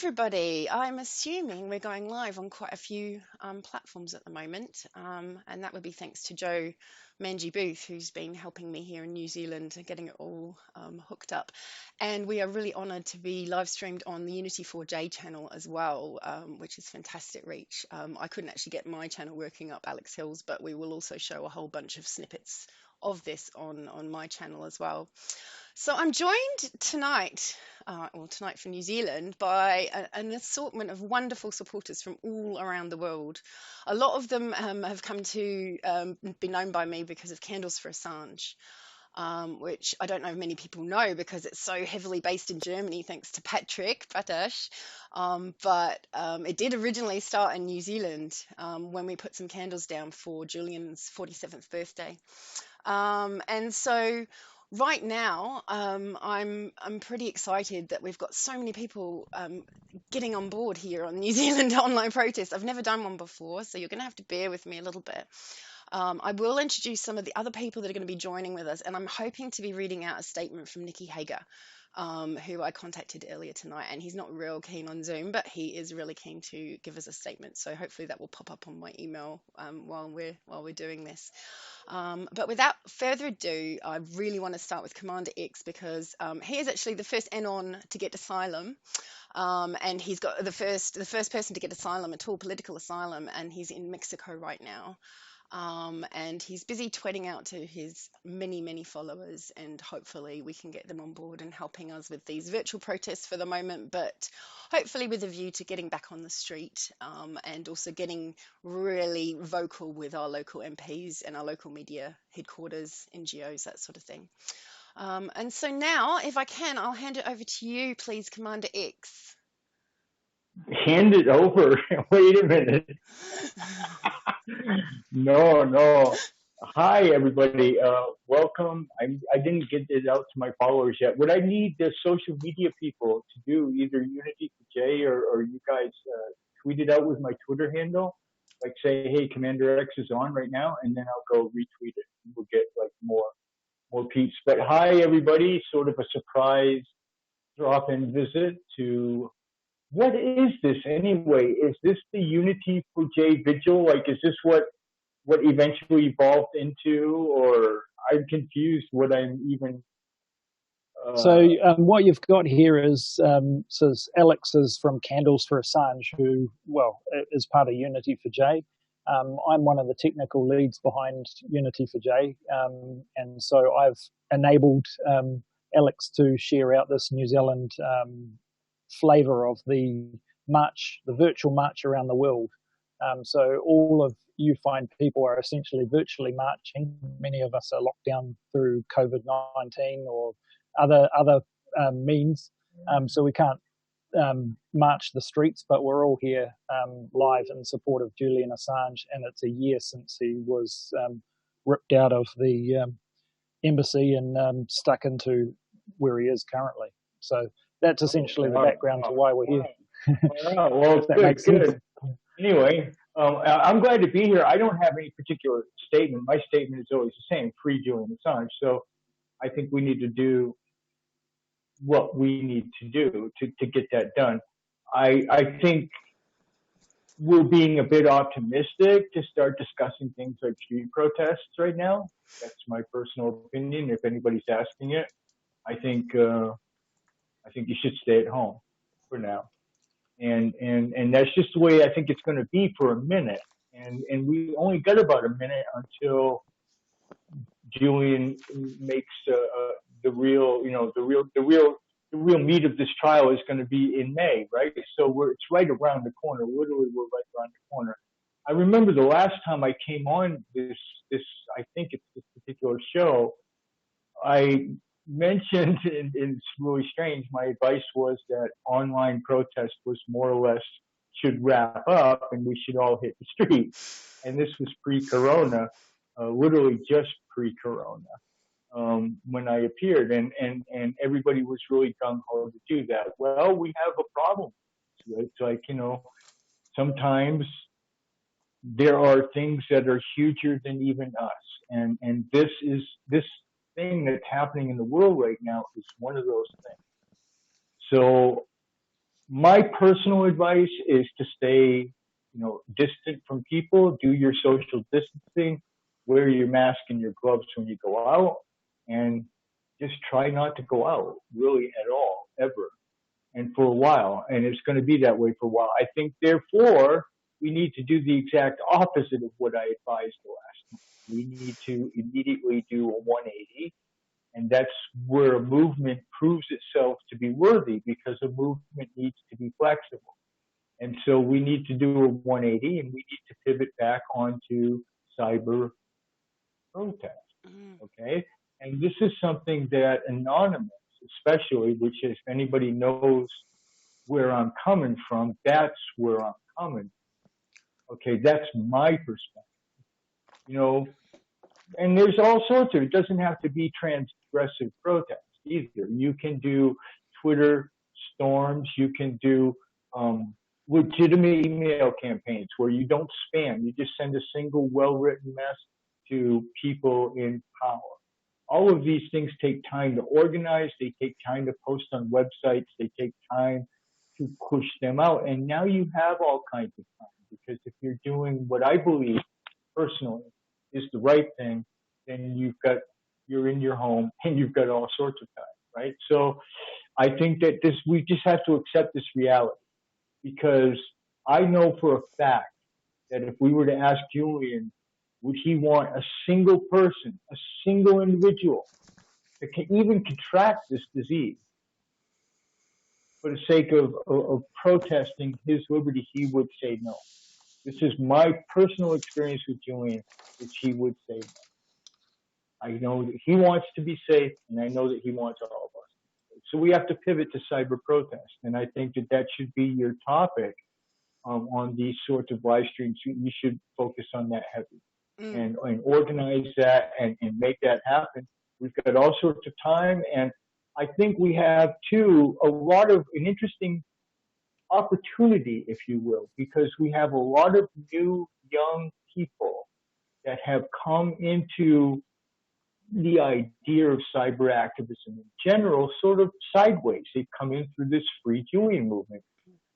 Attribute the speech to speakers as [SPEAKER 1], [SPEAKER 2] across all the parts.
[SPEAKER 1] everybody. I'm assuming we're going live on quite a few platforms at the moment, and that would be thanks to Joe Mangee Booth, who's been helping me here in New Zealand getting it all hooked up. And we are really honoured to be live streamed on the Unity4J channel as well, which is fantastic reach. I couldn't actually get my channel working up, Alex Hills, but we will also show a whole bunch of snippets of this on my channel as well. So I'm joined tonight, tonight from New Zealand, by an assortment of wonderful supporters from all around the world. A lot of them have come to be known by me because of Candles4Assange, which I don't know if many people know because it's so heavily based in Germany, thanks to Patrick Bratasch. But it did originally start in New Zealand when we put some candles down for Julian's 47th birthday. And so right now, I'm pretty excited that we've got so many people getting on board here on New Zealand online protest. I've never done one before, so you're going to have to bear with me a little bit. I will introduce some of the other people that are going to be joining with us, and I'm hoping to be reading out a statement from NICKY HAGER, who I contacted earlier tonight, and he's not real keen on Zoom, but he is really keen to give us a statement. So hopefully that will pop up on my email while we're doing this. But without further ado, I really want to start with Commander X because he is actually the first Anon to get asylum. And he's got the first person to get asylum at all, political asylum, and he's in Mexico right now. And he's busy tweeting out to his many followers, and hopefully we can get them on board and helping us with these virtual protests for the moment, but hopefully with a view to getting back on the street and also getting really vocal with our local MPs and our local media headquarters, NGOs, that sort of thing. And so now, if I can, I'll hand it over to you, please, Commander X.
[SPEAKER 2] Hand it over. Wait a minute. No. Hi, everybody. Welcome. I didn't get it out to my followers yet. What I need the social media people to do, either Unity4J or you guys tweet it out with my Twitter handle. Like say, hey, Commander X is on right now, and then I'll go retweet it. And we'll get like more peeps. But hi, everybody. Sort of a surprise drop-in visit to. What is this anyway? Is this the Unity4J vigil? Like, is this what eventually evolved into, or I'm confused what I'm even.
[SPEAKER 3] So what you've got here is says Alex is from Candles4Assange, who is part of Unity4J. I'm one of the technical leads behind Unity4J, and so I've enabled Alex to share out this New Zealand flavour of the march, the virtual march around the world. So all of you fine people are essentially virtually marching. Many of us are locked down through COVID-19 or other means, so we can't march the streets, but we're all here live in support of Julian Assange, and it's a year since he was ripped out of the embassy and stuck into where he is currently. So that's essentially the background to why we're here.
[SPEAKER 2] Well, good. Anyway, I'm glad to be here. I don't have any particular statement. My statement is always the same: free Julian Assange. So I think we need to do what we need to do to get that done. I think we're being a bit optimistic to start discussing things like street protests right now. That's my personal opinion. If anybody's asking it, I think you should stay at home for now. And that's just the way I think it's going to be for a minute. And we only got about a minute until Julian makes the real meat of this trial is going to be in May, right? So it's right around the corner. Literally, we're right around the corner. I remember the last time I came on this I think it's this particular show, I mentioned, and it's really strange, my advice was that online protest was more or less should wrap up and we should all hit the street. And this was pre-corona, literally just pre-corona, when I appeared, and everybody was really gung-ho to do that. Well, we have a problem. It's like, sometimes there are things that are huger than even us. And this thing that's happening in the world right now is one of those things. So My personal advice is to stay, distant from people, do your social distancing, wear your mask and your gloves when you go out, and just try not to go out really at all, ever. And for a while, and it's going to be that way for a while. I think, therefore, we need to do the exact opposite of what I advised the last time. We need to immediately do a 180, and that's where a movement proves itself to be worthy, because a movement needs to be flexible. And so we need to do a 180, and we need to pivot back onto cyber protest. Okay? And this is something that Anonymous, especially, which if anybody knows where I'm coming from, that's where I'm coming. Okay, that's my perspective. And there's all sorts of, it doesn't have to be transgressive protest either. You can do Twitter storms, you can do legitimate email campaigns where you don't spam, you just send a single well-written message to people in power. All of these things take time to organize, they take time to post on websites, they take time to push them out. And now you have all kinds of time, because if you're doing what I believe personally is the right thing, then you're in your home and you've got all sorts of time, right? So I think that we just have to accept this reality, because I know for a fact that if we were to ask Julian, would he want a single person, a single individual that can even contract this disease for the sake of protesting his liberty, he would say no. This is my personal experience with Julian, which he would say no. I know that he wants to be safe, and I know that he wants all of us. So we have to pivot to cyber protest, and I think that should be your topic on these sorts of live streams. You should focus on that heavy. And organize that and make that happen. We've got all sorts of time, and I think we have too an interesting opportunity, if you will, because we have a lot of new young people that have come into the idea of cyber activism in general sort of sideways. They've come in through this Free Julian movement,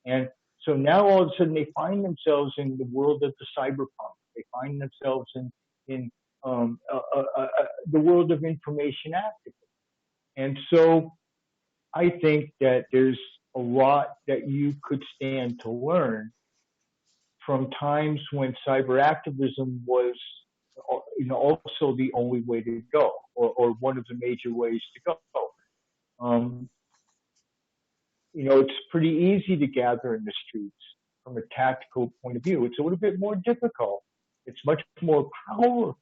[SPEAKER 2] and so now all of a sudden they find themselves in the world of the cyberpunk. They find themselves in the world of information activism. And so I think that there's a lot that you could stand to learn from times when cyber activism was also the only way to go, or one of the major ways to go. It's pretty easy to gather in the streets from a tactical point of view. It's a little bit more difficult. It's much more powerful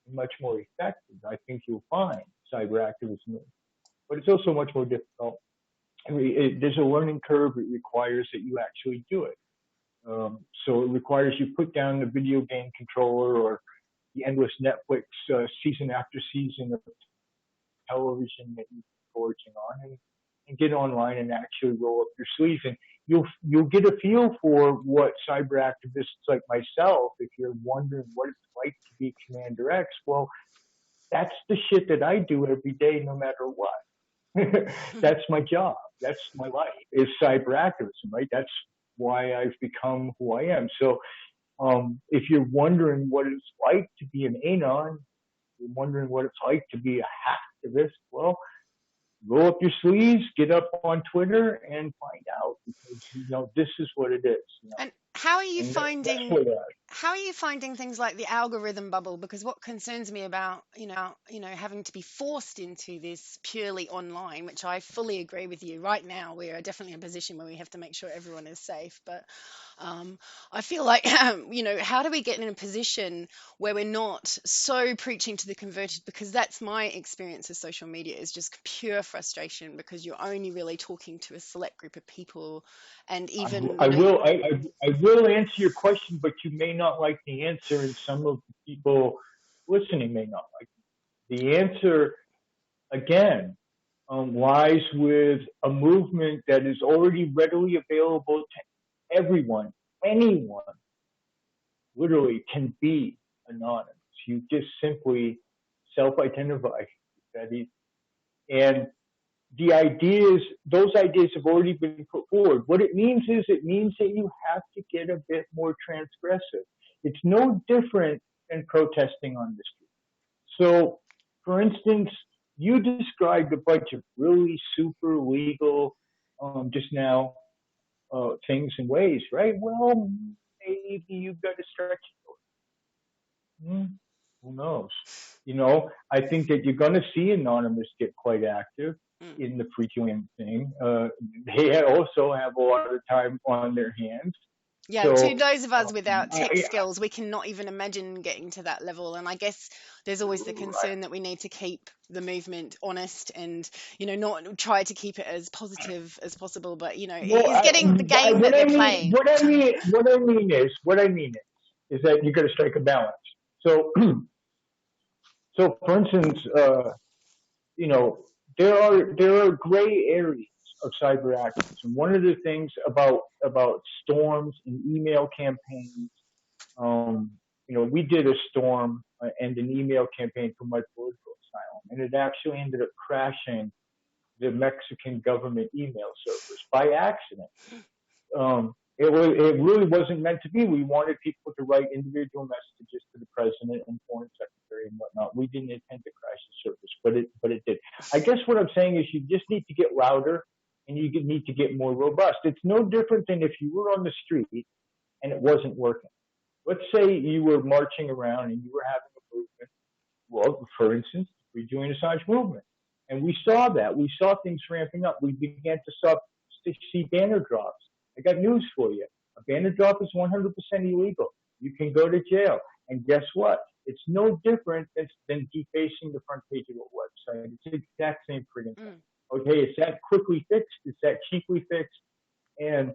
[SPEAKER 2] and much more effective, I think you'll find, cyber activism. But it's also much more difficult. There's a learning curve. It requires that you actually do it. So it requires you put down the video game controller or the endless Netflix season after season of television that you're gorging on, and get online and actually roll up your sleeves, and you'll get a feel for what cyber activists like myself, if you're wondering what it's like to be Commander X, well, that's the shit that I do every day, no matter what. That's my job. That's my life, is cyber activism, right? That's why I've become who I am. So if you're wondering what it's like to be an Anon, you're wondering what it's like to be a hacktivist, well, roll up your sleeves, get up on Twitter, and find out, because this is what it is.
[SPEAKER 1] And how are you finding things like the algorithm bubble? Because what concerns me about having to be forced into this purely online, which I fully agree with you. Right now, we are definitely in a position where we have to make sure everyone is safe, but I feel like, how do we get in a position where we're not so preaching to the converted? Because that's my experience of social media, is just pure frustration, because you're only really talking to a select group of people. And even
[SPEAKER 2] I will answer your question, but you may not like the answer, and some of the people listening may not like it. The answer, again, lies with a movement that is already readily available to everyone. Anyone literally can be anonymous. You just simply self-identify. And those ideas have already been put forward. What it means is that you have to get a bit more transgressive. It's no different than protesting on the street. So, for instance, you described a bunch of really super legal, just now, things and ways, right? Well, maybe you've got to stretch it. Who knows? I think that you're going to see Anonymous get quite active in the free Julian thing. They also have a lot of time on their hands.
[SPEAKER 1] Yeah, so, to those of us without tech skills, we cannot even imagine getting to that level. And I guess there's always the concern that we need to keep the movement honest and, not try to keep it as positive as possible. But, it's getting the game that they're playing.
[SPEAKER 2] What I mean is that you got to strike a balance. So, for instance, there are gray areas of cyber activism. One of the things about storms and email campaigns, we did a storm and an email campaign for my political asylum, and it actually ended up crashing the Mexican government email servers by accident. It really wasn't meant to be. We wanted people to write individual messages to the president and foreign secretary and whatnot. We didn't intend to crash the servers, but it did. I guess what I'm saying is you just need to get louder and you need to get more robust. It's no different than if you were on the street and it wasn't working. Let's say you were marching around and you were having a movement. Well, for instance, the Julian Assange movement. And we saw that. We saw things ramping up. We began to see banner drops. I got news for you. A banner drop is 100% illegal. You can go to jail. And guess what? It's no different than defacing the front page of a website. It's the exact same freaking thing. Okay, it's that quickly fixed. It's that cheaply fixed. And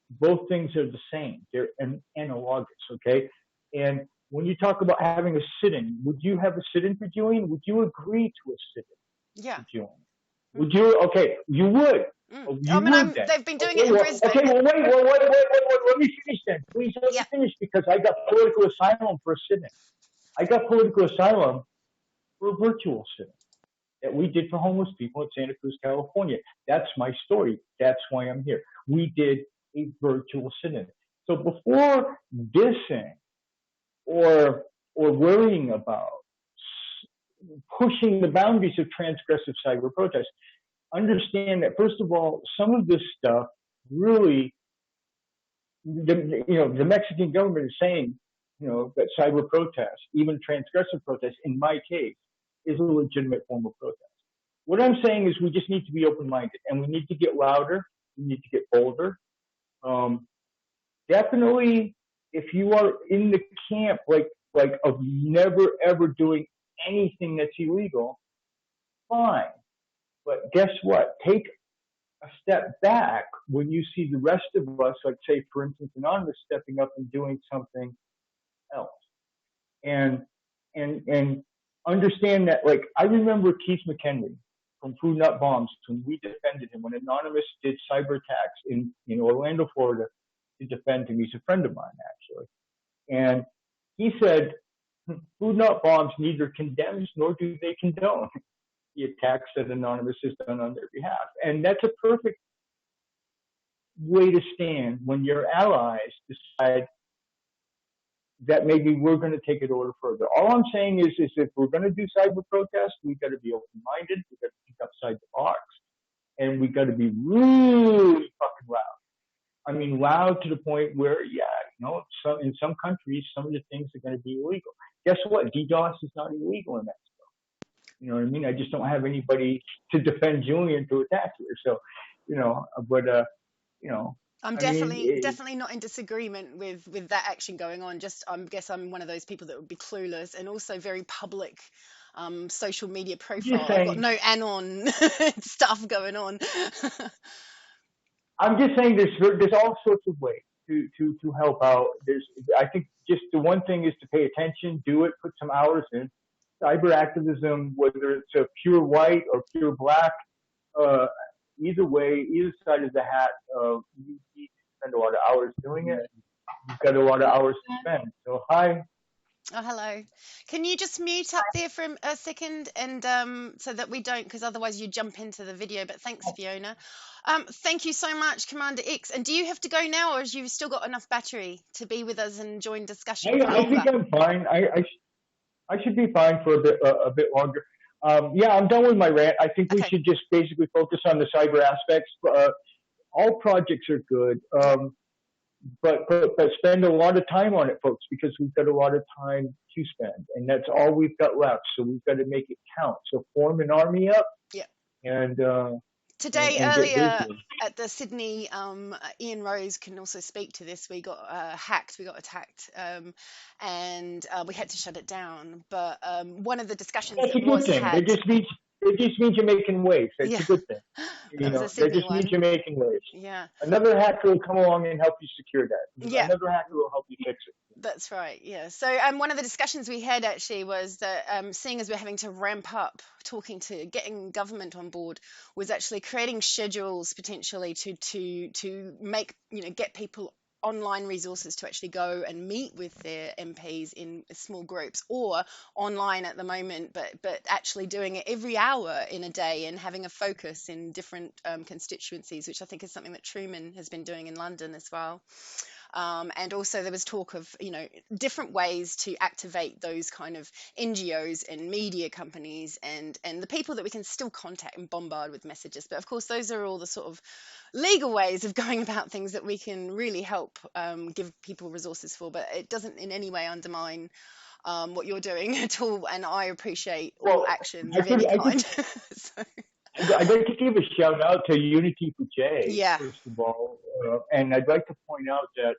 [SPEAKER 2] both things are the same. They're analogous, okay? And when you talk about having a sit-in, would you have a sit-in for Julian? Would you agree to a sit-in for Julian? Would you? Okay, you would.
[SPEAKER 1] They've been doing it in Brisbane.
[SPEAKER 2] Okay, well, wait. Let me finish then. Please let me finish because I got political asylum for a sit-in. I got political asylum for a virtual sit-in that we did for homeless people in Santa Cruz, California. That's my story. That's why I'm here. We did a virtual sit-in. So before dissing or worrying about pushing the boundaries of transgressive cyber protest, understand that, first of all, some of this stuff really, the Mexican government is saying, that cyber protest, even transgressive protest, in my case, is a legitimate form of protest. What I'm saying is we just need to be open-minded and we need to get louder. We need to get bolder. Definitely, if you are in the camp, like of never ever doing anything that's illegal, fine. But guess what? Take a step back when you see the rest of us, like say, for instance, Anonymous stepping up and doing something else. And understand that, like, I remember Keith McHenry from Food Not Bombs when we defended him, when Anonymous did cyber attacks in Orlando, Florida, to defend him. He's a friend of mine, actually. And he said, Food Not Bombs neither condemns nor do they condone the attacks that Anonymous has done on their behalf. And that's a perfect way to stand when your allies decide that maybe we're going to take it a little further. All I'm saying is if we're going to do cyber protest, we've got to be open-minded, we've got to think outside the box, and we've got to be really fucking loud. I mean, loud to the point where, in some countries, some of the things are going to be illegal. Guess what? DDoS is not illegal in Mexico. You know what I mean? I just don't have anybody to defend Julian to attack here. So,
[SPEAKER 1] I'm definitely not in disagreement with that action going on. Just I guess I'm one of those people that would be clueless and also very public social media profile. I've got no Anon stuff going on.
[SPEAKER 2] I'm just saying there's all sorts of ways to help out. I think just the one thing is to pay attention, do it, put some hours in. Cyber activism, whether it's a pure white or pure black, either way, either side of the hat, you need to spend a lot of hours doing it. You've got a lot of hours to spend. So hi,
[SPEAKER 1] Oh, hello. Can you just mute up there for a second, and so that we don't, because otherwise you jump into the video. But thanks, Fiona. Thank you so much, Commander X. And do you have to go now, or have you still got enough battery to be with us and join discussion for longer?
[SPEAKER 2] I think I'm fine. I should be fine for a bit longer. Yeah, I'm done with my rant. I think we should just basically focus on the cyber aspects. All projects are good. But spend a lot of time on it, folks, because we've got a lot of time to spend, and that's all we've got left. So we've got to make it count. So form an army up.
[SPEAKER 1] Yeah.
[SPEAKER 2] And
[SPEAKER 1] today,
[SPEAKER 2] and
[SPEAKER 1] earlier at the Sydney, Ian Rose can also speak to this. We got hacked, we got attacked, and we had to shut it down. But one of the discussions
[SPEAKER 2] that's
[SPEAKER 1] that
[SPEAKER 2] a good
[SPEAKER 1] was
[SPEAKER 2] thing.
[SPEAKER 1] had.
[SPEAKER 2] It just means you're making waves. That's a good thing. That just means you're making waves.
[SPEAKER 1] Yeah.
[SPEAKER 2] Another hacker will come along and help you secure that.
[SPEAKER 1] Yeah.
[SPEAKER 2] Another hacker will help you fix it.
[SPEAKER 1] That's right. Yeah. So one of the discussions we had actually was that seeing as we're having to ramp up getting government on board, was actually creating schedules potentially to make, get people online resources to actually go and meet with their MPs in small groups, or online at the moment, but actually doing it every hour in a day and having a focus in different constituencies, which I think is something that Truman has been doing in London as well. And also there was talk of, different ways to activate those kind of NGOs and media companies and the people that we can still contact and bombard with messages. But of course, those are all the sort of legal ways of going about things that we can really help give people resources for. But it doesn't in any way undermine what you're doing at all. And I appreciate all actions of any kind. So.
[SPEAKER 2] I'd like to give a shout out to Unity for J, first of all. And I'd like to point out that,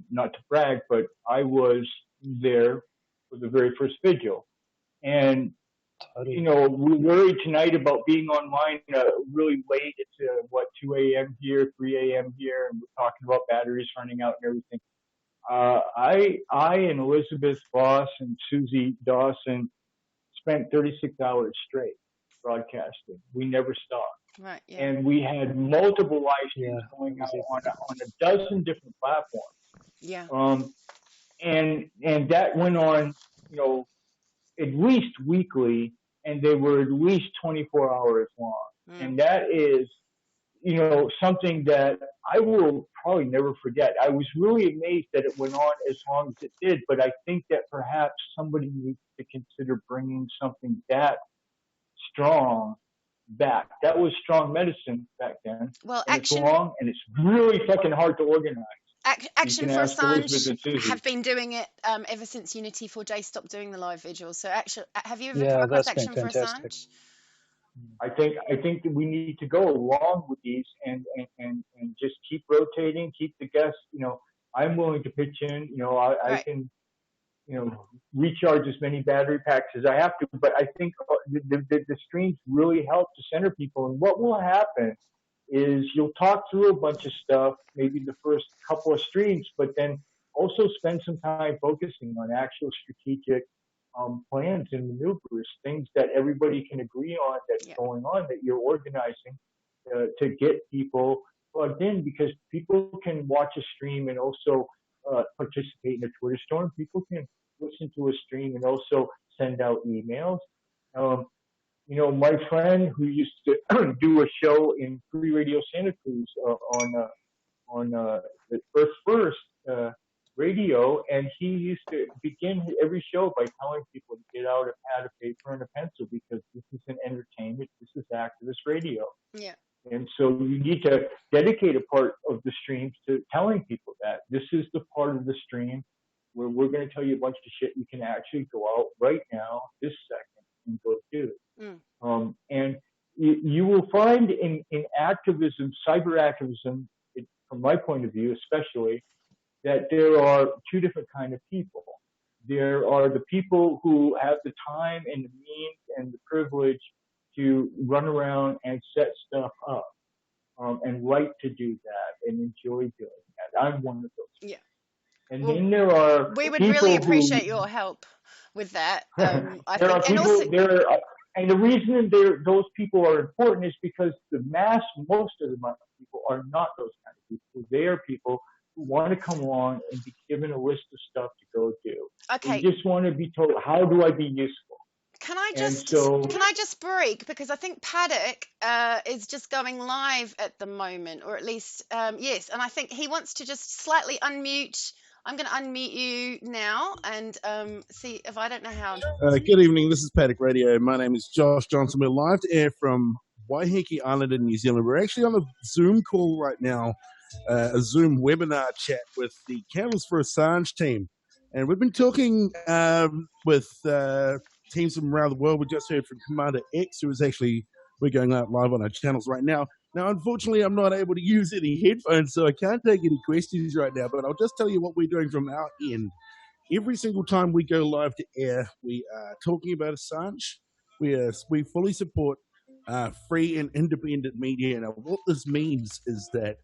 [SPEAKER 2] not to brag, but I was there for the very first vigil. And, we worried tonight about being online really late. It's 2 a.m. here, 3 a.m. here, and we're talking about batteries running out and everything. I and Elizabeth Voss and Susie Dawson spent 36 hours straight broadcasting. We never stopped.
[SPEAKER 1] Right, yeah.
[SPEAKER 2] And we had multiple live streams going out on a dozen different platforms.
[SPEAKER 1] Yeah.
[SPEAKER 2] And that went on, at least weekly, and they were at least 24 hours long. And that is, something that I will probably never forget. I was really amazed that it went on as long as it did, but I think that perhaps somebody needs to consider bringing something that strong back. That was strong medicine back then.
[SPEAKER 1] Well,
[SPEAKER 2] it's long and it's really fucking hard to organize.
[SPEAKER 1] Action for Assange have been doing it ever since Unity4J stopped doing the live vigil. So have you ever come across Action for Assange?
[SPEAKER 2] I think that we need to go along with these and just keep rotating, keep the guests. I'm willing to pitch in. I can recharge as many battery packs as I have to. But I think the streams really help to center people. And what will happen is you'll talk through a bunch of stuff, maybe the first couple of streams, but then also spend some time focusing on actual strategic plans and maneuvers, things that everybody can agree on that's going on, that you're organizing to get people plugged in, because people can watch a stream and also participate in a Twitter storm. People can listen to a stream and also send out emails. My friend who used to do a show in Free Radio Santa Cruz on the First radio, and he used to begin every show by telling people to get out a pad of paper and a pencil, because this isn't entertainment, this is activist radio.
[SPEAKER 1] Yeah.
[SPEAKER 2] And so you need to dedicate a part of the streams to telling people that this is the part of the stream where we're going to tell you a bunch of shit you can actually go out right now, this second, and go do. And you will find in activism, cyber activism, from my point of view especially, that there are two different kind of people. There are the people who have the time and the means and the privilege to run around and set stuff up, and like to do that and enjoy doing that. I'm one of those.
[SPEAKER 1] Yeah.
[SPEAKER 2] And then there are
[SPEAKER 1] we would really appreciate your help with that.
[SPEAKER 2] And the reason those people are important is because most of the people are not those kind of people. They are people want to come along and be given a list of stuff to go do.
[SPEAKER 1] Okay.
[SPEAKER 2] We just want to be told, how do I be useful?
[SPEAKER 1] Can I just break, because I think Paddock is just going live at the moment, or at least yes, and I think he wants to just slightly unmute. I'm going to unmute you now and see if I don't know how.
[SPEAKER 4] Good evening. This is Paddock Radio. My name is Josh Johnson. We're live to air from Waiheke Island in New Zealand. We're actually on a Zoom call right now, a Zoom webinar chat with the Candles4Assange team, and we've been talking with teams from around the world. We just heard from Commander X, who is actually, we're going out live on our channels right now. Now, unfortunately, I'm not able to use any headphones, so I can't take any questions right now, but I'll just tell you what we're doing from our end. Every single time we go live to air, we are talking about Assange. We fully support free and independent media. Now, what this means is that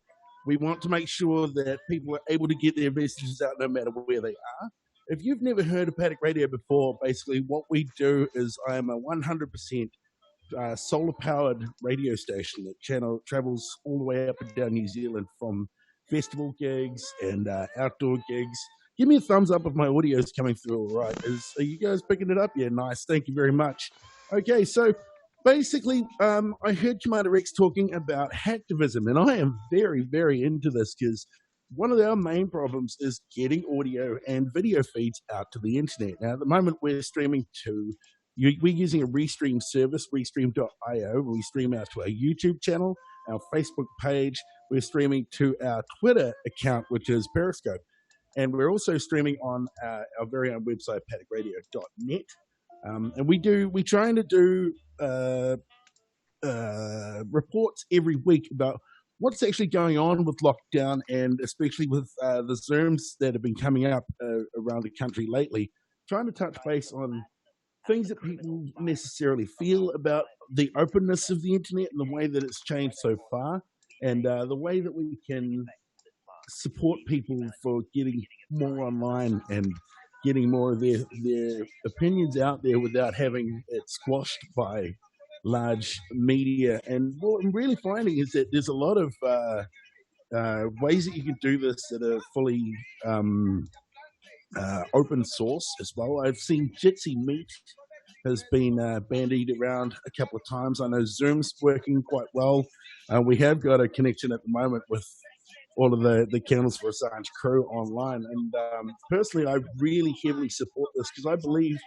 [SPEAKER 4] we want to make sure that people are able to get their messages out no matter where they are. If you've never heard of Paddock Radio before, basically what we do is I am a 100% solar-powered radio station that travels all the way up and down New Zealand, from festival gigs and outdoor gigs. Give me a thumbs up if my audio is coming through all right. Are you guys picking it up? Yeah, nice. Thank you very much. Okay, so basically, I heard Commander X talking about hacktivism, and I am very, very into this because one of our main problems is getting audio and video feeds out to the internet. Now, at the moment, we're streaming we're using a restream service, restream.io. We stream out to our YouTube channel, our Facebook page. We're streaming to our Twitter account, which is Periscope. And we're also streaming on our very own website, paddockradio.net. And we're trying to do reports every week about what's actually going on with lockdown, and especially with the Zooms that have been coming up around the country lately, trying to touch base on things that people necessarily feel about the openness of the internet and the way that it's changed so far, and the way that we can support people for getting more online and getting more of their opinions out there without having it squashed by large media. And what I'm really finding is that there's a lot of ways that you can do this that are fully open source as well. I've seen Jitsi Meet has been bandied around a couple of times. I know Zoom's working quite well. We have got a connection at the moment with all of the Candles4Assange crew online. And personally, I really heavily support this because I believe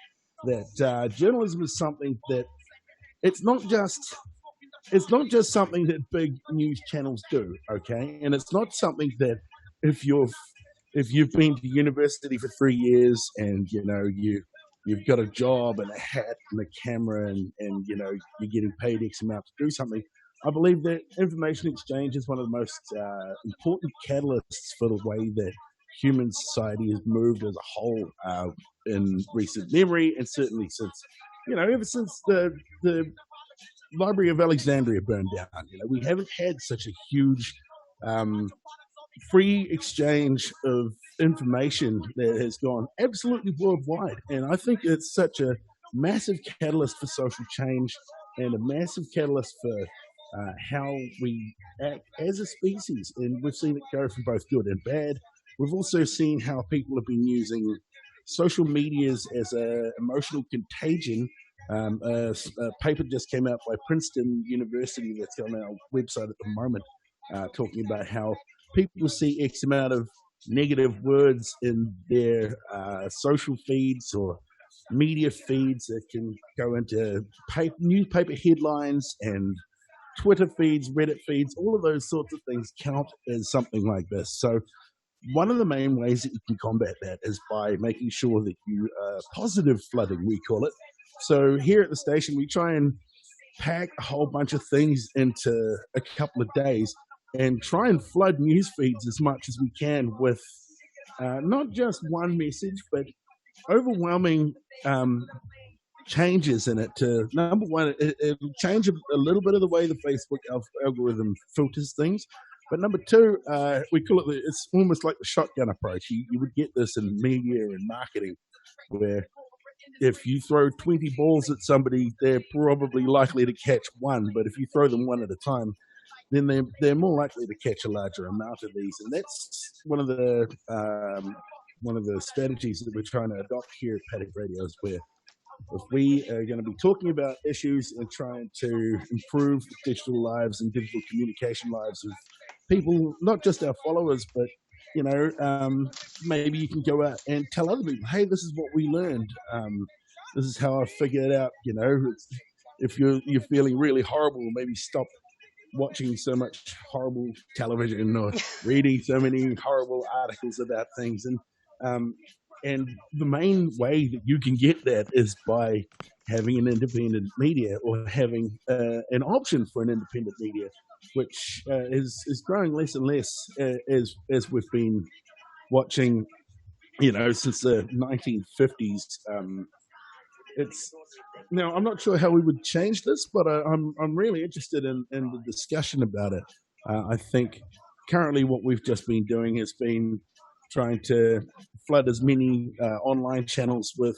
[SPEAKER 4] that journalism is something that it's not just something that big news channels do, okay? And it's not something that if you've been to university for 3 years and you've got a job and a hat and a camera and you're getting paid X amount to do something. I believe that information exchange is one of the most important catalysts for the way that human society has moved as a whole in recent memory, and certainly since, ever since the Library of Alexandria burned down. We haven't had such a huge free exchange of information that has gone absolutely worldwide. And I think it's such a massive catalyst for social change and a massive catalyst for how we act as a species. And we've seen it go from both good and bad. We've also seen how people have been using social medias as an emotional contagion. A paper just came out by Princeton University that's on our website at the moment, talking about how people see X amount of negative words in their social feeds or media feeds that can go into newspaper headlines and Twitter feeds, Reddit feeds. All of those sorts of things count as something like this. So one of the main ways that you can combat that is by making sure that you positive flooding, we call it. So here at the station, we try and pack a whole bunch of things into a couple of days and try and flood news feeds as much as we can with not just one message, but overwhelming changes in it. To number one, it'll change a little bit of the way the Facebook algorithm filters things. But number two, we call it, it's almost like the shotgun approach. You would get this in media and marketing, where if you throw 20 balls at somebody, they're probably likely to catch one. But if you throw them one at a time, then they're more likely to catch a larger amount of these. And that's one of the strategies that we're trying to adopt here at Paddock Radio, is where if we are going to be talking about issues and trying to improve the digital lives and digital communication lives of people, not just our followers, but maybe you can go out and tell other people, hey, this is what we learned. This is how I figured out. If you're feeling really horrible, maybe stop watching so much horrible television or reading so many horrible articles about things. And the main way that you can get that is by having an independent media, or having an option for an independent media, which is growing less and less as we've been watching, since the 1950s. Now, I'm not sure how we would change this, but I'm really interested in the discussion about it. I think currently what we've just been doing has been trying to flood as many online channels with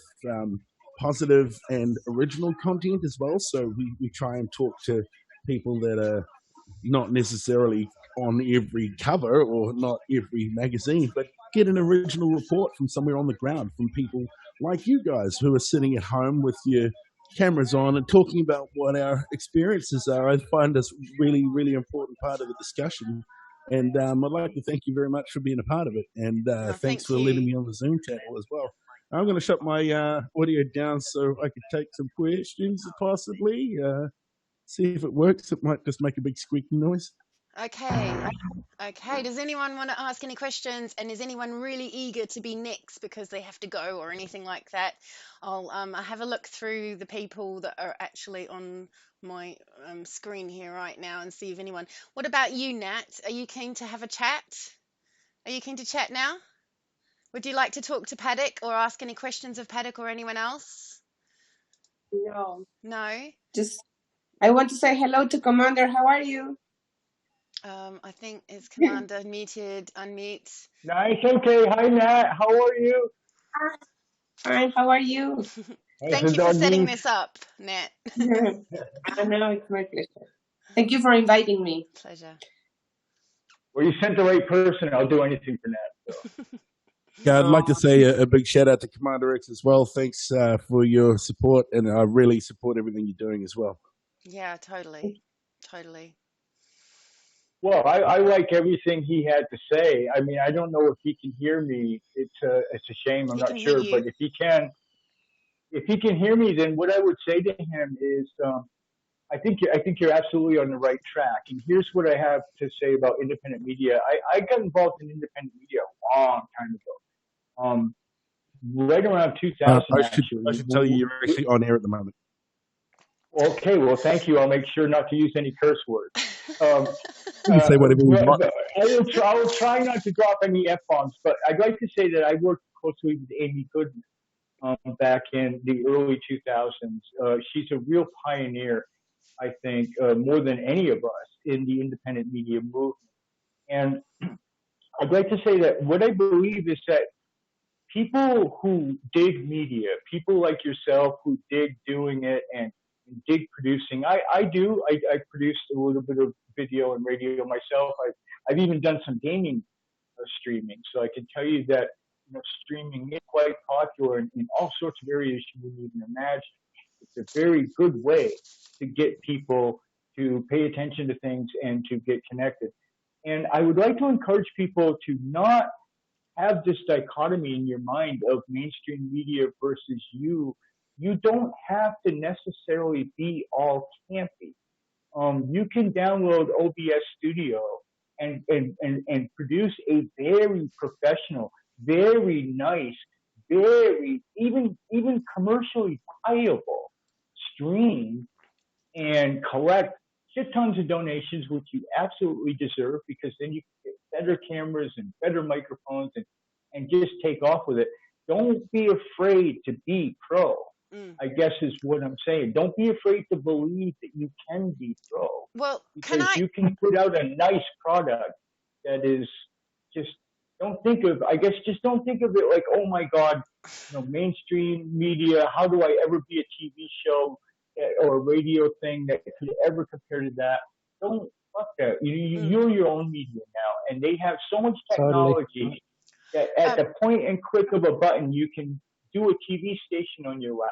[SPEAKER 4] positive and original content as well. So we try and talk to people that are not necessarily on every cover or not every magazine, but get an original report from somewhere on the ground, from people like you guys who are sitting at home with your cameras on and talking about what our experiences are. I find this really, really important part of the discussion. And I'd like to thank you very much for being a part of it. And thanks for letting me on the Zoom channel as well. I'm going to shut my audio down so I could take some questions, possibly. See if it works. It might just make a big squeaky noise.
[SPEAKER 1] Okay. Does anyone want to ask any questions? And is anyone really eager to be next because they have to go or anything like that? I'll have a look through the people that are actually on my screen here right now and see if anyone. What about you, Nat? Are you keen to have a chat? Are you keen to chat now? Would you like to talk to Paddock or ask any questions of Paddock or anyone else?
[SPEAKER 5] No.
[SPEAKER 1] No?
[SPEAKER 5] Just, I want to say hello to Commander. How are you?
[SPEAKER 1] I think it's Commander muted, unmute.
[SPEAKER 2] Nice, okay. Hi, Nat. How are you?
[SPEAKER 5] Fine, how are you?
[SPEAKER 1] Thank you for setting this up, Nat.
[SPEAKER 5] I know, it's my pleasure. Thank you for inviting me.
[SPEAKER 1] Pleasure.
[SPEAKER 2] Well, you sent the right person. I'll do anything for Nat. So.
[SPEAKER 4] Yeah, I'd like to say a big shout out to Commander X as well. Thanks for your support, and I really support everything you're doing as well.
[SPEAKER 1] Yeah, totally.
[SPEAKER 2] Well, I like everything he had to say. I mean, I don't know if he can hear me. It's a shame. I'm not sure, but if he can hear me, then what I would say to him is, I think you're absolutely on the right track. And here's what I have to say about independent media. I got involved in independent media a long time ago. Right around 2000.
[SPEAKER 4] I should tell you, you're actually on air at the moment.
[SPEAKER 2] Okay, well, thank you. I'll make sure not to use any curse words.
[SPEAKER 4] You can say whatever you want.
[SPEAKER 2] I will try not to drop any F-bombs, but I'd like to say that I worked closely with Amy Goodman back in the early 2000s. She's a real pioneer, I think, more than any of us in the independent media movement. And I'd like to say that what I believe is that people who dig media, people like yourself who dig doing it and dig producing. I do. I produced a little bit of video and radio myself. I've even done some gaming streaming. So I can tell you that streaming is quite popular in all sorts of areas you wouldn't even imagine. It's a very good way to get people to pay attention to things and to get connected. And I would like to encourage people to not have this dichotomy in your mind of mainstream media versus you. You don't have to necessarily be all campy. You can download OBS Studio and produce a very professional, very nice, very even commercially viable stream and collect shit tons of donations, which you absolutely deserve, because then you can get better cameras and better microphones and just take off with it. Don't be afraid to be pro. I guess is what I'm saying. Don't be afraid to believe that you can be pro.
[SPEAKER 1] Well,
[SPEAKER 2] because you can put out a nice product that is just don't think of it like, oh my God, mainstream media, how do I ever be a TV show or a radio thing that could ever compare to that? fuck that. You're your own media now, and they have so much technology that at the point and click of a button, you can do a TV station on your lap.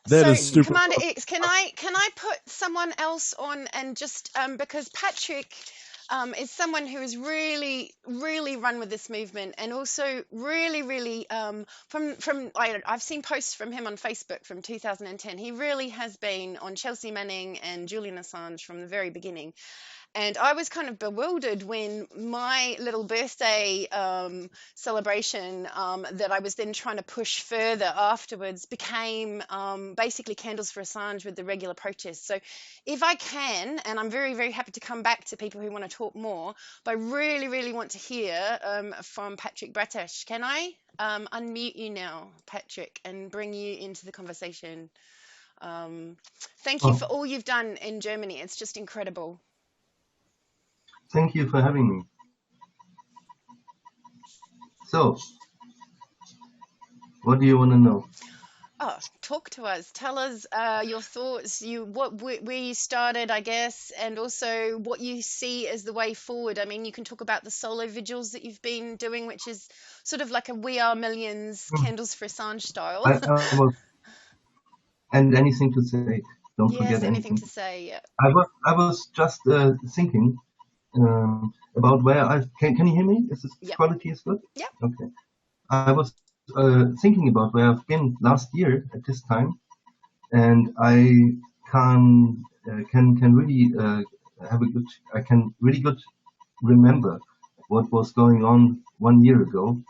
[SPEAKER 4] That is super.
[SPEAKER 1] Commander X, can I put someone else on, and just because Patrick is someone who has really run with this movement, and also really I've seen posts from him on Facebook from 2010. He really has been on Chelsea Manning and Julian Assange from the very beginning. And I was kind of bewildered when my little birthday celebration that I was then trying to push further afterwards became basically Candles for Assange with the regular protests. So if I can, and I'm very happy to come back to people who want to talk more, but I really want to hear from Patrick Bratasch. Can I unmute you now, Patrick, and bring you into the conversation? Thank you for all you've done in Germany. It's just incredible.
[SPEAKER 6] Thank you for having me. So, what do you want to know?
[SPEAKER 1] Oh, talk to us. Tell us your thoughts, where you started, I guess, and also what you see as the way forward. I mean, you can talk about the solo vigils that you've been doing, which is sort of like a We Are Millions, Candles for Assange style.
[SPEAKER 6] And anything to say? Don't forget
[SPEAKER 1] anything to say. Yeah.
[SPEAKER 6] I was just thinking. About where can you hear me? Is this quality is good?
[SPEAKER 1] Yeah.
[SPEAKER 6] Okay. I was thinking about where I've been last year at this time, and I can really have a good. I can really good remember what was going on 1 year ago,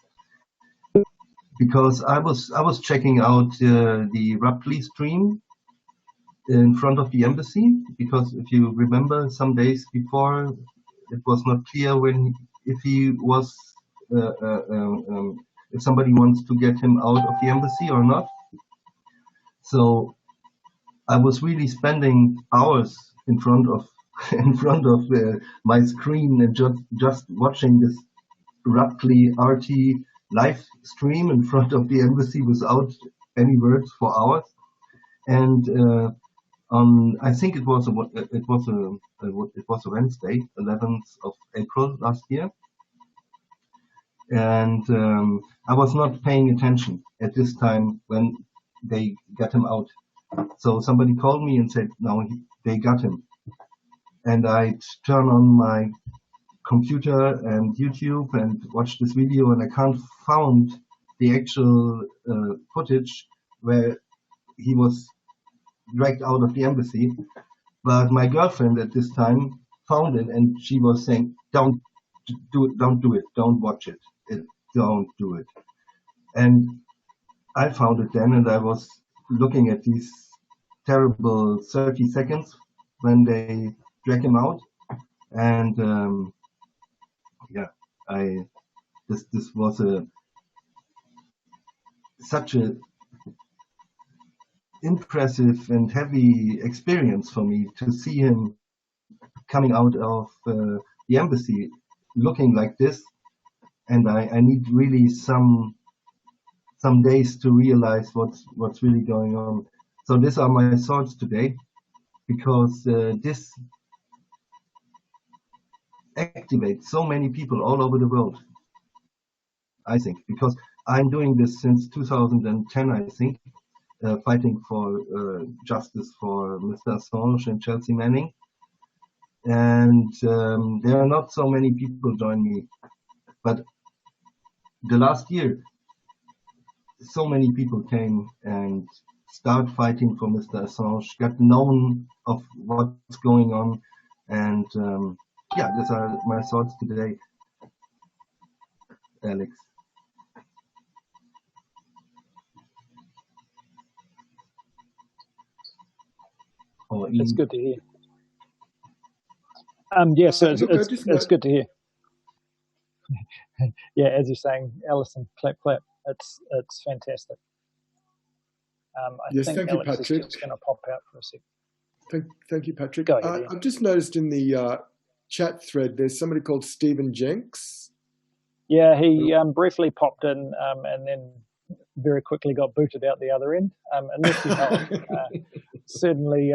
[SPEAKER 6] because I was checking out the Rappley stream in front of the embassy, because if you remember, some days before, it was not clear if he was if somebody wants to get him out of the embassy or not. So I was really spending hours in front of my screen and just watching this roughly RT live stream in front of the embassy without any words for hours. And I think it was a Wednesday, 11th of April last year, and I was not paying attention at this time when they got him out. So somebody called me and said, "No, they got him." And I turn on my computer and YouTube and watch this video, and I can't find the actual footage where he was dragged out of the embassy, but my girlfriend at this time found it, and she was saying, don't do it, don't watch it, don't do it. And I found it then, and I was looking at these terrible 30 seconds when they drag him out, and this was such a impressive and heavy experience for me to see him coming out of the embassy looking like this, and I need really some days to realize what's really going on. So these are my thoughts today, because this activates so many people all over the world, I think, because I'm doing this since 2010, I think, fighting for justice for Mr. Assange and Chelsea Manning. And there are not so many people join me. But the last year, so many people came and start fighting for Mr. Assange, got known of what's going on. And these are my thoughts today, Alex.
[SPEAKER 3] It's good to hear. So it's good to hear. Yeah, as you're saying, Alison, clap. It's fantastic. I think
[SPEAKER 7] thank
[SPEAKER 3] Alex
[SPEAKER 7] you,
[SPEAKER 3] is just going to pop out for a second.
[SPEAKER 7] Thank you, Patrick.
[SPEAKER 3] Go ahead,
[SPEAKER 7] I've just noticed in the chat thread there's somebody called Stephen Jenks.
[SPEAKER 3] Yeah, he briefly popped in and then very quickly got booted out the other end. Unless you know him. certainly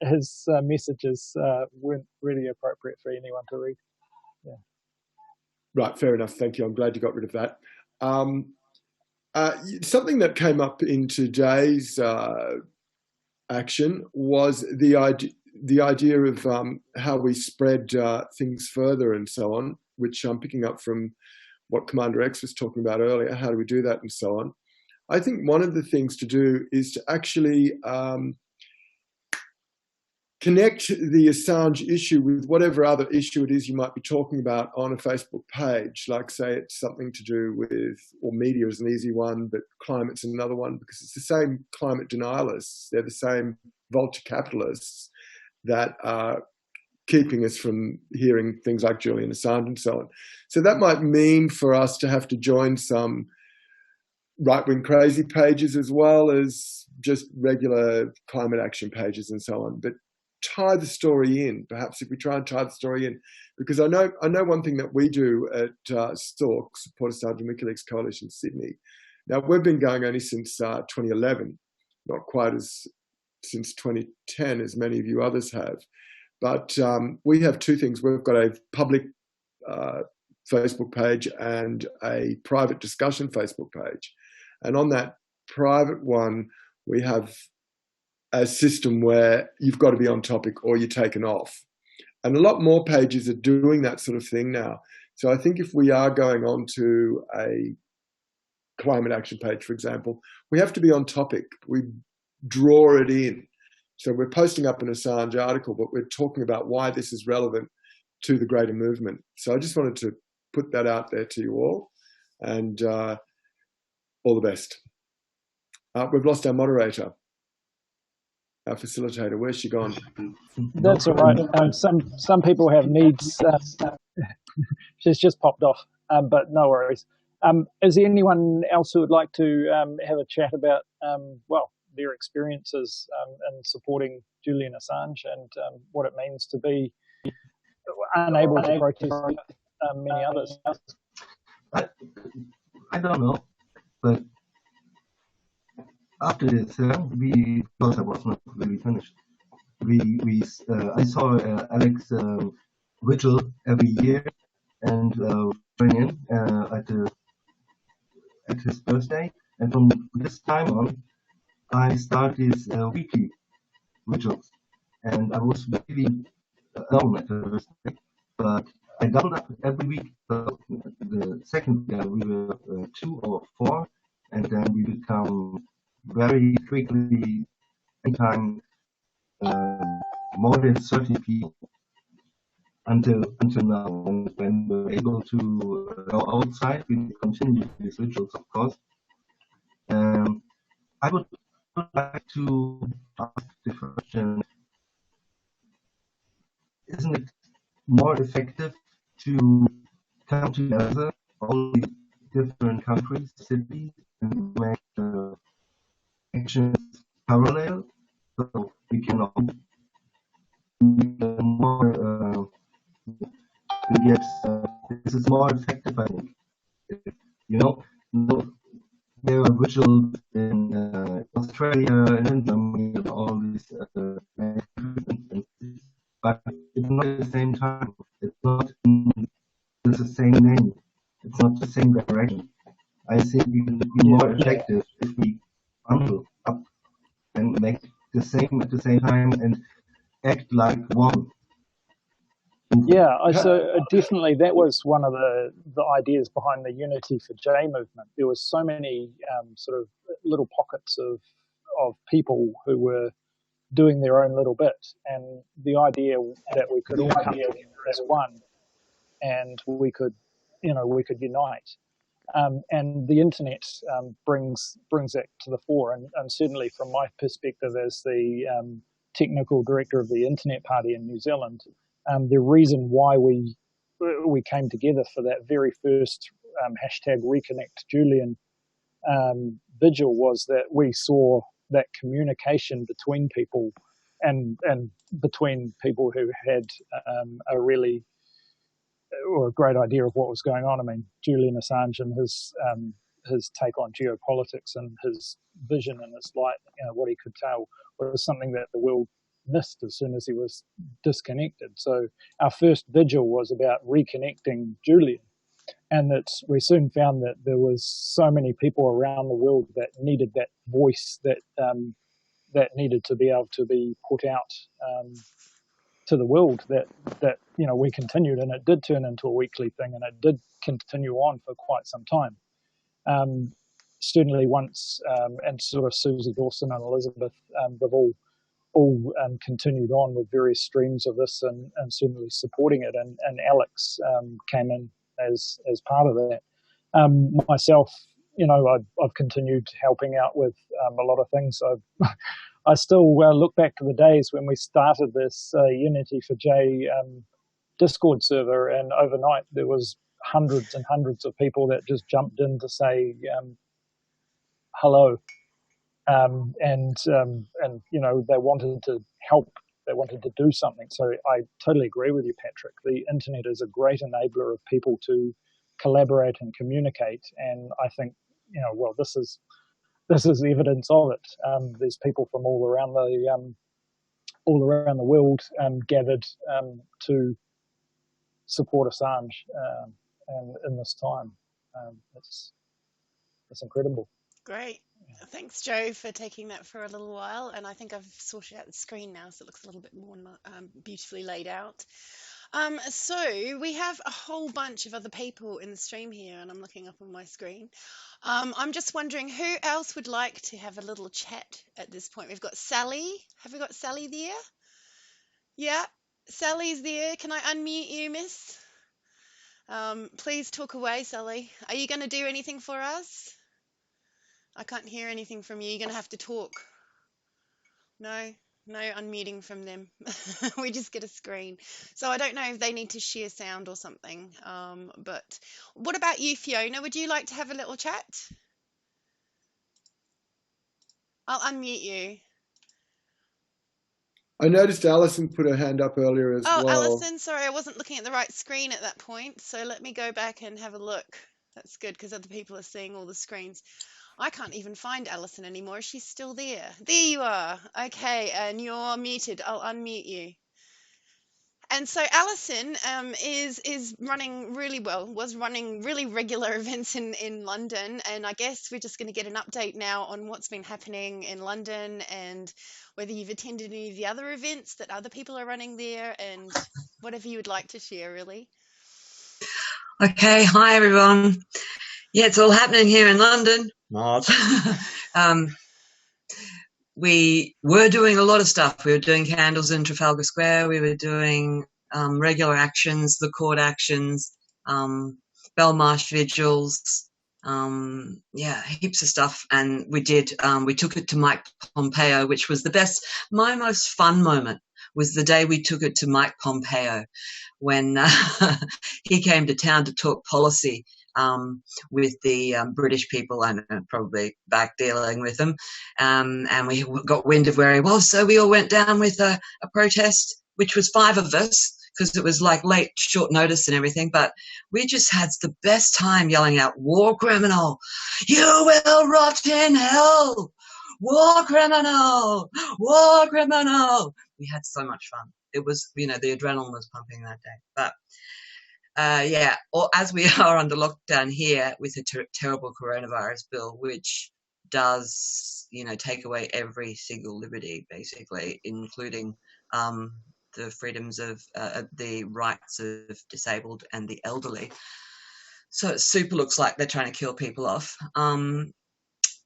[SPEAKER 3] his messages weren't really appropriate for anyone to read. Yeah.
[SPEAKER 7] Right, fair enough. Thank you. I'm glad you got rid of that. Something that came up in today's action was the idea of how we spread things further and so on, which I'm picking up from what Commander X was talking about earlier. How do we do that and so on? I think one of the things to do is to actually connect the Assange issue with whatever other issue it is you might be talking about on a Facebook page. Like, say it's something to do with, or media is an easy one, but climate's another one, because it's the same climate denialists. They're the same vulture capitalists that are keeping us from hearing things like Julian Assange and so on. So that might mean for us to have to join some right-wing crazy pages as well as just regular climate action pages and so on. But tie the story in, perhaps, if we try and tie the story in, because I know one thing that we do at STORC, Support Assange and WikiLeaks Coalition Sydney. Now, we've been going only since 2011, not quite as since 2010 as many of you others have. But we have two things. We've got a public Facebook page and a private discussion Facebook page. And on that private one, we have a system where you've got to be on topic or you're taken off. And a lot more pages are doing that sort of thing now. So I think if we are going on to a climate action page, for example, we have to be on topic. We draw it in. So we're posting up an Assange article, but we're talking about why this is relevant to the greater movement. So I just wanted to put that out there to you all, and all the best. We've lost our moderator, our facilitator. Where's she gone?
[SPEAKER 3] That's all right. Some people have needs. She's just popped off, but no worries. Is there anyone else who would like to have a chat about, well, their experiences in supporting Julian Assange and what it means to be unable to protest many others?
[SPEAKER 6] I don't know, but after this, because I was not really finished, I saw Alex vigil every year and join in at his birthday, and from this time on, I started weekly vigils, and I was really alone at the first day, but I doubled up every week. So the second year we were 2 or 4, and then we become very quickly, anytime, more than 30 people until now. And when we're able to go outside, we continue these rituals, of course. I would like to ask the question: isn't it more effective to come together, all the different countries, cities, and make actions parallel, so we can all more get this is more effective, I think. You know, there are rituals in Australia and in Germany and all these but it's not at the same time. It's not the same name. It's not the same direction. I think we can be more effective if we bundle up and make the same at the same time and act like one.
[SPEAKER 3] Yeah, so definitely that was one of the ideas behind the Unity for J movement. There was so many sort of little pockets of people who were doing their own little bit, and the idea that we could all come together as one, and we could unite. And the internet brings that to the fore, and certainly from my perspective as the technical director of the Internet Party in New Zealand, the reason why we came together for that very first hashtag Reconnect Julian vigil was that we saw that communication between people and between people who had a great idea of what was going on. I mean, Julian Assange and his take on geopolitics and his vision and his light, what he could tell was something that the world missed as soon as he was disconnected. So our first vigil was about reconnecting Julian, and that we soon found that there was so many people around the world that needed that voice, that that needed to be able to be put out to the world, that we continued, and it did turn into a weekly thing, and it did continue on for quite some time. Certainly once, and sort of Susie Dawson and Elizabeth, they've all continued on with various streams of this, and certainly supporting it, and Alex came in as part of that. Myself, I've continued helping out with a lot of things. I still look back to the days when we started this Unity for J Discord server, and overnight there was hundreds and hundreds of people that just jumped in to say hello, and they wanted to help, they wanted to do something. So I totally agree with you, Patrick. The internet is a great enabler of people to collaborate and communicate, and I think this is evidence of it. There's people from all around the world gathered to support Assange and in this time. It's incredible.
[SPEAKER 1] Great. Thanks, Joe, for taking that for a little while. And I think I've sorted out the screen now, so it looks a little bit more beautifully laid out. So we have a whole bunch of other people in the stream here, and I'm looking up on my screen. I'm just wondering who else would like to have a little chat at this point. We've got Sally. Have we got Sally there? Yeah, Sally's there. Can I unmute you, miss? Please talk away, Sally. Are you going to do anything for us? I can't hear anything from you. You're going to have to talk. No unmuting from them. We just get a screen. So I don't know if they need to share sound or something. But what about you, Fiona? Would you like to have a little chat? I'll unmute you.
[SPEAKER 7] I noticed Alison put her hand up earlier as well.
[SPEAKER 1] Oh, Alison, sorry, I wasn't looking at the right screen at that point. So let me go back and have a look. That's good, because other people are seeing all the screens. I can't even find Alison anymore. Is she still there? There you are. Okay, and you're muted. I'll unmute you. And so Alison is running really well, was running really regular events in London, and I guess we're just going to get an update now on what's been happening in London and whether you've attended any of the other events that other people are running there, and whatever you would like to share, really.
[SPEAKER 8] Okay, hi everyone. Yeah, it's all happening here in London. Not. We were doing a lot of stuff. We were doing candles in Trafalgar Square. We were doing regular actions, the court actions, Belmarsh vigils, heaps of stuff. And we took it to Mike Pompeo, which was the best. My most fun moment was the day we took it to Mike Pompeo when he came to town to talk policy with the British people, and probably back dealing with them. And we got wind of where he was. So we all went down with a protest, which was 5 of us, because it was like late, short notice and everything. But we just had the best time yelling out, "War criminal, you will rot in hell. War criminal, war criminal." We had so much fun. It was, the adrenaline was pumping that day. But or as we are under lockdown here with a terrible coronavirus bill, which does, take away every single liberty, basically, including the freedoms of the rights of disabled and the elderly. So it super looks like they're trying to kill people off.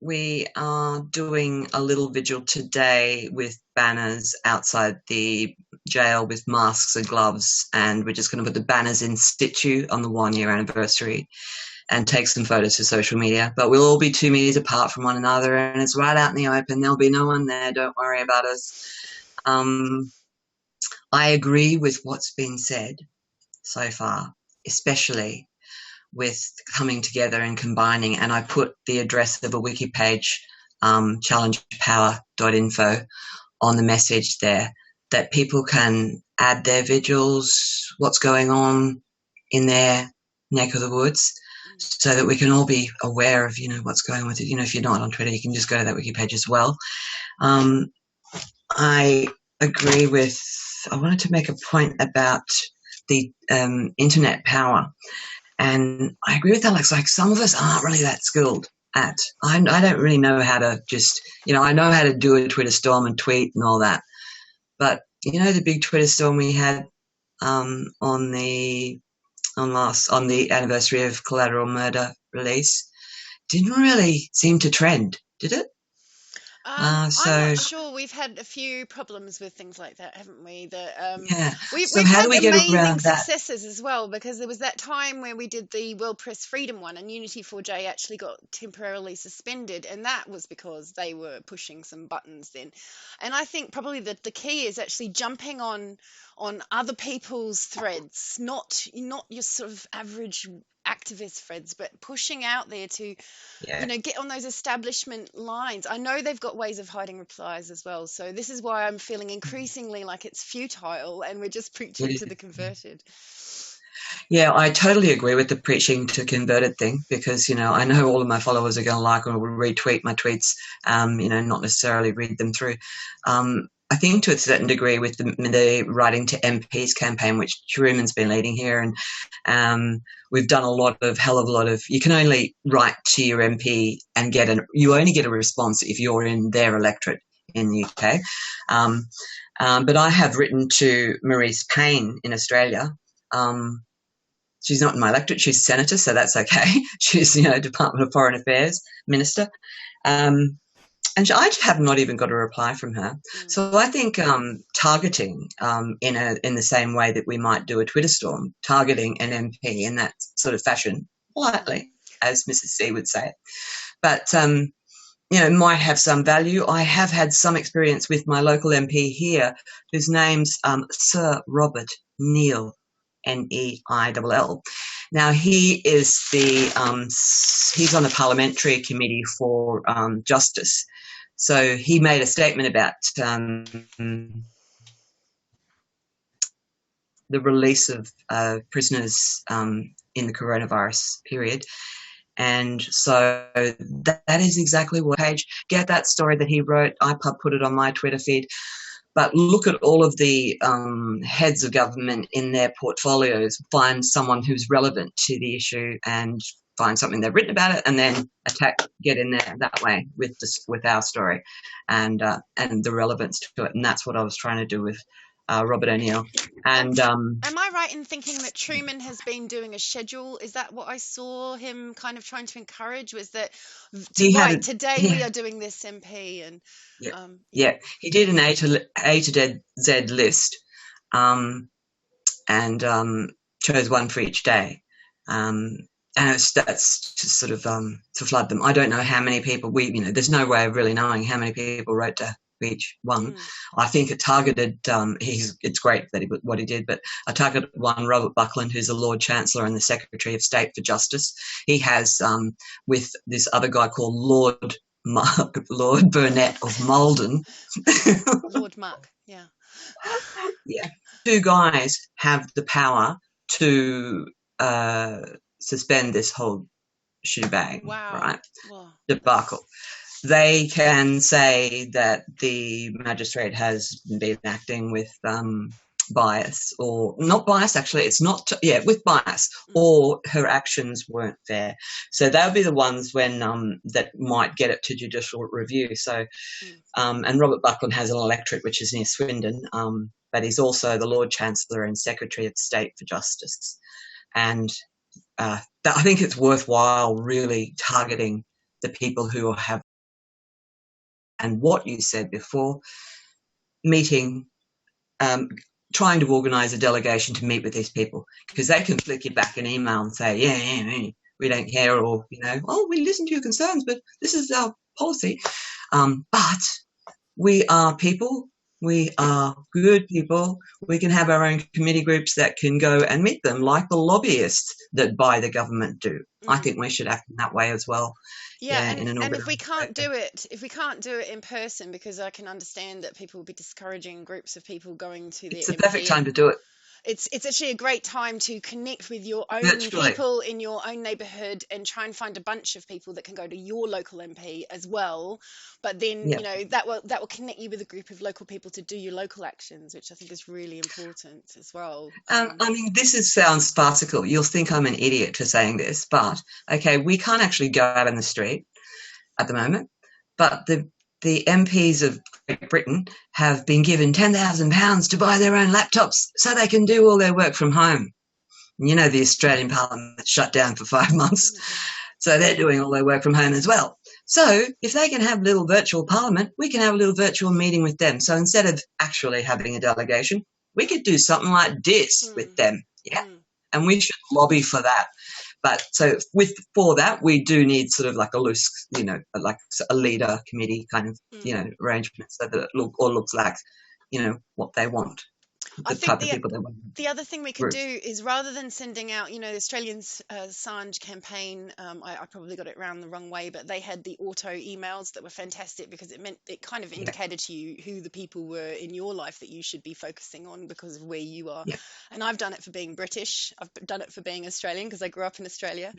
[SPEAKER 8] We are doing a little vigil today with banners outside the jail with masks and gloves, and we're just going to put the banners in situ on the 1-year anniversary and take some photos for social media. But we'll all be 2 meters apart from one another, and it's right out in the open. There'll be no one there. Don't worry about us. I agree with what's been said so far, especially with coming together and combining. And I put the address of a wiki page, challengepower.info, on the message there, that people can add their vigils, what's going on in their neck of the woods. so that we can all be aware of, what's going on with it. If you're not on Twitter, you can just go to that wiki page as well. I agree with, I wanted to make a point about the internet power. And I agree with Alex, like some of us aren't really that skilled at. I don't really know how to just, I know how to do a Twitter storm and tweet and all that. But, the big Twitter storm we had on the anniversary of Collateral Murder release didn't really seem to trend, did it?
[SPEAKER 1] I'm not sure. We've had a few problems with things like that, haven't we? We've
[SPEAKER 8] how
[SPEAKER 1] had
[SPEAKER 8] do we get
[SPEAKER 1] amazing
[SPEAKER 8] around that?
[SPEAKER 1] successes as well, because there was that time where we did the World Press Freedom one, and Unity4J actually got temporarily suspended, and that was because they were pushing some buttons then. And I think probably the key is actually jumping on other people's threads, not your sort of average activist threads, but pushing out there to get on those establishment lines. I know they've got ways of hiding replies as well, so this is why I'm feeling increasingly like it's futile and we're just preaching to the converted.
[SPEAKER 8] Yeah, I totally agree with the preaching to converted thing, because I know all of my followers are going to like and will retweet my tweets, not necessarily read them through. I think to a certain degree with the writing to MPs campaign, which Truman's been leading here, and we've done a hell of a lot of, you can only write to your MP and you only get a response if you're in their electorate in the UK. But I have written to Marise Payne in Australia. She's not in my electorate, she's senator, so that's okay. She's, Department of Foreign Affairs Minister. And I have not even got a reply from her. So I think targeting in the same way that we might do a Twitter storm, targeting an MP in that sort of fashion, politely, as Mrs. C would say it. But, might have some value. I have had some experience with my local MP here, whose name's Sir Robert Neil, Neill. Now, he is he's on the Parliamentary Committee for Justice. So he made a statement about the release of prisoners in the coronavirus period. And so that is exactly what page. Get that story that he wrote. I put it on my Twitter feed. But look at all of the heads of government in their portfolios, find someone who's relevant to the issue and find something they've written about it, and then get in there that way with our story and the relevance to it. And that's what I was trying to do with Robert O'Neill. And
[SPEAKER 1] am I right in thinking that Truman has been doing a schedule? Is that what I saw him kind of trying to encourage? Was that today we are doing this MP and
[SPEAKER 8] he did an A to Z list, and chose one for each day. And that's to sort of to flood them. I don't know how many people there's no way of really knowing how many people wrote to each one. I think it targeted, it's great that what he did, but I targeted one, Robert Buckland, who's the Lord Chancellor and the Secretary of State for Justice. He has, with this other guy called Lord Burnett of Malden.
[SPEAKER 1] Lord Mark, yeah.
[SPEAKER 8] Yeah. Two guys have the power to suspend this whole shebang, right? Wow. Debacle. They can say that the magistrate has been acting with bias, or not bias, actually, it's not, with bias, or her actions weren't fair. So they'll be the ones when that might get it to judicial review. So, and Robert Buckland has an electorate which is near Swindon, but he's also the Lord Chancellor and Secretary of State for Justice. And I think it's worthwhile really targeting the people who have, and what you said before, meeting, trying to organise a delegation to meet with these people, because they can flick you back an email and say, we don't care, or, we listen to your concerns, but this is our policy. But we are people. We are good people. We can have our own committee groups that can go and meet them, like the lobbyists that buy the government do. I think we should act in that way as well.
[SPEAKER 1] And if we can't do it in person, because I can understand that people will be discouraging groups of people going to the
[SPEAKER 8] It's the perfect time to do it.
[SPEAKER 1] it's actually a great time to connect with your own
[SPEAKER 8] Virtually.
[SPEAKER 1] people in your own neighbourhood and try and find a bunch of people that can go to your local MP as well. But then,
[SPEAKER 8] Yeah.
[SPEAKER 1] you know, that will connect you with a group of local people to do your local actions, which I think is really important as well.
[SPEAKER 8] I mean, sounds farcical. You'll think I'm an idiot for saying this, but okay, we can't actually go out in the street at the moment, but the MPs of Great Britain have been given £10,000 to buy their own laptops so they can do all their work from home. You know, the Australian Parliament shut down for 5 months, so they're doing all their work from home as well. So if they can have a little virtual parliament, we can have a little virtual meeting with them. So instead of actually having a delegation, we could do something like this with them, yeah? And we should lobby for that. But so for that, we do need sort of like a loose, you know, like a leader committee kind of, you know, arrangement so that it looks like, you know, what they want.
[SPEAKER 1] I think the other thing we could do is, rather than sending out, you know, the Australian Assange campaign, I probably got it round the wrong way, but they had the auto emails that were fantastic because it kind of indicated to you who the people were in your life that you should be focusing on because of where you are. Yeah. And I've done it for being British. I've done it for being Australian because I grew up in Australia,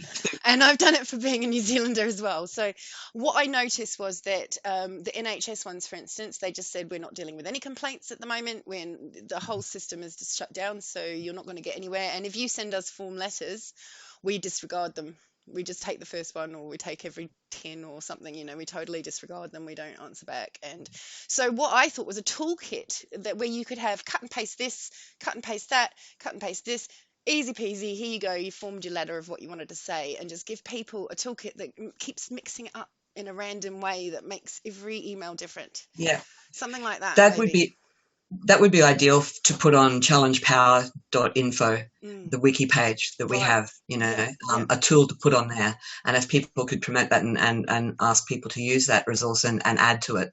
[SPEAKER 1] and I've done it for being a New Zealander as well. So what I noticed was that the NHS ones, for instance, they just said, we're not dealing with any complaints at the moment when the whole system is just shut down, so you're not going to get anywhere. And if you send us form letters, we disregard them. We just take the first one, or we take every 10 or something, you know, we totally disregard them. We don't answer back. And so what I thought was a toolkit that where you could have cut and paste this, cut and paste that, cut and paste this, easy peasy, here you go, you formed your letter of what you wanted to say, and just give people a toolkit that keeps mixing it up in a random way that makes every email different.
[SPEAKER 8] Yeah.
[SPEAKER 1] Something like that.
[SPEAKER 8] That would be ideal to put on challengepower.info, the wiki page that we have, you know, a tool to put on there. And if people could promote that and ask people to use that resource and add to it,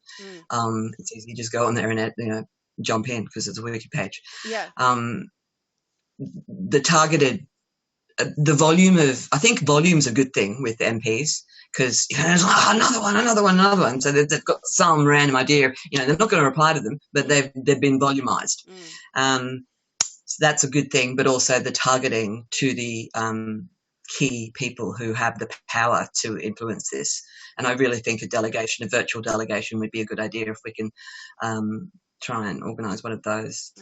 [SPEAKER 8] it's easy. Just go on there and, you know, jump in because it's a wiki page.
[SPEAKER 1] Yeah.
[SPEAKER 8] The targeted, I think volume's a good thing with MPs. Because you know, there's another one. So they've got some random idea. You know, they're not going to reply to them, but they've been volumized. So that's a good thing. But also the targeting to the key people who have the power to influence this. And I really think a virtual delegation, would be a good idea if we can try and organise one of those.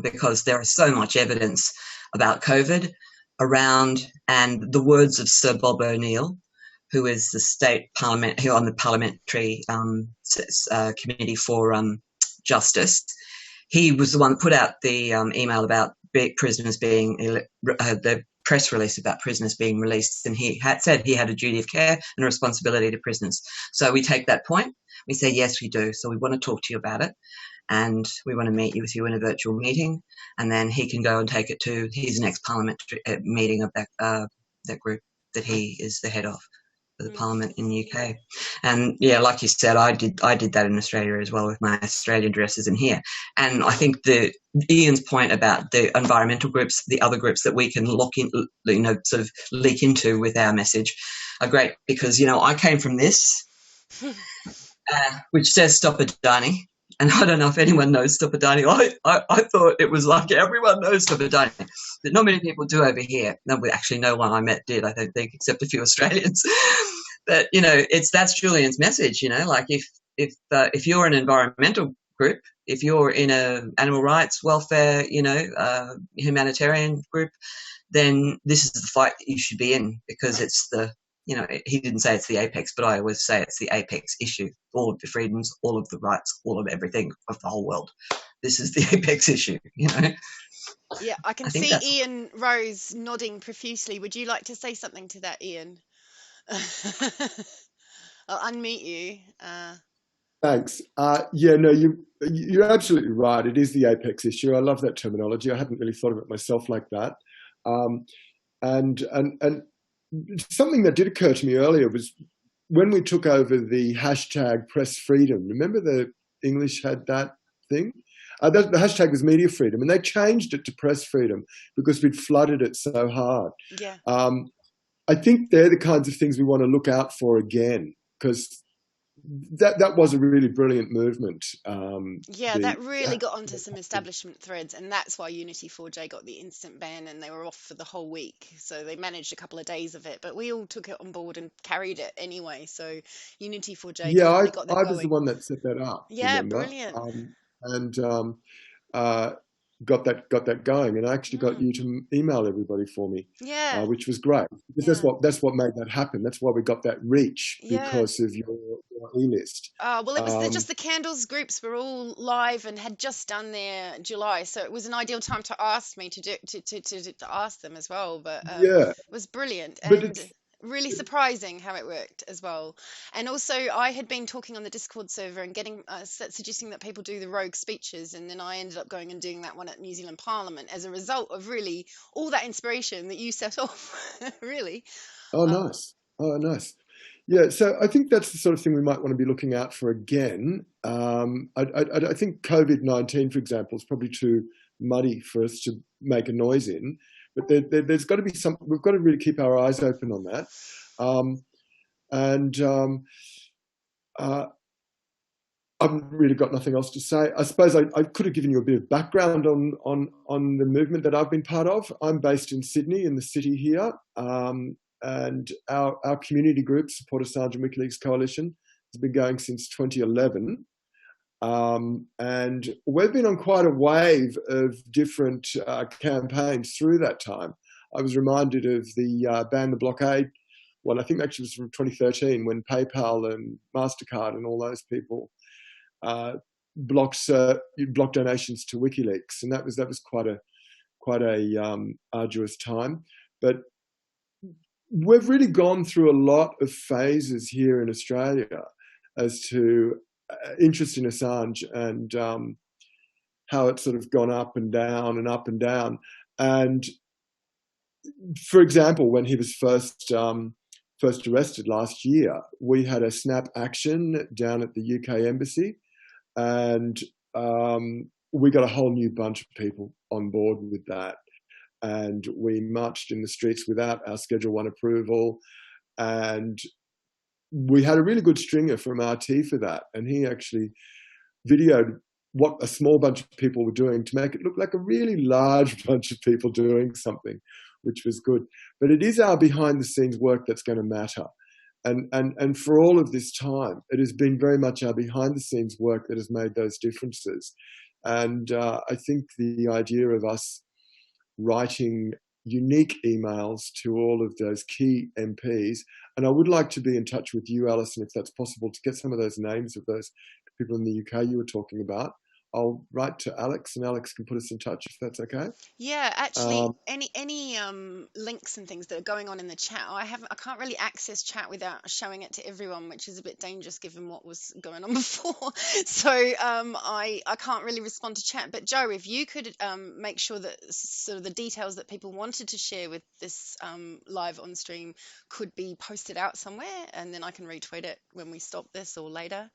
[SPEAKER 8] Because there is so much evidence about COVID around, and the words of Sir Bob O'Neill, who is the state parliament, who on the parliamentary committee for justice. He was the one that put out the email about prisoners being the press release about prisoners being released, and he had said he had a duty of care and a responsibility to prisoners. So we take that point, we say yes, we do. So we want to talk to you about it, and we want to meet with you in a virtual meeting, and then he can go and take it to his next parliamentary meeting of that group that he is the head of. For the Parliament in the UK. And yeah, like you said, I did that in Australia as well with my Australian addresses in here. And I think Ian's point about the environmental groups, the other groups that we can lock in, you know, sort of leak into with our message are great because, you know, I came from this, which says Stop Adani. And I don't know if anyone knows Stop Adani. I thought it was like everyone knows Stop Adani, but not many people do over here. Actually, no one I met did, I don't think, except a few Australians. But, you know, that's Julian's message, you know, like if you're an environmental group, if you're in a animal rights, welfare, you know, humanitarian group, then this is the fight that you should be in because it's you know, he didn't say it's the apex, but I always say it's the apex issue. All of the freedoms, all of the rights, all of everything of the whole world. This is the apex issue, you know.
[SPEAKER 1] Yeah, I can see Ian Rose nodding profusely. Would you like to say something to that, Ian? I'll unmute you.
[SPEAKER 7] Thanks. Yeah, no, you're absolutely right. It is the apex issue. I love that terminology. I hadn't really thought of it myself like that. And something that did occur to me earlier was when we took over the hashtag press freedom. Remember the English had that thing? The hashtag was media freedom, and they changed it to press freedom because we'd flooded it so hard. Yeah. I think they're the kinds of things we want to look out for again, because that was a really brilliant movement.
[SPEAKER 1] That really got onto some establishment threads, and that's why Unity4J got the instant ban, and they were off for the whole week. So they managed a couple of days of it, but we all took it on board and carried it anyway. So Unity4J definitely got them
[SPEAKER 7] I
[SPEAKER 1] going.
[SPEAKER 7] was the one that set that up.
[SPEAKER 1] Yeah,
[SPEAKER 7] remember?
[SPEAKER 1] Brilliant.
[SPEAKER 7] Got that going, and I actually got you to email everybody for me, which was great, because that's what made that happen. That's why we got that reach, because of your e-list.
[SPEAKER 1] Well, it was just the Candles groups were all live and had just done their July, so it was an ideal time to ask me to ask them as well. But it was brilliant, and really surprising how it worked as well. And also, I had been talking on the Discord server and getting suggesting that people do the rogue speeches, and then I ended up going and doing that one at New Zealand Parliament as a result of really all that inspiration that you set off. Really.
[SPEAKER 7] Nice. Yeah, so I think that's the sort of thing we might want to be looking out for again. I think COVID-19, for example, is probably too muddy for us to make a noise in. But there's got to be we've got to really keep our eyes open on that. I've really got nothing else to say. I suppose I could have given you a bit of background on the movement that I've been part of. I'm based in Sydney, in the city here, and our community group, Support Assange and WikiLeaks Coalition, has been going since 2011. And we've been on quite a wave of different campaigns through that time. I was reminded of the Ban the Blockade. Well, I think actually it was from 2013 when PayPal and MasterCard and all those people blocked donations to WikiLeaks, and that was quite a arduous time. But we've really gone through a lot of phases here in Australia as to interest in Assange and how it's sort of gone up and down and up and down. And for example, when he was first arrested last year, we had a snap action down at the UK embassy, and we got a whole new bunch of people on board with that. And we marched in the streets without our Schedule 1 approval, and we had a really good stringer from RT for that, and he actually videoed what a small bunch of people were doing to make it look like a really large bunch of people doing something, which was good. But it is our behind-the-scenes work that's going to matter. And for all of this time, it has been very much our behind-the-scenes work that has made those differences. And I think the idea of us writing unique emails to all of those key MPs, and I would like to be in touch with you, Alison, if that's possible, to get some of those names of those people in the UK you were talking about. I'll write to Alex, and Alex can put us in touch if that's okay.
[SPEAKER 1] Yeah, actually, any links and things that are going on in the chat, I can't really access chat without showing it to everyone, which is a bit dangerous given what was going on before. So I can't really respond to chat. But Joe, if you could make sure that sort of the details that people wanted to share with this live on stream could be posted out somewhere, and then I can retweet it when we stop this or later.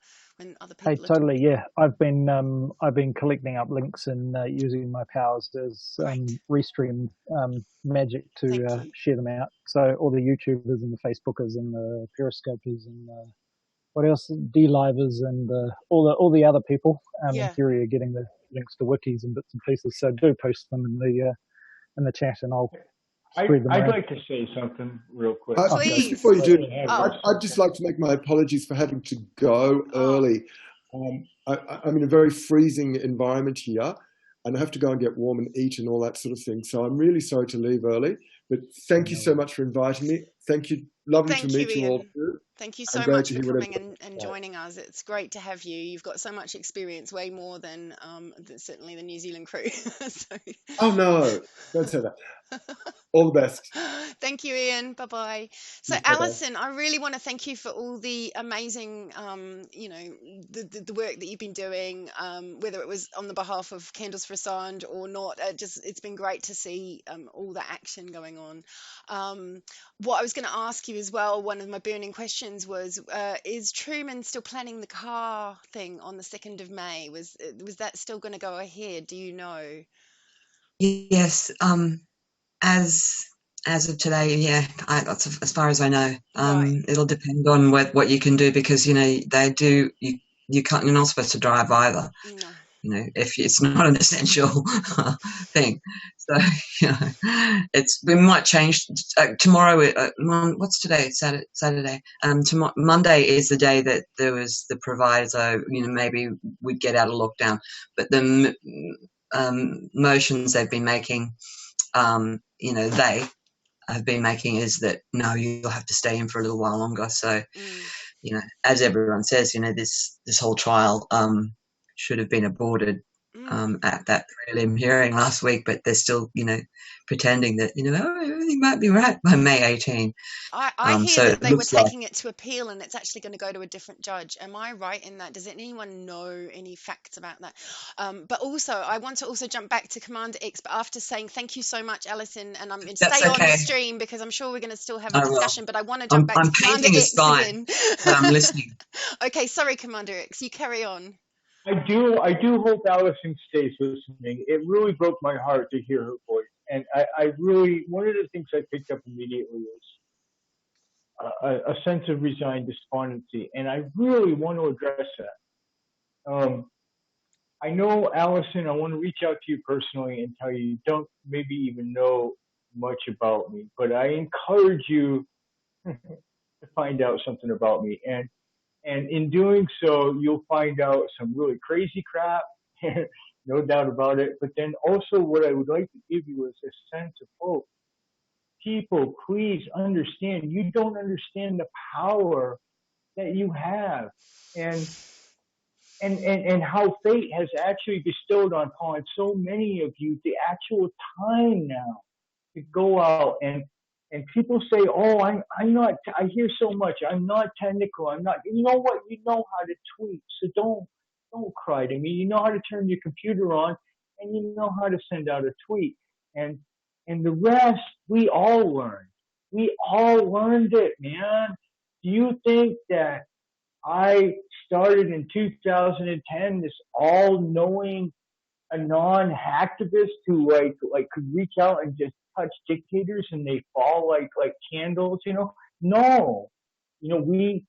[SPEAKER 1] Other people
[SPEAKER 3] totally, yeah. I've been collecting up links and using my powers as restream magic to share them out. So all the YouTubers and the Facebookers and the Periscopers and what else, D-Livers and all the other people in theory are getting the links to wikis and bits and pieces. So do post them in the chat, and I'll.
[SPEAKER 2] I'd like to say something real quick.
[SPEAKER 7] Just before you do, I'd just like to make my apologies for having to go early. I'm in a very freezing environment here, and I have to go and get warm and eat and all that sort of thing. So I'm really sorry to leave early, but thank you so much for inviting me. Thank you. Lovely to meet you all too.
[SPEAKER 1] Thank you so much for coming and joining us. It's great to have you. You've got so much experience, way more than certainly the New Zealand crew. So.
[SPEAKER 7] Oh no, don't say that. All the best.
[SPEAKER 1] Thank you, Ian. Bye-bye. So, Alison, I really want to thank you for all the amazing, the work that you've been doing, whether it was on the behalf of Candles4Assange or not. It's been great to see all the action going on. What I was going to ask you as well, one of my burning questions was, is Truman still planning the car thing on the 2nd of May? Was that still going to go ahead? Do you know?
[SPEAKER 8] Yes. As as of today, yeah, that's as far as I know.
[SPEAKER 1] Right.
[SPEAKER 8] It'll depend on what you can do, because you know you can't, you're not supposed to drive either.
[SPEAKER 1] No.
[SPEAKER 8] You know, if it's not an essential thing. So, you know, we might change tomorrow. What's today? It's Saturday. Monday is the day that there was the proviso. You know, maybe we'd get out of lockdown, but the motions they've been making, you know, they have been making is that no, you'll have to stay in for a little while longer. So, you know, as everyone says, you know, this whole trial should have been aborted at that prelim hearing last week, but they're still, you know, pretending that, you know, everything might be right by May 18.
[SPEAKER 1] I hear
[SPEAKER 8] so
[SPEAKER 1] that they were taking it to appeal, and it's actually going to go to a different judge. Am I right in that? Does anyone know any facts about that? But also, I want to also jump back to Commander X, but after saying thank you so much, Alison, and I'm going to stay on the stream because I'm sure we're going to still have a discussion, but I want to jump back to Commander X again.
[SPEAKER 8] But I'm listening.
[SPEAKER 1] Okay, sorry, Commander X, you carry on.
[SPEAKER 2] I do hope Alison stays listening. It really broke my heart to hear her voice. And I really, one of the things I picked up immediately was a sense of resigned despondency. And I really want to address that. I know, Alison, I want to reach out to you personally and tell you don't maybe even know much about me, but I encourage you to find out something about me. And in doing so, you'll find out some really crazy crap, no doubt about it. But then also what I would like to give you is a sense of hope. People, please understand, you don't understand the power that you have and how fate has actually bestowed upon so many of you the actual time now to go out and people say, oh, I'm not, I hear so much, I'm not technical, I'm not, you know what, you know how to tweet, so don't cry to me. You know how to turn your computer on and you know how to send out a tweet. And the rest, we all learned. We all learned it, man. Do you think that I started in 2010, this all-knowing Anon hacktivist who like could reach out and just touch dictators and they fall like candles, you know? No, you know, we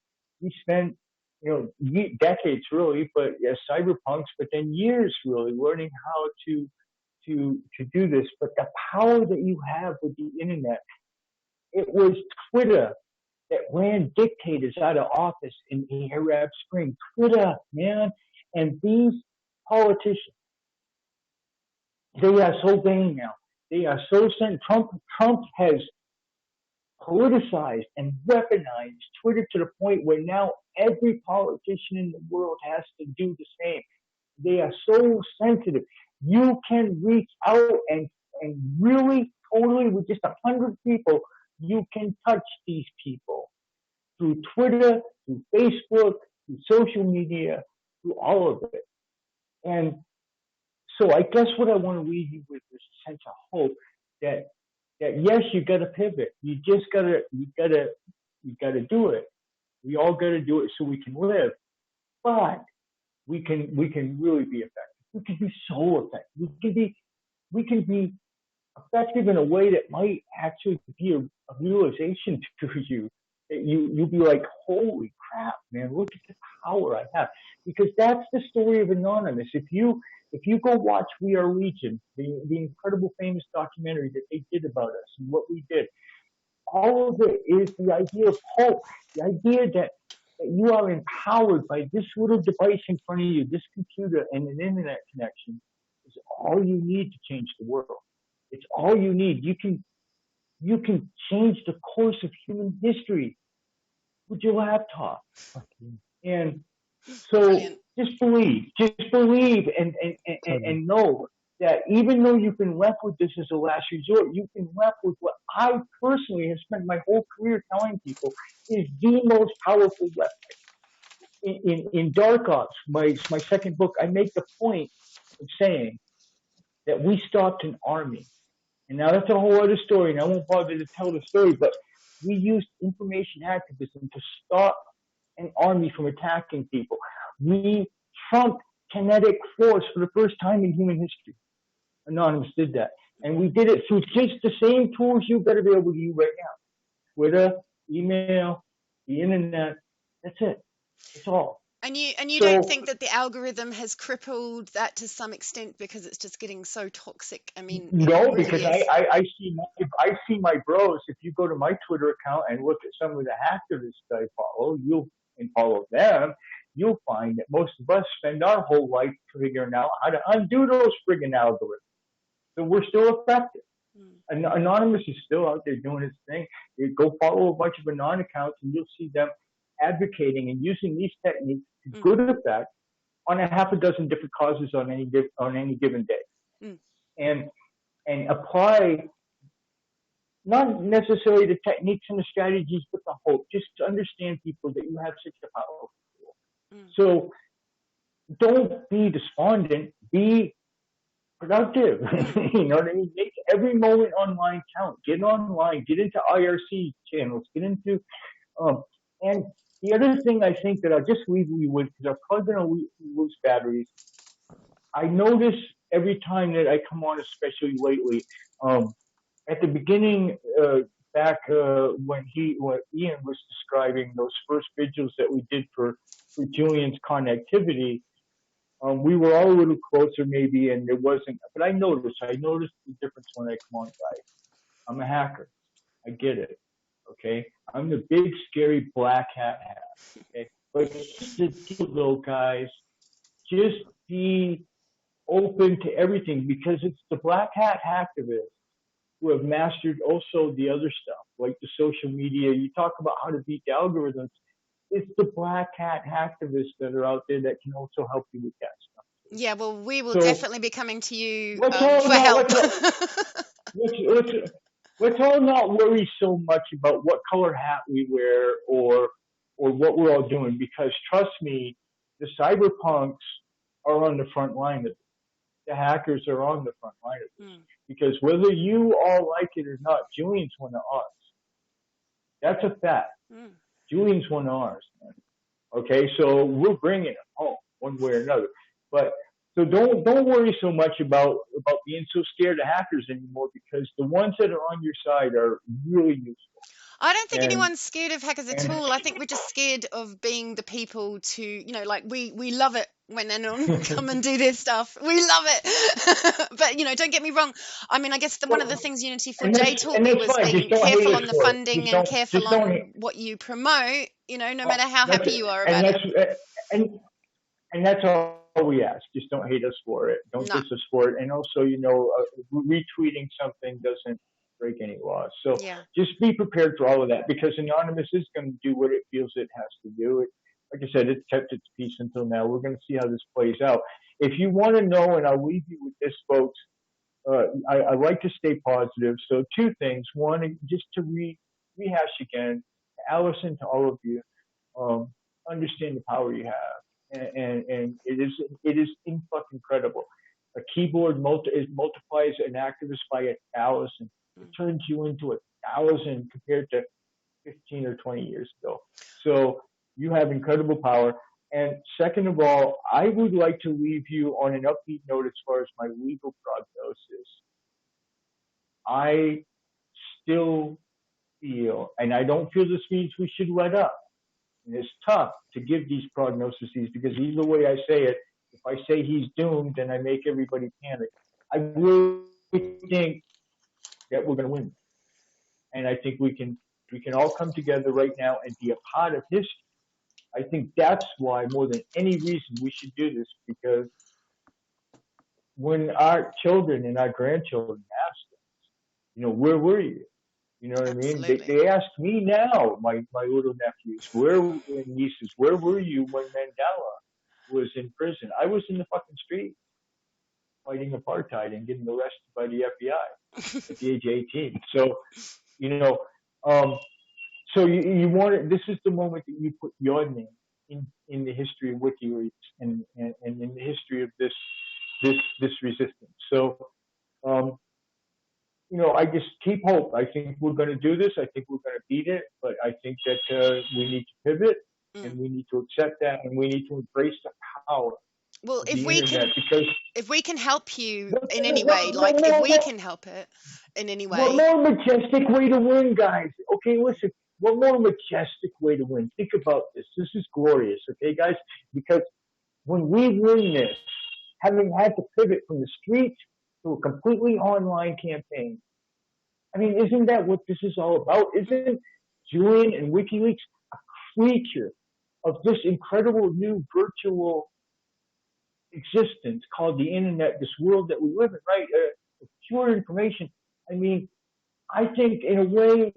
[SPEAKER 2] spent, you know, decades really, but cyberpunks, but then years really learning how to do this. But the power that you have with the internet, it was Twitter that ran dictators out of office in the Arab Spring. Twitter, man, and these politicians, they are so vain now. They are so sent. Trump has politicized and weaponized Twitter to the point where now every politician in the world has to do the same. They are so sensitive. You can reach out and really, totally, with just 100 people, you can touch these people through Twitter, through Facebook, through social media, through all of it. And so I guess what I want to leave you with is a sense of hope that yes, you got to pivot. You just gotta do it. We all got to do it so we can live. But we can really be effective. We can be so effective. We can be effective in a way that might actually be a realization to you. That you'll be like, holy crap, man! Look at the power I have. Because that's the story of Anonymous. If you go watch We Are Legion, the incredible famous documentary that they did about us and what we did, all of it is the idea of hope, the idea that you are empowered by this little device in front of you, this computer and an internet connection is all you need to change the world. It's all you need. You can change the course of human history with your laptop. And so just believe and know that even though you've been left with this as a last resort, you've been left with what I personally have spent my whole career telling people is the most powerful weapon. In Dark Ops, my second book, I make the point of saying that we stopped an army. And now that's a whole other story, and I won't bother to tell the story, but we used information activism to stop an army from attacking people. We trumped kinetic force for the first time in human history. Anonymous did that. And we did it through just the same tools you better be able to use right now. Twitter, email, the internet. That's it. That's all.
[SPEAKER 1] And you don't think that the algorithm has crippled that to some extent because it's just getting so toxic? I mean,
[SPEAKER 2] no,
[SPEAKER 1] really
[SPEAKER 2] because I see my bros. If you go to my Twitter account and look at some of the activists I follow, follow them, you'll find that most of us spend our whole life figuring out how to undo those friggin' algorithms. So we're still effective. Anonymous is still out there doing his thing. You go follow a bunch of Anon accounts and you'll see them advocating and using these techniques to good effect on a half a dozen different causes on any given day. And apply not necessarily the techniques and the strategies, but the hope, just to understand people that you have such a powerful tool. So don't be despondent, be productive. You know what I mean? Make every moment online count. Get online, get into IRC channels, get into, and the other thing I think that I'll just leave you with, because I'm probably going to lose batteries. I notice every time that I come on, especially lately, at the beginning, back when Ian was describing those first vigils that we did for Julian's connectivity, we were all a little closer maybe, and there wasn't, but I noticed the difference when I come on, guys. I'm a hacker. I get it. Okay. I'm the big, scary black hat. Okay. But just the little guys, just be open to everything, because it's the black hat hacktivists who have mastered also the other stuff, like the social media. You talk about how to beat the algorithms. It's the black hat hacktivists that are out there that can also help you with that stuff.
[SPEAKER 1] Yeah, well, we will definitely be coming to you for help.
[SPEAKER 2] Let's all not worry so much about what color hat we wear or what we're all doing, because trust me, the cyberpunks are on the front line of it. The hackers are on the front line of this. Because whether you all like it or not, Julian's one of ours. That's a fact. Julian's one of ours, man. Okay, so we're bringing it home one way or another. But so don't worry so much about being so scared of hackers anymore, because the ones that are on your side are really useful.
[SPEAKER 1] I don't think anyone's scared of hackers at all. I think we're just scared of being the people to, like we love it when Anon come and do their stuff. We love it. But, don't get me wrong. I mean, I guess one of the things Unity4J taught me was being careful on the funding and careful on what you promote, no matter how happy you are about it.
[SPEAKER 2] And that's all we ask. Just don't hate us for it. Don't diss us for it. And also, retweeting something doesn't break any laws. So just be prepared for all of that, because Anonymous is going to do what it feels it has to do. Like I said, it's kept its peace until now. We're going to see how this plays out. If you want to know, and I'll leave you with this, folks, I like to stay positive. So two things. One, just to rehash again, to Allison, to all of you, understand the power you have. And it is incredible. A keyboard multiplies an activist by 1,000. It turns you into 1,000 compared to 15 or 20 years ago. So you have incredible power. And second of all, I would like to leave you on an upbeat note as far as my legal prognosis. I still feel, and I don't feel this means we should let up. And it's tough to give these prognoses, because either way I say it, if I say he's doomed, then I make everybody panic. I really think that we're going to win. And I think we can all come together right now and be a part of history. I think that's why, more than any reason, we should do this, because when our children and our grandchildren ask us, where were you? You know what I mean? They ask me now, my little nephews, and nieces, where were you when Mandela was in prison? I was in the fucking street fighting apartheid and getting arrested by the FBI at the age of 18. So, so you want it. This is the moment that you put your name in the history of WikiLeaks and in the history of this resistance. So, I just keep hope. I think we're going to do this. I think we're going to beat it. But I think that we need to pivot, and we need to accept that, and we need to embrace the power
[SPEAKER 1] Well,
[SPEAKER 2] of the internet, because
[SPEAKER 1] if we can help you in any way, if we can help it in any way.
[SPEAKER 2] What more majestic way to win, guys? Okay, listen. What more majestic way to win? Think about this. This is glorious, okay, guys? Because when we win this, having had to pivot from the streets to a completely online campaign, I mean, isn't that what this is all about? Isn't Julian and WikiLeaks a creature of this incredible new virtual existence called the internet, this world that we live in, right? Pure information. I mean, I think in a way,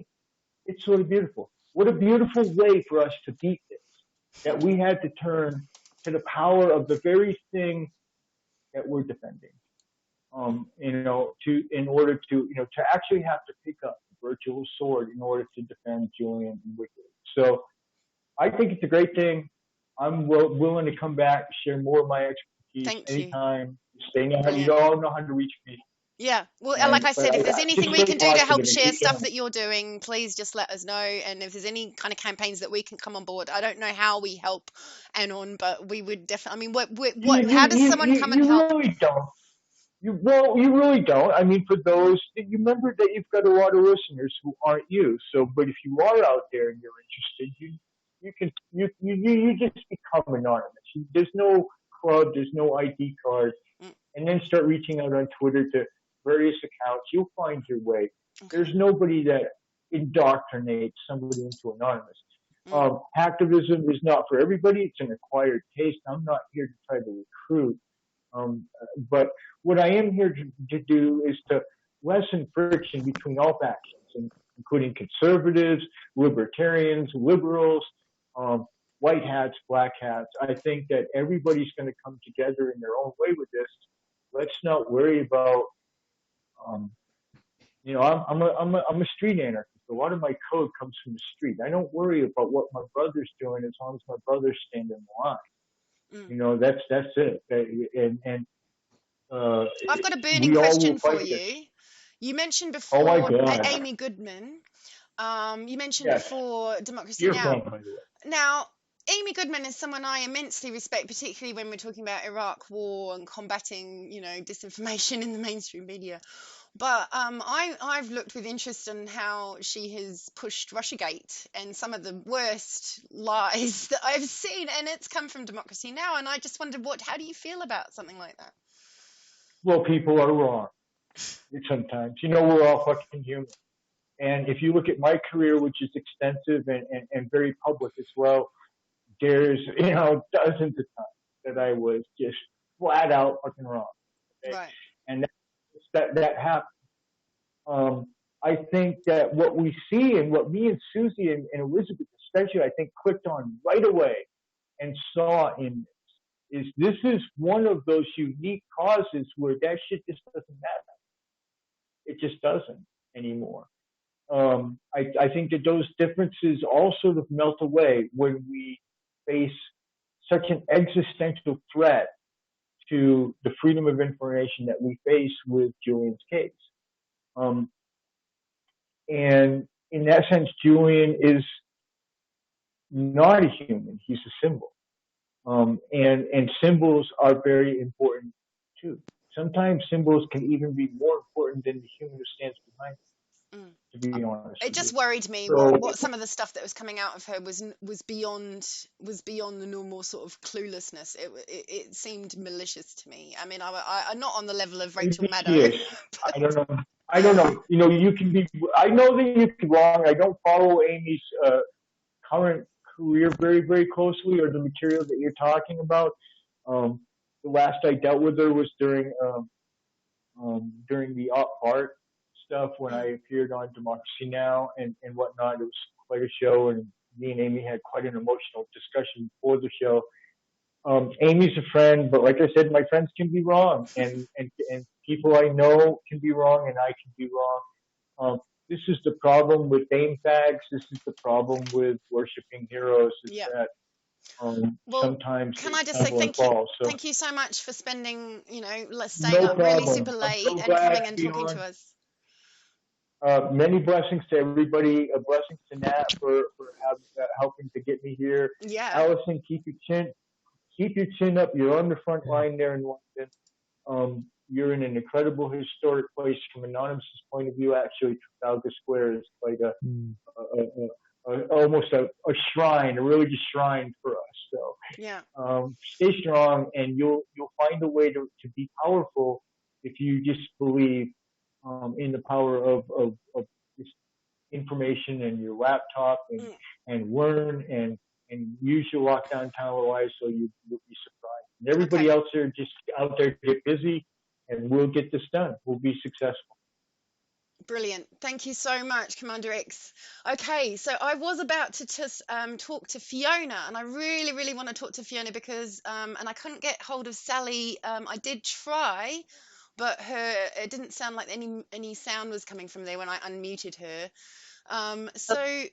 [SPEAKER 2] it's sort of beautiful. What a beautiful way for us to beat this, that we had to turn to the power of the very thing that we're defending. In order to actually have to pick up the virtual sword in order to defend Julian and WikiLeaks. So I think it's a great thing. I'm willing to come back, share more of my expertise anytime. You all know how to reach me.
[SPEAKER 1] Yeah, well, like I said, if there's anything we can do to help share stuff that you're doing, please just let us know. And if there's any kind of campaigns that we can come on board, I don't know how we help Anon, but we would definitely. I mean, how does someone come and help?
[SPEAKER 2] You really don't. You really don't. I mean, for those, you remember that you've got a lot of listeners who aren't you. So, but if you are out there and you're interested, you just become anonymous. There's no club, there's no ID card, and then start reaching out on Twitter to various accounts. You'll find your way. Okay. There's nobody that indoctrinates somebody into anonymous. Activism is not for everybody. It's an acquired taste. I'm not here to try to recruit. But what I am here to do is to lessen friction between all factions, including conservatives, libertarians, liberals, white hats, black hats. I think that everybody's going to come together in their own way with this. Let's not worry about, I'm a street anarchist. A lot of my code comes from the street. I don't worry about what my brother's doing as long as my brother's standing in line. That's it.
[SPEAKER 1] I've got a burning question for you. You mentioned before Amy Goodman. You mentioned before Democracy Now! Now, Amy Goodman is someone I immensely respect, particularly when we're talking about Iraq war and combating, disinformation in the mainstream media. But I've looked with interest in how she has pushed Russiagate and some of the worst lies that I've seen, and it's come from Democracy Now! And I just wondered, how do you feel about something like that?
[SPEAKER 2] Well, people are wrong sometimes. We're all fucking human. And if you look at my career, which is extensive and very public as well, there's, dozens of times that I was just flat out fucking wrong. Okay? Right. And that happened. I think that what we see and what me and Susie and Elizabeth especially, I think, clicked on right away and saw in this is one of those unique causes where that shit just doesn't matter. It just doesn't anymore. I think that those differences all sort of melt away when we face such an existential threat to the freedom of information that we face with Julian's case. And in that sense, Julian is not a human. He's a symbol. And symbols are very important too. Sometimes symbols can even be more important than the human who stands behind them, to be honest.
[SPEAKER 1] It just worried me what some of the stuff that was coming out of her was beyond the normal sort of cluelessness. It seemed malicious to me. I mean, I'm not on the level of Rachel Maddow. I don't know. You can be. I know that you can be wrong. I don't follow Amy's current career very, very closely, or the material that you're talking about. The last I dealt with her was during the Art stuff when I appeared on Democracy Now! and whatnot. It was quite a show, and me and Amy had quite an emotional discussion before the show. Amy's a friend, but like I said, my friends can be wrong, and people I know can be wrong, and I can be wrong. This is the problem with name tags. This is the problem with worshiping heroes. That sometimes can I just say thank you so much for spending, staying up really super late and coming and talking to us.
[SPEAKER 2] Many blessings to everybody. Blessings to Nat for helping to get me here.
[SPEAKER 1] Yeah.
[SPEAKER 2] Allison, keep your chin keep your chin up. You're on the front line there in London. You're in an incredible historic place from Anonymous' point of view. Actually, Trafalgar Square is quite almost a shrine, a religious shrine for us. So
[SPEAKER 1] yeah,
[SPEAKER 2] stay strong, and you'll find a way to be powerful if you just believe in the power of this information and your laptop and learn and use your lockdown time wise, so you'll be surprised. And everybody else there, just out there, get busy, and we'll get this done. We'll be successful.
[SPEAKER 1] Brilliant. Thank you so much, Commander X. Okay, so I was about to just talk to Fiona, and I really, really want to talk to Fiona because, and I couldn't get hold of Sally. I did try, but it didn't sound like any sound was coming from there when I unmuted her. So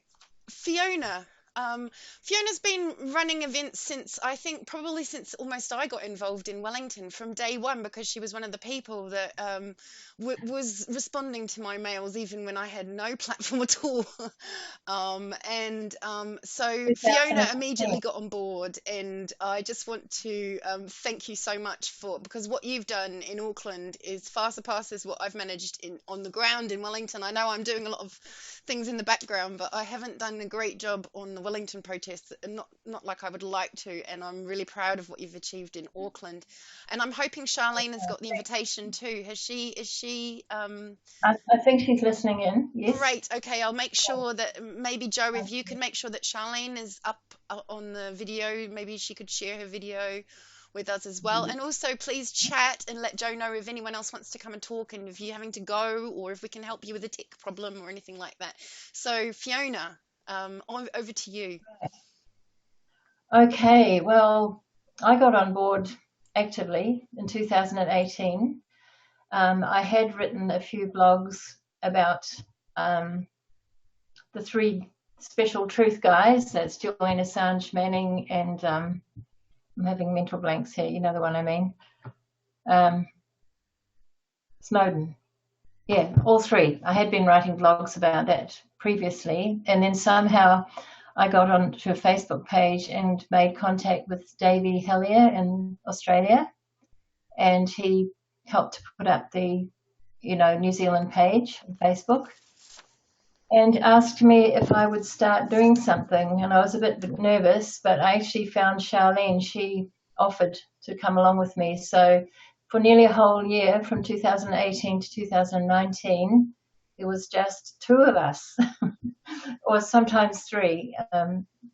[SPEAKER 1] Fiona. Fiona's been running events since, I think, probably since almost I got involved in Wellington from day one, because she was one of the people that was responding to my mails even when I had no platform at all. So Fiona immediately got on board, and I just want to thank you so much because what you've done in Auckland is far surpasses what I've managed on the ground in Wellington. I know I'm doing a lot of things in the background, but I haven't done a great job on the Wellington protests, and not like I would like to, and I'm really proud of what you've achieved in Auckland. And I'm hoping Charlene has got the invitation too. Is she
[SPEAKER 9] I think she's listening in. Yes.
[SPEAKER 1] Great. Okay, I'll make sure that maybe Joe, if you can make sure that Charlene is up on the video, maybe she could share her video with us as well. And also please chat and let Joe know if anyone else wants to come and talk, and if you're having to go, or if we can help you with a tech problem or anything like that. So Fiona, over to you.
[SPEAKER 9] Okay, well, I got on board actively in 2018. I had written a few blogs about the three special truth guys. That's Julian Assange, Manning, and I'm having mental blanks here. You know the one I mean. Snowden. Yeah, all three. I had been writing blogs about that previously, and then somehow I got onto a Facebook page and made contact with Davey Hellier in Australia, and he helped to put up the, New Zealand page on Facebook, and asked me if I would start doing something. And I was a bit nervous, but I actually found Charlene. She offered to come along with me. So for nearly a whole year, from 2018 to 2019, it was just two of us, or sometimes three,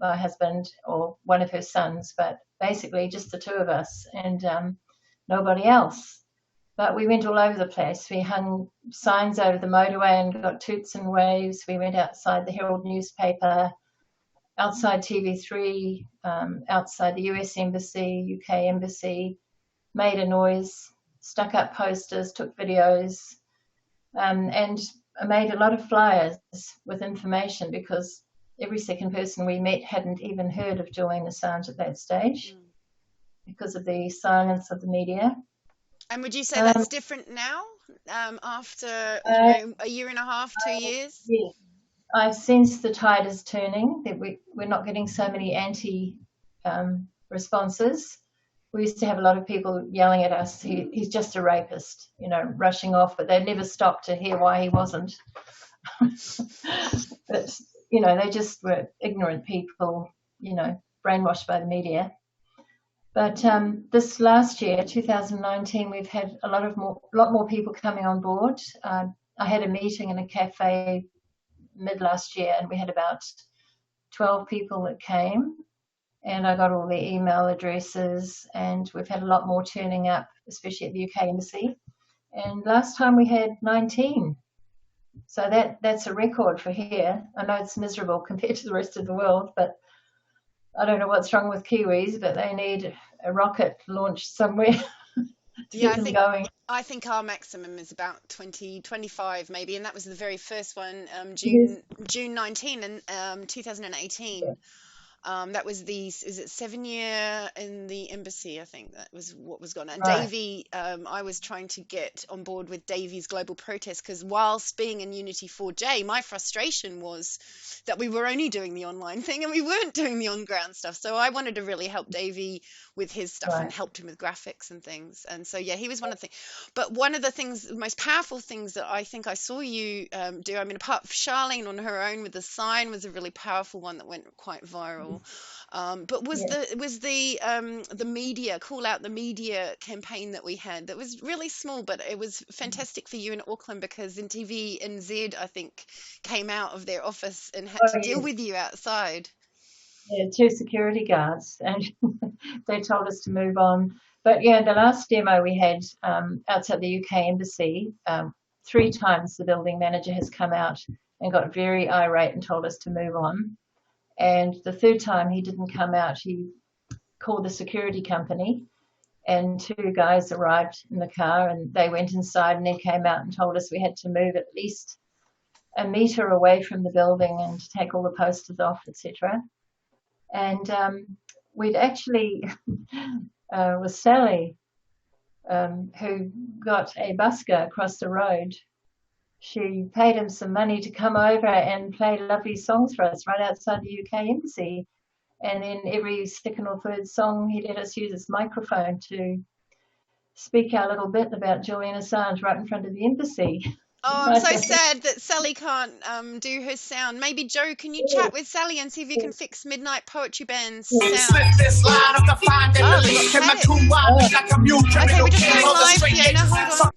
[SPEAKER 9] my husband or one of her sons, but basically just the two of us, and nobody else. But we went all over the place. We hung signs over the motorway and got toots and waves. We went outside the Herald newspaper, outside TV3, outside the US Embassy, UK Embassy, made a noise, stuck up posters, took videos, and I made a lot of flyers with information, because every second person we met hadn't even heard of Julian Assange at that stage because of the silence of the media.
[SPEAKER 1] And would you say that's different now, after a year and a half, 2 years?
[SPEAKER 9] Yes. I sense the tide is turning, that we're not getting so many responses. We used to have a lot of people yelling at us, he's just a rapist, rushing off, but they never stopped to hear why he wasn't. But, they just were ignorant people, brainwashed by the media. But this last year, 2019, we've had a lot more people coming on board. I had a meeting in a cafe mid last year, and we had about 12 people that came, and I got all their email addresses, and we've had a lot more turning up, especially at the UK Embassy. And last time we had 19. So that's a record for here. I know it's miserable compared to the rest of the world, but I don't know what's wrong with Kiwis, but they need a rocket launched somewhere to get them going.
[SPEAKER 1] I think our maximum is about 20, 25 maybe, and that was the very first one, June 19 and 2018. That was is it 7 year in the embassy? I think that was what was gone. And
[SPEAKER 9] Right.
[SPEAKER 1] Davey, I was trying to get on board with Davey's global protest because whilst being in Unity4J, my frustration was that we were only doing the online thing and we weren't doing the on-ground stuff. So I wanted to really help Davey with his stuff and
[SPEAKER 9] Right.
[SPEAKER 1] helped him with graphics and things. And so, yeah, he was one of the things. But one of the things, the most powerful things that I think I saw you do, I mean, apart from Charlene on her own with the sign was a really powerful one that went quite viral. But was the media, call out the media campaign that we had that was really small, but it was fantastic for you in Auckland because NTV-NZ, I think, came out of their office and had to deal with you outside.
[SPEAKER 9] Yeah, 2 security guards, and they told us to move on. But yeah, the last demo we had outside the UK embassy, 3 times the building manager has come out and got very irate and told us to move on. And the 3rd time he didn't come out, he called the security company and 2 guys arrived in the car and they went inside and then came out and told us we had to move at least a metre away from the building and take all the posters off, etc. And we'd actually, with Sally, who got a busker across the road, she paid him some money to come over and play lovely songs for us right outside the UK embassy. And then every 2nd or 3rd song, he let us use his microphone to speak our little bit about Julian Assange right in front of the embassy.
[SPEAKER 1] Oh, I'm so sad that Sally can't do her sound. Maybe Joe, can you chat with Sally and see if you can fix Midnight Poetry Band's sound? Okay, we're just going live, Fiona. Hold on.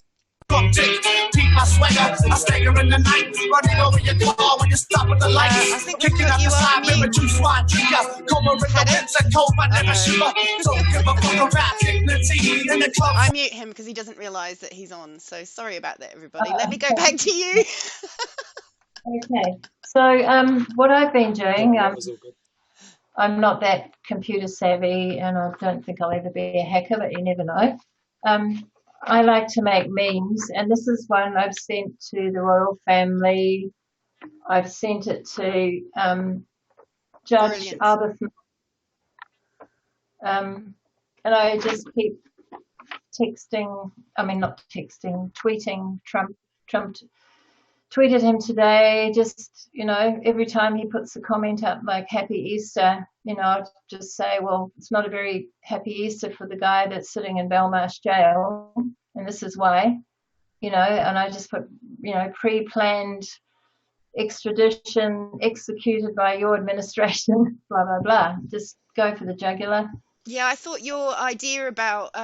[SPEAKER 10] Keep my swagger, I stay here in the night, running over your car when you stop with the lights, kicking up the side, mirror juice, wine drinker, cover in the winds and cold, but never shiver. Don't give a fuck about dignity in the club.
[SPEAKER 1] I mute him because he doesn't realise that he's on, so sorry about that, everybody. Let me go back to you.
[SPEAKER 9] Okay, so what I've been doing, I'm not that computer savvy and I don't think I'll ever be a hacker, but you never know. I like to make memes, and this is one I've sent to the royal family. I've sent it to Judge Arbuthnot. And I just keep tweeting Trump. Trump tweeted him today, just, you know, every time he puts a comment up like Happy Easter, you know, I'd just say, well, it's not a very happy Easter for the guy that's sitting in Belmarsh jail, and this is why, you know, and I just put, you know, pre-planned extradition executed by your administration, blah, blah, blah. Just go for the jugular.
[SPEAKER 1] Yeah, I thought your idea about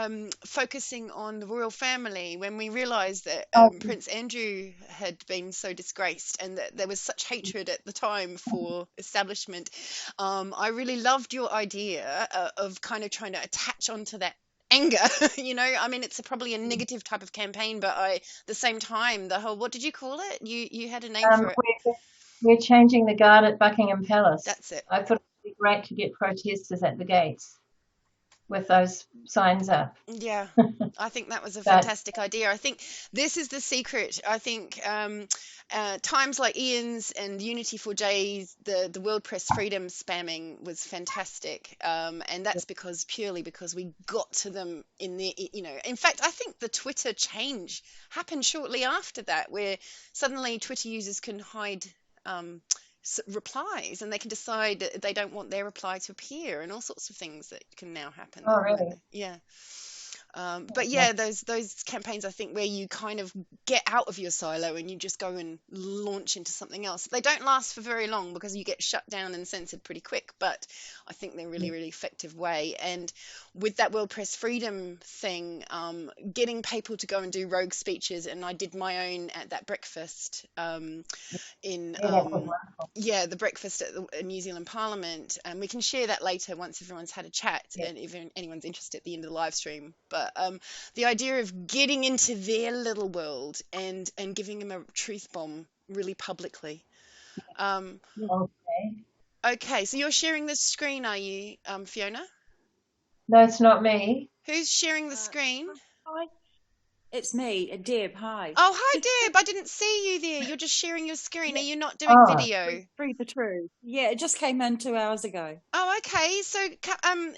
[SPEAKER 1] focusing on the royal family when we realised that Prince Andrew had been so disgraced and that there was such hatred at the time for establishment. I really loved your idea of kind of trying to attach onto that anger. You know, I mean, it's probably a negative type of campaign, but at the same time, the whole, what did you call it? You had a name for it.
[SPEAKER 9] We're changing the guard at Buckingham Palace.
[SPEAKER 1] That's it.
[SPEAKER 9] I thought it would be great to get protesters at the gates with those signs up.
[SPEAKER 1] Yeah, I think that was a fantastic idea. I think this is the secret. I think times like Ian's and Unity4J's, the World Press Freedom spamming was fantastic. And that's purely because we got to them in the, you know, in fact, I think the Twitter change happened shortly after that, where suddenly Twitter users can hide replies and they can decide that they don't want their reply to appear and all sorts of things that can now happen.
[SPEAKER 9] Oh, really?
[SPEAKER 1] Yeah. But yeah, those campaigns, I think, where you kind of get out of your silo and you just go and launch into something else. They don't last for very long because you get shut down and censored pretty quick, but I think they're really, really effective way. And with that World Press Freedom thing, getting people to go and do rogue speeches, and I did my own at that breakfast the breakfast at the New Zealand Parliament, and we can share that later once everyone's had a chat and if anyone's interested at the end of the live stream. But the idea of getting into their little world and giving them a truth bomb really publicly. Okay, so you're sharing the screen, are you, Fiona?
[SPEAKER 9] No, it's not me.
[SPEAKER 1] Who's sharing the screen?
[SPEAKER 11] It's me, Deb. Hi.
[SPEAKER 1] Oh, hi, Deb. I didn't see you there. You're just sharing your screen.
[SPEAKER 11] Yeah.
[SPEAKER 1] Are you not doing video?
[SPEAKER 11] Free the truth. Yeah, it just came in 2 hours ago.
[SPEAKER 1] Oh, okay. So,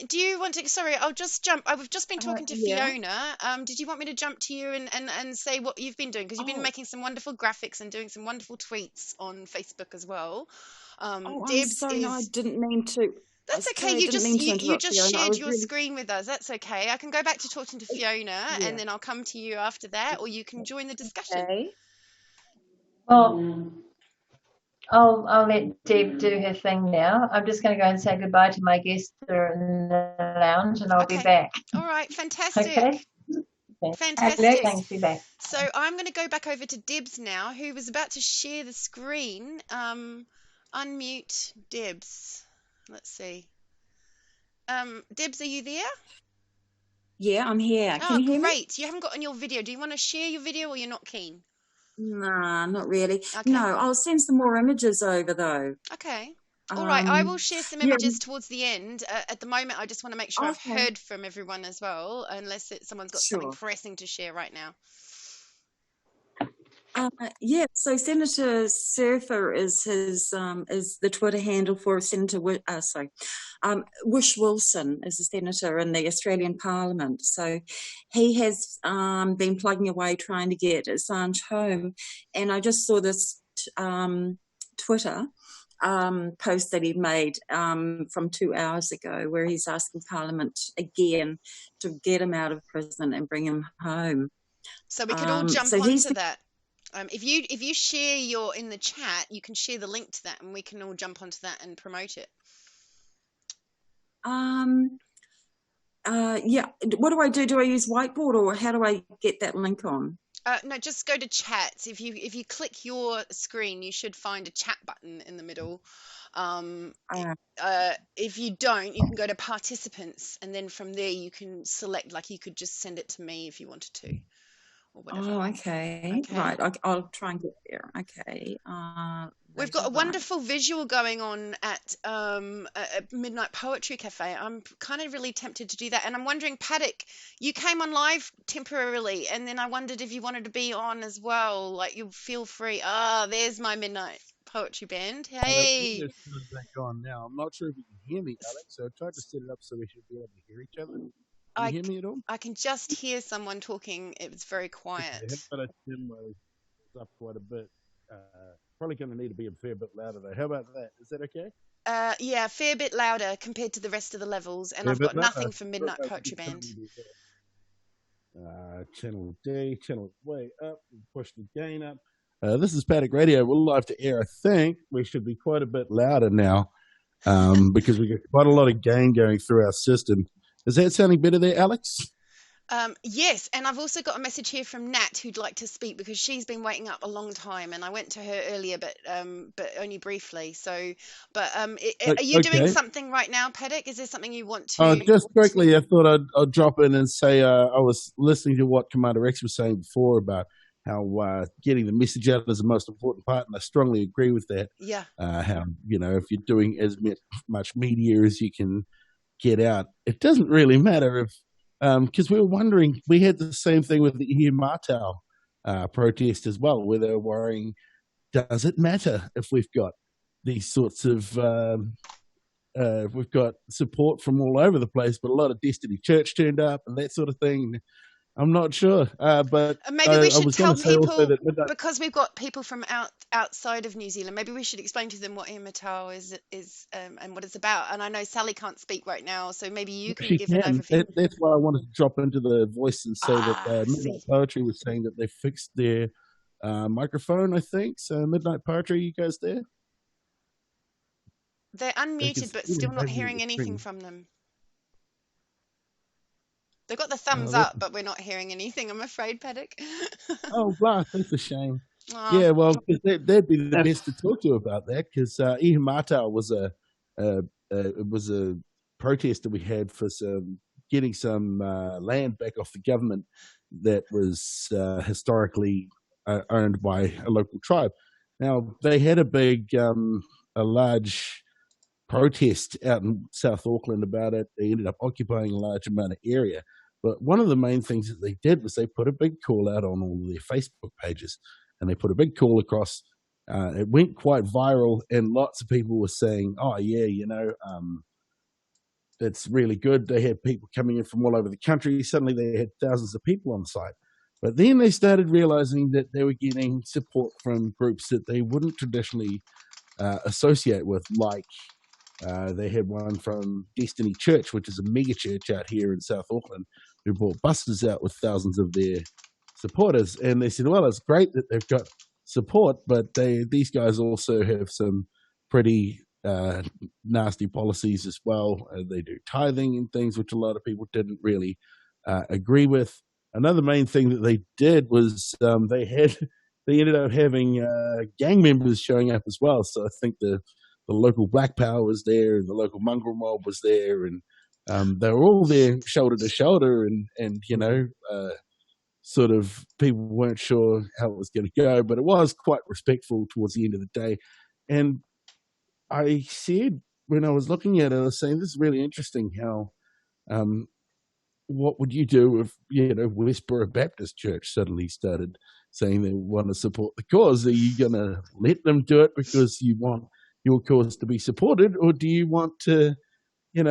[SPEAKER 1] do you want to? Sorry, I'll just jump. I've just been talking to Fiona. Did you want me to jump to you and say what you've been doing? Because you've been making some wonderful graphics and doing some wonderful tweets on Facebook as well.
[SPEAKER 11] I'm sorry, no, I didn't mean to.
[SPEAKER 1] That's okay. You just shared your screen with us. That's okay. I can go back to talking to Fiona, and then I'll come to you after that, or you can join the discussion.
[SPEAKER 9] Okay. Well, I'll let Deb do her thing now. I'm just going to go and say goodbye to my guests that are in the lounge, and I'll be back.
[SPEAKER 1] All right. Fantastic.
[SPEAKER 9] Okay.
[SPEAKER 1] Fantastic.
[SPEAKER 9] Thanks. Be back.
[SPEAKER 1] So I'm going to go back over to Debs now, who was about to share the screen. Unmute Debs. Let's see. Debs, are you there?
[SPEAKER 11] Yeah, I'm here. Can you hear me?
[SPEAKER 1] Great. You haven't got on your video. Do you want to share your video, or you're not keen?
[SPEAKER 11] Nah, not really.
[SPEAKER 1] Okay.
[SPEAKER 11] No, I'll send some more images over though.
[SPEAKER 1] Okay. All right. I will share some images towards the end. At the moment, I just want to make sure I've heard from everyone as well, unless someone's got something pressing to share right now.
[SPEAKER 11] So Senator Surfer is the Twitter handle for Senator Wish Wilson is a senator in the Australian Parliament. So he has been plugging away trying to get Assange home, and I just saw this Twitter post that he made from 2 hours ago, where he's asking Parliament again to get him out of prison and bring him home.
[SPEAKER 1] So we could all jump onto that. If you share in the chat, you can share the link to that, and we can all jump onto that and promote it.
[SPEAKER 11] Yeah. What do I do? Do I use Whiteboard, or how do I get that link on?
[SPEAKER 1] No, just go to chats. If you click your screen, you should find a chat button in the middle. If you don't, you can go to participants, and then from there you can select. Like, you could just send it to me if you wanted to.
[SPEAKER 11] Oh, okay. Right. I'll try and get there. Okay.
[SPEAKER 1] We've got a wonderful visual going on at Midnight Poetry Cafe. I'm kind of really tempted to do that. And I'm wondering, Paddock, you came on live temporarily, and then I wondered if you wanted to be on as well. Like, you feel free. There's my Midnight Poetry Band. Hey.
[SPEAKER 4] On now. I'm not sure if you can hear me, Alex, so I tried to set it up so we should be able to hear each other. Can you hear me at all?
[SPEAKER 1] I can just hear someone talking. It was very quiet.
[SPEAKER 4] Okay, but I turned my up quite a bit. Probably going to need to be a fair bit louder though. How about that? Is that okay?
[SPEAKER 1] Yeah, a fair bit louder compared to the rest of the levels, and I've got nothing from Midnight Poetry Band.
[SPEAKER 4] Channel D, channel way up, push the gain up. This is Paddock Radio. We're live to air. I think we should be quite a bit louder now because we got quite a lot of gain going through our system. Is that sounding better there, Alex?
[SPEAKER 1] Yes, and I've also got a message here from Nat who'd like to speak because she's been waiting up a long time, and I went to her earlier, but only briefly. So, are you doing something right now, Paddock? Is there something you want to?
[SPEAKER 4] Just quickly, I thought I'd drop in and say I was listening to what Commander X was saying before about how getting the message out is the most important part, and I strongly agree with that.
[SPEAKER 1] Yeah.
[SPEAKER 4] How if you're doing as much media as you can get out, it doesn't really matter if. Because we were wondering, we had the same thing with the Ihi Mātau protest as well, where they were worrying, does it matter if we've got these sorts of, we've got support from all over the place, but a lot of Destiny Church turned up and that sort of thing. I'm not sure, but
[SPEAKER 1] maybe we should tell people, because we've got people from outside of New Zealand, maybe we should explain to them what Ihi Mātau is and what it's about. And I know Sally can't speak right now, so maybe you can give an overview.
[SPEAKER 4] That's why I wanted to drop into the voice and say that Midnight Poetry was saying that they fixed their microphone, I think. So Midnight Poetry, you guys there?
[SPEAKER 1] They're unmuted, but still not hearing anything from them. They've got the thumbs up, but we're not hearing anything, I'm afraid, Paddock.
[SPEAKER 4] Oh, wow, that's a shame. Oh. Yeah, well, they'd be the best to talk to about that, because Ihi Mātau was a protest that we had for getting some land back off the government that was historically owned by a local tribe. Now, they had a large protest out in South Auckland about it. They ended up occupying a large amount of area. But one of the main things that they did was they put a big call out on all of their Facebook pages, and they put a big call across. It went quite viral, and lots of people were saying, "Oh yeah, it's really good." They had people coming in from all over the country. Suddenly, they had thousands of people on site. But then they started realizing that they were getting support from groups that they wouldn't traditionally associate with, like they had one from Destiny Church, which is a mega church out here in South Auckland, who brought buses out with thousands of their supporters. And they said, well, it's great that they've got support, but these guys also have some pretty nasty policies as well. They do tithing and things, which a lot of people didn't really agree with. Another main thing that they did was they ended up having gang members showing up as well. So I think the local Black Power was there, and the local mongrel mob was there, and they were all there shoulder to shoulder, and sort of people weren't sure how it was going to go, but it was quite respectful towards the end of the day. And I said, when I was looking at it, I was saying, this is really interesting how what would you do if, Westboro Baptist Church suddenly started saying they want to support the cause? Are you going to let them do it because you want your cause to be supported, or do you want to, are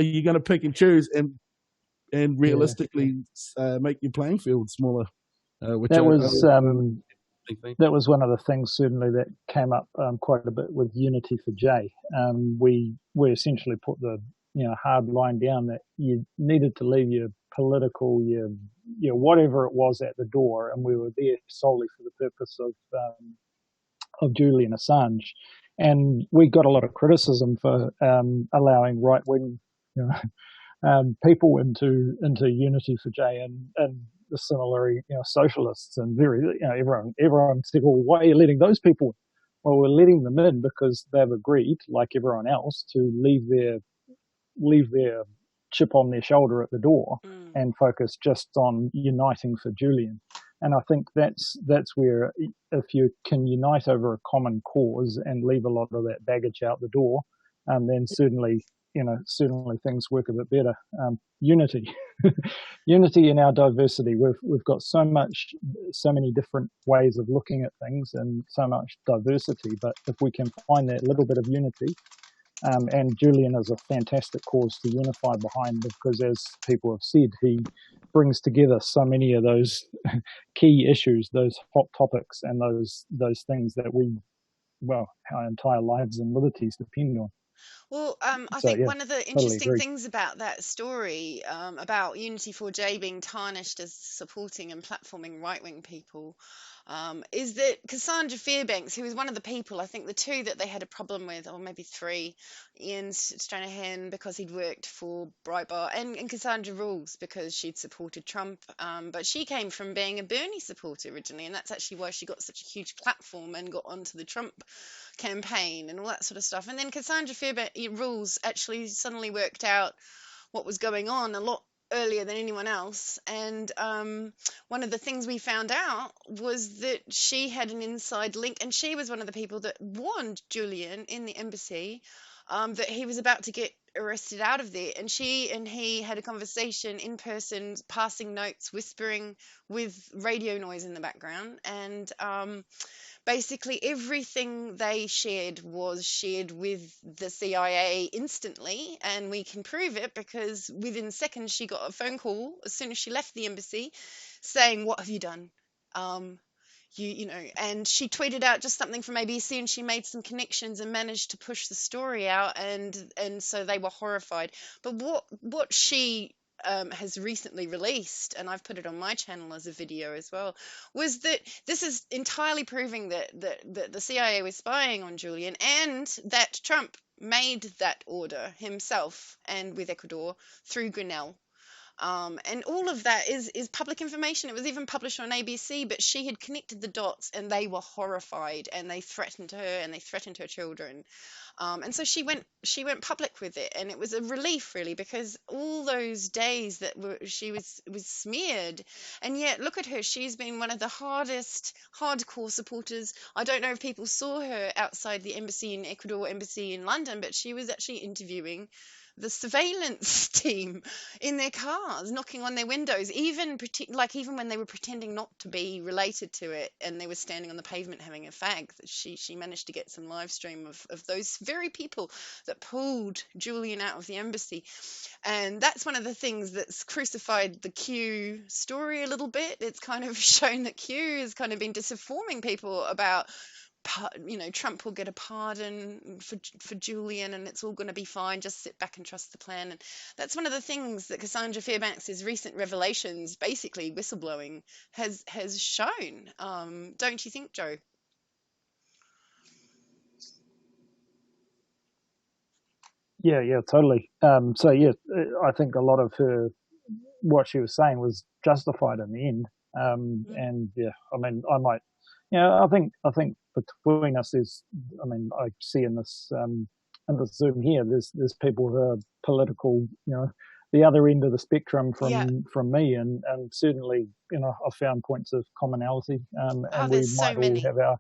[SPEAKER 4] you going to pick and choose and realistically make your playing field smaller?
[SPEAKER 3] That was one of the things certainly that came up quite a bit with Unity for J. We essentially put the hard line down that you needed to leave your political, your whatever it was at the door, and we were there solely for the purpose of Julian Assange. And we got a lot of criticism for allowing right-wing people into Unity for J and the similarly socialists and everyone said, well, why are you letting those people in? Well, we're letting them in because they've agreed, like everyone else, to leave their chip on their shoulder at the door and focus just on uniting for Julian. And I think that's where, if you can unite over a common cause and leave a lot of that baggage out the door, then certainly things work a bit better. Unity in our diversity. We've got so many different ways of looking at things and so much diversity. But if we can find that little bit of unity, and Julian is a fantastic cause to unify behind, because as people have said, he brings together so many of those key issues, those hot topics, and those things that our entire lives and liberties depend on.
[SPEAKER 1] Well, I think one of the interesting things about that story, about Unity4J being tarnished as supporting and platforming right-wing people, is that Cassandra Fairbanks, who was one of the people, I think the two that they had a problem with, or maybe three, Ian Stranahan because he'd worked for Breitbart, and Cassandra Rules because she'd supported Trump, but she came from being a Bernie supporter originally, and that's actually why she got such a huge platform and got onto the Trump campaign and all that sort of stuff. And then Cassandra Fairbanks Rules actually suddenly worked out what was going on a lot earlier than anyone else, and one of the things we found out was that she had an inside link, and she was one of the people that warned Julian in the embassy that he was about to get arrested out of there, and she and he had a conversation in person, passing notes, whispering with radio noise in the background, and basically everything they shared was shared with the CIA instantly, and we can prove it because within seconds she got a phone call as soon as she left the embassy saying, what have you done? And she tweeted out just something from ABC, and she made some connections and managed to push the story out, and so they were horrified. But what she has recently released, and I've put it on my channel as a video as well, was that this is entirely proving that the CIA was spying on Julian, and that Trump made that order himself and with Ecuador through Grinnell. And all of that is public information. It was even published on ABC, but she had connected the dots, and they were horrified, and they threatened her, and they threatened her children. And so she went public with it, and it was a relief, really, because all those days that she was smeared, and yet look at her. She's been one of the hardcore supporters. I don't know if people saw her outside the embassy in Ecuador, embassy in London, but she was actually interviewing the surveillance team in their cars, knocking on their windows, even when they were pretending not to be related to it, and they were standing on the pavement having a fag. She managed to get some live stream of those very people that pulled Julian out of the embassy. And that's one of the things that's crucified the Q story a little bit. It's kind of shown that Q has kind of been disinforming people about, Trump will get a pardon for Julian, and it's all going to be fine. Just sit back and trust the plan. And that's one of the things that Cassandra Fairbanks's recent revelations, basically whistleblowing, has shown. Don't you think, Joe?
[SPEAKER 3] Yeah, totally. So yeah, I think a lot of what she was saying was justified in the end. And yeah, I mean, I think between us is, I see in this Zoom here, there's people who are political, the other end of the spectrum from me, and certainly, I've found points of commonality, and we might all have our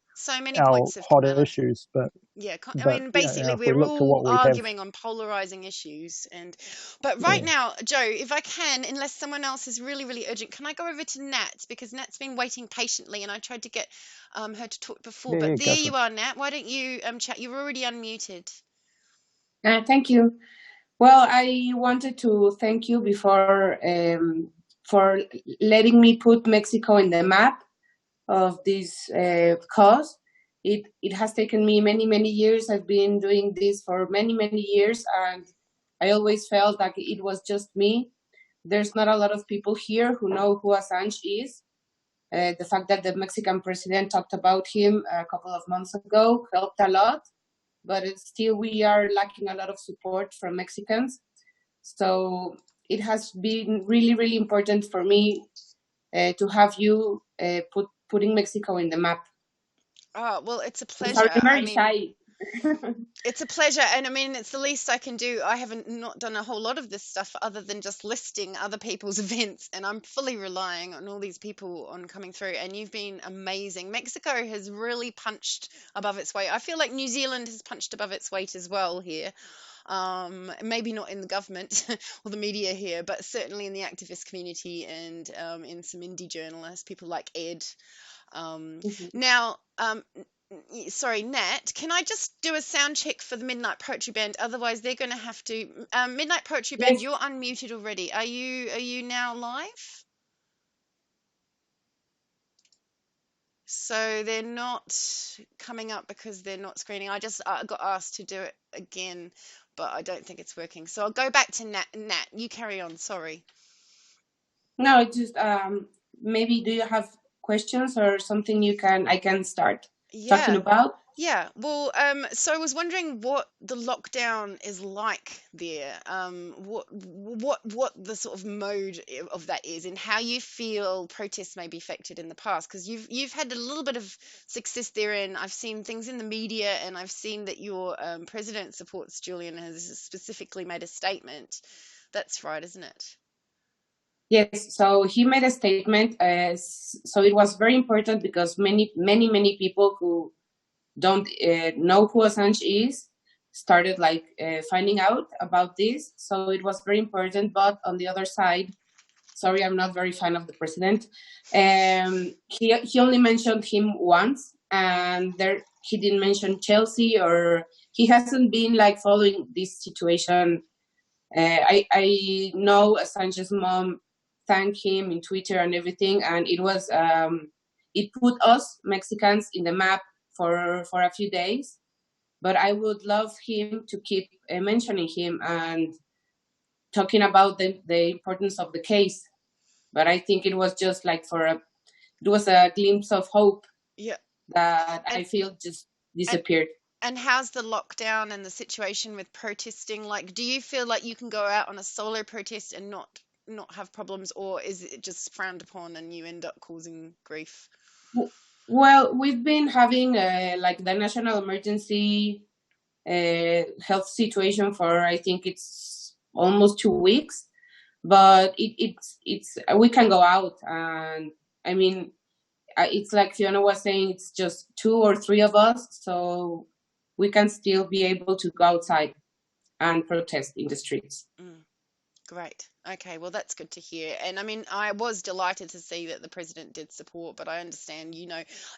[SPEAKER 1] points of
[SPEAKER 3] hot issues, but
[SPEAKER 1] basically we're all arguing on polarizing issues. But right now, Joe, if I can, unless someone else is really, really urgent, can I go over to Nat, because Nat's been waiting patiently, and I tried to get her to talk before, but there you are, Nat. Why don't you chat? You're already unmuted.
[SPEAKER 5] Thank you. Well, I wanted to thank you before for letting me put Mexico in the map of this cause. It has taken me many, many years. I've been doing this for many, many years, and I always felt like it was just me. There's not a lot of people here who know who Assange is. The fact that the Mexican president talked about him a couple of months ago helped a lot. But still we are lacking a lot of support from Mexicans. So it has been really, really important for me to have you putting Mexico in the map.
[SPEAKER 1] Oh, well, it's a pleasure.
[SPEAKER 5] Sorry, I'm very shy.
[SPEAKER 1] It's a pleasure, and it's the least I can do. I haven't not done a whole lot of this stuff other than just listing other people's events, and I'm fully relying on all these people on coming through, and you've been amazing. Mexico has really punched above its weight. I feel like New Zealand has punched above its weight as well here. Maybe not in the government or the media here, but certainly in the activist community and in some indie journalists, people like Ed. Now, sorry, Nat, can I just do a sound check for the Midnight Poetry Band? Otherwise, they're going to have to. Midnight Poetry Band, you're unmuted already. Are you now live? So they're not coming up because they're not screening. I just got asked to do it again, but I don't think it's working. So I'll go back to Nat. Nat, you carry on. Sorry.
[SPEAKER 5] No, just maybe do you have questions or something I can start talking about?
[SPEAKER 1] Yeah, well, so I was wondering what the lockdown is like there, what the sort of mode of that is, and how you feel protests may be affected in the past, because you've had a little bit of success there, and I've seen things in the media, and I've seen that your president supports Julian, has specifically made a statement. That's right, isn't it?
[SPEAKER 5] Yes, so he made a statement. So it was very important because many people who don't know who Assange is started finding out about this. So it was very important. But on the other side, sorry, I'm not very fan of the president. He only mentioned him once, and he didn't mention Chelsea, or he hasn't been following this situation. I know Assange's mom thanked him in Twitter and everything, and it was it put us Mexicans in the map for a few days. But I would love him to keep mentioning him and talking about the importance of the case. But I think it was just it was a glimpse of hope that I feel just disappeared.
[SPEAKER 1] And how's the lockdown and the situation with protesting? Do you feel like you can go out on a solo protest and not have problems, or is it just frowned upon and you end up causing grief?
[SPEAKER 5] Well, we've been having the national emergency health situation for, I think it's almost 2 weeks, but it's we can go out, and I mean it's like Fiona was saying, it's just 2 or 3 of us, so we can still be able to go outside. and protest in the streets.
[SPEAKER 1] Great. Okay, well, that's good to hear. And I mean, I was delighted to see that the president did support, but I understand,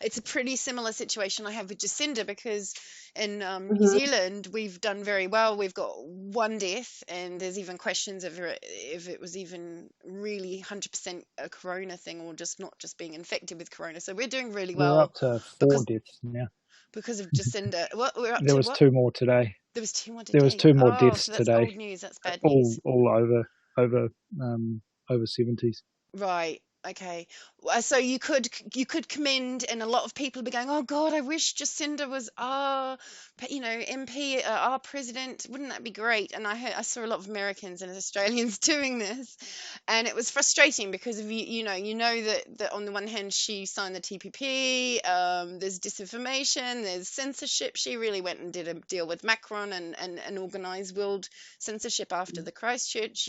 [SPEAKER 1] it's a pretty similar situation I have with Jacinda, because in New Zealand, we've done very well. We've got one death, and there's even questions of if it was even really 100% a corona thing, or not just being infected with corona. So we're doing really well.
[SPEAKER 3] We're up to 4 deaths now.
[SPEAKER 1] Because of Jacinda. We're up
[SPEAKER 3] there
[SPEAKER 1] to
[SPEAKER 3] was
[SPEAKER 1] what?
[SPEAKER 3] 2 more today.
[SPEAKER 1] There was 2 more today.
[SPEAKER 3] There was 2 more deaths
[SPEAKER 1] so that's
[SPEAKER 3] today.
[SPEAKER 1] Old news. That's bad news.
[SPEAKER 3] All over 70s.
[SPEAKER 1] Right. Okay. So you could commend, and a lot of people be going, oh God, I wish Jacinda was our MP, our president. Wouldn't that be great? And I saw a lot of Americans and Australians doing this, and it was frustrating because of you know that on the one hand she signed the TPP, there's disinformation, there's censorship. She really went and did a deal with Macron and organised world censorship after the Christchurch.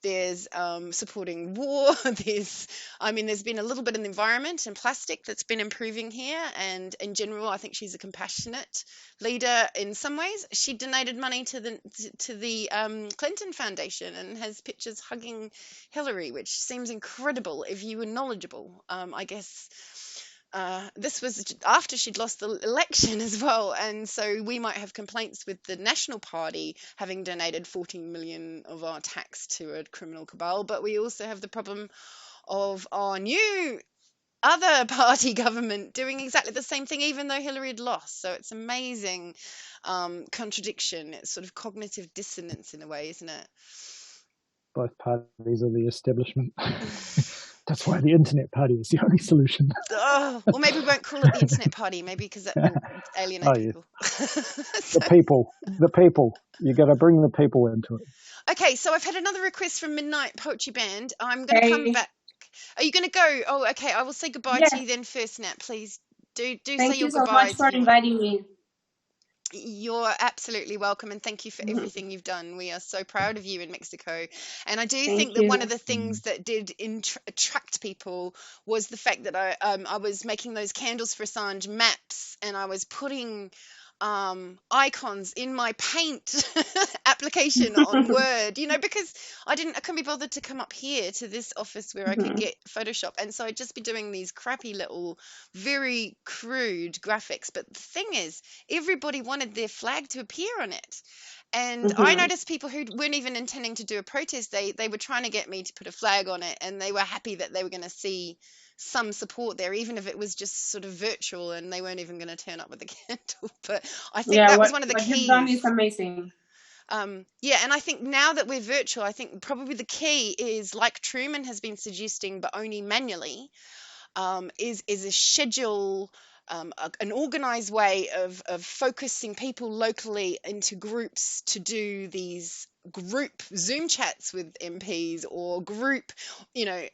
[SPEAKER 1] There's supporting war. There's been a little bit in the environment and plastic that's been improving here, and in general I think she's a compassionate leader in some ways. She donated money to the Clinton Foundation and has pictures hugging Hillary, which seems incredible if you were knowledgeable. I guess this was after she'd lost the election as well, and so we might have complaints with the National Party having donated 14 million of our tax to a criminal cabal, but we also have the problem of our new other party government doing exactly the same thing, even though Hillary had lost. So it's amazing contradiction. It's sort of cognitive dissonance in a way, isn't it?
[SPEAKER 3] Both parties are the establishment. That's why the internet party is the only solution.
[SPEAKER 1] Or maybe we won't call it the internet party, maybe because that will alienate people.
[SPEAKER 3] The people. You got to bring the people into it.
[SPEAKER 1] Okay, so I've had another request from Midnight Poetry Band. I'm going to come back. Are you going to go? Oh, okay. I will say goodbye to you then first, Nat. Please do say your goodbyes.
[SPEAKER 5] Thank you so much for inviting me.
[SPEAKER 1] You're absolutely welcome, and thank you for everything you've done. We are so proud of you in Mexico. And I do think that one of the things that did attract people was the fact that I was making those Candles for Assange maps, and I was putting icons in my paint application on Word, because I couldn't be bothered to come up here to this office where I could get Photoshop, and so I'd just be doing these crappy little very crude graphics. But the thing is, everybody wanted their flag to appear on it, and I noticed people who weren't even intending to do a protest, they were trying to get me to put a flag on it, and they were happy that they were going to see some support there, even if it was just sort of virtual and they weren't even going to turn up with the candle. But I think that was one of the keys.
[SPEAKER 5] What you've done is amazing.
[SPEAKER 1] And I think now that we're virtual, I think probably the key is, like Truman has been suggesting, but only manually, is a schedule, an organized way of focusing people locally into groups to do these group Zoom chats with MPs, or group,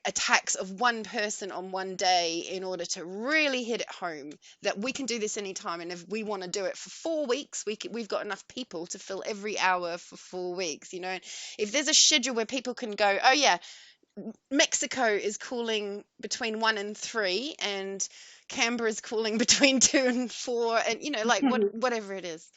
[SPEAKER 1] attacks of one person on one day, in order to really hit it home that we can do this anytime. And if we want to do it for 4 weeks, we've got enough people to fill every hour for 4 weeks. If there's a schedule where people can go, oh yeah, Mexico is calling between 1 and 3, and Canberra is calling between 2 and 4, and whatever it is.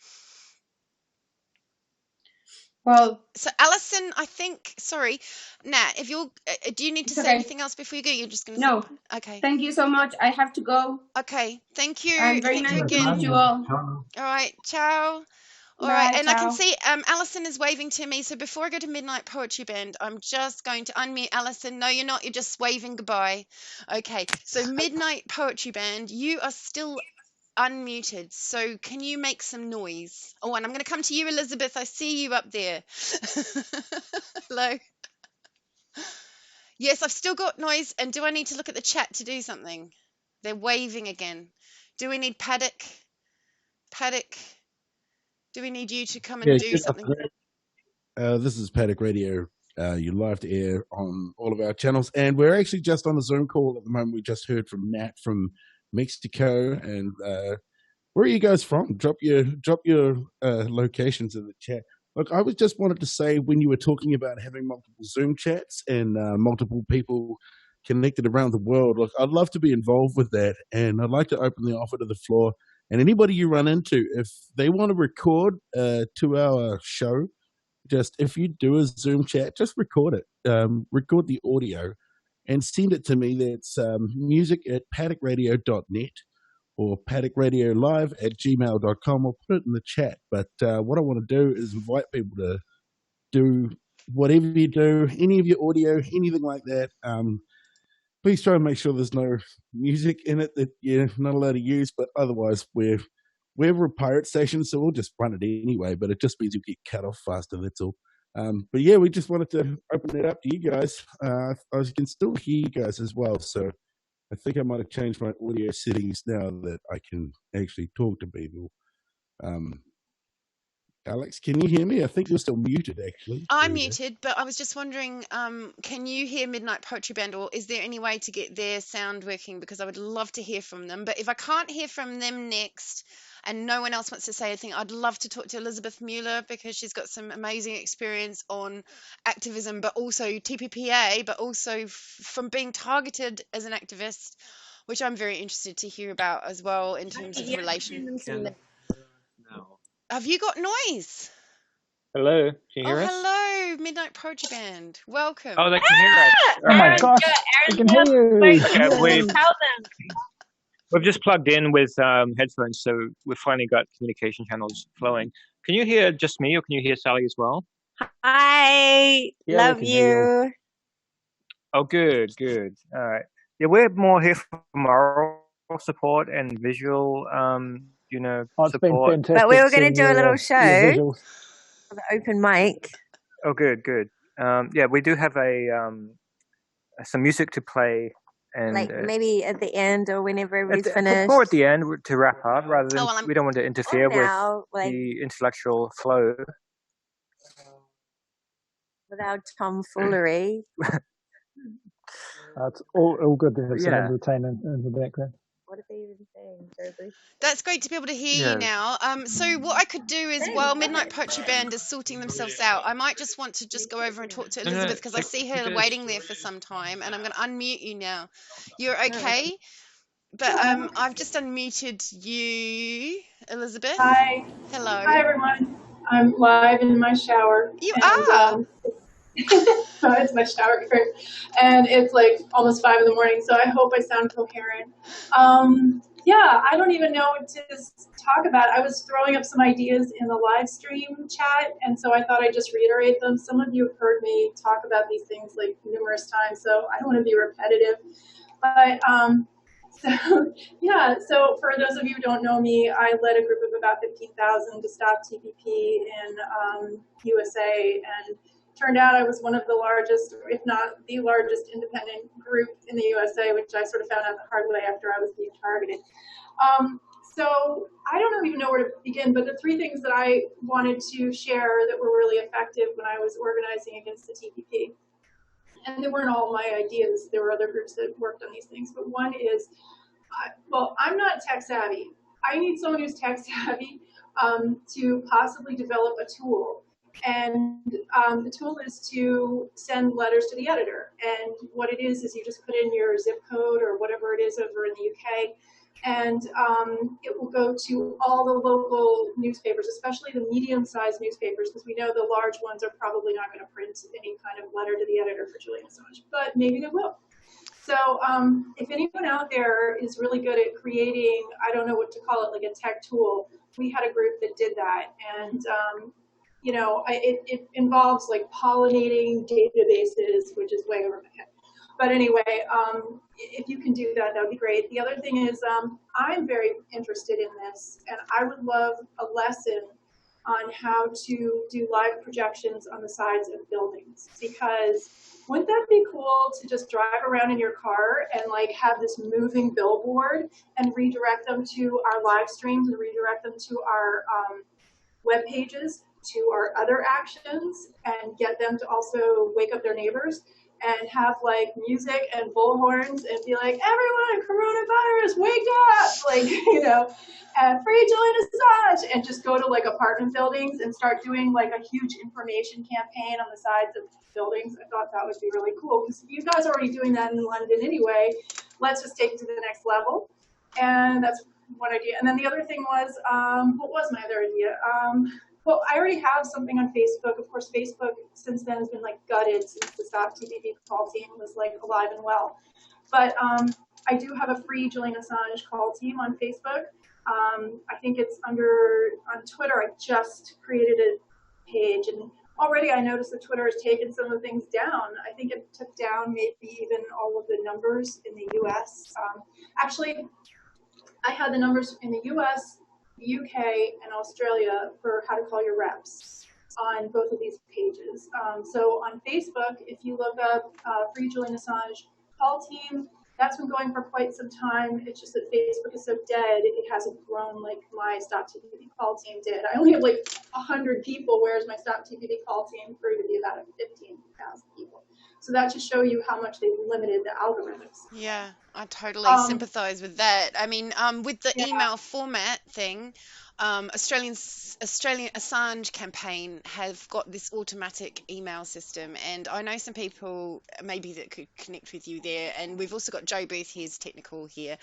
[SPEAKER 5] Well,
[SPEAKER 1] so Alison, I think, sorry, Nat, if you're, do you need to say anything else before you go? You're just going to
[SPEAKER 5] No.
[SPEAKER 1] say, okay.
[SPEAKER 5] Thank you so much. I have to go.
[SPEAKER 1] Okay. Thank you.
[SPEAKER 5] And very nice to meet you all.
[SPEAKER 1] All right. Ciao. All right, and ciao. I can see Alison is waving to me. So before I go to Midnight Poetry Band, I'm just going to unmute Alison. No, you're not. You're just waving goodbye. Okay. So Midnight Poetry Band, you are still unmuted, so can you make some noise? Oh, and I'm going to come to you, Elizabeth. I see you up there. Hello. Yes, I've still got noise. And do I need to look at the chat to do something? They're waving again. Do we need Paddock? Do we need you to come and do something?
[SPEAKER 4] This is Paddock Radio. You're live to air on all of our channels, and we're actually just on a Zoom call at the moment. We just heard from Nat from Mexico, and where are you guys from? Drop your locations in the chat. Look, I was just wanted to say, when you were talking about having multiple Zoom chats and multiple people connected around the world, look, I'd love to be involved with that, and I'd like to open the offer to the floor. And anybody you run into, if they want to record a 2-hour show just if you do a Zoom chat, just record it, record the audio, and send it to me. That's music@paddockradio.net or paddockradiolive@gmail.com. I'll put it in the chat. But what I want to do is invite people to do whatever you do, any of your audio, anything like that. Please try and make sure there's no music in it that you're not allowed to use. But otherwise, we're a pirate station, so we'll just run it anyway. But it just means you get cut off faster. That's all. But yeah, we just wanted to open it up to you guys. I can still hear you guys as well, so I think I might have changed my audio settings now that I can actually talk to people. Alex, can you hear me? I think you're still muted, actually.
[SPEAKER 1] I'm muted, but I was just wondering, can you hear Midnight Poetry Band, or is there any way to get their sound working? Because I would love to hear from them. But if I can't hear from them next and no one else wants to say anything, I'd love to talk to Elizabeth Mueller, because she's got some amazing experience on activism, but also TPPA, but also from being targeted as an activist, which I'm very interested to hear about as well in terms of relations. Have you got noise?
[SPEAKER 12] Hello, can you hear us?
[SPEAKER 1] Hello, Midnight Poetry Band. Welcome.
[SPEAKER 12] Oh, they can hear us.
[SPEAKER 3] Oh my gosh, we can hear you.
[SPEAKER 12] Okay, we've just plugged in with headphones, so we've finally got communication channels flowing. Can you hear just me, or can you hear Sally as well?
[SPEAKER 13] Hi, love you.
[SPEAKER 12] Oh, good. All right. Yeah, we're more here for moral support and visual support.
[SPEAKER 13] But we were going to do a little show with an open mic.
[SPEAKER 12] Oh, good. Yeah, we do have some music to play, and
[SPEAKER 13] like maybe at the end or whenever everybody's finished.
[SPEAKER 12] More at the end to wrap up, rather than we don't want to interfere with the intellectual flow.
[SPEAKER 13] Without tomfoolery.
[SPEAKER 3] It's all good to have some entertainment in the background.
[SPEAKER 13] What are they even saying, Jeremy?
[SPEAKER 1] That's great to be able to hear you now. So what I could do is, while Midnight Poetry Band is sorting themselves out, I might just want to go over and talk to Elizabeth, because I see her waiting there for some time, and I'm going to unmute you now. You're okay? But I've just unmuted you, Elizabeth.
[SPEAKER 14] Hi.
[SPEAKER 1] Hello.
[SPEAKER 14] Hi, everyone. I'm live in my shower.
[SPEAKER 1] You are?
[SPEAKER 14] So it's my shower curtain, and it's like almost 5 in the morning, so I hope I sound coherent. Yeah, I don't even know what to talk about. I was throwing up some ideas in the live stream chat, and so I thought I'd just reiterate them. Some of you have heard me talk about these things like numerous times, so I don't want to be repetitive. But so for those of you who don't know me, I led a group of about 15,000 to stop TPP in USA, and turned out I was one of the largest, if not the largest, independent group in the USA, which I sort of found out the hard way after I was being targeted. So I don't even know where to begin, but the 3 things that I wanted to share that were really effective when I was organizing against the TPP, and they weren't all my ideas, there were other groups that worked on these things, but one is, well, I'm not tech savvy. I need someone who's tech savvy to possibly develop a tool. And the tool is to send letters to the editor. And what it is you just put in your zip code or whatever it is over in the UK, and it will go to all the local newspapers, especially the medium-sized newspapers, because we know the large ones are probably not going to print any kind of letter to the editor for Julian Assange, but maybe they will. So if anyone out there is really good at creating, I don't know what to call it, like a tech tool, we had a group that did that. And you know, it involves like pollinating databases, which is way over my head. But anyway, if you can do that, that would be great. The other thing is I'm very interested in this, and I would love a lesson on how to do live projections on the sides of buildings, because wouldn't that be cool to just drive around in your car and like have this moving billboard and redirect them to our live streams and redirect them to our web pages, to our other actions, and get them to also wake up their neighbors and have like music and bullhorns and be like, everyone, coronavirus, wake up, like, you know, free Julian Assange, and just go to like apartment buildings and start doing like a huge information campaign on the sides of buildings. I thought that would be really cool, because you guys are already doing that in London anyway. Let's just take it to the next level. And that's one idea. And then the other thing was, what was my other idea? Well, I already have something on Facebook. Of course, Facebook since then has been like gutted since the Stop TPP call team was like alive and well. But I do have a free Julian Assange call team on Facebook. I think it's on Twitter. I just created a page, and already I noticed that Twitter has taken some of the things down. I think it took down maybe even all of the numbers in the US. Actually, I had the numbers in the US, UK, and Australia for how to call your reps on both of these pages. So on Facebook, if you look up Free Julian Assange call team, that's been going for quite some time. It's just that Facebook is so dead, it hasn't grown like my Stop TPP call team did. I only have like 100 people, whereas my Stop TPP call team grew to be about 15,000 people. So that should show you how much they've limited the algorithms.
[SPEAKER 1] Yeah, I totally sympathize with that. I mean, with the email format thing, Australian Assange campaign have got this automatic email system, and I know some people maybe that could connect with you there, and we've also got Joe Booth, he's technical here.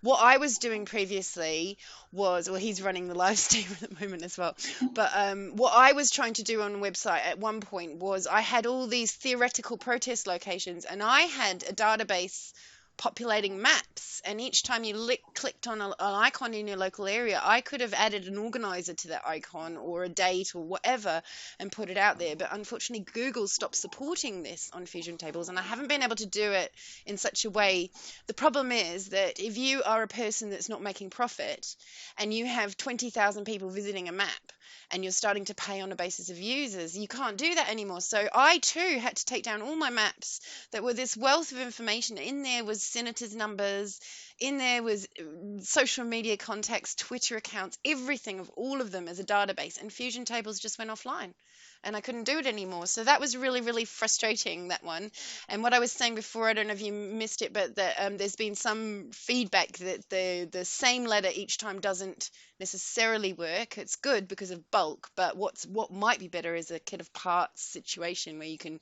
[SPEAKER 1] What I was doing previously was, well, he's running the live stream at the moment as well, but what I was trying to do on a website at one point was I had all these theoretical protest locations, and I had a database populating maps, and each time you clicked on an icon in your local area, I could have added an organizer to that icon or a date or whatever and put it out there. But unfortunately, Google stopped supporting this on Fusion Tables, and I haven't been able to do it in such a way. The problem is that if you are a person that's not making profit and you have 20,000 people visiting a map, and you're starting to pay on a basis of users, you can't do that anymore. So I too had to take down all my maps that were this wealth of information. In there was senators' numbers, in there was social media contacts, Twitter accounts, everything of all of them as a database, and Fusion Tables just went offline. And I couldn't do it anymore. So that was really, really frustrating, that one. And what I was saying before, I don't know if you missed it, but that there's been some feedback that the same letter each time doesn't necessarily work. It's good because of bulk, but what might be better is a kit of parts situation where you can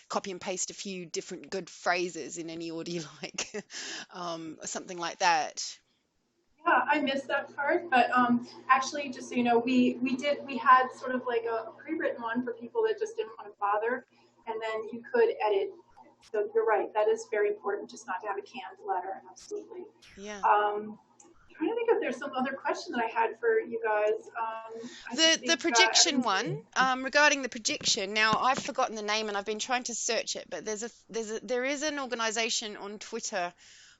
[SPEAKER 1] copy and paste a few different good phrases in any order you like, or something like that.
[SPEAKER 14] Yeah, I missed that part, but actually, just so you know, we had sort of like a pre-written one for people that just didn't want to bother, and then you could edit. So you're right, that is very important, just not to have a canned letter. Absolutely.
[SPEAKER 1] Yeah.
[SPEAKER 14] I'm trying to think if there's some other question that I had for you guys.
[SPEAKER 1] The projection one, regarding the projection. Now I've forgotten the name and I've been trying to search it, but there is an organization on Twitter,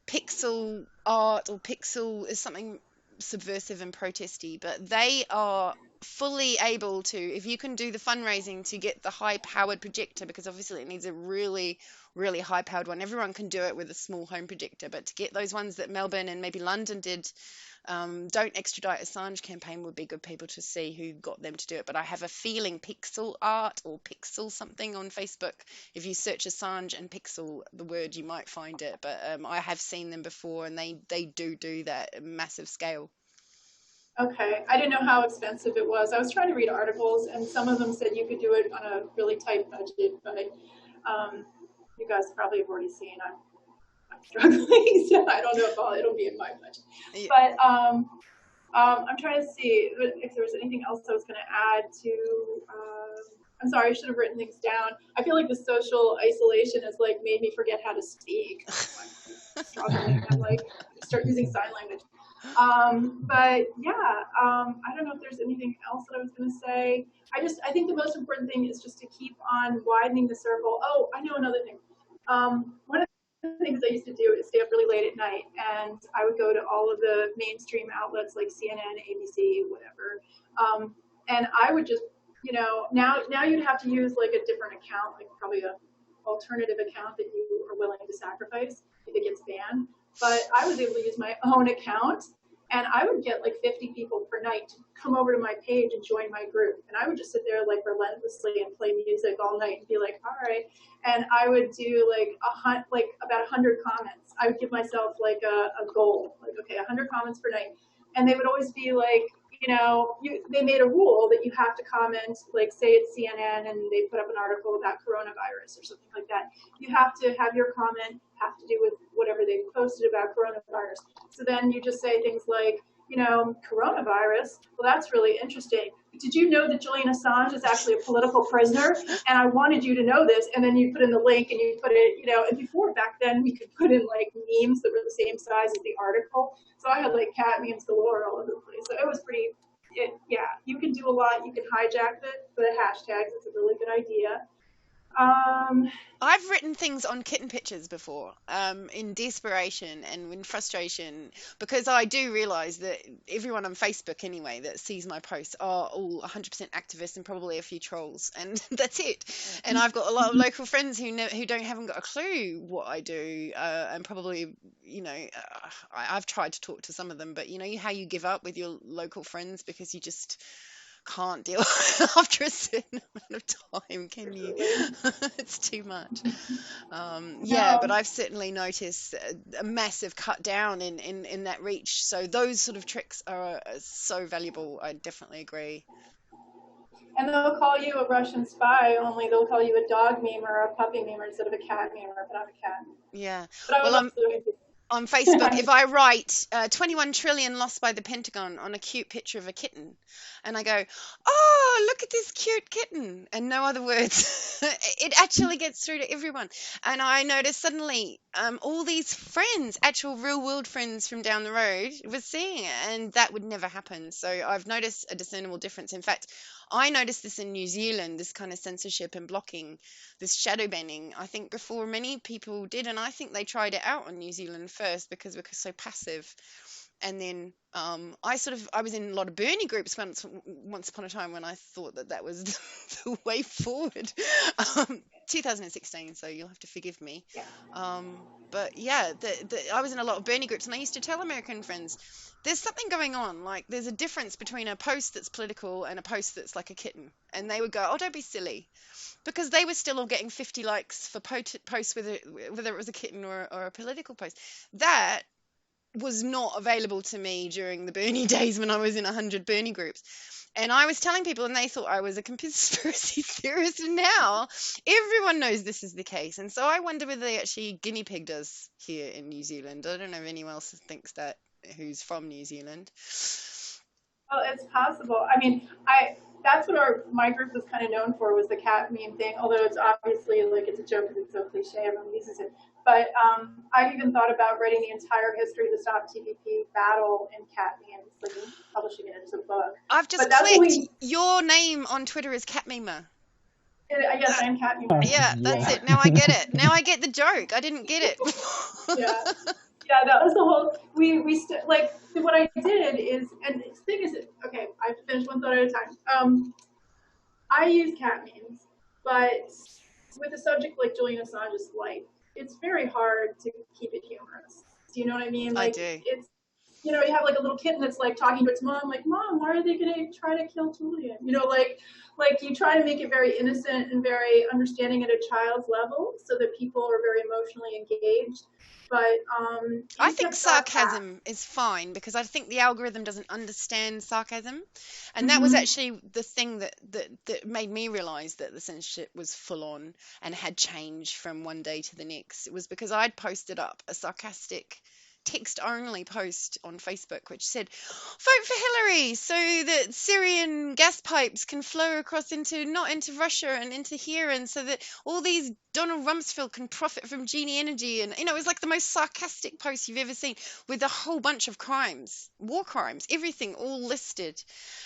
[SPEAKER 1] Pixel Art, or Pixel is something subversive and protesty, but they are fully able to, if you can do the fundraising to get the high powered projector, because obviously it needs a really, really high powered one. Everyone can do it with a small home projector, but to get those ones that Melbourne and maybe London did, Don't Extradite Assange campaign would be good people to see who got them to do it. But I have a feeling Pixel Art or Pixel something on Facebook, if you search Assange and Pixel the word, you might find it. But I have seen them before, and they do that at massive scale.
[SPEAKER 14] Okay, I didn't know how expensive it was. I was trying to read articles, and some of them said you could do it on a really tight budget, but you guys probably have already seen I'm struggling, so I don't know if it'll be in my budget. Yeah. But I'm trying to see if there was anything else I was going to add to. I'm sorry, I should have written things down. I feel like the social isolation has like made me forget how to speak. I'm struggling. I'm like start using sign language. But yeah, I don't know if there's anything else that I was going to say. I think the most important thing is just to keep on widening the circle. Oh, I know another thing. One of the things I used to do is stay up really late at night, and I would go to all of the mainstream outlets like CNN, ABC, whatever. And I would just, now you'd have to use like a different account, like probably a alternative account that you are willing to sacrifice if it gets banned. But I was able to use my own account, and I would get like 50 people per night to come over to my page and join my group. And I would just sit there like relentlessly and play music all night and be like, all right. And I would do like about 100 comments. I would give myself like a goal, like, okay, 100 comments per night. And they would always be like, they made a rule that you have to comment, like say it's CNN and they put up an article about coronavirus or something like that. You have to have your comment have to do with whatever they posted about coronavirus. So then you just say things like, coronavirus. Well, that's really interesting. Did you know that Julian Assange is actually a political prisoner? And I wanted you to know this. And then you put in the link and you put it, and before back then we could put in like memes that were the same size as the article. So I had like cat memes galore all over the place. So it was you can do a lot. You can hijack the hashtags. It's a really good idea.
[SPEAKER 1] I've written things on kitten pictures before, in desperation and in frustration, because I do realise that everyone on Facebook anyway that sees my posts are all 100% activists and probably a few trolls, and that's it. And I've got a lot of local friends who haven't got a clue what I do, and probably I've tried to talk to some of them, but how you give up with your local friends because you just can't deal after a certain amount of time, can you? It's too much. But I've certainly noticed a massive cut down in that reach. So those sort of tricks are so valuable. I definitely agree.
[SPEAKER 14] And they'll call you a Russian spy, only they'll call you a dog meme or a puppy meme instead of a cat meme, but I'm a cat.
[SPEAKER 1] Yeah.
[SPEAKER 14] But
[SPEAKER 1] on Facebook, if I write 21 trillion lost by the Pentagon on a cute picture of a kitten, and I go, oh, look at this cute kitten, and no other words, it actually gets through to everyone. And I noticed suddenly all these friends, actual real world friends from down the road, were seeing it, and that would never happen. So I've noticed a discernible difference. In fact, I noticed this in New Zealand, this kind of censorship and blocking, this shadow banning, I think before many people did. And I think they tried it out on New Zealand first because we're so passive. And then I was in a lot of Bernie groups once upon a time when I thought that was the way forward. 2016, so you'll have to forgive me. But yeah, I was in a lot of Bernie groups, and I used to tell American friends, there's something going on. Like, there's a difference between a post that's political and a post that's like a kitten. And they would go, oh, don't be silly. Because they were still all getting 50 likes for posts, whether it was a kitten or a political post. That was not available to me during the Bernie days when I was in 100 Bernie groups. And I was telling people, and they thought I was a conspiracy theorist. And now everyone knows this is the case. And so I wonder whether they actually guinea pigged us here in New Zealand. I don't know if anyone else thinks that, who's from New Zealand.
[SPEAKER 14] Well, it's possible. I mean, that's what my group was kind of known for, was the cat meme thing, although it's obviously like it's a joke because it's so cliche, everyone uses it. But I've even thought about writing the entire history of the Stop TPP battle in cat memes, like publishing it as a book.
[SPEAKER 1] I've just clicked your name on Twitter is Cat Memer.
[SPEAKER 14] Yes, I am Cat Memer.
[SPEAKER 1] Yeah, that's it. Now I get it. Now I get the joke. I didn't get it.
[SPEAKER 14] Yeah, that was the whole. What I did is, and the thing is, okay, I have to finish one thought at a time. I use cat memes, but with a subject like Julian Assange's life, it's very hard to keep it humorous. Do you know what I mean? Like,
[SPEAKER 1] I do.
[SPEAKER 14] It's, you have like a little kitten that's like talking to its mom, like, Mom, why are they going to try to kill Julian? Like you try to make it very innocent and very understanding at a child's level so that people are very emotionally engaged. But
[SPEAKER 1] I think sarcasm is fine because I think the algorithm doesn't understand sarcasm, and that was actually the thing that made me realize that the censorship was full on and had changed from one day to the next. It was because I'd posted up a sarcastic text-only post on Facebook which said, vote for Hillary so that Syrian gas pipes can flow across not into Russia and into here, and so that all these Donald Rumsfeld can profit from Genie Energy. And it was like the most sarcastic post you've ever seen, with a whole bunch of crimes, war crimes, everything all listed.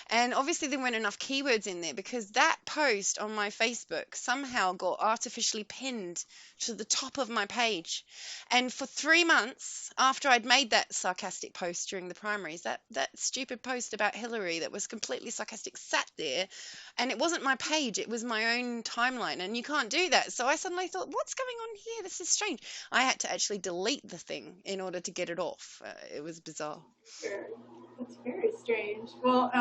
[SPEAKER 1] And obviously there weren't enough keywords in there because that post on my Facebook somehow got artificially pinned to the top of my page. And for 3 months after I'd made that sarcastic post during the primaries, that stupid post about Hillary that was completely sarcastic sat there, and it wasn't my page, it was my own timeline, and you can't do that. So I suddenly thought, what's going on here? This is strange. I had to actually delete the thing in order to get it off. It was bizarre.
[SPEAKER 14] It's very strange. Well,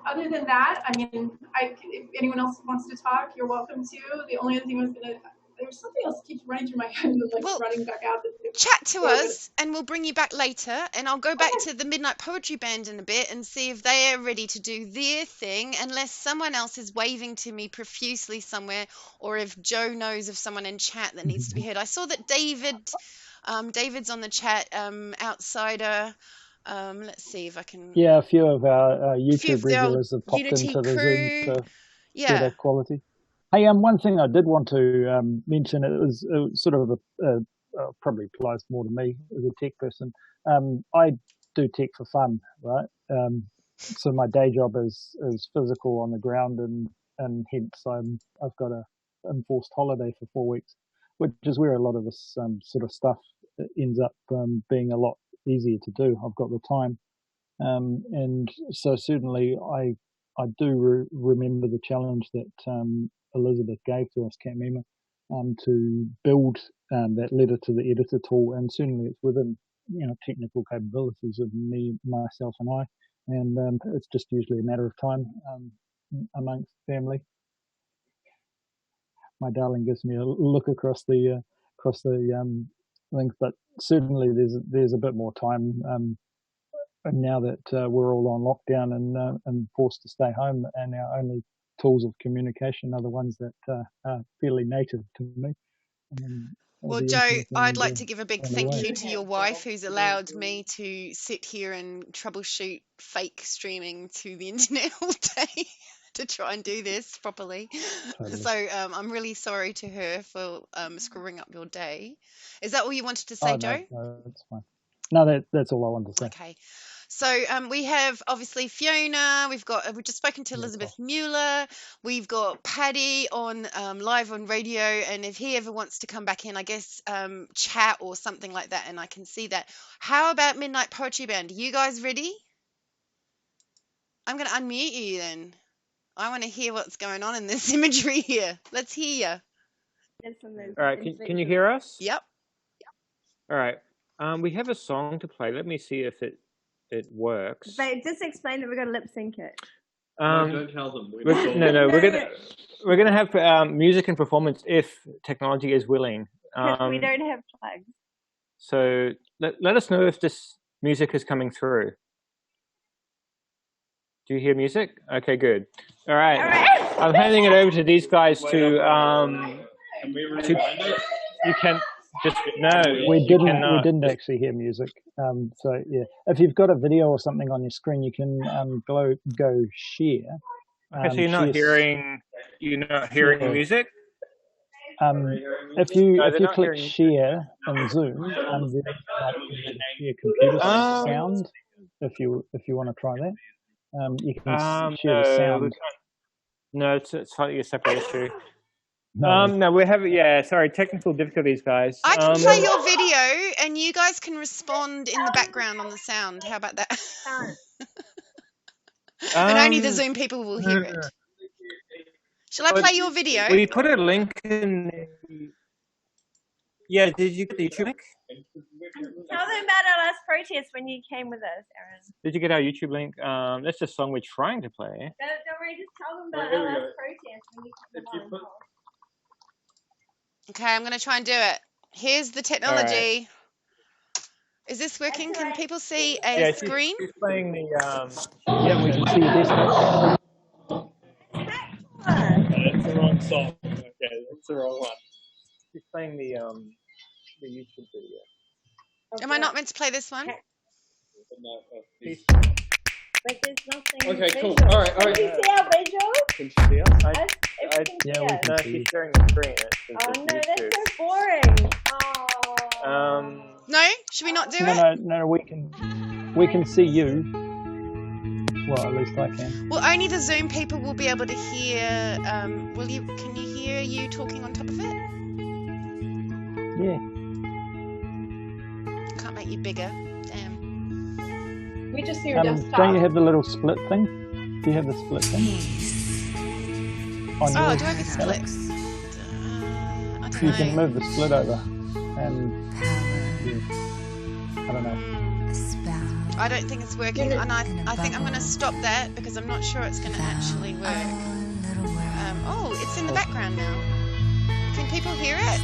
[SPEAKER 14] other than that, I mean, if anyone else wants to talk, you're welcome to. The only other thing I was going to, there's something else that keeps running through my head and running back out.
[SPEAKER 1] Chat to us and we'll bring you back later, and I'll go back to the Midnight Poetry Band in a bit and see if they are ready to do their thing, unless someone else is waving to me profusely somewhere, or if Joe knows of someone in chat that needs to be heard. I saw that David David's on the chat. Outsider. Let's see if I can.
[SPEAKER 3] Yeah, a few of our YouTube regulars have popped
[SPEAKER 1] Unity
[SPEAKER 3] into the
[SPEAKER 1] crew.
[SPEAKER 3] Zoom for better quality. Hey, one thing I did want to mention, it was sort of probably applies more to me as a tech person. I do tech for fun, right? So my day job is physical on the ground, and hence I've got a enforced holiday for 4 weeks, which is where a lot of this sort of stuff ends up being a lot easier to do. I've got the time, and so certainly I do remember the challenge that Elizabeth gave to us, Kat Mema, to build that letter to the editor tool, and certainly it's within technical capabilities of me, myself, and I, and it's just usually a matter of time amongst family. My darling gives me a look across the link, but certainly there's a bit more time now that we're all on lockdown and forced to stay home, and our only tools of communication are the ones that are fairly native to me.
[SPEAKER 1] Well, Joe, I'd like to give a big thank you to your wife, who's allowed me to sit here and troubleshoot fake streaming to the internet all day to try and do this properly. Totally. So I'm really sorry to her for screwing up your day. Is that all you wanted to say, Joe?
[SPEAKER 3] No, that's fine. No, that's all I wanted to say.
[SPEAKER 1] Okay. So we have obviously Fiona. We've just spoken to Elizabeth Mueller. We've got Paddy on live on radio, and if he ever wants to come back in, I guess chat or something like that, and I can see that. How about Midnight Poetry Band? Are you guys ready? I'm going to unmute you then. I want to hear what's going on in this imagery here. Let's hear you.
[SPEAKER 12] All right, can you hear us?
[SPEAKER 1] Yep.
[SPEAKER 12] All right. We have a song to play. Let me see if it works.
[SPEAKER 13] But just explain that we're going to lip sync it.
[SPEAKER 12] Don't tell them. We're gonna have music and performance if technology is willing.
[SPEAKER 13] We don't have plugs.
[SPEAKER 12] So let us know if this music is coming through. Do you hear music? Okay, good. All right. I'm handing it over to these guys to you can. Just no,
[SPEAKER 3] we didn't actually hear music. So yeah, if you've got a video or something on your screen, you can go share.
[SPEAKER 12] Okay, so you're not hearing music.
[SPEAKER 3] If you click share in Zoom, then your computer sound. If you want to try that, you can share the sound.
[SPEAKER 12] No, it's slightly a separate issue. No, we have sorry, technical difficulties, guys.
[SPEAKER 1] I can play your video and you guys can respond in the background on the sound. How about that? And only the Zoom people will hear it. Shall I play your video?
[SPEAKER 12] We put a link in. Yeah, did you get the YouTube link?
[SPEAKER 13] Tell them about our last protest when you came with us, Aaron.
[SPEAKER 12] Did you get our YouTube link? That's the song we're trying to play.
[SPEAKER 13] Don't worry, just tell them about our last protest when you came on.
[SPEAKER 1] Okay, I'm going to try and do it. Here's the technology. Right. Is this working? Can people see a screen?
[SPEAKER 12] She's playing the...
[SPEAKER 3] yeah, we can see your desktop.
[SPEAKER 12] That's the wrong song. Okay, that's the wrong one. She's playing the YouTube video.
[SPEAKER 1] Okay. Am I not meant to play this one?
[SPEAKER 13] But there's nothing.
[SPEAKER 12] Okay, cool.
[SPEAKER 13] Visual.
[SPEAKER 12] All right.
[SPEAKER 13] Can you see our visual?
[SPEAKER 12] Can you see us?
[SPEAKER 3] Yeah, we can see.
[SPEAKER 12] She's sharing the screen.
[SPEAKER 13] Oh no, that's so boring. Oh.
[SPEAKER 1] No, should we not do it?
[SPEAKER 3] No, we can see you. Well, at least I can.
[SPEAKER 1] Well, only the Zoom people will be able to hear. Can you hear you talking on top of it?
[SPEAKER 3] Yeah.
[SPEAKER 1] Can't make you bigger. Damn.
[SPEAKER 14] We just see your desktop.
[SPEAKER 3] Don't you have the little split thing? Do you have the split thing?
[SPEAKER 1] Do I have a split? I don't know.
[SPEAKER 3] You can move the split over, and I don't know.
[SPEAKER 1] I don't think it's working, and I think I'm going to stop that because I'm not sure it's going to actually work. It's in the background now. Can people hear it?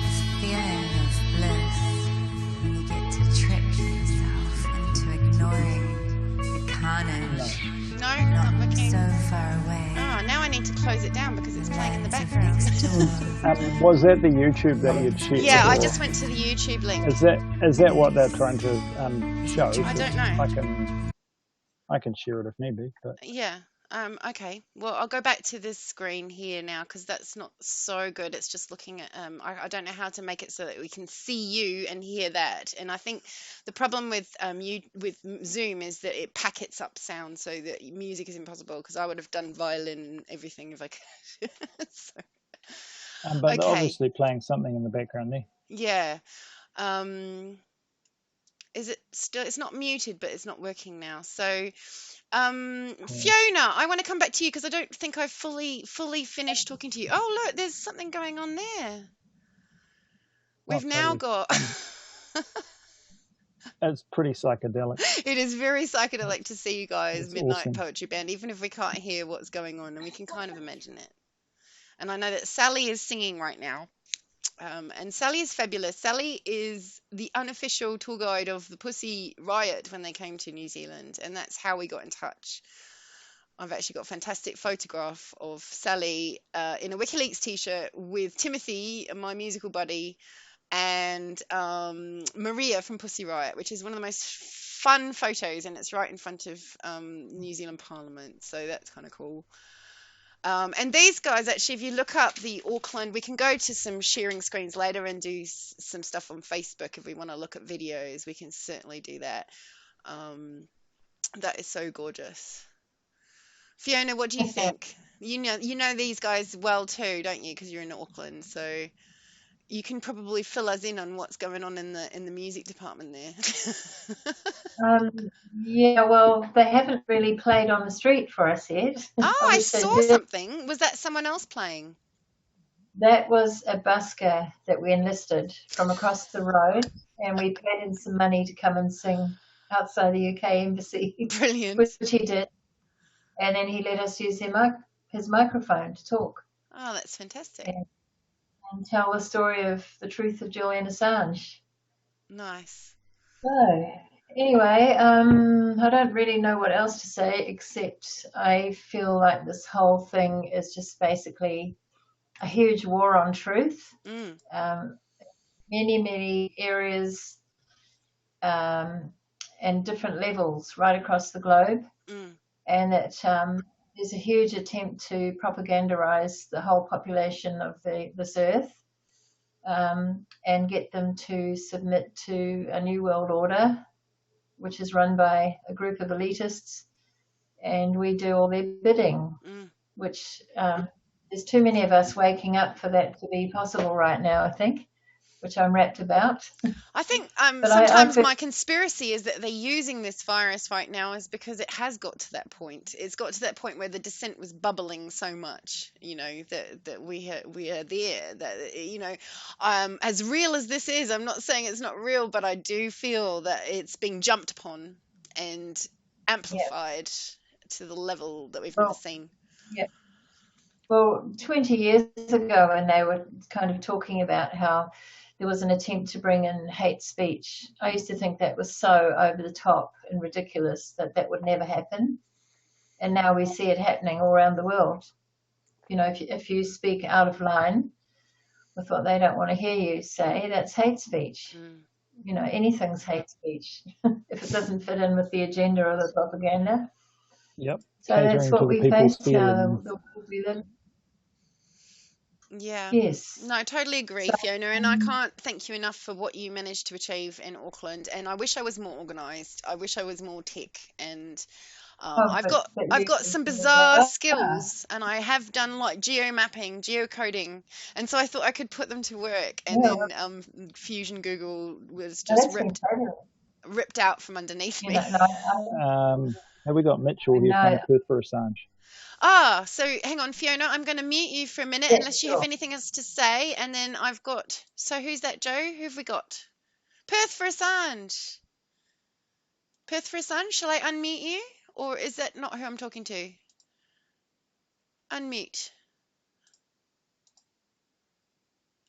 [SPEAKER 15] When you get to trick yourself into ignoring the carnage.
[SPEAKER 1] No, not working.
[SPEAKER 15] So far away.
[SPEAKER 1] Oh, now I might need to close it down because it's playing in the background.
[SPEAKER 3] Was that the YouTube that you'd shared?
[SPEAKER 1] Yeah, I just went to the YouTube link.
[SPEAKER 3] Is that what they're trying to show?
[SPEAKER 1] I don't know.
[SPEAKER 3] I can share it if need be. But.
[SPEAKER 1] Yeah. Okay. Well, I'll go back to this screen here now because that's not so good. It's just looking at. I don't know how to make it so that we can see you and hear that. And I think the problem with Zoom is that it packets up sound so that music is impossible. Because I would have done violin and everything if I could. So,
[SPEAKER 3] but
[SPEAKER 1] okay.
[SPEAKER 3] they're obviously playing something in the background there.
[SPEAKER 1] Yeah. Is it still? It's not muted, but it's not working now. So. Fiona, I want to come back to you because I don't think I've fully finished talking to you. Oh, look, there's something going on there. We've now got...
[SPEAKER 3] It's pretty psychedelic.
[SPEAKER 1] It is very psychedelic to see you guys,
[SPEAKER 3] It's
[SPEAKER 1] Midnight
[SPEAKER 3] awesome.
[SPEAKER 1] Poetry Band, even if we can't hear what's going on, and we can kind of imagine it. And I know that Sally is singing right now. And Sally is fabulous. Sally is the unofficial tour guide of the Pussy Riot when they came to New Zealand, and that's how we got in touch. I've actually got a fantastic photograph of Sally in a WikiLeaks t-shirt with Timothy, my musical buddy, and Maria from Pussy Riot, which is one of the most fun photos, and it's right in front of New Zealand Parliament, so that's kind of cool. And these guys, actually, if you look up the Auckland, we can go to some sharing screens later and do some stuff on Facebook. If we want to look at videos, we can certainly do that. That is so gorgeous. Fiona, what do you think? You know these guys well too, don't you? Because you're in Auckland, so you can probably fill us in on what's going on in the music department there.
[SPEAKER 9] Yeah, well, they haven't really played on the street for us yet.
[SPEAKER 1] Oh, I saw something. Was that someone else playing?
[SPEAKER 9] That was a busker that we enlisted from across the road, and we paid him some money to come and sing outside the UK embassy.
[SPEAKER 1] Brilliant.
[SPEAKER 9] Which he did. And then he let us use his microphone to talk.
[SPEAKER 1] Oh, that's fantastic.
[SPEAKER 9] And tell the story of the truth of Julian Assange.
[SPEAKER 1] Nice.
[SPEAKER 9] So, anyway, I don't really know what else to say, except I feel like this whole thing is just basically a huge war on truth. Many areas and different levels right across the globe. And that there's a huge attempt to propagandize the whole population of this earth and get them to submit to a new world order, which is run by a group of elitists, and we do all their bidding, which there's too many of us waking up for that to be possible right now, I think, which I'm rapt about.
[SPEAKER 1] I think sometimes my conspiracy is that they're using this virus right now is because it has got to that point. It's got to that point where the dissent was bubbling so much, that we are there. That as real as this is, I'm not saying it's not real, but I do feel that it's being jumped upon and amplified to the level that we've never seen.
[SPEAKER 9] Yeah. Well, 20 years ago, when they were kind of talking about how there was an attempt to bring in hate speech, I used to think that was so over the top and ridiculous that would never happen. And now we see it happening all around the world. If you speak out of line with what they don't want to hear you say, that's hate speech. Anything's hate speech if it doesn't fit in with the agenda or the propaganda.
[SPEAKER 3] Yep.
[SPEAKER 9] So that's what we face now, the world we live in.
[SPEAKER 1] Yeah.
[SPEAKER 9] Yes.
[SPEAKER 1] No, I totally agree, Fiona, and I can't thank you enough for what you managed to achieve in Auckland. And I wish I was more organised. I wish I was more tech, and I've got some bizarre skills, and I have done like geomapping, geocoding, and so I thought I could put them to work. And then Fusion Google was just ripped out from underneath me.
[SPEAKER 3] Have we got Mitchell here from Perth for Assange?
[SPEAKER 1] So hang on, Fiona, I'm going to mute you for a minute unless you have anything else to say. And then I've got, so who's that, Joe? Who have we got? Perth for Assange. Perth for Assange, shall I unmute you? Or is that not who I'm talking to? Unmute.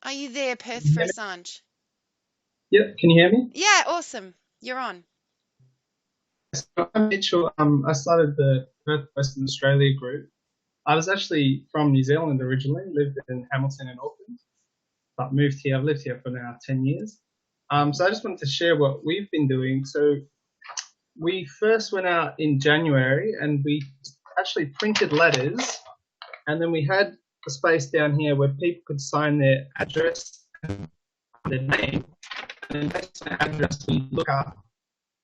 [SPEAKER 1] Are you there, Perth for Assange?
[SPEAKER 16] Yep, can you hear me?
[SPEAKER 1] Yeah, awesome. You're on.
[SPEAKER 16] So I'm Mitchell. I started the Perth Western Australia group. I was actually from New Zealand originally, lived in Hamilton and Auckland, but moved here. I've lived here for now 10 years. So I just wanted to share what we've been doing. So we first went out in January and we actually printed letters, and then we had a space down here where people could sign their address and their name, and then based on their address we look up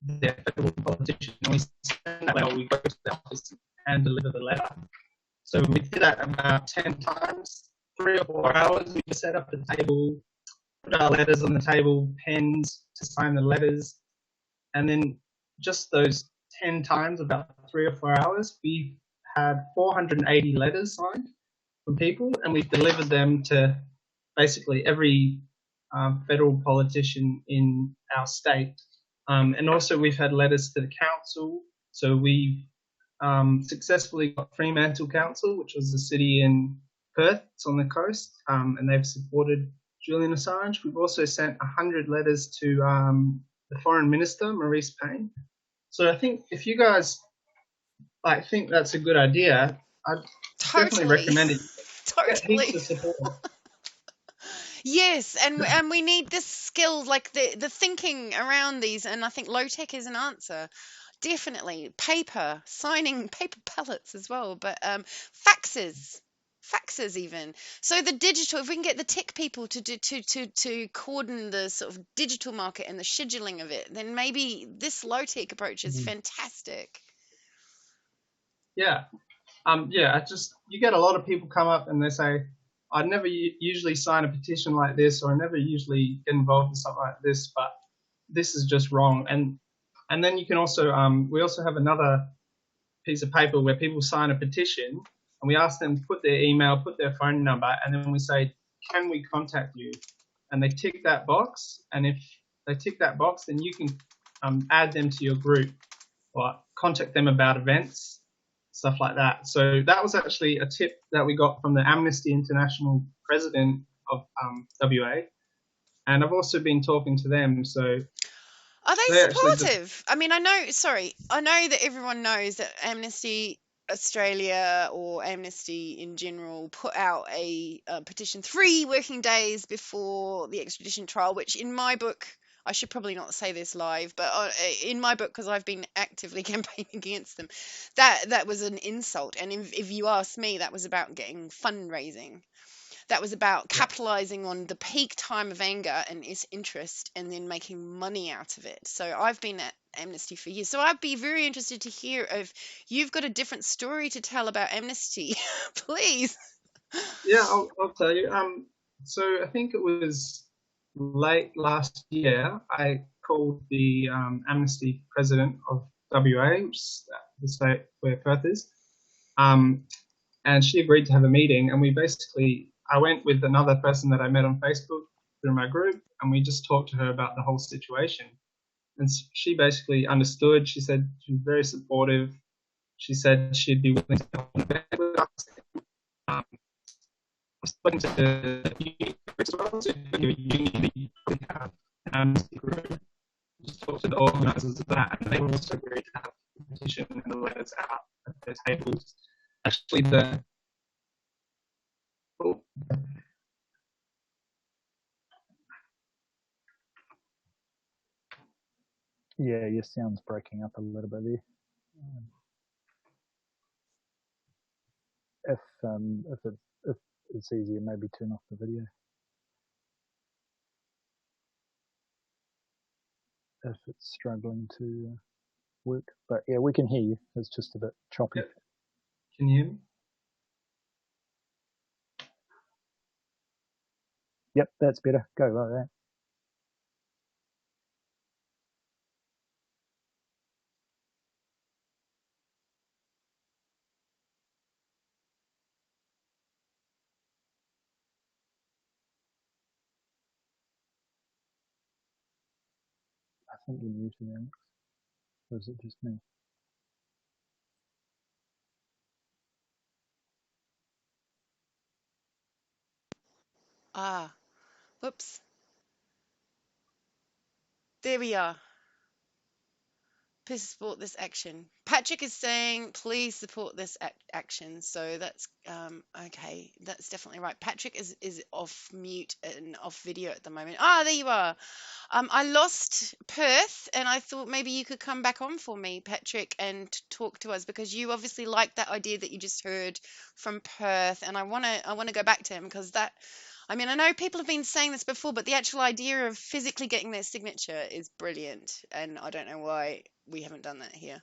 [SPEAKER 16] their federal politician and we send that letter, we go to the office and deliver the letter. So we did that about 10 times, 3 or 4 hours. We just set up the table, put our letters on the table, pens to sign the letters, and then just those 10 times, about 3 or 4 hours, we had 480 letters signed from people, and we've delivered them to basically every federal politician in our state. And also we've had letters to the council. So we've successfully got Fremantle Council, which was a city in Perth, it's on the coast, and they've supported Julian Assange. We've also sent 100 letters to the Foreign Minister, Maurice Payne. So I think if you guys think that's a good idea, I'd definitely recommend it.
[SPEAKER 1] Totally.
[SPEAKER 16] Get heaps of support.
[SPEAKER 1] Yes, and we need this skill, like the thinking around these, and I think low tech is an answer. Definitely paper, signing paper pellets as well, but faxes even. So the digital, if we can get the tech people to coordinate the sort of digital market and the scheduling of it, then maybe this low tech approach is fantastic.
[SPEAKER 16] Yeah. You get a lot of people come up and they say, I never usually sign a petition like this, or I never usually get involved in something like this, but this is just wrong. And then you can also, we also have another piece of paper where people sign a petition, and we ask them to put their email, put their phone number, and then we say, can we contact you? And they tick that box, and if they tick that box, then you can add them to your group or contact them about events, stuff like that. So that was actually a tip that we got from the Amnesty International president of WA, and I've also been talking to them. So
[SPEAKER 1] are they supportive? I mean, I know that everyone knows that Amnesty Australia or Amnesty in general put out a petition 3 working days before the extradition trial, which in my book, I should probably not say this live, but in my book, because I've been actively campaigning against them, that was an insult. And if you ask me, that was about getting fundraising. That was about capitalizing on the peak time of anger and its interest and then making money out of it. So I've been at Amnesty for years. So I'd be very interested to hear if you've got a different story to tell about Amnesty. Please.
[SPEAKER 16] Yeah, I'll tell you. So I think it was late last year, I called the Amnesty president of WA, which is the state where Perth is, and she agreed to have a meeting. And I went with another person that I met on Facebook through my group, and we just talked to her about the whole situation. And she basically understood. She said she was very supportive. She said she'd be willing to come on the bed with us. I've spoken to the union as well, so the union that you probably have an Amnesty group. Just talked to the organisers of that, and they were also agreed to have the petition and the letters out at their tables. Actually,
[SPEAKER 3] Yeah, your sound's breaking up a little bit there. If it's easier, maybe turn off the video. If it's struggling to work, but yeah, we can hear you. It's just a bit choppy.
[SPEAKER 16] Yep. Can you hear me?
[SPEAKER 3] Yep, that's better. Go like that. I think you're muted, Alex. Or is it just me?
[SPEAKER 1] Whoops. There we are. please support this action. Patrick is saying, please support this action. So that's okay. That's definitely right. Patrick is off mute and off video at the moment. Ah, there you are. I lost Perth, and I thought maybe you could come back on for me, Patrick, and talk to us, because you obviously like that idea that you just heard from Perth, and I wanna go back to him, because that. I mean, I know people have been saying this before, but the actual idea of physically getting their signature is brilliant, and I don't know why we haven't done that here.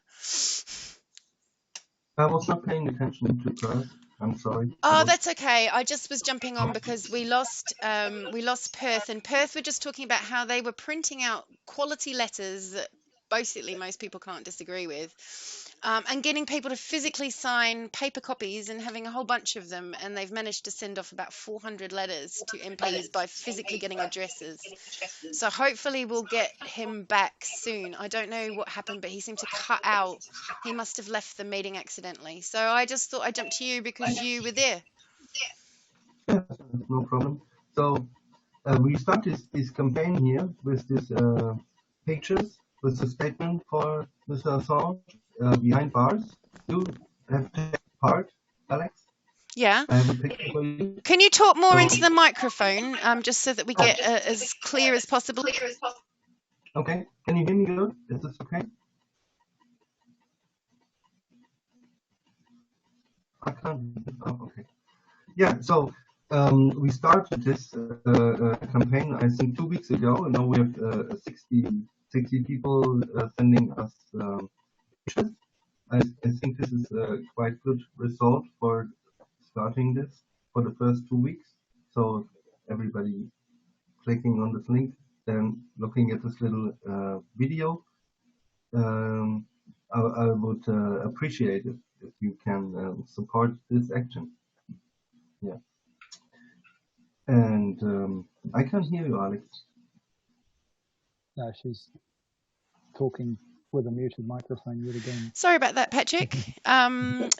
[SPEAKER 6] I was not paying attention to Perth. I'm sorry.
[SPEAKER 1] Oh, that's okay. I just was jumping on because we lost Perth, and Perth were just talking about how they were printing out quality letters that basically most people can't disagree with. And getting people to physically sign paper copies and having a whole bunch of them, and they've managed to send off about 400 letters to MPs by physically getting addresses. So hopefully we'll get him back soon. I don't know what happened, but he seemed to cut out. He must have left the meeting accidentally. So I just thought I'd jump to you because you were there.
[SPEAKER 6] Yes, no problem. So we started this campaign here with these pictures, with the statement for Mr. Assange. Behind bars. You have to take part, Alex?
[SPEAKER 1] Yeah.
[SPEAKER 6] I have a picture for you.
[SPEAKER 1] Can you talk more into the microphone, just so that we get as clear as possible?
[SPEAKER 6] Okay. Can you hear me good? Is this okay? I can't. Oh, okay. Yeah. So we started this campaign, I think, 2 weeks ago, and now we have 60 people sending us. I think this is a quite good result for starting this for the first 2 weeks. So everybody clicking on this link and looking at this little video, I would appreciate it if you can support this action. Yeah. And I can't hear you, Alex.
[SPEAKER 3] No, she's talking with a muted microphone yet again.
[SPEAKER 1] Sorry about that, Patrick.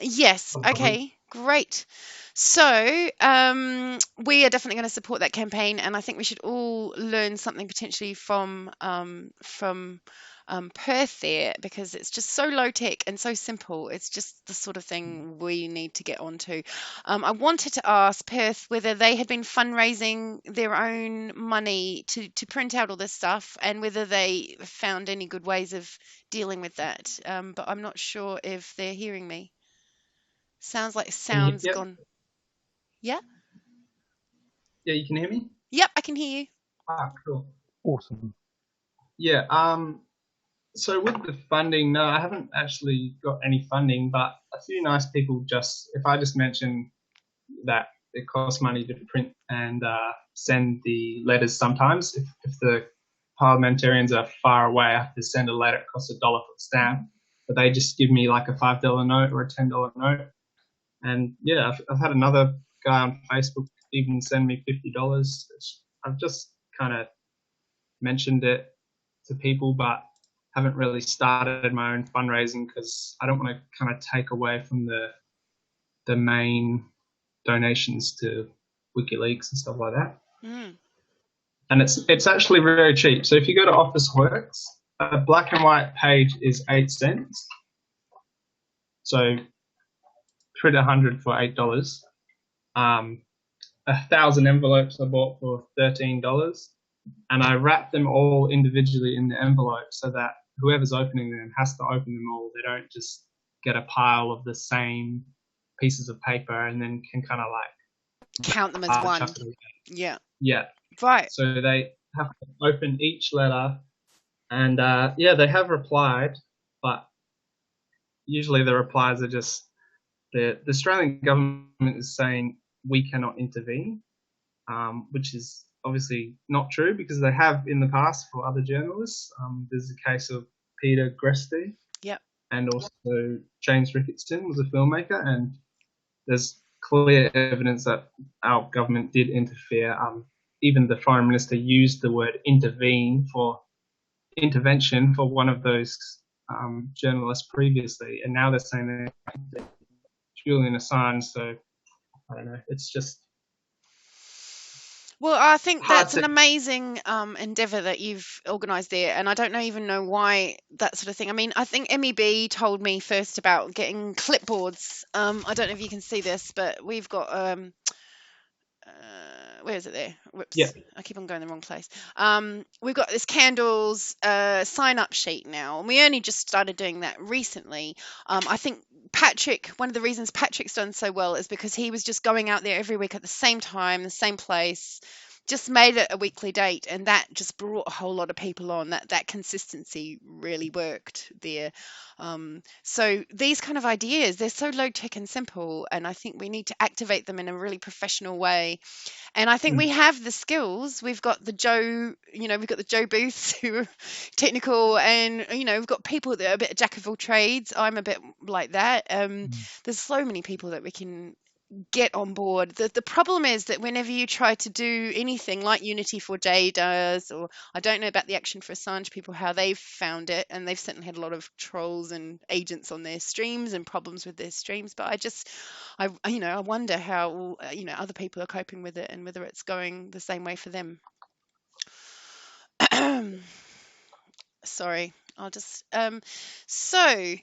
[SPEAKER 1] Yes, okay, great. So we are definitely going to support that campaign, and I think we should all learn something potentially from Perth there, because it's just so low tech and so simple. It's just the sort of thing we need to get onto. I wanted to ask Perth whether they had been fundraising their own money to print out all this stuff, and whether they found any good ways of dealing with that. But I'm not sure if they're hearing me. Sounds like sound's gone. Yeah?
[SPEAKER 16] Yeah, you can hear me?
[SPEAKER 1] Yep, I can hear you.
[SPEAKER 16] Ah, cool.
[SPEAKER 3] Awesome.
[SPEAKER 16] Yeah, so with the funding, no, I haven't actually got any funding, but a few nice people if I just mention that it costs money to print and send the letters sometimes. If the parliamentarians are far away, I have to send a letter, it costs $1 for the stamp, but they just give me like a $5 note or a $10 note. And yeah, I've had another guy on Facebook even send me $50. I've just kind of mentioned it to people, but haven't really started my own fundraising because I don't want to kind of take away from the main donations to WikiLeaks and stuff like that.
[SPEAKER 1] Mm.
[SPEAKER 16] And it's actually very cheap. So if you go to Officeworks, a black and white page is 8 cents. So print 100 for $8. 1,000 envelopes I bought for $13, and I wrap them all individually in the envelope so that whoever's opening them has to open them all. They don't just get a pile of the same pieces of paper and then can kind of like
[SPEAKER 1] count them as one. Yeah.
[SPEAKER 16] Yeah.
[SPEAKER 1] Right.
[SPEAKER 16] So they have to open each letter, and they have replied, but usually the replies are just the Australian government is saying we cannot intervene, which is obviously not true because they have in the past for other journalists. There's a case of Peter Greste.
[SPEAKER 1] Yep.
[SPEAKER 16] And also James Ricketson was a filmmaker, and there's clear evidence that our government did interfere. Even the Foreign Minister used the word intervention for one of those journalists previously, and now they're saying they're Julian Assange, so I don't know. It's just
[SPEAKER 1] Well, I think that's an amazing endeavour that you've organised there, and I don't even know why that sort of thing. I mean, I think MEB told me first about getting clipboards. I don't know if you can see this, but we've got where is it there? Whoops,
[SPEAKER 16] Yeah.
[SPEAKER 1] I keep on going the wrong place. We've got this Candles sign up sheet now, and we only just started doing that recently. I think Patrick, one of the reasons Patrick's done so well is because he was just going out there every week at the same time, the same place, just made it a weekly date, and that just brought a whole lot of people on. That consistency really worked there. So these kind of ideas, they're so low tech and simple, and I think we need to activate them in a really professional way. And I think we have the skills. We've got the Joe, we've got the Joe Booths who are technical, and we've got people that are a bit jack of all trades. I'm a bit like that. There's so many people that we can get on board. The problem is that whenever you try to do anything like Unity4J does, or I don't know about the Action for Assange people, how they've found it, and they've certainly had a lot of trolls and agents on their streams and problems with their streams, but I wonder how other people are coping with it and whether it's going the same way for them. Sorry, I'll just so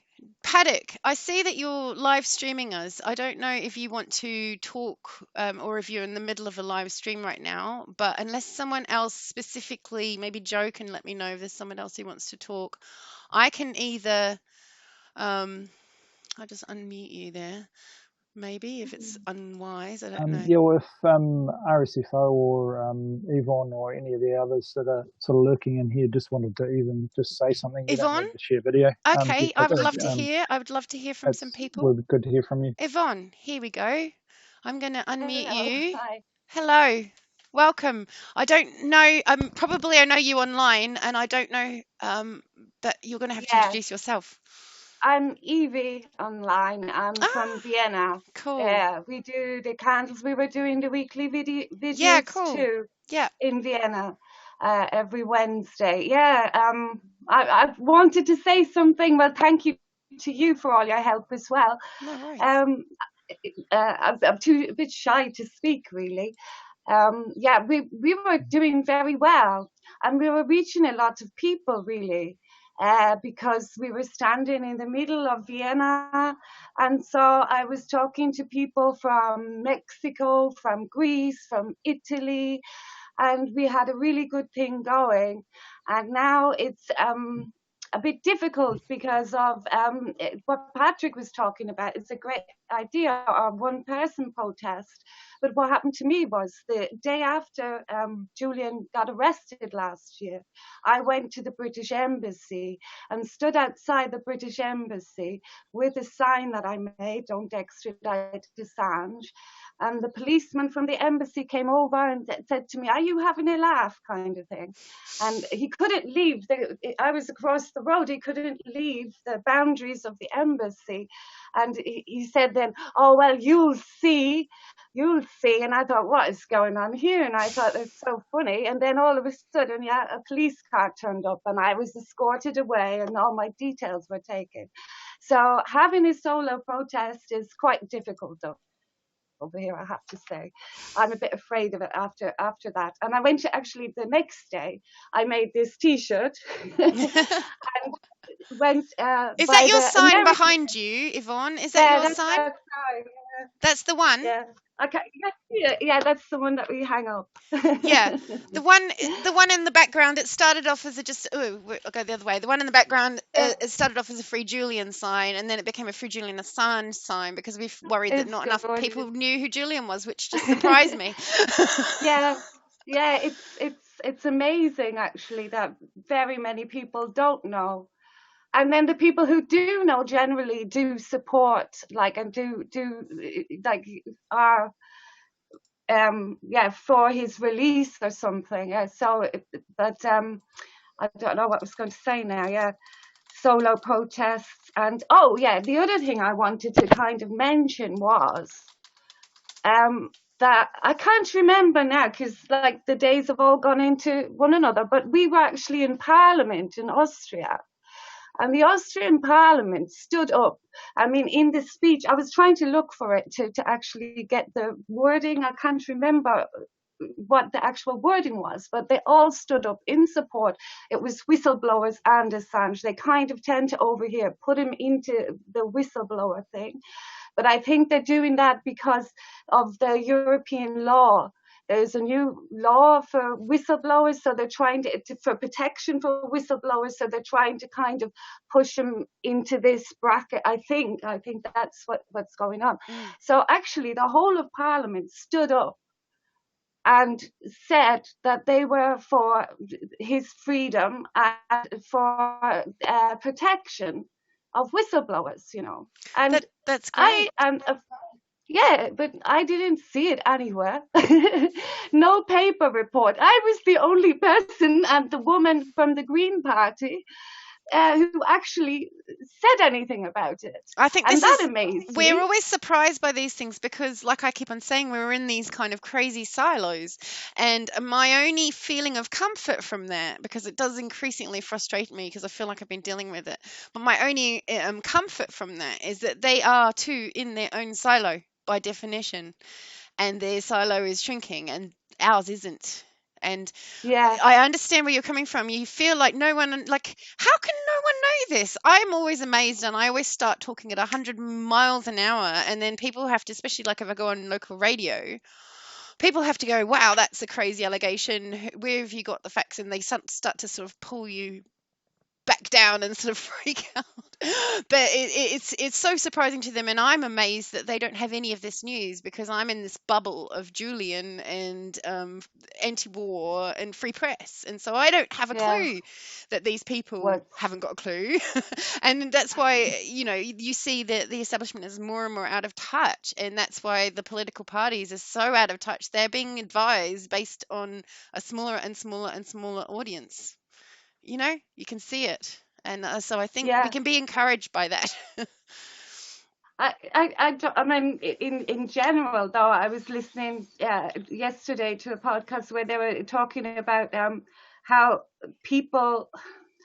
[SPEAKER 1] Paddock, I see that you're live streaming us. I don't know if you want to talk or if you're in the middle of a live stream right now, but unless someone else specifically, maybe Joe can let me know if there's someone else who wants to talk. I can either I'll just unmute you there. Maybe if it's unwise, I don't know.
[SPEAKER 3] Yeah, if RSFO or Yvonne or any of the others that are sort of lurking in here just wanted to even just say something, you don't need to share video.
[SPEAKER 1] Okay, I would love to hear. I would love to hear from some people.
[SPEAKER 3] Would be good to hear from you.
[SPEAKER 1] Yvonne, here we go. I'm going to unmute you.
[SPEAKER 17] Hi.
[SPEAKER 1] Hello. Welcome. I don't know. Probably I know you online, and I don't know. But you're going to have to introduce yourself.
[SPEAKER 17] I'm Evie online. I'm from Vienna.
[SPEAKER 1] Cool.
[SPEAKER 17] Yeah, we do the candles. We were doing the weekly videos too.
[SPEAKER 1] Yeah.
[SPEAKER 17] In Vienna every Wednesday. Yeah. I wanted to say something. Well, thank you to you for all your help as well.
[SPEAKER 1] No worries.
[SPEAKER 17] I'm a bit shy to speak, really. Yeah, we were doing very well, and we were reaching a lot of people, really. Because we were standing in the middle of Vienna, and so I was talking to people from Mexico, from Greece, from Italy, and we had a really good thing going. And now it's a bit difficult because of what Patrick was talking about. It's a great idea, a one-person protest. But what happened to me was the day after Julian got arrested last year, I went to the British Embassy and stood outside the British Embassy with a sign that I made, "Don't extradite Assange." And the policeman from the embassy came over and said to me, "Are you having a laugh?" kind of thing. And he couldn't leave. I was across the road. He couldn't leave the boundaries of the embassy. And he said then, "Oh, well, you'll see. You'll see." And I thought, what is going on here? And I thought, that's so funny. And then all of a sudden, a police car turned up and I was escorted away and all my details were taken. So having a solo protest is quite difficult, though. Over here, I have to say, I'm a bit afraid of it after that. And I went to actually the next day. I made this T-shirt. And went.
[SPEAKER 1] Is that your sign behind you, Yvonne? Is that your sign? That's the one.
[SPEAKER 17] Yeah. Okay. Yeah, that's the one that we hang up.
[SPEAKER 1] Yeah, the one in the background. It started off as I'll go the other way. The one in the background, it started off as a Free Julian sign, and then it became a Free Julian Assange sign because we worried that not enough people knew who Julian was, which just surprised me.
[SPEAKER 17] Yeah, it's amazing actually that very many people don't know. And then the people who do know generally do support, are for his release or something. Yeah, I don't know what I was going to say now. Yeah, solo protests. And the other thing I wanted to kind of mention was that I can't remember now because the days have all gone into one another, but we were actually in Parliament in Austria. And the Austrian Parliament stood up. I mean, in the speech, I was trying to look for it to actually get the wording. I can't remember what the actual wording was, but they all stood up in support. It was whistleblowers and Assange. They kind of tend to over here put him into the whistleblower thing. But I think they're doing that because of the European law. There's a new law for whistleblowers, so they're trying for protection for whistleblowers, so they're trying to kind of push them into this bracket. I think that's what's going on. So actually, the whole of Parliament stood up and said that they were for his freedom and for protection of whistleblowers, you know. And
[SPEAKER 1] that's great.
[SPEAKER 17] Yeah, but I didn't see it anywhere. No paper report. I was the only person and the woman from the Green Party who actually said anything about it.
[SPEAKER 1] I think
[SPEAKER 17] amazed
[SPEAKER 1] we're
[SPEAKER 17] me.
[SPEAKER 1] always surprised by these things because, like I keep on saying, we're in these kind of crazy silos. And my only feeling of comfort from that, because it does increasingly frustrate me because I feel like I've been dealing with it, but my only comfort from that is that they are too in their own silo by definition, and their silo is shrinking and ours isn't. And
[SPEAKER 17] yeah,
[SPEAKER 1] I understand where you're coming from. You feel like no one, like, how can no one know this? I'm always amazed, and I always start talking at 100 miles an hour, and then people have to, especially like if I go on local radio, people have to go, wow, that's a crazy allegation. Where have you got the facts? And they start to sort of pull you back down and sort of freak out. But it's so surprising to them, and I'm amazed that they don't have any of this news because I'm in this bubble of Julian and anti-war and free press, and so I don't have a clue that these people haven't got a clue. And that's why, you know, you see that the establishment is more and more out of touch, and that's why the political parties are so out of touch. They're being advised based on a smaller and smaller and smaller audience. You know, you can see it, and so I think we can be encouraged by that.
[SPEAKER 17] I mean, in general, though, I was listening yesterday to a podcast where they were talking about how people,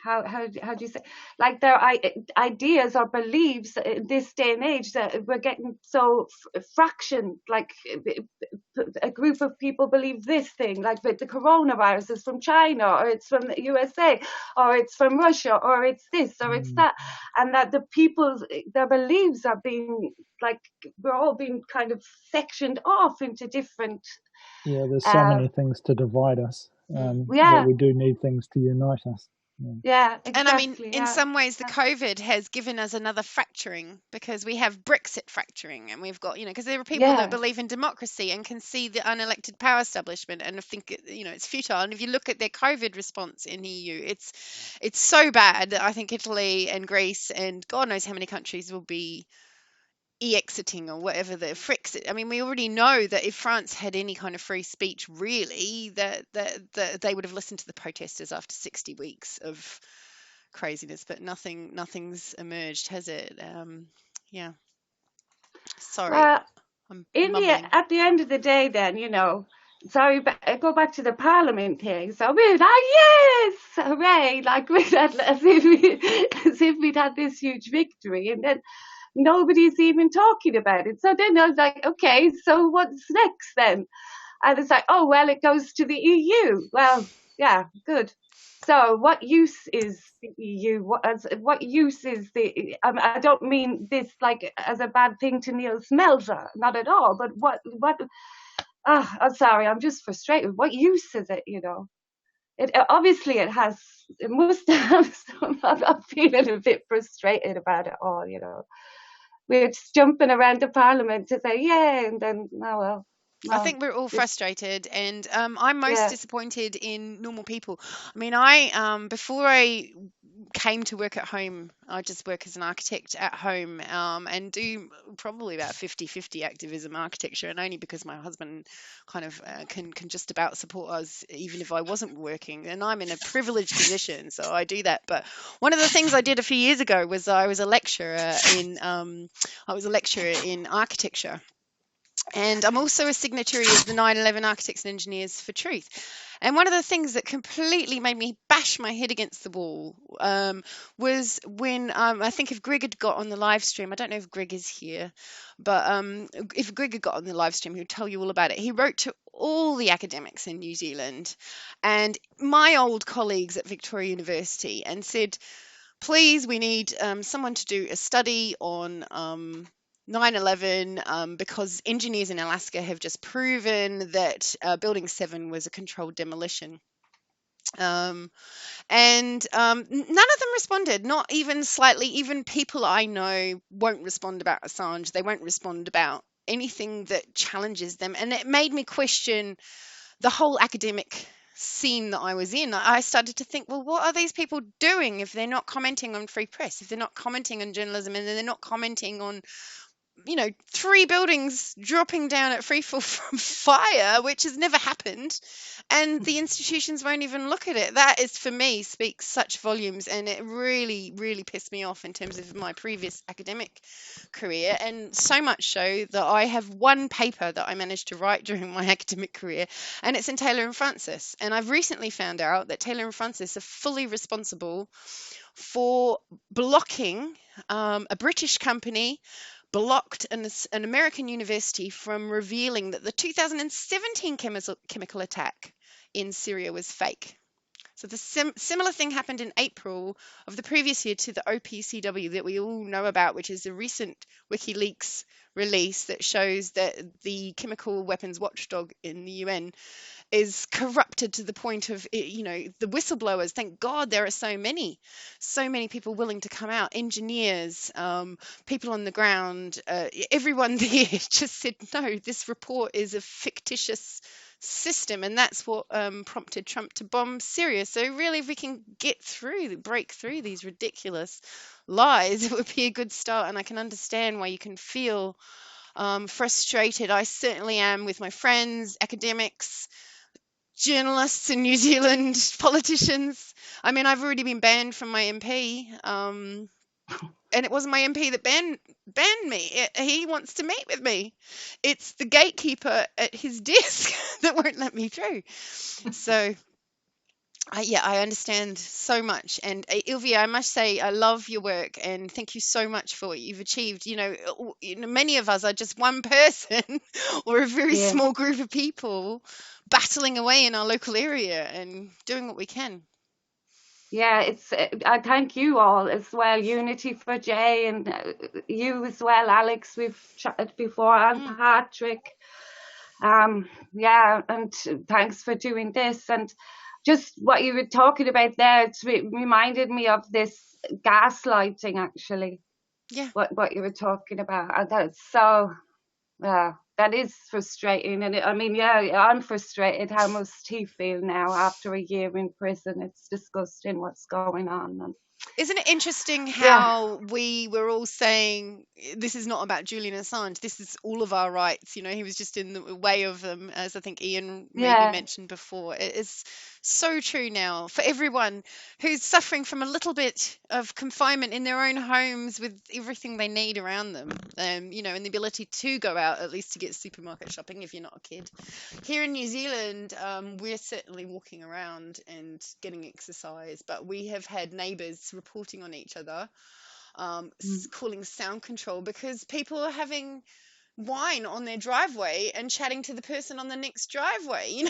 [SPEAKER 17] how do you say, like their ideas or beliefs in this day and age that we're getting so fractioned. Like a group of people believe this thing, like the coronavirus is from China, or it's from the USA, or it's from Russia, or it's this, or it's that, and that their beliefs are being, like, we're all being kind of sectioned off into different.
[SPEAKER 3] Yeah, there's so many things to divide us. That we do need things to unite us.
[SPEAKER 17] Yeah, exactly.
[SPEAKER 1] And I mean, in some ways, the COVID has given us another fracturing, because we have Brexit fracturing, and we've got, you know, because there are people that believe in democracy and can see the unelected power establishment and think, you know, it's futile. And if you look at their COVID response in the EU, it's so bad that I think Italy and Greece and God knows how many countries will be exiting or whatever the Frexit. I mean, we already know that if France had any kind of free speech, really, that they would have listened to the protesters after 60 weeks of craziness. But nothing's emerged, has it? Yeah. Sorry.
[SPEAKER 17] Well,
[SPEAKER 1] I'm
[SPEAKER 17] at the end of the day, then, you know. Sorry, but I go back to the Parliament thing. So we're like, yes, hooray! Like as if we'd had this huge victory, and then nobody's even talking about it. So then I was like, okay, so what's next then? And it's like, oh, well, it goes to the EU. Well, yeah, good. So what use is the EU? What use is the... I don't mean this like as a bad thing to Neil Smelter, not at all. But what? I'm sorry, I'm just frustrated. What use is it, you know? Obviously it must have some... I'm feeling a bit frustrated about it all, you know. We're just jumping around the Parliament to say, yeah, and then, oh, well.
[SPEAKER 1] I think we're all frustrated, and I'm most disappointed in normal people. I mean, before I came to work at home, I just work as an architect at home, and do probably about 50-50 activism architecture, and only because my husband kind of can just about support us even if I wasn't working, and I'm in a privileged position, so I do that. But one of the things I did a few years ago was I was a lecturer in architecture. And I'm also a signatory of the 9/11 Architects and Engineers for Truth. And one of the things that completely made me bash my head against the wall was when I think if Greg had got on the live stream, I don't know if Greg is here, but if Greg had got on the live stream, he would tell you all about it. He wrote to all the academics in New Zealand and my old colleagues at Victoria University and said, please, we need someone to do a study on 9/11 because engineers in Alaska have just proven that Building 7 was a controlled demolition. And none of them responded, not even slightly. Even people I know won't respond about Assange. They won't respond about anything that challenges them. And it made me question the whole academic scene that I was in. I started to think, well, what are these people doing if they're not commenting on free press, if they're not commenting on journalism, and they're not commenting on 3 buildings dropping down at freefall from fire, which has never happened, and the institutions won't even look at it. That is, for me, speaks such volumes, and it really, really pissed me off in terms of my previous academic career, and so much so that I have one paper that I managed to write during my academic career, and it's in Taylor and Francis, and I've recently found out that Taylor and Francis are fully responsible for blocking a British company blocked an American university from revealing that the 2017 chemical attack in Syria was fake. So the similar thing happened in April of the previous year to the OPCW that we all know about, which is a recent WikiLeaks release that shows that the chemical weapons watchdog in the UN is corrupted to the point of, the whistleblowers. Thank God there are so many people willing to come out, engineers, people on the ground, everyone there just said, no, this report is a fictitious system, and that's what prompted Trump to bomb Syria. So really, if we can break through these ridiculous lies, it would be a good start. And I can understand why you can feel frustrated. I certainly am with my friends, academics, journalists in New Zealand, politicians. I mean, I've already been banned from my MP, and it wasn't my MP that banned me. He wants to meet with me. It's the gatekeeper at his desk that won't let me through. So, I understand so much. And Ilvia, I must say, I love your work and thank you so much for what you've achieved. Many of us are just one person or a very small group of people battling away in our local area and doing what we can.
[SPEAKER 17] Yeah, I thank you all as well, Unity for Jay, and you as well, Alex. We've chatted before, and Patrick. And thanks for doing this. And just what you were talking about there, it reminded me of this gaslighting, actually.
[SPEAKER 1] Yeah.
[SPEAKER 17] What you were talking about. And that's so, that is frustrating. And I'm frustrated. How must he feel now after a year in prison? It's disgusting what's going on. And
[SPEAKER 1] isn't it interesting how we were all saying this is not about Julian Assange, this is all of our rights, he was just in the way of them, as I think Ian maybe mentioned before. It is so true now for everyone who's suffering from a little bit of confinement in their own homes with everything they need around them, and the ability to go out at least to get supermarket shopping if you're not a kid. Here in New Zealand, we're certainly walking around and getting exercise, but we have had neighbours reporting on each other, calling sound control because people are having wine on their driveway and chatting to the person on the next driveway.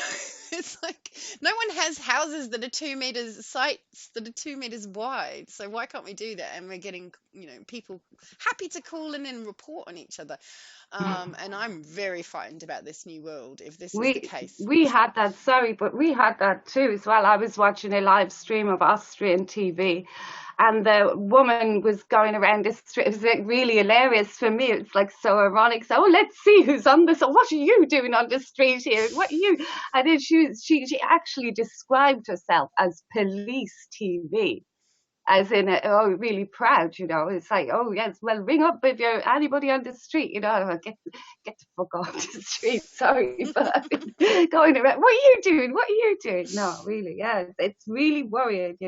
[SPEAKER 1] It's like no one has houses that are 2 meters, sites that are 2 meters wide, so why can't we do that? And we're getting people happy to call in and report on each other, and I'm very frightened about this new world if this is the case.
[SPEAKER 17] We had that too as well. I was watching a live stream of Austrian TV, and the woman was going around the street. It was really hilarious for me. It's like so ironic. So, let's see who's on this. What are you doing on the street here? What are you? And then she actually described herself as police TV, as in really proud. It's like, oh yes, well, ring up if you're anybody on the street. Get the fuck off the street. Sorry, but going around. What are you doing? No, really, it's really worrying.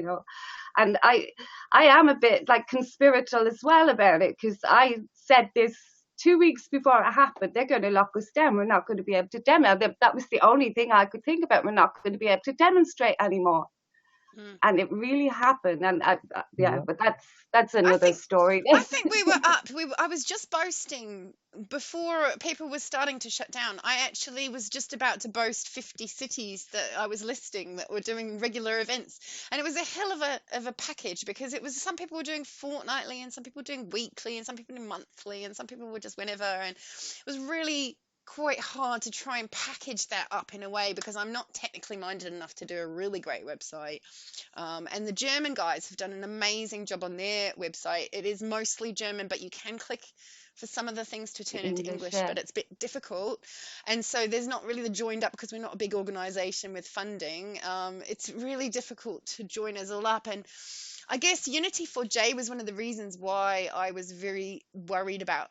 [SPEAKER 17] And I am a bit like conspiratorial as well about it, because I said this 2 weeks before it happened, they're going to lock us down. We're not going to be able to demonstrate. That was the only thing I could think about. We're not going to be able to demonstrate anymore. And it really happened. And but that's another story.
[SPEAKER 1] I think we were up. I was just boasting before people were starting to shut down. I actually was just about to boast 50 cities that I was listing that were doing regular events, and it was a hell of a package, because it was, some people were doing fortnightly, and some people were doing weekly, and some people doing monthly, and some people were just whenever, and it was really quite hard to try and package that up in a way, because I'm not technically minded enough to do a really great website. And the German guys have done an amazing job on their website. It is mostly German, but you can click for some of the things to turn into English,
[SPEAKER 17] yeah.
[SPEAKER 1] but it's a bit difficult. And so there's not really the joined up, because we're not a big organization with funding. It's really difficult to join us all up. And I guess Unity4J was one of the reasons why I was very worried about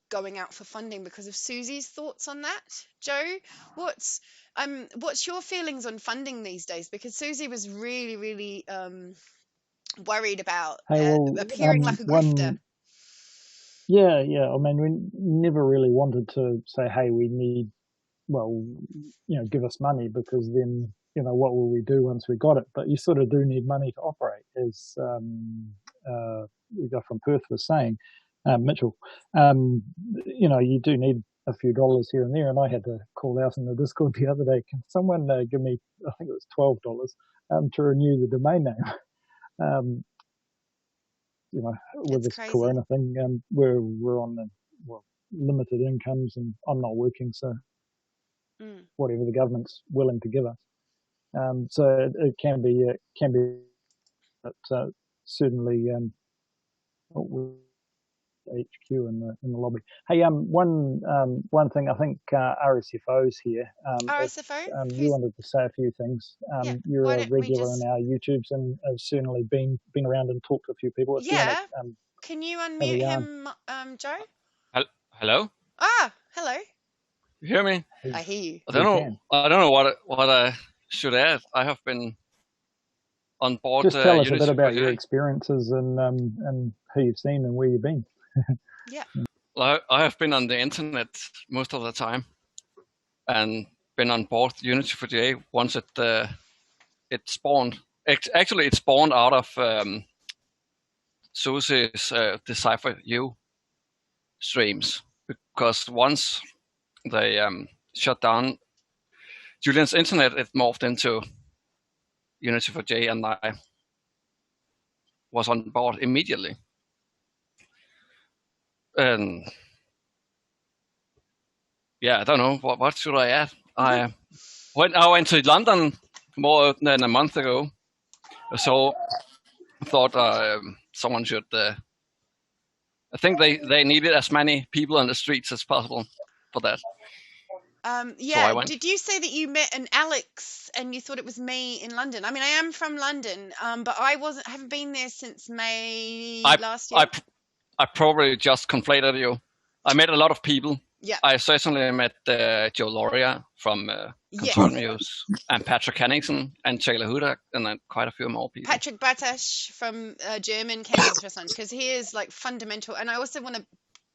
[SPEAKER 1] going out for funding, because of Susie's thoughts on that. Joe, what's your feelings on funding these days? Because Susie was really worried about appearing like a grifter.
[SPEAKER 3] Yeah. I mean, we never really wanted to say, hey, we need, give us money, because then, what will we do once we got it? But you sort of do need money to operate, as the guy from Perth was saying. Mitchell, you do need a few dollars here and there, and I had to call out in the Discord the other day, can someone give me, I think it was $12 to renew the domain name? With this
[SPEAKER 1] crazy.
[SPEAKER 3] Corona thing, we're on limited incomes, and I'm not working, so whatever the government's willing to give us. So it can be, but certainly HQ in the lobby. Hey, one thing, I think RSFO's here.
[SPEAKER 1] RSFO?
[SPEAKER 3] You wanted to say a few things. You're a regular in our YouTubes, and have certainly been around and talked to a few people.
[SPEAKER 1] Can you unmute him, Joe?
[SPEAKER 18] Hello?
[SPEAKER 1] Hello.
[SPEAKER 18] You hear me?
[SPEAKER 1] I hear you.
[SPEAKER 18] I don't know what I should add. I have been on board.
[SPEAKER 3] Just tell us a bit about your experiences and who you've seen and where you've been.
[SPEAKER 1] Yeah.
[SPEAKER 18] Well, I have been on the internet most of the time, and been on board Unity4J once it spawned. Actually, it spawned out of Susie's Decipher You streams, because once they shut down Julian's internet, it morphed into Unity4J, and I was on board immediately. And I don't know, what should I add? I went to London more than a month ago, so I thought someone should. I think they needed as many people on the streets as possible for that. So
[SPEAKER 1] did you say that you met an Alex and you thought it was me in London? I mean, I am from London, but I haven't been there since May last year.
[SPEAKER 18] I probably just conflated you. I met a lot of people.
[SPEAKER 1] Yeah.
[SPEAKER 18] I certainly met Joe Lauria from Continuous, and Patrick Henningsen, and Taylor Hudak, and then quite a few more people.
[SPEAKER 1] Patrick Bratasch from German Candles4Assange, because he is like fundamental. And I also want to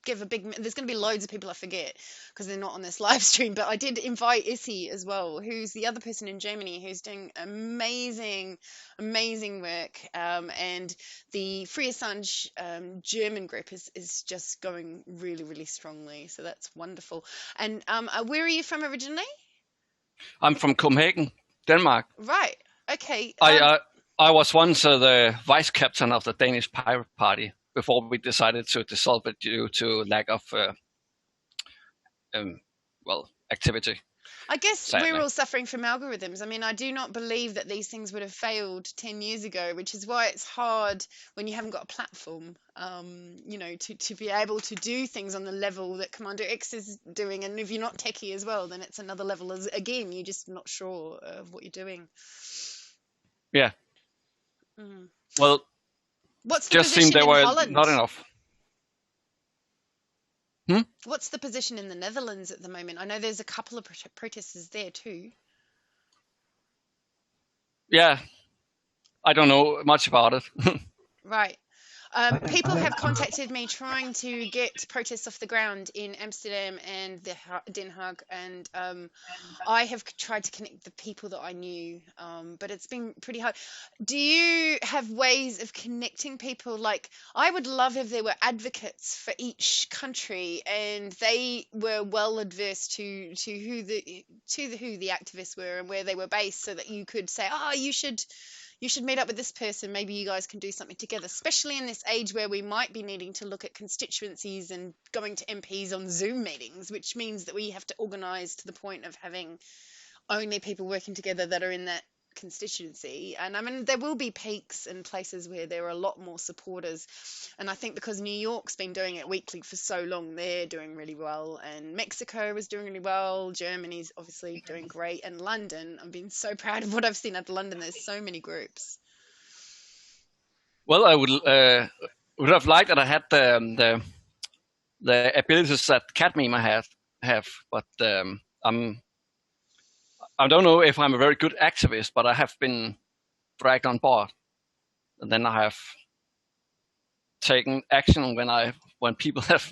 [SPEAKER 1] give a big, there's going to be loads of people I forget because they're not on this live stream, but I did invite Issy as well, who's the other person in Germany who's doing amazing work, and the FreeAssange German group is just going really strongly, so that's wonderful. And where are you from originally?
[SPEAKER 18] I'm from Copenhagen, Denmark.
[SPEAKER 1] Right, okay.
[SPEAKER 18] I was once the vice captain of the Danish Pirate Party before we decided to dissolve it due to lack of activity.
[SPEAKER 1] I guess
[SPEAKER 18] sadly.
[SPEAKER 1] We're all suffering from algorithms. I mean, I do not believe that these things would have failed 10 years ago, which is why it's hard when you haven't got a platform, to be able to do things on the level that Commander X is doing. And if you're not techie as well, then it's another level. Again, you're just not sure of what you're doing.
[SPEAKER 18] Yeah. Well,
[SPEAKER 1] what's the
[SPEAKER 18] just
[SPEAKER 1] position
[SPEAKER 18] seemed there
[SPEAKER 1] in
[SPEAKER 18] were
[SPEAKER 1] Holland?
[SPEAKER 18] not enough.
[SPEAKER 1] What's the position in the Netherlands at the moment? I know there's a couple of protesters there too.
[SPEAKER 18] Yeah, I don't know much about it.
[SPEAKER 1] Right. People have contacted me trying to get protests off the ground in Amsterdam and Den Haag, and I have tried to connect the people that I knew, but it's been pretty hard. Do you have ways of connecting people? Like, I would love if there were advocates for each country, and they were well adverse to who the activists were and where they were based, so that you could say, oh, you should meet up with this person. Maybe you guys can do something together, especially in this age where we might be needing to look at constituencies and going to MPs on Zoom meetings, which means that we have to organise to the point of having only people working together that are in that constituency. And I mean, there will be peaks and places where there are a lot more supporters, and I think because New York's been doing it weekly for so long, they're doing really well, and Mexico is doing really well, Germany's obviously doing great, and London, I've been so proud of what I've seen at London. There's so many groups.
[SPEAKER 18] Well, I would have liked that I had the abilities that Cadmeme have, but I don't know if I'm a very good activist, but I have been dragged on board, and then I have taken action when people have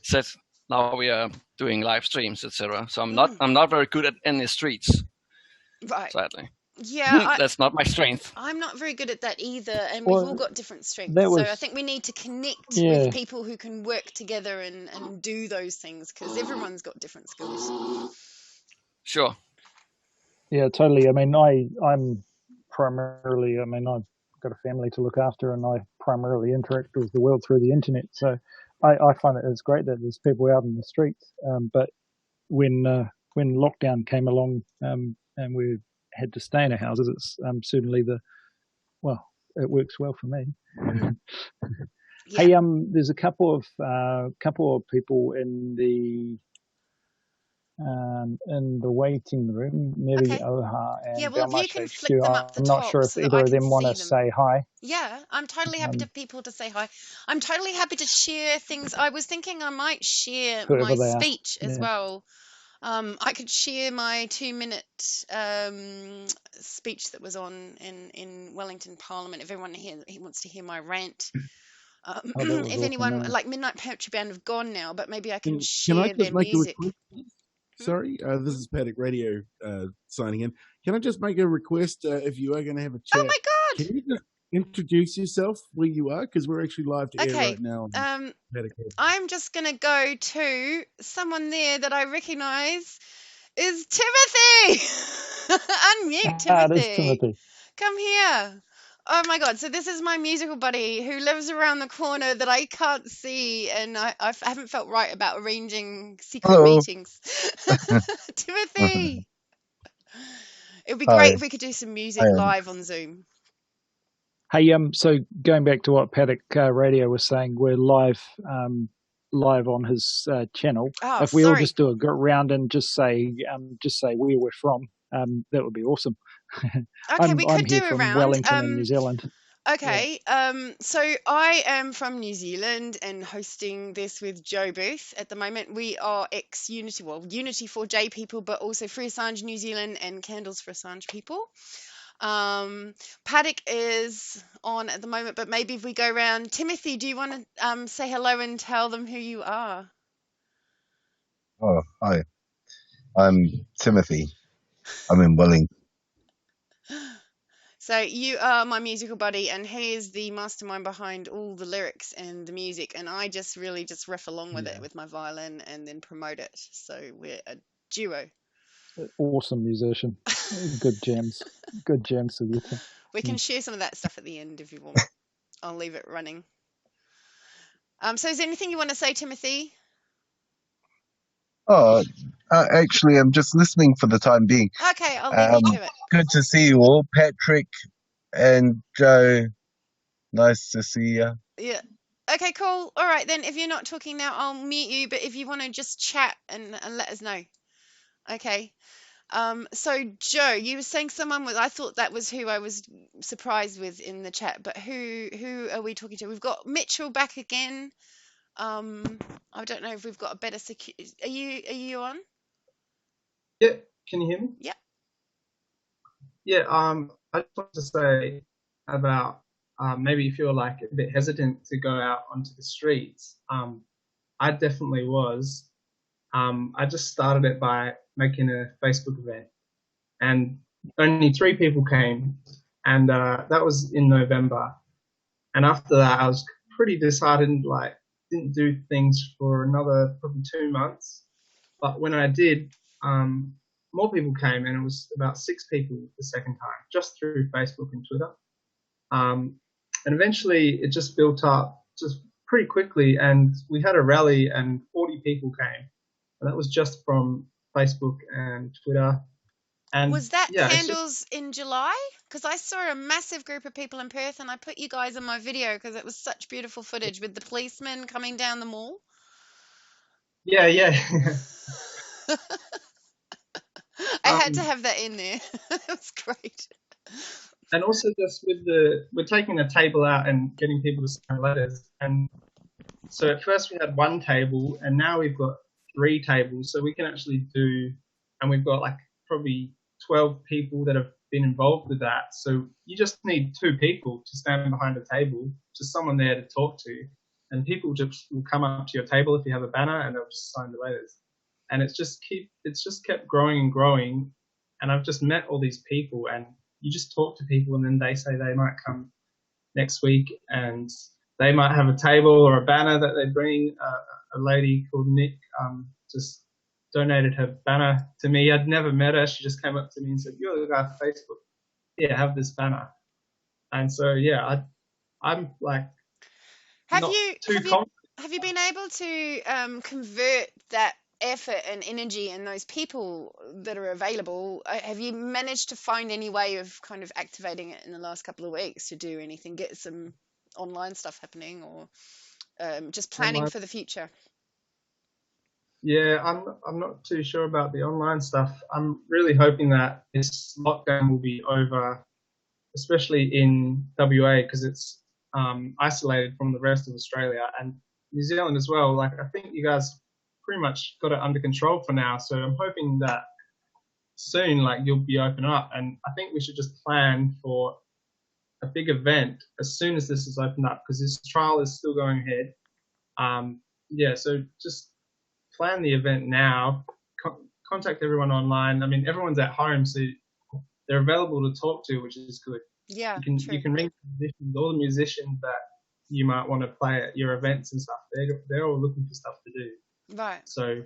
[SPEAKER 18] said, now we are doing live streams, etc. So I'm not very good at any streets,
[SPEAKER 1] right?
[SPEAKER 18] Sadly,
[SPEAKER 1] yeah,
[SPEAKER 18] that's not my strength.
[SPEAKER 1] I'm not very good at that either, and we've all got different strengths. So I think we need to connect with people who can work together and do those things, because everyone's got different skills.
[SPEAKER 18] Sure.
[SPEAKER 3] Yeah, totally. I mean, I'm primarily, I mean, I've got a family to look after, and I primarily interact with the world through the internet. So I find it's great that there's people out in the streets. But when lockdown came along, and we had to stay in our houses, it's certainly it works well for me. Yeah. Hey, there's a couple of people in the waiting room, maybe Oha and
[SPEAKER 1] well, if you can flick them up the
[SPEAKER 3] I'm
[SPEAKER 1] top,
[SPEAKER 3] not sure if
[SPEAKER 1] so
[SPEAKER 3] either of them want to say hi.
[SPEAKER 1] Yeah, I'm totally happy to people to say hi. I'm totally happy to share things. I was thinking I might share my speech as well. I could share my 2-minute speech that was on in Wellington Parliament. If everyone here wants to hear my rant. If anyone, like Midnight Poetry Band have gone now, but maybe I can share their music.
[SPEAKER 4] Sorry, this is Paddock Radio signing in. Can I just make a request? If you are going to have a chat,
[SPEAKER 1] oh my God,
[SPEAKER 4] can you just introduce yourself where you are? Because we're actually live to air right now.
[SPEAKER 1] I'm just going to go to someone there that I recognise is Timothy. Unmute, Timothy.
[SPEAKER 3] That is Timothy.
[SPEAKER 1] Come here. Oh my God, so this is my musical buddy who lives around the corner that I can't see, and I haven't felt right about arranging secret meetings. Timothy! It would be great if we could do some music live on Zoom.
[SPEAKER 3] Hey, so going back to what Paddock Radio was saying, we're live on his channel. If we all just do a go round and just say where we're from, that would be awesome.
[SPEAKER 1] Okay, we could do a round.
[SPEAKER 3] Wellington in New Zealand.
[SPEAKER 1] Okay, so I am from New Zealand and hosting this with Joe Booth at the moment. We are ex-Unity, Unity4J people, but also FreeAssange New Zealand and Candles4Assange people. Paddock is on at the moment, but maybe if we go around. Timothy, do you want to say hello and tell them who you are?
[SPEAKER 19] Oh, hi. I'm Timothy. I'm in Wellington.
[SPEAKER 1] So you are my musical buddy, and he is the mastermind behind all the lyrics and the music, and I just really just riff along with it with my violin and then promote it. So we're a duo.
[SPEAKER 3] Awesome musician. Good jams. Good jams with you.
[SPEAKER 1] We can share some of that stuff at the end if you want. I'll leave it running. So is there anything you want to say, Timothy?
[SPEAKER 19] Oh, actually, I'm just listening for the time being.
[SPEAKER 1] Okay, I'll leave you to it.
[SPEAKER 19] Good to see you all. Patrick and Joe, nice to see you.
[SPEAKER 1] Yeah. Okay, cool. All right, then. If you're not talking now, I'll mute you. But if you want to just chat and let us know. Okay. So, Joe, you were saying someone was... I thought that was who I was surprised with in the chat. But who are we talking to? We've got Mitchell back again. I don't know if we've got a better security. Are you on?
[SPEAKER 16] Yeah, can you hear me?
[SPEAKER 1] Yeah.
[SPEAKER 16] Yeah, I just want to say about maybe you feel like a bit hesitant to go out onto the streets. I definitely was. I just started it by making a Facebook event, and only 3 people came, and that was in November. And after that, I was pretty disheartened, like didn't do things for another probably 2 months. But when I did, more people came, and it was about 6 people the second time, just through Facebook and Twitter. And eventually it just built up just pretty quickly, and we had a rally and 40 people came. And that was just from Facebook and Twitter. And
[SPEAKER 1] was that
[SPEAKER 16] yeah,
[SPEAKER 1] Candles in July? Because I saw a massive group of people in Perth, and I put you guys in my video because it was such beautiful footage with the policemen coming down the mall.
[SPEAKER 16] Yeah.
[SPEAKER 1] I had to have that in there. It was great.
[SPEAKER 16] And also just with we're taking a table out and getting people to sign letters. And so at first we had 1 table, and now we've got 3 tables, so we can actually do, and we've got like probably 12 people that have been involved with that. So you just need 2 people to stand behind a table, just someone there to talk to, and people just will come up to your table if you have a banner, and they'll just sign the letters. And it's just kept growing and growing. And I've just met all these people, and you just talk to people, and then they say they might come next week, and they might have a table or a banner that they bring. A lady called Nick just donated her banner to me. I'd never met her. She just came up to me and said, "You're the guy for Facebook. Yeah, have this banner." And so yeah, I'm like,
[SPEAKER 1] have you been able to convert that effort and energy and those people that are available? Have you managed to find any way of kind of activating it in the last couple of weeks to do anything, get some online stuff happening, or just planning for the future?
[SPEAKER 16] Yeah, I'm not too sure about the online stuff. I'm really hoping that this lockdown will be over, especially in WA, because it's isolated from the rest of Australia and New Zealand as well. Like, I think you guys pretty much got it under control for now, so I'm hoping that soon, like, you'll be open up. And I think we should just plan for a big event as soon as this is opened up, because this trial is still going ahead. Yeah, so just plan the event now. Contact everyone online. I mean, everyone's at home, so they're available to talk to, which is good.
[SPEAKER 1] Yeah,
[SPEAKER 16] you can ring musicians, all the musicians that you might want to play at your events and stuff. They're all looking for stuff to do.
[SPEAKER 1] Right.
[SPEAKER 16] So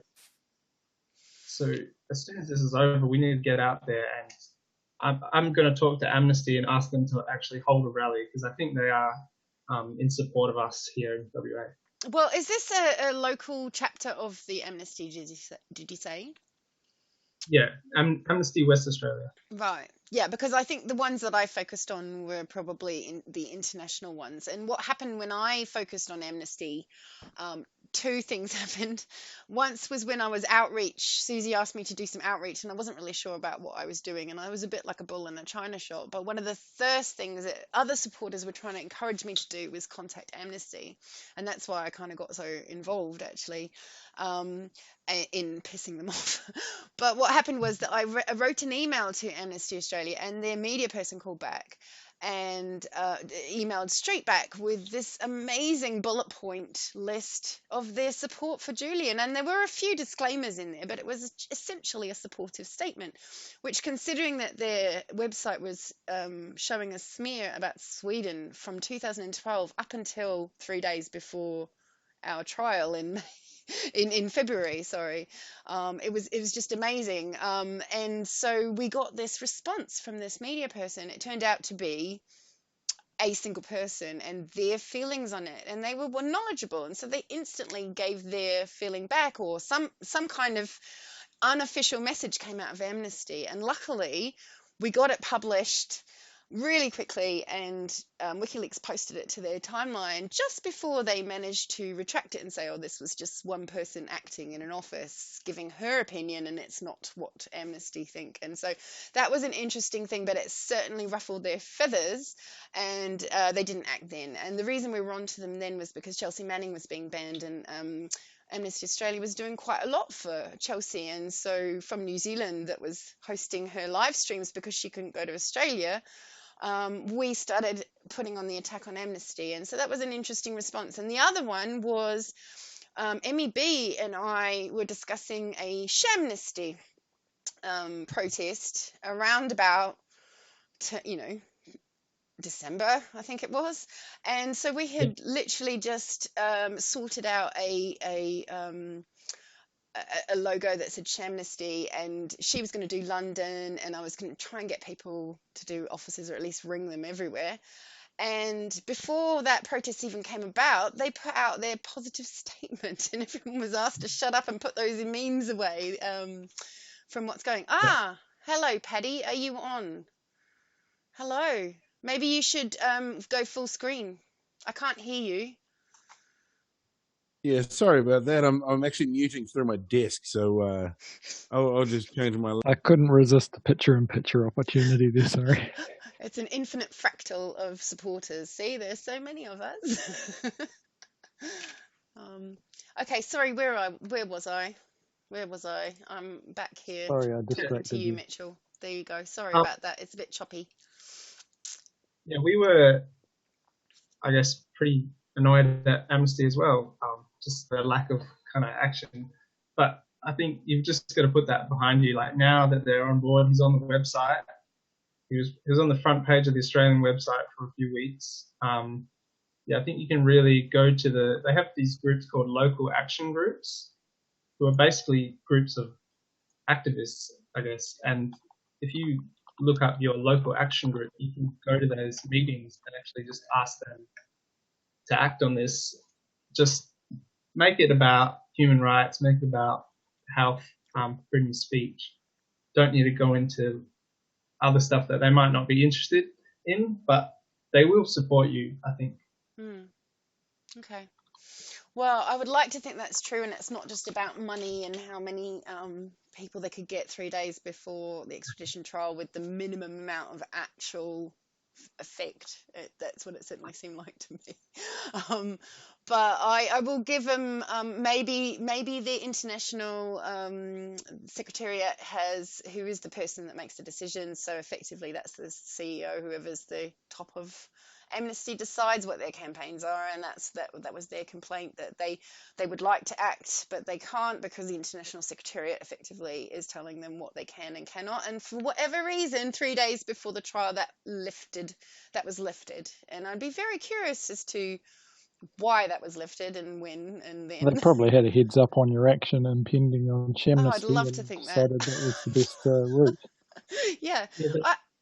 [SPEAKER 16] as soon as this is over, we need to get out there, and I'm going to talk to Amnesty and ask them to actually hold a rally, because I think they are in support of us here in WA.
[SPEAKER 1] Well, is this a local chapter of the Amnesty, did you say?
[SPEAKER 16] Yeah, Amnesty West Australia.
[SPEAKER 1] Right. Yeah, because I think the ones that I focused on were probably the international ones. And what happened when I focused on Amnesty, 2 things happened. Once was when I was outreach. Susie asked me to do some outreach, and I wasn't really sure about what I was doing, and I was a bit like a bull in a china shop. But one of the first things that other supporters were trying to encourage me to do was contact Amnesty, and that's why I kind of got so involved, actually, in pissing them off. But what happened was that I wrote an email to Amnesty Australia, and their media person called back and emailed straight back with this amazing bullet point list of their support for Julian. And there were a few disclaimers in there, but it was essentially a supportive statement, which, considering that their website was showing a smear about Sweden from 2012 up until 3 days before our trial in February, sorry. It was just amazing. And so we got this response from this media person. It turned out to be a single person and their feelings on it, and they were knowledgeable, and so they instantly gave their feeling back, or some kind of unofficial message came out of Amnesty. And luckily we got it published really quickly, and WikiLeaks posted it to their timeline just before they managed to retract it and say, oh, this was just one person acting in an office giving her opinion, and it's not what Amnesty think. And so that was an interesting thing, but it certainly ruffled their feathers, and they didn't act then. And the reason we were on to them then was because Chelsea Manning was being banned, and Amnesty Australia was doing quite a lot for Chelsea, and so from New Zealand, that was hosting her live streams because she couldn't go to Australia. we started putting on the attack on Amnesty. And so that was an interesting response. And the other one was MEB and I were discussing a Shamnesty protest around about, December, I think it was. And so we had literally just sorted out a logo that said Shamnesty, and she was going to do London, and I was going to try and get people to do offices, or at least ring them everywhere. And before that protest even came about, they put out their positive statement, and everyone was asked to shut up and put those memes away from what's going. Hello, Paddy, are you on? Hello. Maybe you should go full screen. I can't hear you.
[SPEAKER 4] Yeah, sorry about that. I'm actually muting through my desk, so I'll just change my.
[SPEAKER 3] I couldn't resist the picture-in-picture opportunity there. Sorry.
[SPEAKER 1] It's an infinite fractal of supporters. See, there's so many of us. Okay, sorry. Where was I? I'm back here.
[SPEAKER 3] Sorry, I
[SPEAKER 1] talking
[SPEAKER 3] distracted
[SPEAKER 1] to you,
[SPEAKER 3] you.
[SPEAKER 1] Mitchell. There you go. Sorry about that. It's a bit choppy.
[SPEAKER 16] Yeah, we were, I guess, pretty annoyed at Amnesty as well, just the lack of kind of action. But I think you've just got to put that behind you. Like, now that they're on board, he's on the website. He was on the front page of the Australian website for a few weeks. Yeah, I think you can really go to they have these groups called local action groups, who are basically groups of activists, I guess. And if you look up your local action group, you can go to those meetings and actually just ask them to act on this. Just make it about human rights, make it about health, freedom of speech. Don't need to go into other stuff that they might not be interested in, but they will support you, I think.
[SPEAKER 1] Okay. Well, I would like to think that's true, and it's not just about money and how many people they could get 3 days before the extradition trial with the minimum amount of actual effect. That's what it certainly seemed like to me. But I will give them maybe the international secretariat who is the person that makes the decision. So effectively, that's the CEO, whoever's the top of Amnesty, decides what their campaigns are, and that was their complaint, that they would like to act, but they can't because the international secretariat effectively is telling them what they can and cannot. And for whatever reason, 3 days before the trial, that was lifted. And I'd be very curious as to why that was lifted and when and then.
[SPEAKER 3] They probably had a heads up on your action impending on Shamnesty.
[SPEAKER 1] I'd love to think that.
[SPEAKER 3] Decided that was the best route.
[SPEAKER 1] Yeah.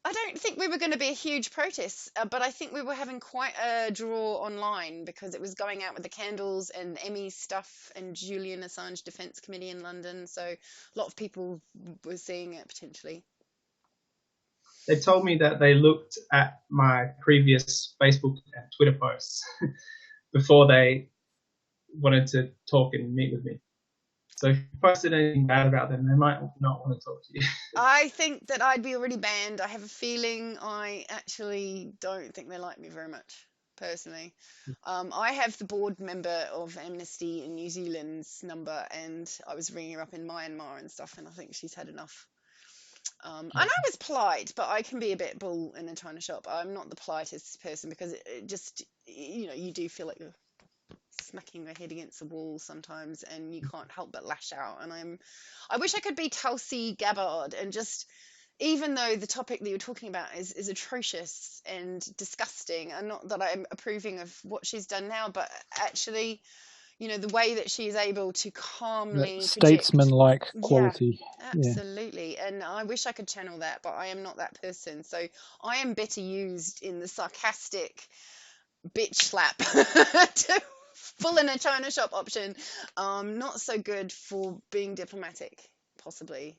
[SPEAKER 1] I don't think we were going to be a huge protest, but I think we were having quite a draw online because it was going out with the candles and Emmy's stuff and Julian Assange Defence Committee in London. So a lot of people were seeing it potentially.
[SPEAKER 16] They told me that they looked at my previous Facebook and Twitter posts before they wanted to talk and meet with me. So if you posted anything bad about them, they might not want to talk to you.
[SPEAKER 1] I think that I'd be already banned. I have a feeling I actually don't think they like me very much, personally. I have the board member of Amnesty in New Zealand's number, and I was ringing her up in Myanmar and stuff, and I think she's had enough. And I was polite, but I can be a bit bull in a china shop. I'm not the politest person because it just, you do feel like you're smacking your head against the wall sometimes, and you can't help but lash out. And I wish I could be Tulsi Gabbard and just, even though the topic that you're talking about is atrocious and disgusting, and not that I'm approving of what she's done now, but actually, the way that she is able to calmly
[SPEAKER 3] statesman-like quality.
[SPEAKER 1] Yeah, absolutely. Yeah. And I wish I could channel that, but I am not that person. So I am better used in the sarcastic bitch slap to full in a china shop option. Not so good for being diplomatic, possibly.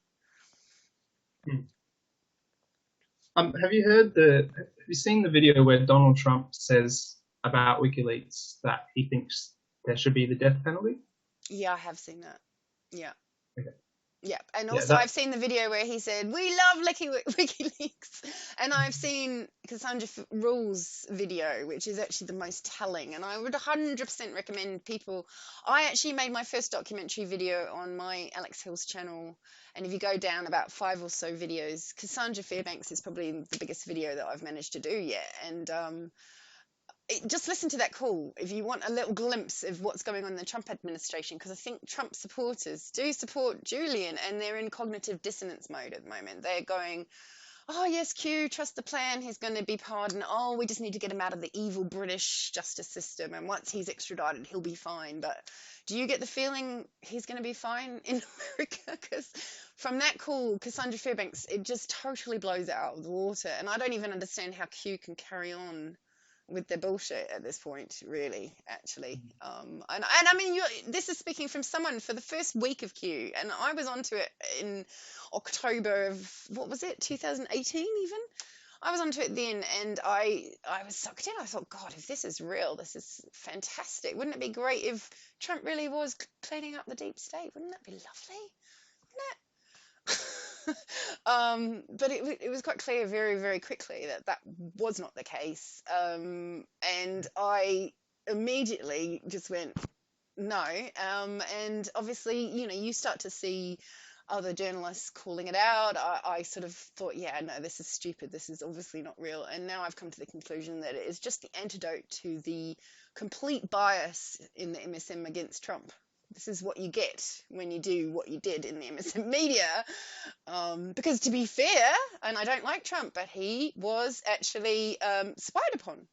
[SPEAKER 16] Have you seen the video where Donald Trump says about WikiLeaks that he thinks there should be the death penalty?
[SPEAKER 1] Yeah, I have seen that. Yeah.
[SPEAKER 16] Okay.
[SPEAKER 1] Yeah, and also I've seen the video where he said, "We love WikiLeaks," and I've seen Cassandra Rules video, which is actually the most telling, and I would 100% recommend people. I actually made my first documentary video on my Alex Hill's channel, and if you go down about 5 or so videos, Cassandra Fairbanks is probably the biggest video that I've managed to do yet, and just listen to that call if you want a little glimpse of what's going on in the Trump administration, because I think Trump supporters do support Julian, and they're in cognitive dissonance mode at the moment. They're going, oh yes, Q, trust the plan, he's going to be pardoned, oh we just need to get him out of the evil British justice system, and once he's extradited he'll be fine. But do you get the feeling he's going to be fine in America? Because from that call, Cassandra Fairbanks, it just totally blows it out of the water, and I don't even understand how Q can carry on with their bullshit at this point, really, actually. And I mean, this is speaking from someone for the first week of Q, and I was onto it in October of, what was it, 2018 even? I was onto it then, and I was sucked in. I thought, God, if this is real, this is fantastic. Wouldn't it be great if Trump really was cleaning up the deep state? Wouldn't that be lovely? Wouldn't it? But it was quite clear very, very quickly that was not the case, and I immediately just went no, and obviously, you start to see other journalists calling it out. I sort of thought, yeah, no, this is stupid, this is obviously not real, and now I've come to the conclusion that it is just the antidote to the complete bias in the MSM against Trump. This is what you get when you do what you did in the MSM media, because to be fair, and I don't like Trump, but he was actually spied upon.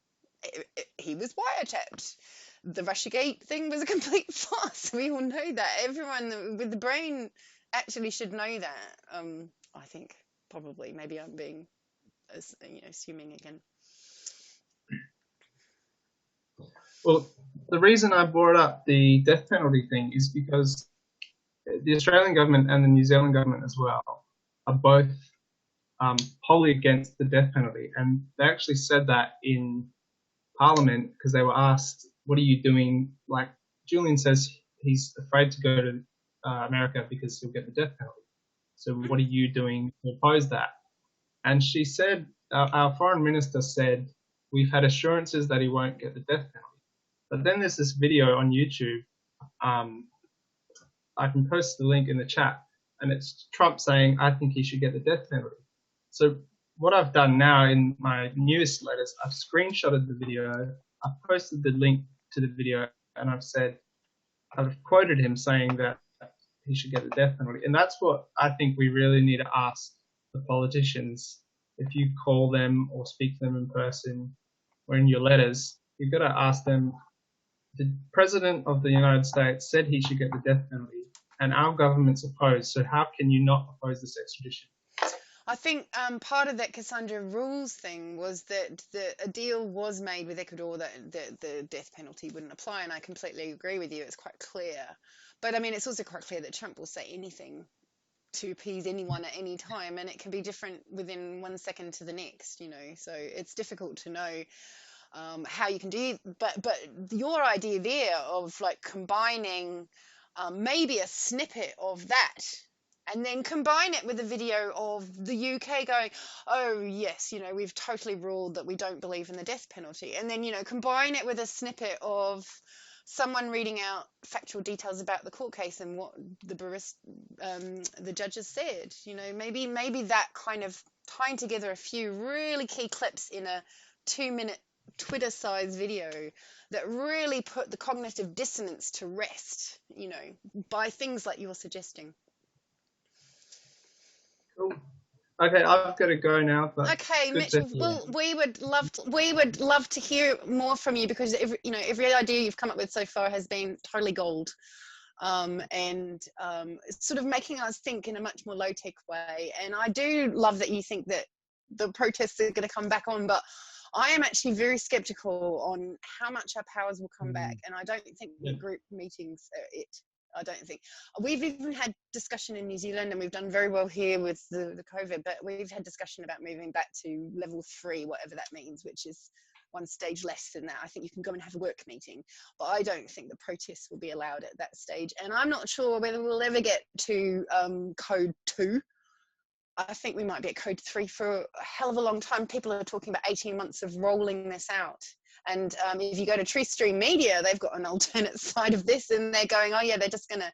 [SPEAKER 1] He was wiretapped. The Russiagate thing was a complete farce. We all know that. Everyone with the brain actually should know that. I think probably, maybe I'm being, assuming again.
[SPEAKER 16] Well, the reason I brought up the death penalty thing is because the Australian government and the New Zealand government as well are both wholly against the death penalty. And they actually said that in Parliament because they were asked, what are you doing? Like Julian says he's afraid to go to America because he'll get the death penalty. So what are you doing to oppose that? And she said, our foreign minister said, we've had assurances that he won't get the death penalty. But then there's this video on YouTube. I can post the link in the chat, and it's Trump saying, I think he should get the death penalty. So what I've done now in my newest letters, I've screenshotted the video, I've posted the link to the video, and I've quoted him saying that he should get the death penalty. And that's what I think we really need to ask the politicians. If you call them or speak to them in person or in your letters, you've got to ask them, the President of the United States said he should get the death penalty, and our government's opposed, so how can you not oppose this extradition?
[SPEAKER 1] I think part of that Cassandra Rules thing was that a deal was made with Ecuador that the death penalty wouldn't apply, and I completely agree with you. It's quite clear. But, I mean, it's also quite clear that Trump will say anything to appease anyone at any time, and it can be different within 1 second to the next, so it's difficult to know how you can do, but your idea there of like combining maybe a snippet of that and then combine it with a video of the UK going, oh yes, we've totally ruled that we don't believe in the death penalty, and then combine it with a snippet of someone reading out factual details about the court case and what the judges said, maybe that kind of tying together a few really key clips in a 2-minute Twitter-sized video that really put the cognitive dissonance to rest, by things like you're suggesting.
[SPEAKER 16] Cool. Okay, I've got to go now. But
[SPEAKER 1] okay, Mitchell. Well, we would love to hear more from you, because every idea you've come up with so far has been totally gold, and it's sort of making us think in a much more low-tech way. And I do love that you think that the protests are going to come back on, but I am actually very skeptical on how much our powers will come back, and I don't think the group meetings are it. I don't think. We've even had discussion in New Zealand, and we've done very well here with the COVID, but we've had discussion about moving back to level 3, whatever that means, which is one stage less than that. I think you can go and have a work meeting, but I don't think the protests will be allowed at that stage. And I'm not sure whether we'll ever get to code 2. I think we might be at code 3 for a hell of a long time. People are talking about 18 months of rolling this out. And if you go to Truthstream Media, they've got an alternate side of this, and they're going, oh yeah, they're just going to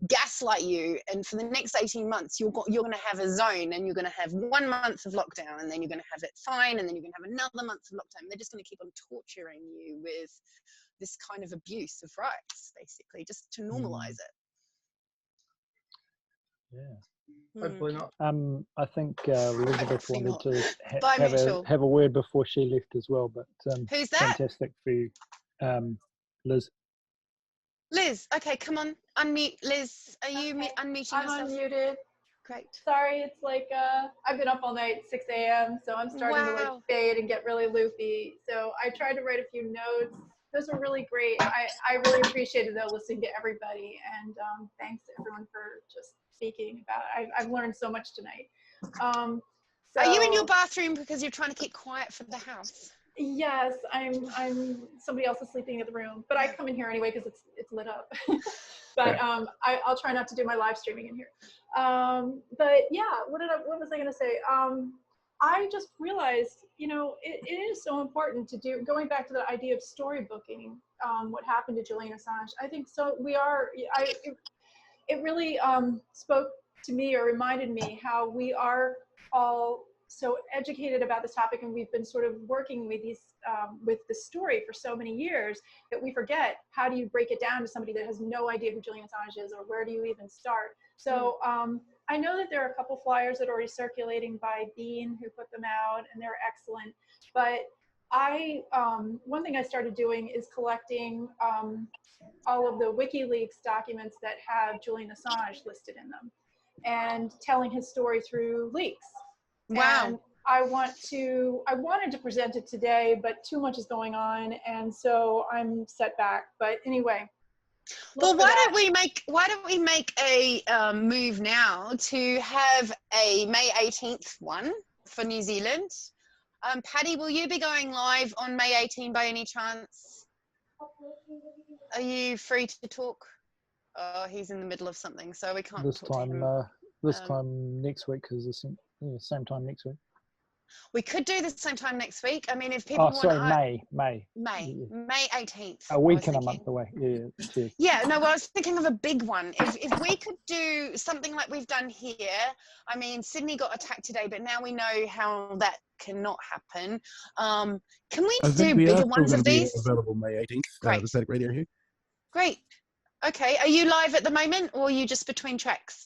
[SPEAKER 1] gaslight you, and for the next 18 months you're going to have a zone, and you're going to have 1 month of lockdown, and then you're going to have it fine, and then you're going to have another month of lockdown. They're just going to keep on torturing you with this kind of abuse of rights, basically, just to normalize it.
[SPEAKER 3] Yeah.
[SPEAKER 16] Hopefully not.
[SPEAKER 3] I think Elizabeth wanted to have a word before she left as well, but
[SPEAKER 1] who's that?
[SPEAKER 3] Fantastic for you, Liz.
[SPEAKER 1] Liz, okay, come on, unmute. Liz, are you unmuting yourself?
[SPEAKER 14] I'm unmuted.
[SPEAKER 1] Great.
[SPEAKER 14] Sorry, it's like I've been up all night, 6 a.m., so I'm starting to like fade and get really loopy. So I tried to write a few notes. Those were really great. I really appreciated though listening to everybody, and thanks to everyone for just speaking about it. I've learned so much tonight. So,
[SPEAKER 1] are you in your bathroom because you're trying to keep quiet for the house?
[SPEAKER 14] Yes, I'm somebody else is sleeping in the room, but I come in here anyway because it's lit up. But I'll try not to do my live streaming in here. But yeah, what was I going to say? I just realized, you know, it is so important to do, going back to the idea of storybooking, what happened to Julian Assange. I think so. It really spoke to me, or reminded me how we are all so educated about this topic, and we've been sort of working with these with the story for so many years that we forget, how do you break it down to somebody that has no idea who Julian Assange is, or where do you even start? So I know that there are a couple flyers that are already circulating by Bean, who put them out, and they're excellent. But one thing I started doing is collecting all of the WikiLeaks documents that have Julian Assange listed in them, and telling his story through leaks.
[SPEAKER 1] Wow.
[SPEAKER 14] And I wanted to present it today, but too much is going on, and so I'm set back. But anyway.
[SPEAKER 1] Well, why don't we make a move now to have a May 18th one for New Zealand? Paddy, will you be going live on May 18 by any chance? Are you free to talk? Oh, he's in the middle of something, so we can't
[SPEAKER 3] This
[SPEAKER 1] talk to him.
[SPEAKER 3] time next week, because the same time next week.
[SPEAKER 1] We could do the same time next week. I mean, if people want...
[SPEAKER 3] May
[SPEAKER 1] 18th.
[SPEAKER 3] A week and a month away. Yeah.
[SPEAKER 1] Yeah, no, well, I was thinking of a big one. If we could do something like we've done here, I mean, Sydney got attacked today, but now we know how that cannot happen. Can we do bigger ones of these?
[SPEAKER 4] Available May 18th.
[SPEAKER 1] Great.
[SPEAKER 4] The Static Radio here.
[SPEAKER 1] Great. Okay, are you live at the moment, or are you just between tracks?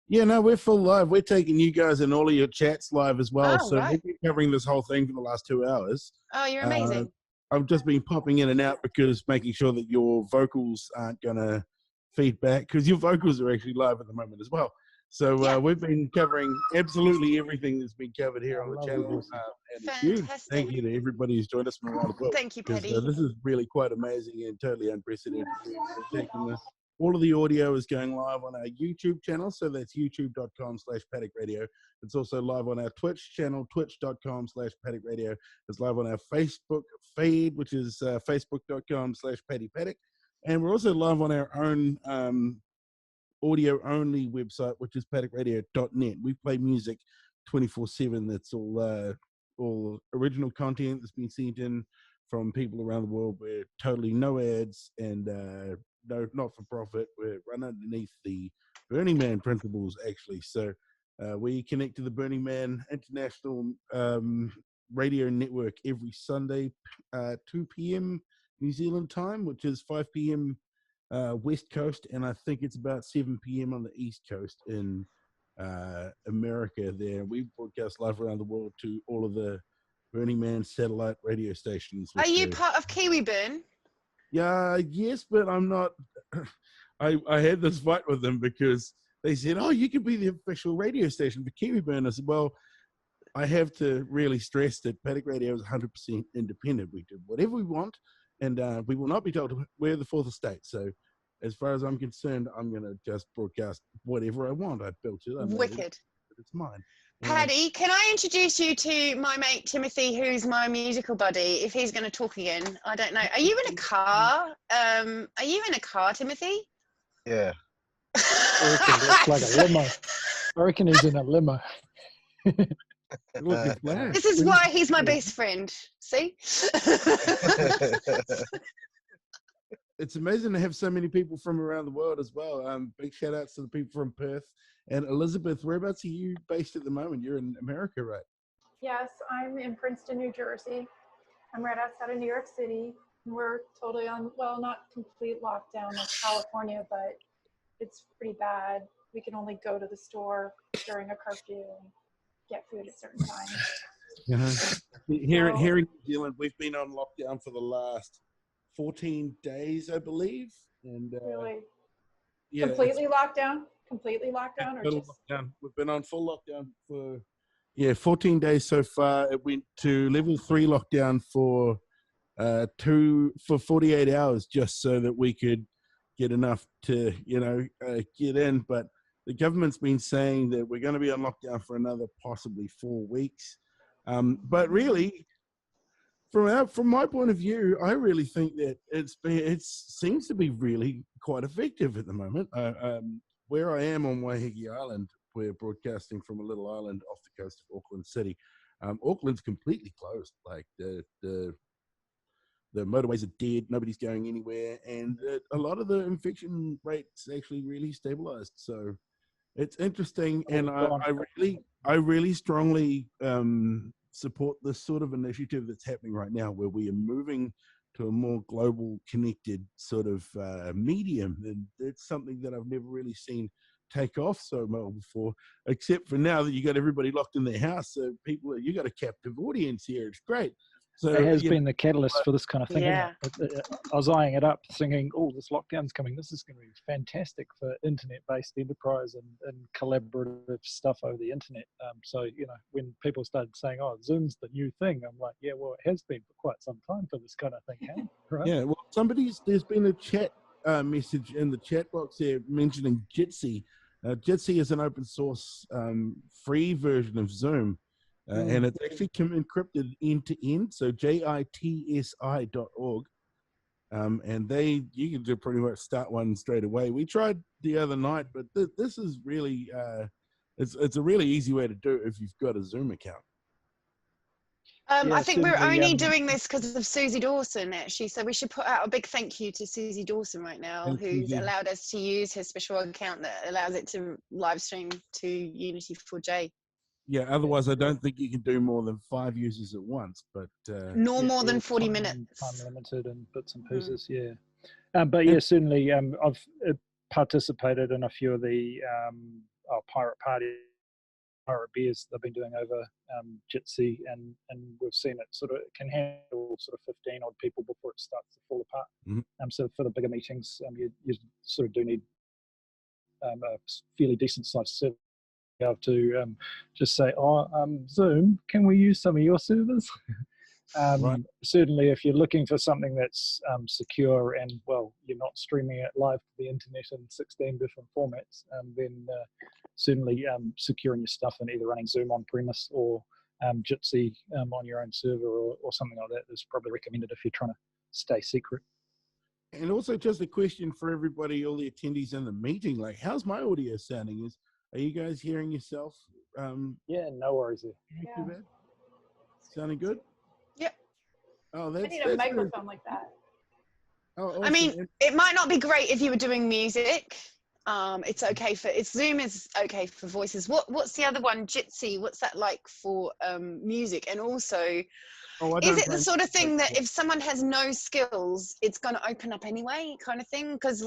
[SPEAKER 4] Yeah, no, we're full live. We're taking you guys and all of your chats live as well.
[SPEAKER 1] Oh,
[SPEAKER 4] so
[SPEAKER 1] right.
[SPEAKER 4] we've been covering this whole thing for the last 2 hours.
[SPEAKER 1] Oh, you're amazing.
[SPEAKER 4] I've just been popping in and out because making sure that your vocals aren't going to feed back, because your vocals are actually live at the moment as well. So we've been covering absolutely everything that's been covered here on the channel. And it's huge. Thank you to everybody who's joined us from around the world.
[SPEAKER 1] Thank you, Paddy.
[SPEAKER 4] This is really quite amazing and totally unprecedented. All of the audio is going live on our YouTube channel, so that's youtube.com/Paddock Radio. It's also live on our Twitch channel, twitch.com/Paddock Radio. It's live on our Facebook feed, which is facebook.com/Paddy Paddock. And we're also live on our own audio-only website, which is paddock.radio.net. We play music 24/7. That's all original content that's been sent in from people around the world. We're totally no ads and no not-for-profit. We're run underneath the Burning Man principles, actually. So we connect to the Burning Man International Radio Network every Sunday, 2 p.m. New Zealand time, which is 5 p.m. West Coast, and I think it's about 7 p.m. on the East Coast in America there. We broadcast live around the world to all of the Burning Man satellite radio stations.
[SPEAKER 1] Are you part of Kiwi Burn?
[SPEAKER 4] Yeah, yes, but I'm not. I had this fight with them because they said, oh, you can be the official radio station for Kiwi Burn. I said, well, I have to really stress that Paddock Radio is 100% independent. We do whatever we want, and we will not be told we're the fourth estate. So as far as I'm concerned, I'm going to just broadcast whatever I want. I built it.
[SPEAKER 1] Wicked.
[SPEAKER 4] But it's mine.
[SPEAKER 1] Paddy, can I introduce you to my mate Timothy, who's my musical buddy, if he's going to talk again? I don't know. Are you in a car? Are you in a car, Timothy?
[SPEAKER 19] Yeah.
[SPEAKER 3] I reckon that's like a limo. I reckon he's in a limo.
[SPEAKER 1] This is why he's my best friend. See?
[SPEAKER 4] It's amazing to have so many people from around the world as well. Big shout outs to the people from Perth. And Elizabeth, whereabouts are you based at the moment? You're in America, right?
[SPEAKER 14] Yes, I'm in Princeton, New Jersey. I'm right outside of New York City. We're totally on, well, not complete lockdown like California, but it's pretty bad. We can only go to the store during a curfew and get food at certain times.
[SPEAKER 4] Here in New Zealand, we've been on lockdown for the last 14 days, I believe. And
[SPEAKER 14] really?
[SPEAKER 4] Yeah,
[SPEAKER 14] Completely locked down? Completely locked down, or just
[SPEAKER 4] lockdown? We've been on full lockdown for 14 days so far. It went to level 3 lockdown for 48 hours, just so that we could get enough to get in. But the government's been saying that we're going to be on lockdown for another possibly 4 weeks. But really, from my point of view, I really think that it seems to be really quite effective at the moment. Where I am on Waiheke Island, we're broadcasting from a little island off the coast of Auckland City. Auckland's completely closed. Like the motorways are dead. Nobody's going anywhere, and a lot of the infection rates actually really stabilized. So it's interesting, and I really strongly support this sort of initiative that's happening right now, where we are moving to a more global, connected sort of medium. And it's something that I've never really seen take off so well before, except for now that you got everybody locked in their house. So you got a captive audience here. It's great. So
[SPEAKER 3] it has been the catalyst for this kind of thing.
[SPEAKER 1] Yeah.
[SPEAKER 3] I was eyeing it up, thinking, oh, this lockdown's coming. This is going to be fantastic for internet-based enterprise and collaborative stuff over the internet. So, when people started saying, oh, Zoom's the new thing, I'm like, yeah, well, it has been for quite some time for this kind of thing. Right?
[SPEAKER 4] Yeah, well, there's been a chat message in the chat box here mentioning Jitsi. Jitsi is an open source free version of Zoom. And it's actually encrypted end to end, so jitsi.org. And you can do pretty much start one straight away. We tried the other night, but this is really it's a really easy way to do it if you've got a Zoom account.
[SPEAKER 1] I think we're only doing this because of Susie Dawson, actually. So we should put out a big thank you to Susie Dawson right now, who's allowed us to use her special account that allows it to live stream to Unity4J.
[SPEAKER 4] Yeah, otherwise I don't think you can do more than 5 users at once. But
[SPEAKER 1] no more than 40 minutes.
[SPEAKER 3] Time limited and bits and pieces, But yeah, certainly I've participated in a few of the Pirate Bears they've been doing over Jitsi, and we've seen it it can handle 15 odd people before it starts to fall apart. So for the bigger meetings, you sort of do need a fairly decent sized server to just say, Zoom, can we use some of your servers? Right. Certainly, if you're looking for something that's secure and, you're not streaming it live to the internet in 16 different formats, then certainly securing your stuff and either running Zoom on-premise or Jitsi on your own server or something like that is probably recommended if you're trying to stay secret.
[SPEAKER 4] And also just a question for everybody, all the attendees in the meeting, like, how's my audio sounding? Are you guys hearing yourself?
[SPEAKER 3] Yeah, no worries there.
[SPEAKER 4] Too bad? Sounding good?
[SPEAKER 1] Yep.
[SPEAKER 14] I need a microphone like that.
[SPEAKER 4] Oh, awesome.
[SPEAKER 1] I mean, it might not be great if you were doing music. It's okay Zoom is okay for voices. What's the other one? Jitsi. What's that like for music? And also, is it the sort of thing that if someone has no skills, it's going to open up anyway, kind of thing? Because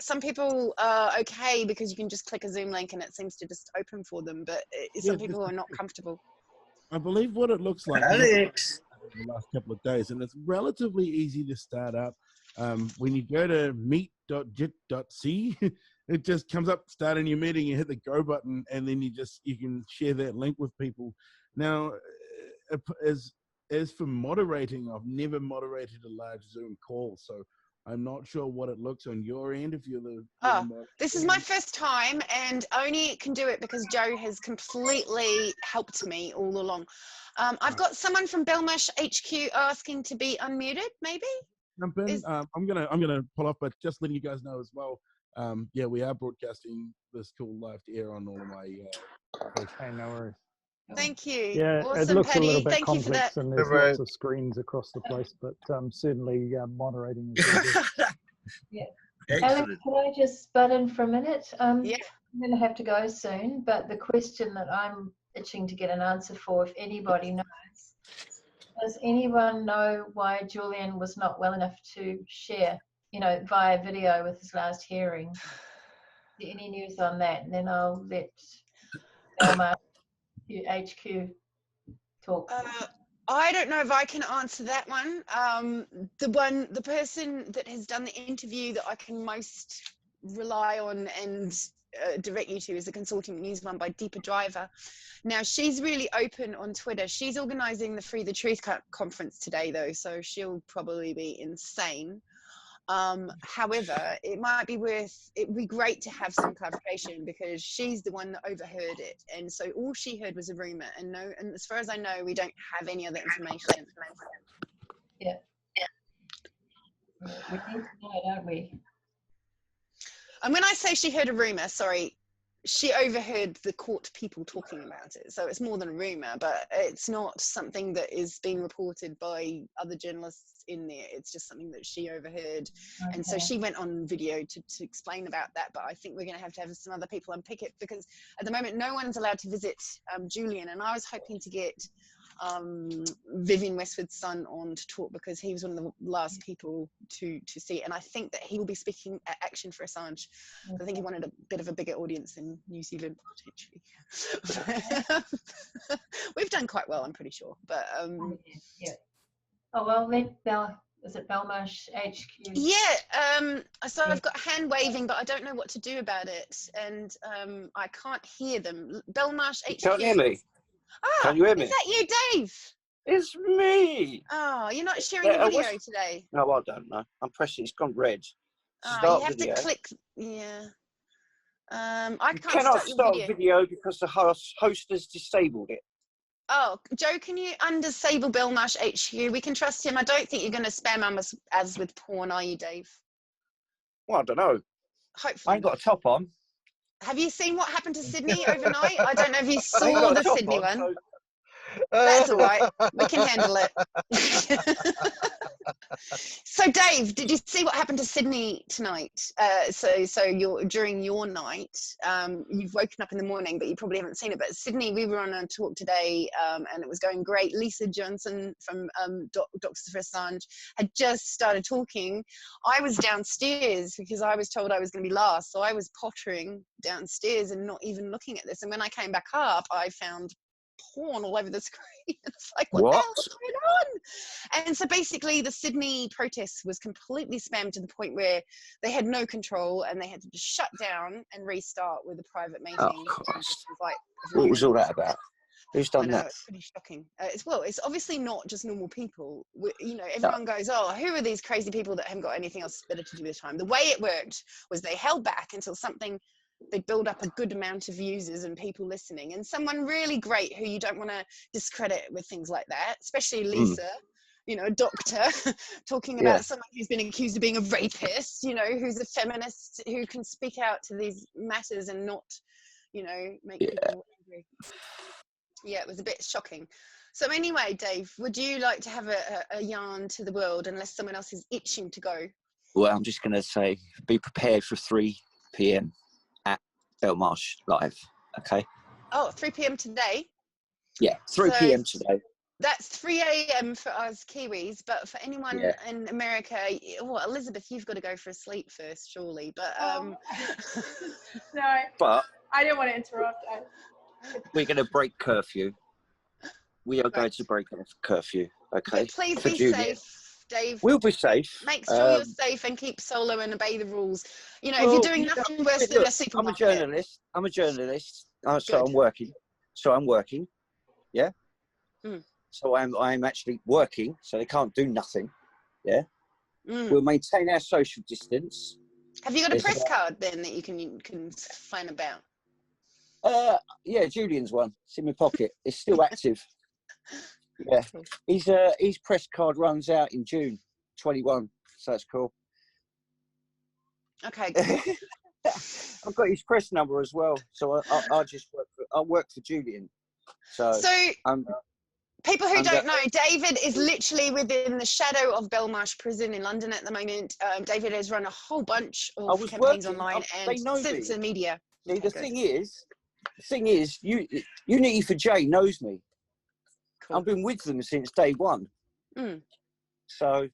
[SPEAKER 1] some people are okay because you can just click a Zoom link and it seems to just open for them, but some people are not comfortable.
[SPEAKER 4] I believe what it looks like
[SPEAKER 10] Alex.
[SPEAKER 4] The last couple of days, and it's relatively easy to start up. When you go to meet.jit.c, it just comes up, start a new meeting, you hit the go button, and then you can share that link with people. Now, as for moderating, I've never moderated a large Zoom call, so I'm not sure what it looks on your end if you're the.
[SPEAKER 1] This is my first time, and only can do it because Joe has completely helped me all along. I've got someone from Belmarsh HQ asking to be unmuted, maybe?
[SPEAKER 4] Jump in. I'm gonna pull up, but just letting you guys know as well. Yeah, we are broadcasting this call live to air on all of my.
[SPEAKER 3] Okay, no worries.
[SPEAKER 1] Thank you.
[SPEAKER 3] Yeah,
[SPEAKER 1] awesome,
[SPEAKER 3] it looks
[SPEAKER 1] Paddy.
[SPEAKER 3] a little bit
[SPEAKER 1] Thank you for
[SPEAKER 3] complex,
[SPEAKER 1] that.
[SPEAKER 3] and there's lots of screens across the place, but certainly moderating is good.
[SPEAKER 9] Yeah. Alex, can I just butt in for a minute?
[SPEAKER 1] Yeah.
[SPEAKER 9] I'm going to have to go soon, but the question that I'm itching to get an answer for, if anybody knows, does anyone know why Julian was not well enough to share, via video with his last hearing? Any news on that? And then I'll let Elma HQ talk.
[SPEAKER 1] I don't know if I can answer that one. The person that has done the interview that I can most rely on and direct you to is the Consulting News one by Deepa Driver. Now, she's really open on Twitter. She's organising the Free the Truth conference today, though, so she'll probably be insane. However, it would be great to have some clarification because she's the one that overheard it. And so all she heard was a rumor, and as far as I know, we don't have any other information.
[SPEAKER 9] Yeah. We need to know, don't we?
[SPEAKER 1] And when I say she heard a rumor, sorry, she overheard the court people talking about it. So it's more than a rumor, but it's not something that is being reported by other journalists in there. It's just something that she overheard. Okay. And so she went on video to explain about that. But I think we're going to have some other people unpick it because at the moment, no one's allowed to visit Julian. And I was hoping to get Vivian Westwood's son on to talk because he was one of the last people to see it. And I think that he will be speaking at Action for Assange. Okay. I think he wanted a bit of a bigger audience in New Zealand, potentially. We've done quite well, I'm pretty sure. But
[SPEAKER 9] yeah. Oh, well, is it Belmarsh HQ?
[SPEAKER 1] Yeah, so I've got hand waving, but I don't know what to do about it. And I can't hear them. Belmarsh HQ.
[SPEAKER 20] You can't hear me?
[SPEAKER 1] Can
[SPEAKER 20] you hear me?
[SPEAKER 1] Is that you, Dave?
[SPEAKER 20] It's me.
[SPEAKER 1] Oh, you're not sharing the video today?
[SPEAKER 20] No, I don't know. I'm pressing. It's gone red.
[SPEAKER 1] You have to click. Yeah. I can't
[SPEAKER 20] start video because the host has disabled it.
[SPEAKER 1] Oh, Joe, can you undisable Belmarsh HQ? We can trust him. I don't think you're going to spam us as with porn, are you, Dave?
[SPEAKER 20] Well, I don't know.
[SPEAKER 1] Hopefully.
[SPEAKER 20] I ain't got a top on.
[SPEAKER 1] Have you seen what happened to Sydney overnight? I don't know if you saw the Sydney one. So... That's all right. We can handle it. So, Dave, did you see what happened to Sydney tonight? So during your night, you've woken up in the morning, but you probably haven't seen it. But Sydney, we were on a talk today, and it was going great. Lisa Johnson from Doctors for Assange had just started talking. I was downstairs because I was told I was going to be last, so I was pottering downstairs and not even looking at this. And when I came back up, I found porn all over the screen. It's like, what the hell is going on? And so basically the Sydney protest was completely spammed to the point where they had no control and they had to just shut down and restart with a private meeting.
[SPEAKER 20] Oh, Christ.
[SPEAKER 1] Like,
[SPEAKER 20] what was all that about? Who's done that?
[SPEAKER 1] It's pretty shocking. It's obviously not just normal people. Everyone goes, oh, who are these crazy people that haven't got anything else better to do with time? The way it worked was they held back until they build up a good amount of users and people listening, and someone really great who you don't want to discredit with things like that, especially Lisa, a doctor talking about someone who's been accused of being a rapist, who's a feminist who can speak out to these matters and not, make people angry. Yeah, it was a bit shocking. So anyway, Dave, would you like to have a yarn to the world unless someone else is itching to go?
[SPEAKER 20] Well, I'm just going to say, be prepared for 3 p.m. at Belmarsh Live, okay?
[SPEAKER 1] Oh, 3 p.m. today?
[SPEAKER 20] Yeah, 3 p.m. today.
[SPEAKER 1] That's 3 a.m. for us Kiwis, but for anyone in America, well, Elizabeth, you've got to go for a sleep first, surely. But
[SPEAKER 14] no,
[SPEAKER 20] but
[SPEAKER 14] I didn't want to interrupt.
[SPEAKER 20] We're going to break curfew. We are going to break curfew, okay?
[SPEAKER 1] But please be safe, Dave.
[SPEAKER 20] We'll be safe.
[SPEAKER 1] Make sure you're safe and keep solo and obey the rules. If you're doing nothing worse than a supermarket.
[SPEAKER 20] I'm a journalist. So I'm working. Yeah. So I'm actually working. So they can't do nothing. Yeah.
[SPEAKER 10] We'll maintain our social distance.
[SPEAKER 1] Have you got a press card then that you can find about?
[SPEAKER 10] Yeah, Julian's one. It's in my pocket. It's still active. Yeah, his press card runs out in June 21, so that's cool.
[SPEAKER 1] Okay.
[SPEAKER 10] I've got his press number as well, so I work for Julian. So
[SPEAKER 1] people who don't know, David is literally within the shadow of Belmarsh Prison in London at the moment. David has run a whole bunch of campaigns online and since the media.
[SPEAKER 10] See, the thing is, Unity for J knows me. Cool. I've been with them since day one. So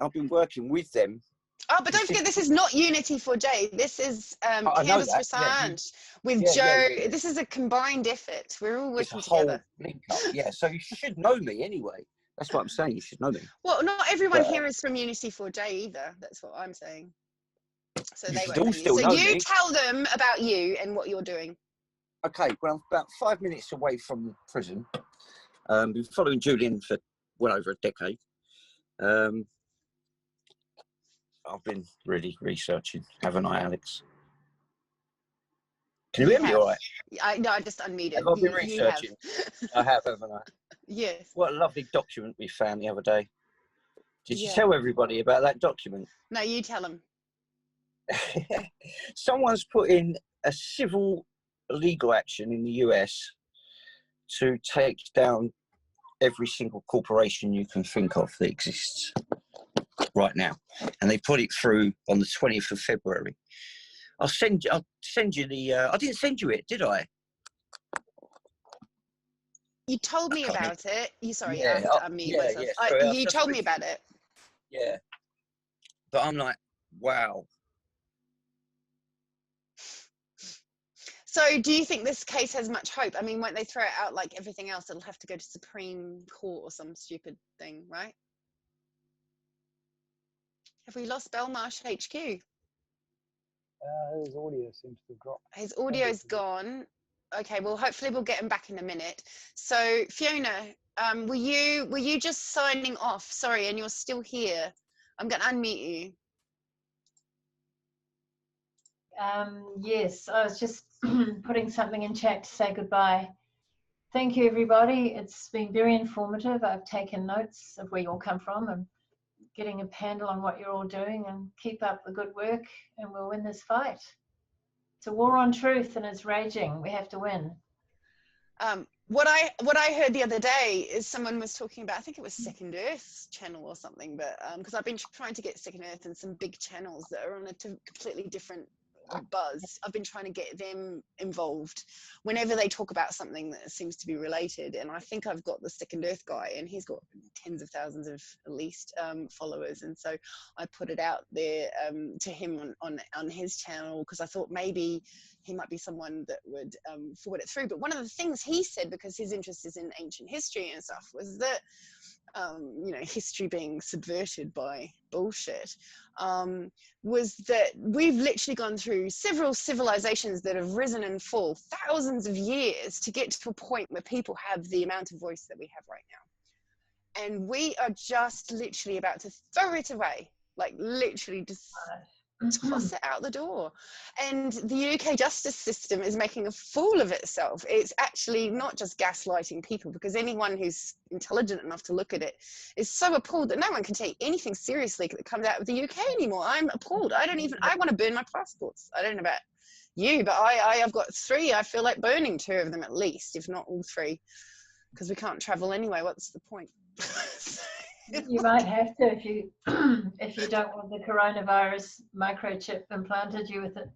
[SPEAKER 10] I've been working with them.
[SPEAKER 1] Oh, but don't forget, this is not Unity for J. This is Candles4Assange with Joe. Yeah. This is a combined effort. We're all working together.
[SPEAKER 10] Link up. Yeah, so you should know me anyway. That's what I'm saying. You should know me.
[SPEAKER 1] Well, not everyone here is from Unity for J either. That's what I'm saying. So they won't know you. So you tell them about you and what you're doing.
[SPEAKER 10] Okay, well, I'm about 5 minutes away from prison. Been following Julian for well over a decade. I've been really researching, haven't I, Alex? Can you hear me all right?
[SPEAKER 1] No, I just unmuted.
[SPEAKER 10] Have I been researching? I have, haven't I?
[SPEAKER 1] Yes.
[SPEAKER 10] What a lovely document we found the other day. Did you tell everybody about that document?
[SPEAKER 1] No, you tell them.
[SPEAKER 10] Someone's put in a civil legal action in the US to take down every single corporation you can think of that exists right now, and they put it through on the 20th of February. I'll send you the. I didn't send you it, did I?
[SPEAKER 1] You told me about it. You sorry, I have to unmute myself. Sorry, you told me about it.
[SPEAKER 10] Yeah, but I'm like, wow.
[SPEAKER 1] So do you think this case has much hope? I mean, won't they throw it out like everything else? It'll have to go to Supreme Court or some stupid thing, right? Have we lost Belmarsh HQ?
[SPEAKER 3] His audio seems to have dropped.
[SPEAKER 1] His audio's gone. Okay, well, hopefully we'll get him back in a minute. So Fiona, were you just signing off? Sorry, and you're still here. I'm going to unmute you.
[SPEAKER 9] Yes, I was just putting something in chat to say goodbye. Thank you, everybody. It's been very informative. I've taken notes of where you all come from and getting a handle on what you're all doing, and keep up the good work and we'll win this fight. It's a war on truth and it's raging. We have to win.
[SPEAKER 1] What I heard the other day is someone was talking about, I think it was Second Earth's channel or something, but because I've been trying to get Second Earth and some big channels that are on a completely different buzz. I've been trying to get them involved whenever they talk about something that seems to be related, and I think I've got the Second Earth guy, and he's got tens of thousands of at least followers, and so I put it out there to him on his channel because I thought maybe he might be someone that would forward it through. But one of the things he said, because his interest is in ancient history and stuff, was that you know, history being subverted by bullshit, was that we've literally gone through several civilizations that have risen and fall thousands of years to get to a point where people have the amount of voice that we have right now. And we are just literally about to throw it away, like literally just toss it out the door. And the UK justice system is making a fool of itself. It's actually not just gaslighting people, because anyone who's intelligent enough to look at it is so appalled that no one can take anything seriously that comes out of the UK anymore. I'm appalled. I want to burn my passports. I don't know about you, but I've got 3. I feel like burning 2 of them at least, if not all 3, because we can't travel anyway. What's the point?
[SPEAKER 9] You might have to if you don't want the coronavirus microchip implanted you with it.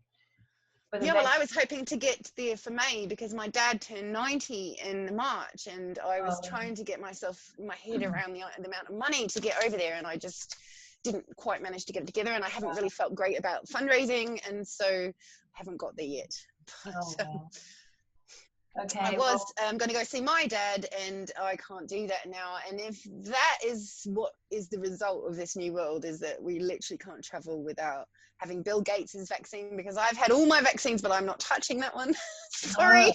[SPEAKER 1] Yeah, well, I was hoping to get there for May because my dad turned 90 in March, and I was trying to get my head around the amount of money to get over there, and I just didn't quite manage to get it together, and I haven't really felt great about fundraising, and so I haven't got there yet.
[SPEAKER 9] Okay,
[SPEAKER 1] I was going to go see my dad, and I can't do that now. And if that is what is the result of this new world, is that we literally can't travel without having Bill Gates' vaccine, because I've had all my vaccines, but I'm not touching that one. Sorry.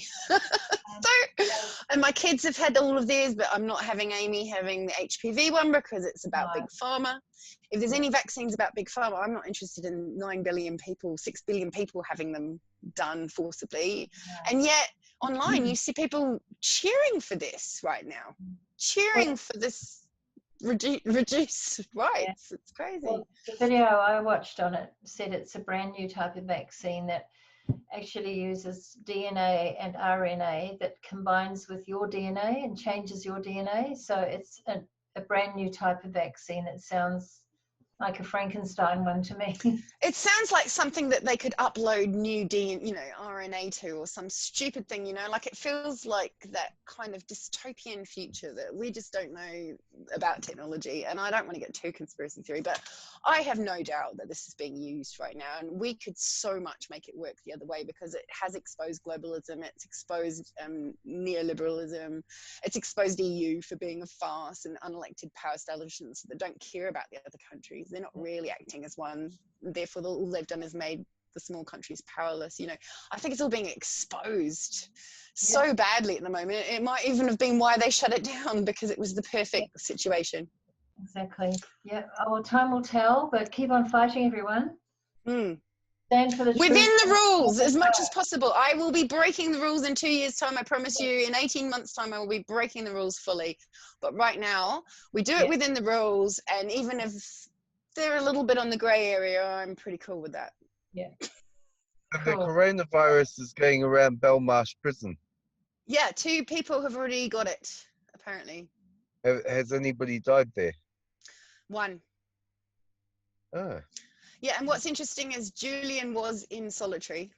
[SPEAKER 1] And my kids have had all of theirs, but I'm not having Amy having the HPV one because it's about big pharma. If there's any vaccines about big pharma, I'm not interested in 9 billion people, 6 billion people having them done forcibly. And yet online you see people cheering for this right now, cheering for this reduce rights. It's crazy.
[SPEAKER 9] Well, the video I watched on it said it's a brand new type of vaccine that actually uses DNA and RNA that combines with your DNA and changes your DNA. So it's a brand new type of vaccine. It sounds like a Frankenstein one to me.
[SPEAKER 1] It sounds like something that they could upload new RNA to, or some stupid thing, like it feels like that kind of dystopian future that we just don't know about technology. And I don't want to get too conspiracy theory, but I have no doubt that this is being used right now, and we could so much make it work the other way, because it has exposed globalism, it's exposed neoliberalism, it's exposed EU for being a farce, and unelected power establishments that don't care about the other countries. They're not really acting as one. Therefore, all they've done is made the small countries powerless. I think it's all being exposed so badly at the moment. It might even have been why they shut it down, because it was the perfect situation.
[SPEAKER 9] Exactly. Yeah. Well, time will tell, but keep on fighting, everyone. Stand for the truth.
[SPEAKER 1] Within the rules, as much as possible. I will be breaking the rules in 2 years' time, I promise you. In 18 months' time, I will be breaking the rules fully. But right now, we do it within the rules, and even if they're a little bit on the grey area, I'm pretty cool with that.
[SPEAKER 9] Yeah.
[SPEAKER 19] The coronavirus is going around Belmarsh prison.
[SPEAKER 1] Yeah, 2 people have already got it, apparently.
[SPEAKER 19] Has anybody died there?
[SPEAKER 1] 1.
[SPEAKER 19] Oh.
[SPEAKER 1] Yeah, and what's interesting is Julian was in solitary,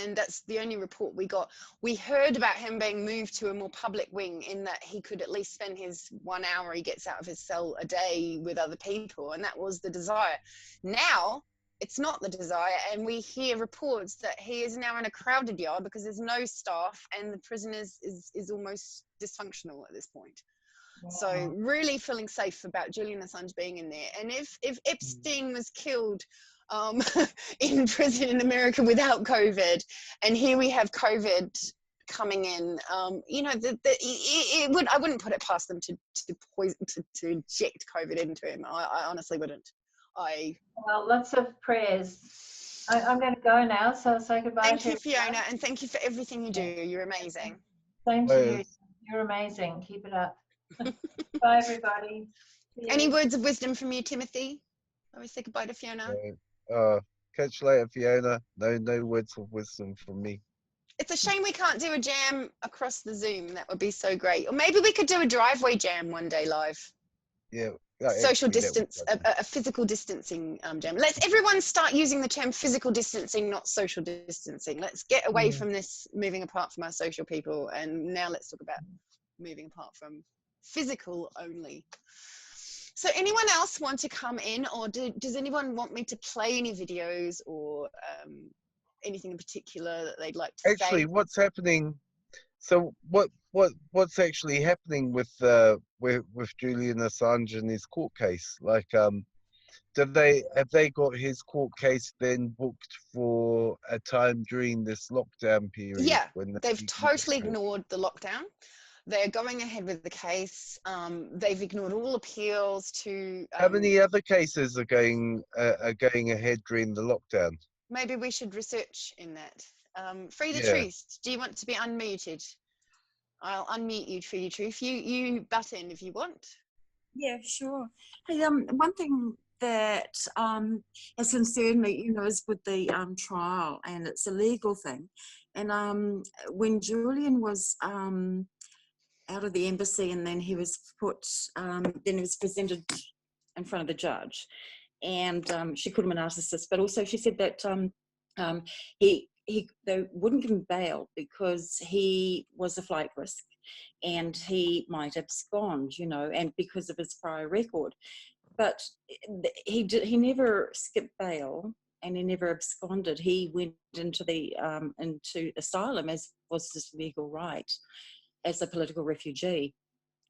[SPEAKER 1] and that's the only report we got. We heard about him being moved to a more public wing, in that he could at least spend his 1 hour he gets out of his cell a day with other people, and that was the desire. Now, it's not the desire, and we hear reports that he is now in a crowded yard because there's no staff, and the prison is almost dysfunctional at this point. So really feeling safe about Julian Assange being in there. And if Epstein was killed in prison in America without COVID, and here we have COVID coming in, I wouldn't put it past them to inject COVID into him. I honestly wouldn't.
[SPEAKER 9] Well, lots of prayers. I'm going to go now, so say goodbye.
[SPEAKER 1] Thank you, Fiona, and thank you for everything you do. You're amazing.
[SPEAKER 9] Same to you. You're amazing. Keep it up. Bye, everybody.
[SPEAKER 1] Any words of wisdom from you, Timothy? I always say goodbye to Fiona.
[SPEAKER 19] Catch you later, Fiona. No words of wisdom from me.
[SPEAKER 1] It's a shame we can't do a jam across the Zoom. That would be so great. Or maybe we could do a driveway jam one day live.
[SPEAKER 19] Yeah.
[SPEAKER 1] Social distance, a physical distancing jam. Let's everyone start using the term physical distancing, not social distancing. Let's get away from this moving apart from our social people, and now let's talk about moving apart from physical only. So anyone else want to come in, or does anyone want me to play any videos or anything in particular that they'd like to say?
[SPEAKER 19] Actually, what's happening? So what's actually happening with Julian Assange and his court case? Like, have they got his court case then booked for a time during this lockdown period?
[SPEAKER 1] Yeah, they've totally ignored the lockdown. They're going ahead with the case. They've ignored all appeals to.
[SPEAKER 19] How many other cases are going ahead during the lockdown?
[SPEAKER 1] Maybe we should research in that. Free the Truth, do you want to be unmuted? I'll unmute you, Free the Truth. You butt in if you want.
[SPEAKER 11] Yeah, sure. Hey, one thing that has concerned me, is with the trial, and it's a legal thing. And when Julian was out of the embassy, and then he was presented in front of the judge, and she called him a narcissist, but also she said that they wouldn't give him bail because he was a flight risk and he might abscond, and because of his prior record. But he never skipped bail, and he never absconded. He went into asylum, as was his legal right, as a political refugee.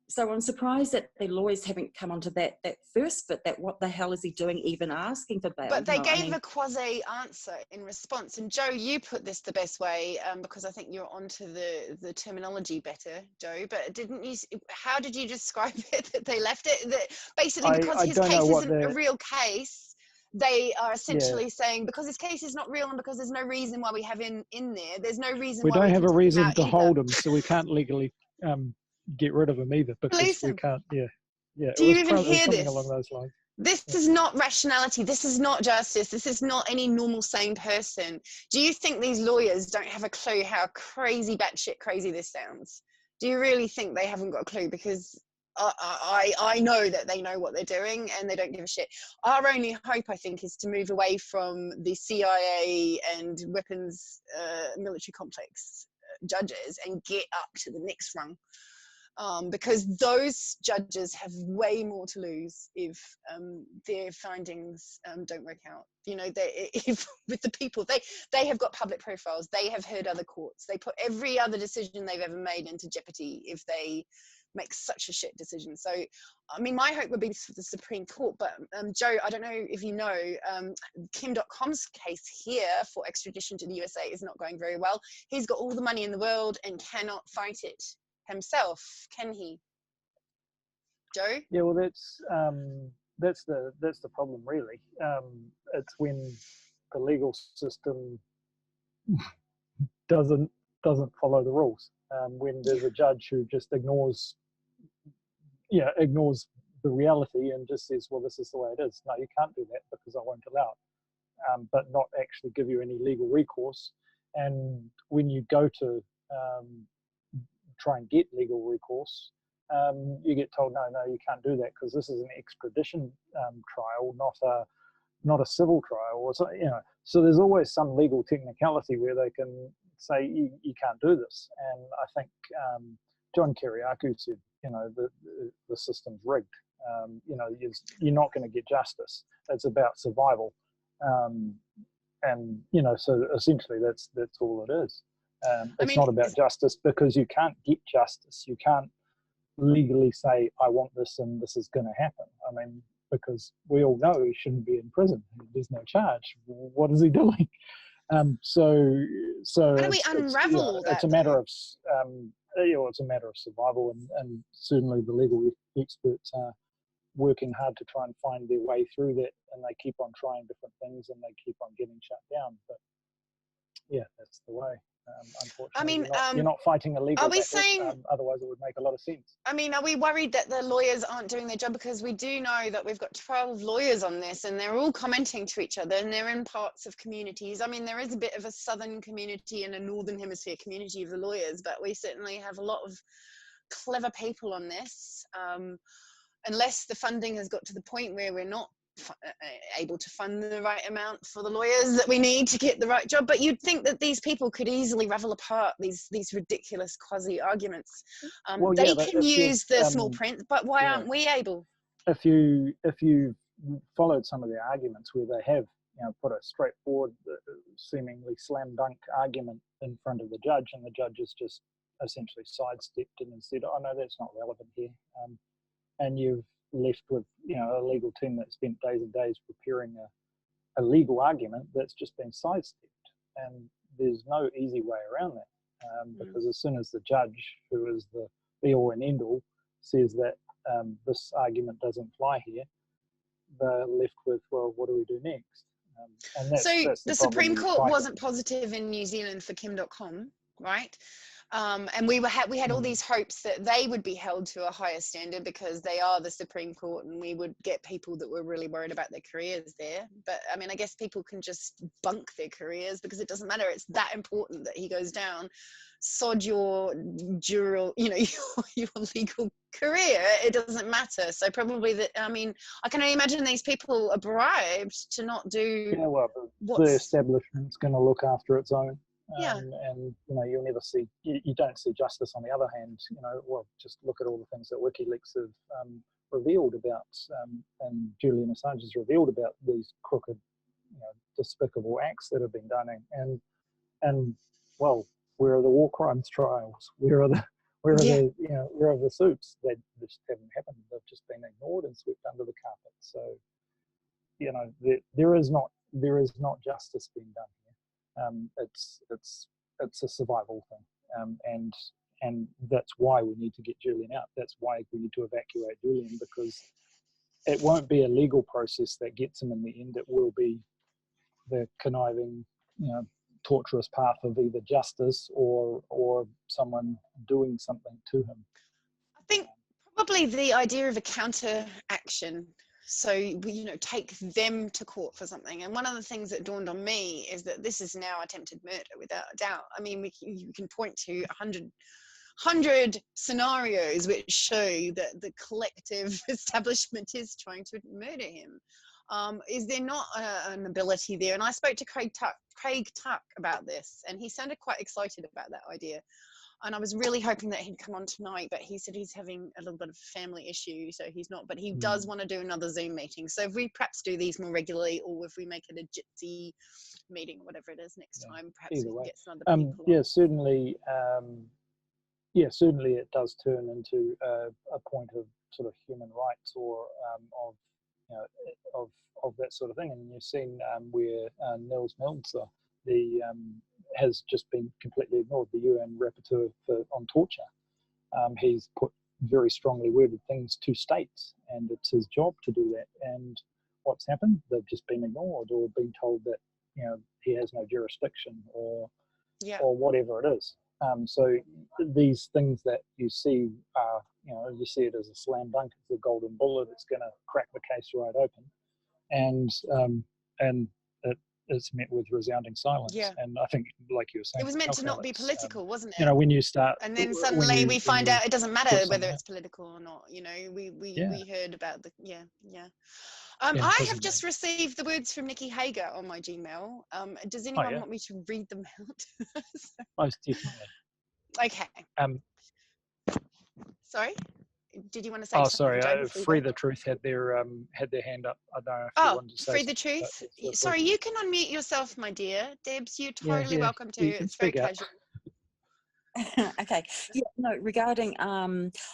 [SPEAKER 11] So I'm surprised that the lawyers haven't come onto that first bit, that what the hell is he doing even asking for bail?
[SPEAKER 1] But they gave a quasi answer in response. And Joe, you put this the best way, because I think you're onto the terminology better, Joe. But didn't you? How did you describe it? That they left it that basically because his case isn't a real case, they are essentially saying because his case is not real and because there's no reason why we have him in there. There's no reason
[SPEAKER 3] we
[SPEAKER 1] why
[SPEAKER 3] don't
[SPEAKER 1] we
[SPEAKER 3] have
[SPEAKER 1] can
[SPEAKER 3] a reason to
[SPEAKER 1] either.
[SPEAKER 3] hold him, so we can't legally get rid of him either because we can't.
[SPEAKER 1] Do you even hear
[SPEAKER 3] something
[SPEAKER 1] this?
[SPEAKER 3] along those lines.
[SPEAKER 1] This is not rationality. This is not justice. This is not any normal sane person. Do you think these lawyers don't have a clue how crazy, batshit crazy this sounds? Do you really think they haven't got a clue? Because I know that they know what they're doing and they don't give a shit. Our only hope, I think, is to move away from the CIA and weapons military complex judges and get up to the next rung. Because those judges have way more to lose if their findings don't work out. You know, if with the people, they have got public profiles, they have heard other courts, they put every other decision they've ever made into jeopardy if they make such a shit decision. So, I mean, my hope would be for the Supreme Court, but Joe, I don't know if you know, Kim.com's case here for extradition to the USA is not going very well. He's got all the money in the world and cannot fight it himself, can he, Joe?
[SPEAKER 3] Yeah, well, that's the problem, really. It's when the legal system doesn't follow the rules. When there's a judge who just ignores the reality and just says, "Well, this is the way it is." No, you can't do that because I won't allow it. But not actually give you any legal recourse. And when you go to try and get legal recourse, you get told no, you can't do that because this is an extradition trial, not a civil trial, or so, So there's always some legal technicality where they can say you can't do this. And I think John Kiriakou said, the system's rigged. You're not going to get justice. It's about survival, and so essentially that's all it is. It's not about justice because you can't get justice. You can't legally say, I want this and this is going to happen. I mean, because we all know he shouldn't be in prison. There's no charge. What is he doing? So
[SPEAKER 1] how do we unravel all that?
[SPEAKER 3] It's a matter of it's a matter of survival, and certainly the legal experts are working hard to try and find their way through that, and they keep on trying different things and they keep on getting shut down. But yeah, that's the way. Unfortunately,
[SPEAKER 1] I mean,
[SPEAKER 3] you're not fighting a legal battle.
[SPEAKER 1] Saying,
[SPEAKER 3] otherwise it would make a lot of sense.
[SPEAKER 1] I mean, are we worried that the lawyers aren't doing their job? Because we do know that we've got 12 lawyers on this and they're all commenting to each other and they're in parts of communities. I mean, there is a bit of a southern community and a northern hemisphere community of the lawyers, but we certainly have a lot of clever people on this. Unless the funding has got to the point where we're not able to fund the right amount for the lawyers that we need to get the right job. But you'd think that these people could easily ravel apart these ridiculous quasi arguments. They can use the small print, but why aren't we able?
[SPEAKER 3] If you followed some of their arguments where they have put a straightforward, seemingly slam dunk argument in front of the judge, and the judge has just essentially sidestepped it and said, "Oh no, that's not relevant here," and you've left with a legal team that spent days and days preparing a legal argument that's just been sidestepped, and there's no easy way around that, because as soon as the judge, who is the be all and end all, says that this argument doesn't fly here, they're left with, well, what do we do next? And that's
[SPEAKER 1] the Supreme Court wasn't positive in New Zealand for Kim.com, right? And we had all these hopes that they would be held to a higher standard because they are the Supreme Court, and we would get people that were really worried about their careers there. But I mean, I guess people can just bunk their careers because it doesn't matter. It's that important that he goes down. Sod your your legal career. It doesn't matter. So probably that. I mean, I can only imagine these people are bribed to not do.
[SPEAKER 3] Yeah, well, the establishment's going to look after its own.
[SPEAKER 1] And
[SPEAKER 3] you'll never see, you don't see justice. On the other hand, well, just look at all the things that WikiLeaks have revealed about, and Julian Assange has revealed about these crooked, despicable acts that have been done. And well, where are the war crimes trials? Where are the suits? The just haven't happened. They've just been ignored and swept under the carpet. So, you know, there is not justice being done here. It's a survival thing, and that's why we need to get Julian out. That's why we need to evacuate Julian, because it won't be a legal process that gets him in the end. It will be the conniving, you know, torturous path of either justice or someone doing something to him.
[SPEAKER 1] I think probably the idea of a counter action. So we, you know, take them to court for something. And one of the things that dawned on me is that this is now attempted murder, without a doubt. I mean, you can point to 100 scenarios which show that the collective establishment is trying to murder him. Is there not an ability there? And I spoke to Craig Tuck about this, and he sounded quite excited about that idea. And I was really hoping that he'd come on tonight, but he said he's having a little bit of a family issue, so he's not. But he does want to do another Zoom meeting. So if we perhaps do these more regularly, or if we make it a Jitsi meeting, whatever it is next time, perhaps we can get some other people.
[SPEAKER 3] Yeah, certainly. Certainly it does turn into a point of sort of human rights or of that sort of thing. And you've seen where Nils Meltzer has just been completely ignored, the UN rapporteur on torture. He's put very strongly worded things to states, and it's his job to do that. And what's happened? They've just been ignored or been told that, you know, he has no jurisdiction or whatever it is. So these things that you see are, you know, you see it as a slam dunk. It's the golden bullet. It's going to crack the case right open, and it's met with resounding silence.
[SPEAKER 1] Yeah.
[SPEAKER 3] And I think, like you were saying,
[SPEAKER 1] it was meant to not be political, wasn't it?
[SPEAKER 3] You know, when you start,
[SPEAKER 1] and then suddenly we find out it doesn't matter whether it's political or not. You know, we heard about the I have just received the words from Nicky Hager on my Gmail. Does anyone want me to read them out?
[SPEAKER 3] Most definitely.
[SPEAKER 1] Okay. Sorry, did you want to say?
[SPEAKER 3] Oh,
[SPEAKER 1] something,
[SPEAKER 3] sorry. Free the Truth had their hand up. I don't know if you wanted to say.
[SPEAKER 1] Free the Truth. Sorry, you can unmute yourself, my dear. Debs, you're totally welcome to. It's very casual.
[SPEAKER 11] Okay. Yeah, no, regarding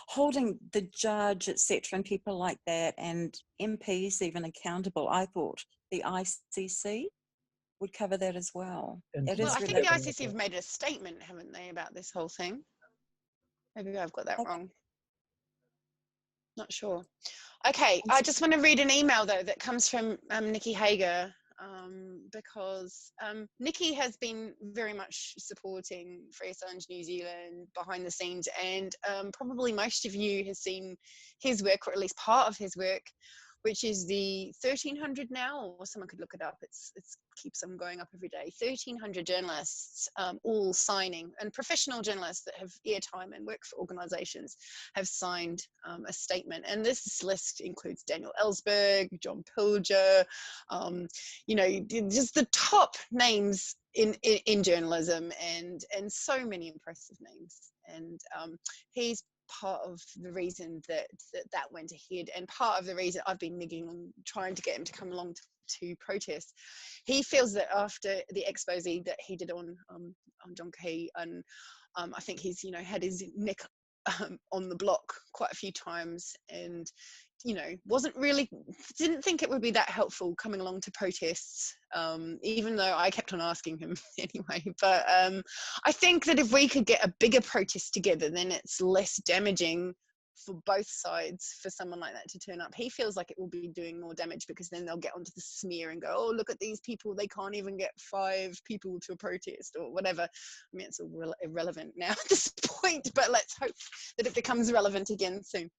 [SPEAKER 11] holding the judge, etc., and people like that, and MPs even accountable, I thought the ICC would cover that as well.
[SPEAKER 1] I think the ICC have made a statement, haven't they, about this whole thing? Maybe I've got that wrong. Not sure. Okay, I just want to read an email though that comes from Nicky Hager, because Nicky has been very much supporting FreeAssange New Zealand behind the scenes, and probably most of you have seen his work, or at least part of his work, which is the 1,300 now, or someone could look it up. It keeps on going up every day. 1,300 journalists all signing, and professional journalists that have airtime and work for organisations have signed a statement. And this list includes Daniel Ellsberg, John Pilger, you know, just the top names in journalism, and so many impressive names. And he's part of the reason that went ahead, and part of the reason I've been nigging on trying to get him to come along to protest. He feels that after the expose that he did on John Key, and I think he's, you know, had his neck on the block quite a few times, and, you know, didn't think it would be that helpful coming along to protests, even though I kept on asking him anyway. But I think that if we could get a bigger protest together, then it's less damaging for both sides for someone like that to turn up. He feels like it will be doing more damage, because then they'll get onto the smear and go, oh, look at these people, they can't even get 5 people to a protest or whatever. I mean, it's all irrelevant now at this point, but let's hope that it becomes relevant again soon.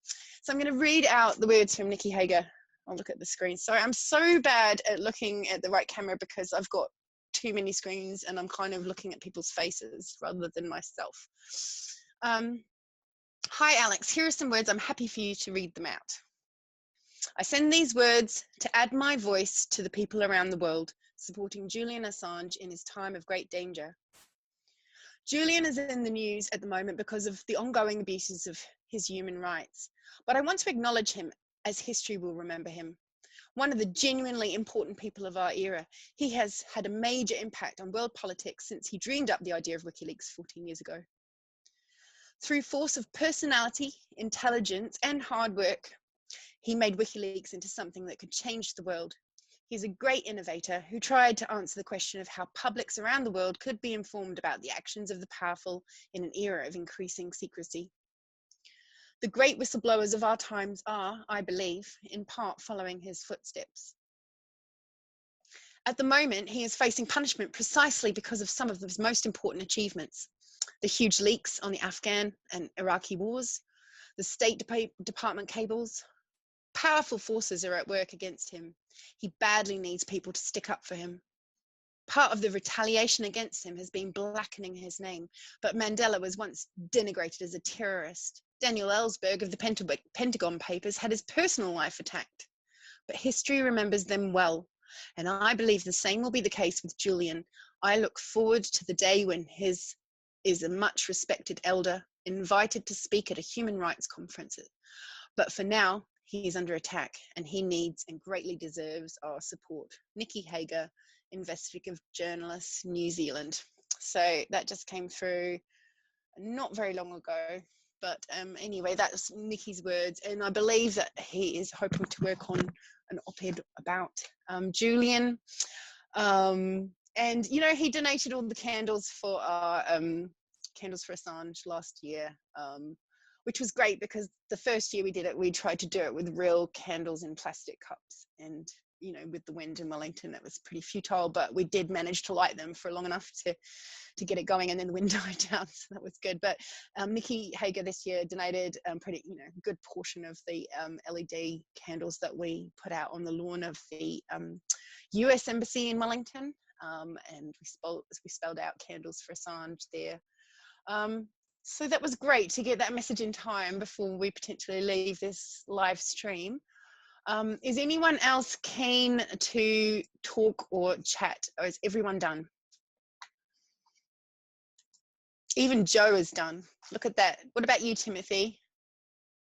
[SPEAKER 1] So I'm going to read out the words from Nicky Hager. I'll look at the screen. Sorry, I'm so bad at looking at the right camera because I've got too many screens and I'm kind of looking at people's faces rather than myself. Hi, Alex. Here are some words. I'm happy for you to read them out. I send these words to add my voice to the people around the world supporting Julian Assange in his time of great danger. Julian is in the news at the moment because of the ongoing abuses of his human rights, but I want to acknowledge him as history will remember him. One of the genuinely important people of our era. He has had a major impact on world politics since he dreamed up the idea of WikiLeaks 14 years ago. Through force of personality, intelligence, and hard work, he made WikiLeaks into something that could change the world. He's a great innovator who tried to answer the question of how publics around the world could be informed about the actions of the powerful in an era of increasing secrecy. The great whistleblowers of our times are, I believe, in part following his footsteps. At the moment, he is facing punishment precisely because of some of his most important achievements. The huge leaks on the Afghan and Iraqi wars, the State Department cables. Powerful forces are at work against him. He badly needs people to stick up for him. Part of the retaliation against him has been blackening his name, but Mandela was once denigrated as a terrorist. Daniel Ellsberg of the Pentagon Papers had his personal life attacked, but history remembers them well, and I believe the same will be the case with Julian. I look forward to the day when his is a much respected elder invited to speak at a human rights conference, but for now, he is under attack and he needs and greatly deserves our support. Nicky Hager, investigative journalist, New Zealand. So that just came through not very long ago, but anyway, that's Nicky's words, and I believe that he is hoping to work on an op-ed about Julian. And, you know, he donated all the candles for our Candles4Assange last year, which was great because the first year we did it, we tried to do it with real candles in plastic cups. And, you know, with the wind in Wellington, that was pretty futile, but we did manage to light them for long enough to get it going, and then the wind died down, so that was good. But Nicky Hager this year donated pretty, you know, good portion of the LED candles that we put out on the lawn of the US Embassy in Wellington, and we spelled out Candles4Assange there. So that was great to get that message in time before we potentially leave this live stream. Is anyone else keen to talk or chat, or is everyone done? Even Joe is done. Look at that. What about you, Timothy?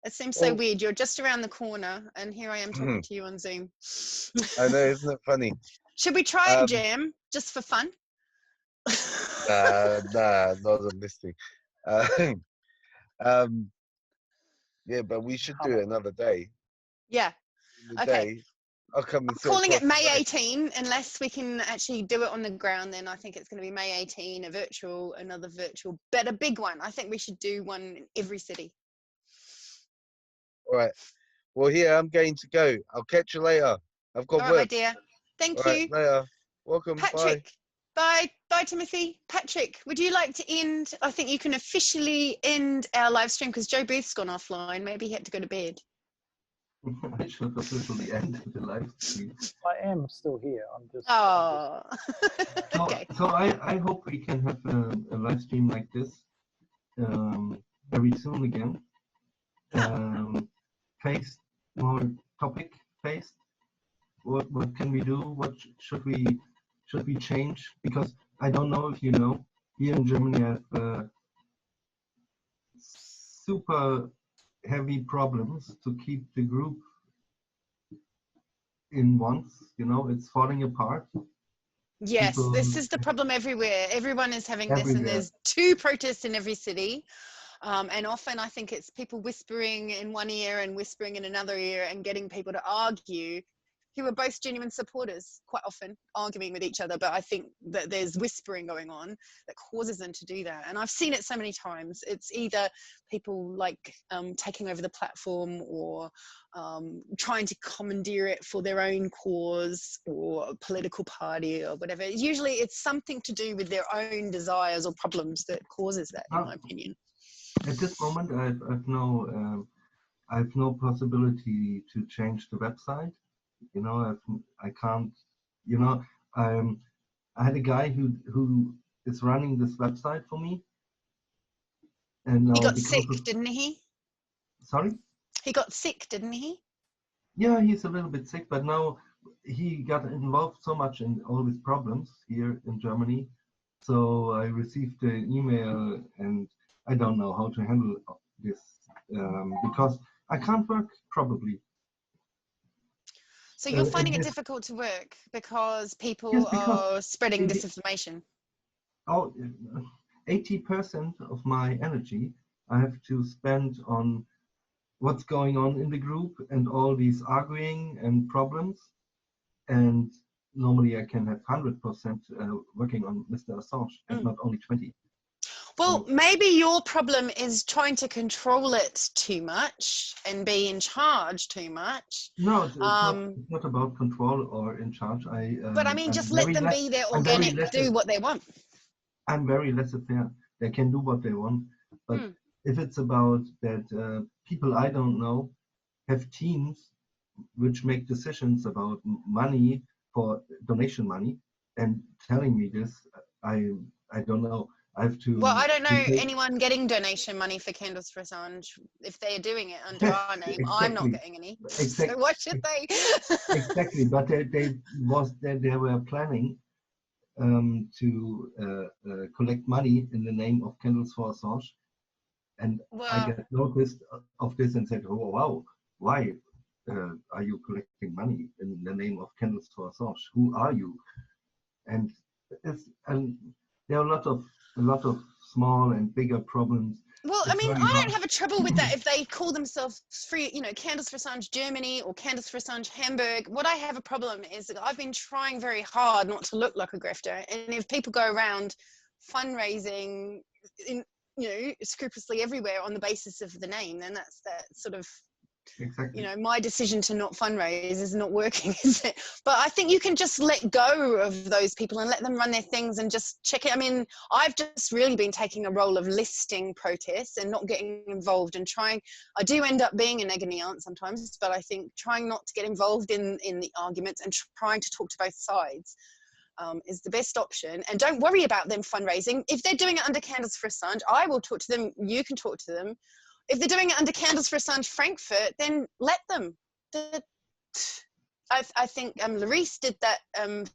[SPEAKER 1] It seems so weird. You're just around the corner, and here I am talking to you on Zoom.
[SPEAKER 19] I know, isn't it funny?
[SPEAKER 1] Should we try a jam just for fun?
[SPEAKER 19] Nah, not on this thing. Yeah, but we should do it another day.
[SPEAKER 1] Yeah. Okay.
[SPEAKER 19] I'll come and
[SPEAKER 1] I'm calling it May 18, unless we can actually do it on the ground. Then I think it's going to be May 18, another virtual, but a big one. I think we should do one in every city.
[SPEAKER 19] All right. Well, here I'm going to go. I'll catch you later. I've got
[SPEAKER 1] work. My dear. Thank you.
[SPEAKER 19] Right, later. Welcome.
[SPEAKER 1] Patrick. Bye. Bye, Timothy. Patrick, would you like to end? I think you can officially end our live stream because Joe Booth's gone offline. Maybe he had to go to bed.
[SPEAKER 6] I should officially end the live stream.
[SPEAKER 3] I am still here. I'm just.
[SPEAKER 1] Oh.
[SPEAKER 6] Okay. So I hope we can have a live stream like this very soon again. Faced, more topic based. What can we do? What should we change? Because I don't know if you know, here in Germany I have super heavy problems to keep the group in once. You know, it's falling apart.
[SPEAKER 1] Yes,
[SPEAKER 6] People,
[SPEAKER 1] this is the problem everywhere. Everyone is having
[SPEAKER 6] everywhere.
[SPEAKER 1] this, and there's 2 protests in every city. And often I think it's people whispering in one ear and whispering in another ear and getting people to argue who are both genuine supporters, quite often arguing with each other. But I think that there's whispering going on that causes them to do that. And I've seen it so many times. It's either people like taking over the platform or trying to commandeer it for their own cause or a political party or whatever. Usually it's something to do with their own desires or problems that causes that, in my opinion.
[SPEAKER 6] At this moment, I've no possibility to change the website. You know, I can't. You know, I had a guy who is running this website for me, and
[SPEAKER 1] he got sick, didn't he?
[SPEAKER 6] Sorry.
[SPEAKER 1] He got sick, didn't he?
[SPEAKER 6] Yeah, he's a little bit sick, but now he got involved so much in all these problems here in Germany. So I received an email, and I don't know how to handle this because I can't work probably.
[SPEAKER 1] So you're finding it difficult to work because people are spreading disinformation?
[SPEAKER 6] Oh, 80% of my energy I have to spend on what's going on in the group and all these arguing and problems. And normally I can have 100% working on Mr. Assange and not only 20.
[SPEAKER 1] Well, maybe your problem is trying to control it too much and be in charge too much.
[SPEAKER 6] No, it's not about control or in charge.
[SPEAKER 1] But I mean, just let them be their organic, do what they want.
[SPEAKER 6] I'm very laissez-faire. They can do what they want. But if it's about that people I don't know have teams which make decisions about money for donation money and telling me this, I don't know. I have to.
[SPEAKER 1] Well, I don't know anyone getting donation money for Candles for Assange. If they're doing it under our name, exactly. I'm not getting any. Exactly. So why should they?
[SPEAKER 6] Exactly, but they were planning to collect money in the name of Candles4Assange, and I got noticed of this and said, "Oh wow, why are you collecting money in the name of Candles4Assange? Who are you?" And there are a lot of small and bigger problems.
[SPEAKER 1] Well, I mean, I don't have a trouble with that if they call themselves Candles for Assange Germany or Candles for Assange Hamburg. What I have a problem is that I've been trying very hard not to look like a grifter, and if people go around fundraising, scrupulously everywhere on the basis of the name, then that's that sort of. Exactly. My decision to not fundraise is not working, is it? But I think you can just let go of those people and let them run their things and just check it. I mean, I've just really been taking a role of listing protests and not getting involved and trying. I do end up being an agony aunt sometimes, but I think trying not to get involved in the arguments and trying to talk to both sides is the best option. And don't worry about them fundraising. If they're doing it under Candles for Assange, I will talk to them. You can talk to them. If they're doing it under Candles for Assange Frankfurt, then let them. I think Larice did that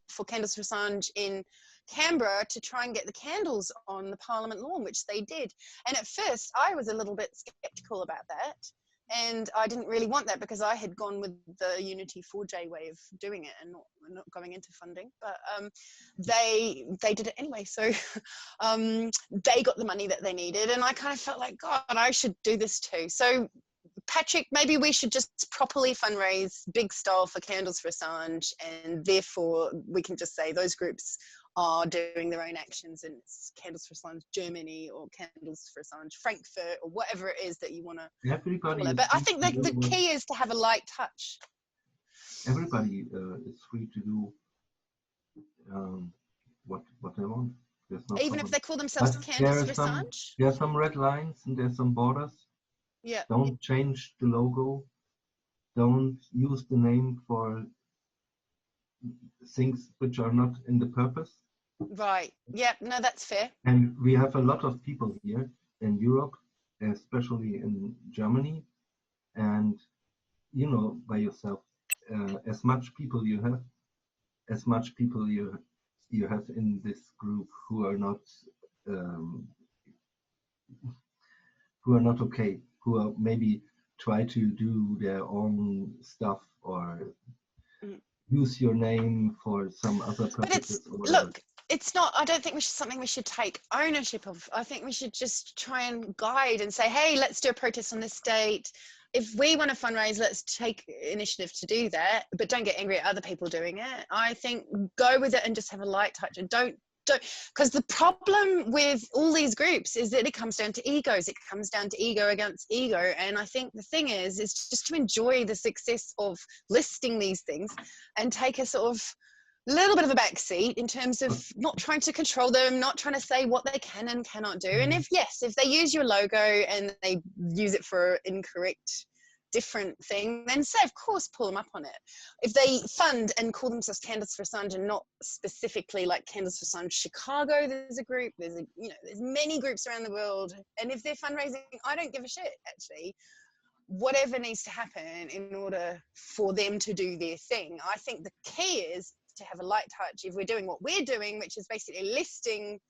[SPEAKER 1] for Candles for Assange in Canberra to try and get the candles on the Parliament lawn, which they did. And at first, I was a little bit sceptical about that. And I didn't really want that because I had gone with the Unity 4J way of doing it and not going into funding. But they did it anyway. So they got the money that they needed. And I kind of felt like, God, I should do this too. So Patrick, maybe we should just properly fundraise big style for Candles for Assange. And therefore, we can just say those groups are doing their own actions, and it's Candles for Assange Germany or Candles for Assange Frankfurt or whatever it is that you want to call it. But I think the key is to have a light touch.
[SPEAKER 6] Everybody is free to do what they want. There's no
[SPEAKER 1] Even
[SPEAKER 6] problem.
[SPEAKER 1] if they call themselves Candles for Assange?
[SPEAKER 6] There are some red lines and there's some borders.
[SPEAKER 1] Yeah.
[SPEAKER 6] Don't change the logo. Don't use the name for things which are not in the purpose.
[SPEAKER 1] Right. Yeah, no, that's fair.
[SPEAKER 6] And we have a lot of people here in Europe, especially in Germany. And you know by yourself, as much people you have, as much people you have in this group who are not okay, who are maybe try to do their own stuff or use your name for some other purposes.
[SPEAKER 1] But look, it's not, I don't think something we should take ownership of. I think we should just try and guide and say, hey, let's do a protest on this date. If we want to fundraise, let's take initiative to do that, but don't get angry at other people doing it. I think go with it and just have a light touch and don't, because the problem with all these groups is that it comes down to egos. It comes down to ego against ego. And I think the thing is just to enjoy the success of listing these things and take a sort of little bit of a backseat in terms of not trying to control them, not trying to say what they can and cannot do. And if they use your logo and they use it for incorrect different thing, then say, of course, pull them up on it. If they fund and call themselves Candles for Assange and not specifically like Candles for Assange Chicago, there's a group, there's many groups around the world, and if they're fundraising, I don't give a shit, actually. Whatever needs to happen in order for them to do their thing. I think the key is to have a light touch. If we're doing what we're doing, which is basically listing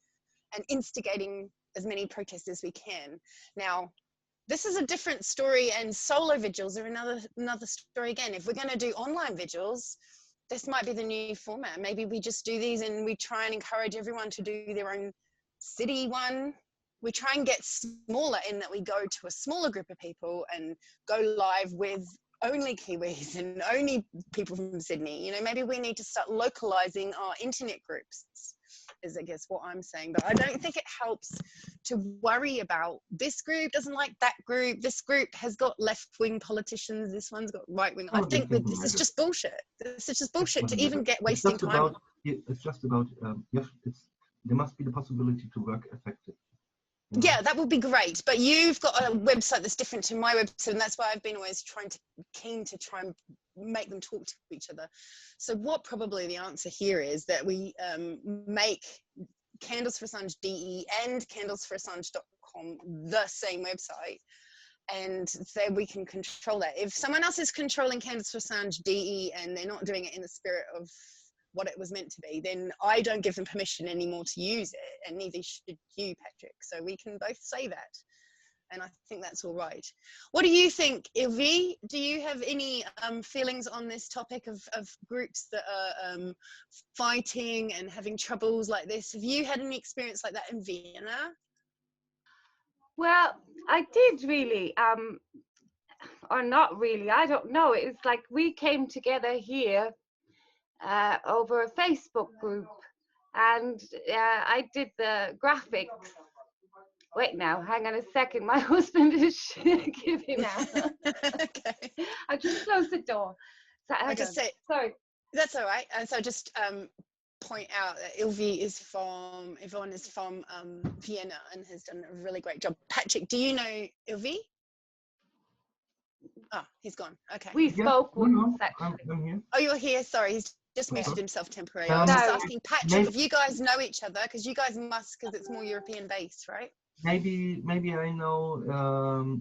[SPEAKER 1] and instigating as many protests as we can. Now, this is a different story, and solo vigils are another story again. If we're going to do online vigils, this might be the new format. Maybe we just do these and we try and encourage everyone to do their own city one, we try and get smaller in that we go to a smaller group of people and go live with only Kiwis and only people from Sydney. You know, maybe we need to start localizing our internet groups, is I guess what I'm saying. But I don't think it helps to worry about this group doesn't like that group. This group has got left-wing politicians. This one's got right-wing. I think this is just bullshit. This is just bullshit to even get wasting time.
[SPEAKER 6] It's just about, there must be the possibility to work effectively.
[SPEAKER 1] Yeah, that would be great. But you've got a website that's different to my website, and that's why I've been always keen to try and make them talk to each other. So what probably the answer here is that we make Candles for Assange DE and candles4assange.com the same website, and then we can control that. If someone else is controlling Candles for Assange DE and they're not doing it in the spirit of what it was meant to be, then I don't give them permission anymore to use it, and neither should you, Patrick. So we can both say that, and I think that's all right. What do you think, Ilvi? Do you have any feelings on this topic of groups that are fighting and having troubles like this? Have you had any experience like that in Vienna?
[SPEAKER 17] Well, I did really, or not really, I don't know. It's like we came together here over a Facebook group, and I did the graphics. Wait now, hang on a second. My husband is giving out.
[SPEAKER 1] Okay.
[SPEAKER 17] I just closed the door. So,
[SPEAKER 1] I just say,
[SPEAKER 17] sorry.
[SPEAKER 1] That's all right. And so just point out that Yvonne is from Vienna and has done a really great job. Patrick, do you know Ilvi? Oh, he's gone. Okay.
[SPEAKER 17] We spoke once, actually.
[SPEAKER 6] I'm here.
[SPEAKER 1] Oh, you're here. Sorry, he's just muted himself temporarily. I was just asking Patrick if you guys know each other, because you guys must, because it's more European based, right?
[SPEAKER 6] Maybe I know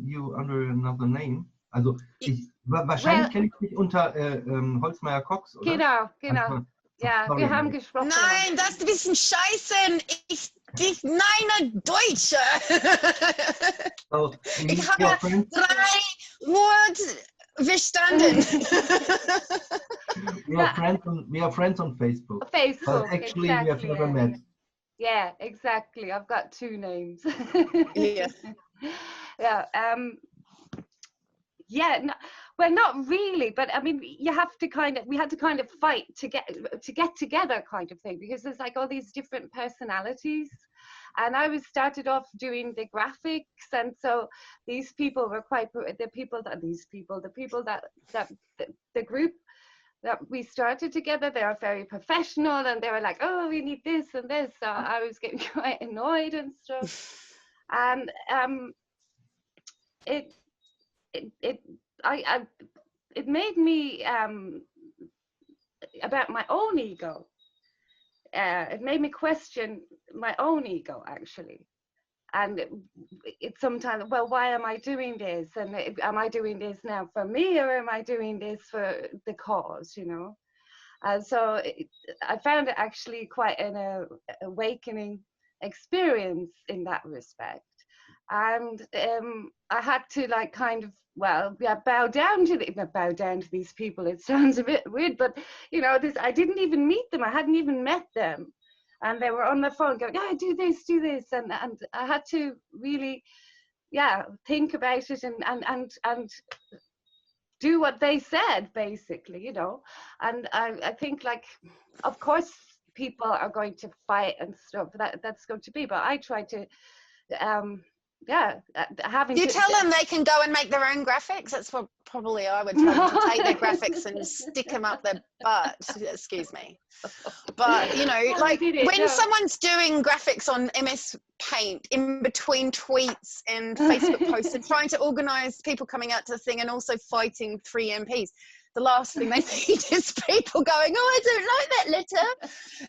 [SPEAKER 6] you under another name. Also, wahrscheinlich kenne ich dich unter Holzmeier Cox, oder?
[SPEAKER 17] Genau. Ja, wir haben gesprochen.
[SPEAKER 1] Nein, das ist ein bisschen scheiße. Nein, Deutsche.
[SPEAKER 6] So,
[SPEAKER 1] ich habe 3 Worte verstanden.
[SPEAKER 6] we are friends on Facebook.
[SPEAKER 17] Facebook,
[SPEAKER 6] but actually,
[SPEAKER 17] exactly,
[SPEAKER 6] we have never met.
[SPEAKER 17] Yeah, exactly. I've got 2 names.
[SPEAKER 1] Yeah.
[SPEAKER 17] Yeah. Yeah. No, well, not really, but I mean, we had to kind of fight to get together, kind of thing, because there's like all these different personalities, and I started off doing the graphics, and so these people were the group that we started together, they are very professional, and they were like, oh, we need this and this. So I was getting quite annoyed and stuff. And it made me about my own ego. It made me question my own ego, actually. And it's sometimes, well, why am I doing this? And am I doing this now for me, or am I doing this for the cause, you know? And so I found it actually quite an awakening experience in that respect. And I had to like kind of, well, yeah, bow down to these people. It sounds a bit weird, but you know, I didn't even meet them. I hadn't even met them. And they were on the phone going, yeah, do this. And I had to really, yeah, think about it and do what they said, basically, you know. And I think, like, of course, people are going to fight and stuff. That's going to be, but I try to,
[SPEAKER 1] you tell them they can go and make their own graphics. That's what probably I would tell them, to take their graphics and stick them up their butt. Excuse me. But you know, like when someone's doing graphics on MS Paint in between tweets and Facebook posts and trying to organise people coming out to the thing and also fighting 3 MPs, the last thing they need is people going, oh, I don't like that letter.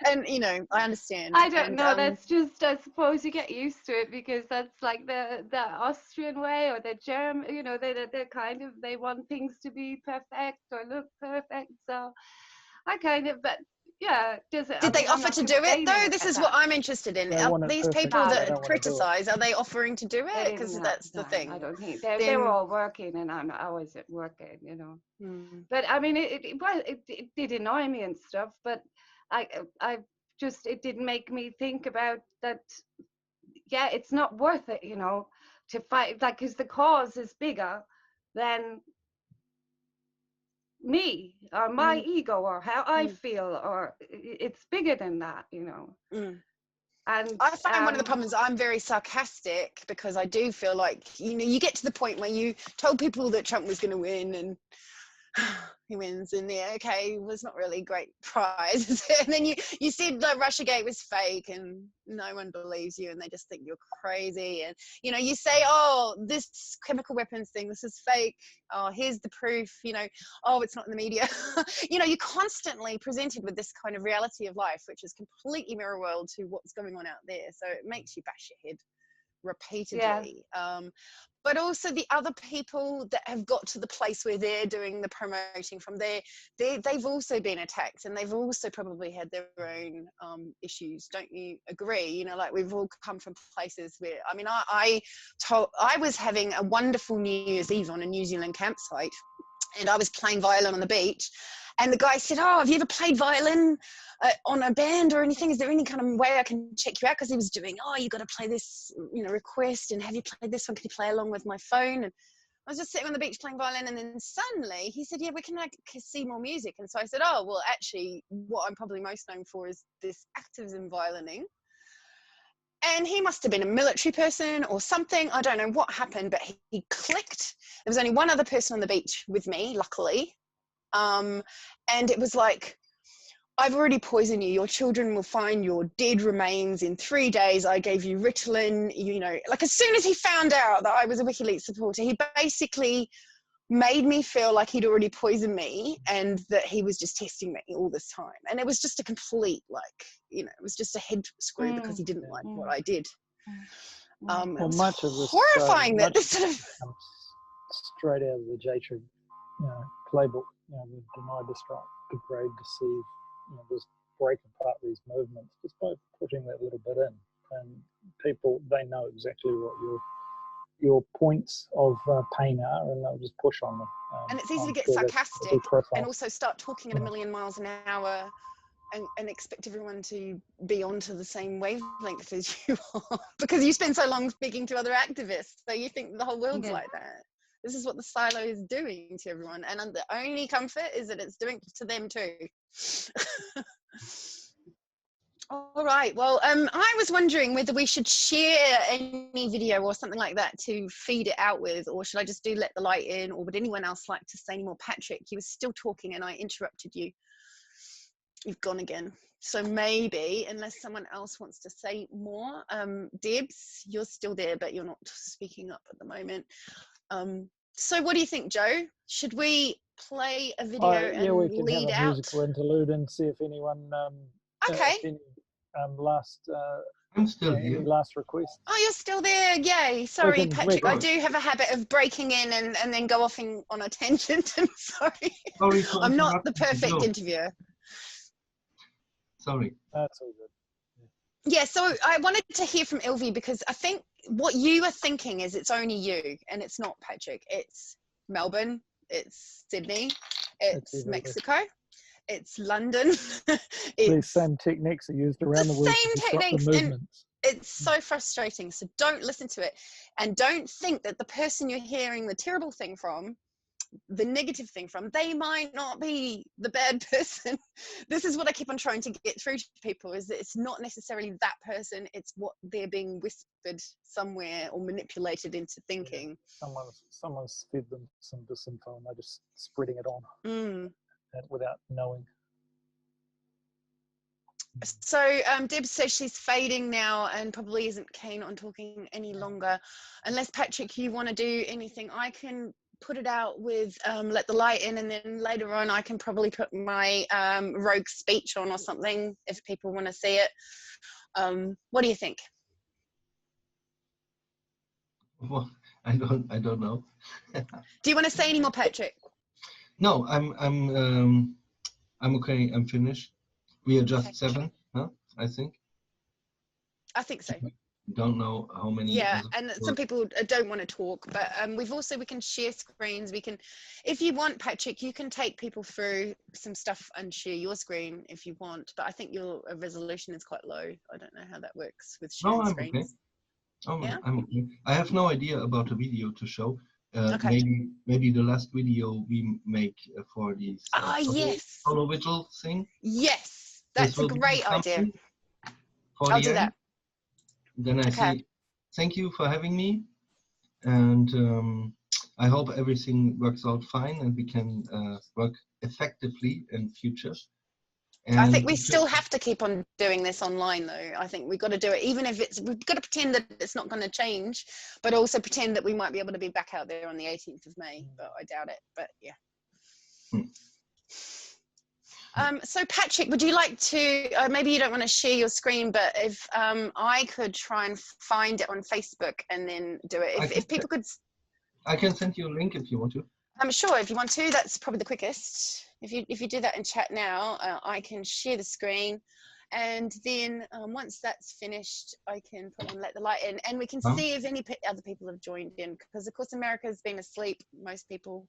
[SPEAKER 1] And, you know, I understand.
[SPEAKER 17] I don't know. That's just, I suppose you get used to it, because that's like the Austrian way, or the German, you know, they're kind of, they want things to be perfect or look perfect. So I kind of, but yeah. Did
[SPEAKER 1] they offer to do it though? This is what I'm interested in. Are these people that criticise, are they offering to do it? Because that's the thing.
[SPEAKER 17] I don't think they were all working, and I wasn't working, you know. But I mean, it did annoy me and stuff. But I just, it did make me think about that. yeah, it's not worth it, you know, to fight, like, because the cause is bigger than me or my ego or how I feel, or it's bigger than that, you know. And
[SPEAKER 1] I find one of the problems, I'm very sarcastic because I do feel like, you know, you get to the point where you told people that Trump was going to win and he wins, and yeah, okay, it was not really a great prize. And then you said that Russiagate was fake and no one believes you and they just think you're crazy. And, you know, you say, oh, this chemical weapons thing, this is fake. Oh, here's the proof, you know, oh, it's not in the media. You know, you're constantly presented with this kind of reality of life, which is completely mirror world to what's going on out there. So it makes you bash your head repeatedly. But also the other people that have got to the place where they're doing the promoting from there, they've also been attacked and they've also probably had their own issues. Don't you agree? You know, like we've all come from places where, I mean, I was having a wonderful New Year's Eve on a New Zealand campsite, and I was playing violin on the beach, and the guy said, oh, have you ever played violin on a band or anything? Is there any kind of way I can check you out? Because he was doing, oh, you got to play this, you know, request, and have you played this one? Can you play along with my phone? And I was just sitting on the beach playing violin, and then suddenly he said, yeah, we can like see more music. And so I said, oh, well, actually, what I'm probably most known for is this activism violining. And he must have been a military person or something. I don't know what happened, but he clicked. There was only one other person on the beach with me, luckily. And it was like, I've already poisoned you. Your children will find your dead remains in 3 days. I gave you Ritalin. You know, like as soon as he found out that I was a WikiLeaks supporter, he basically made me feel like he'd already poisoned me and that he was just testing me all this time. And it was just a complete, like, you know, it was just a head screw because he didn't like what I did.
[SPEAKER 3] Well, much of this
[SPEAKER 1] horrifying that this sort of
[SPEAKER 3] comes straight out of the J-Tree, you know, playbook. You know, the deny, destruct, degrade, deceive. You know, just break apart these movements just by putting that little bit in, and people, they know exactly what your points of pain are, and they'll just push on them.
[SPEAKER 1] And it's easy to get sarcastic and also start talking at a million miles an hour and expect everyone to be onto the same wavelength as you are because you spend so long speaking to other activists, so you think the whole world's like that. This is what the silo is doing to everyone, and the only comfort is that it's doing to them too. All right, well, I was wondering whether we should share any video or something like that to feed it out with, or should I just do let the light in, or would anyone else like to say any more? Patrick, you were still talking and I interrupted you. You've gone again. So maybe, unless someone else wants to say more, Debs, you're still there, but you're not speaking up at the moment. So what do you think, Joe? Should we play a video and
[SPEAKER 3] we can
[SPEAKER 1] lead
[SPEAKER 3] have a
[SPEAKER 1] out?
[SPEAKER 3] musical interlude and see if anyone
[SPEAKER 1] okay.
[SPEAKER 6] I'm still
[SPEAKER 3] any
[SPEAKER 6] here.
[SPEAKER 3] last requests.
[SPEAKER 1] Oh, you're still there. Yay. Sorry, Patrick. I do have a habit of breaking in and then go off on a tangent. I'm sorry. I'm not the perfect interviewer.
[SPEAKER 6] Sorry.
[SPEAKER 3] That's all good.
[SPEAKER 1] Yeah, so I wanted to hear from Ilvi because I think what you are thinking is it's only you, and it's not, Patrick. It's Melbourne, it's Sydney, it's Mexico, it's London.
[SPEAKER 3] These same techniques are used around the world.
[SPEAKER 1] Same techniques, and it's so frustrating. So don't listen to it, and don't think that the person you're hearing the terrible thing from, the negative thing from, they might not be the bad person. This is what I keep on trying to get through to people, is that it's not necessarily that person, it's what they're being whispered somewhere or manipulated into thinking.
[SPEAKER 3] Someone's fed them some disinfo and they're just spreading it on without knowing.
[SPEAKER 1] So Deb says she's fading now and probably isn't keen on talking any longer. Unless, Patrick, you want to do anything, I can put it out with let the light in, and then later on I can probably put my rogue speech on or something if people want to see it. What do you think?
[SPEAKER 6] Well, I don't know.
[SPEAKER 1] Do you want to say any more, Patrick?
[SPEAKER 6] No, I'm okay. I'm finished. We are just 7, huh? I think.
[SPEAKER 1] I think so.
[SPEAKER 6] Don't know how many.
[SPEAKER 1] Yeah, and some people don't want to talk, but we can share screens. We can, if you want, Patrick, you can take people through some stuff and share your screen if you want, but I think your resolution is quite low. I don't know how that works with sharing screens.
[SPEAKER 6] Oh,
[SPEAKER 1] Yeah.
[SPEAKER 6] I have no idea about a video to show.
[SPEAKER 1] Okay.
[SPEAKER 6] Maybe the last video we make for this
[SPEAKER 1] Yes.
[SPEAKER 6] solo vigil thing.
[SPEAKER 1] Yes, that's a great idea. I'll do that.
[SPEAKER 6] Then I say thank you for having me, and I hope everything works out fine and we can work effectively in future. And
[SPEAKER 1] I think we still have to keep on doing this online, though. I think we've got to do it, even if we've got to pretend that it's not going to change, but also pretend that we might be able to be back out there on the 18th of May, but I doubt it, but yeah. So Patrick, would you like to, maybe you don't want to share your screen, but if I could try and find it on Facebook and then do it, if people could.
[SPEAKER 6] I can send you a link if you want to.
[SPEAKER 1] I'm sure if you want to, that's probably the quickest. If you do that in chat now, I can share the screen, and then once that's finished, I can put on Let the Light In, and we can see if any other people have joined in, because of course America's been asleep, most people.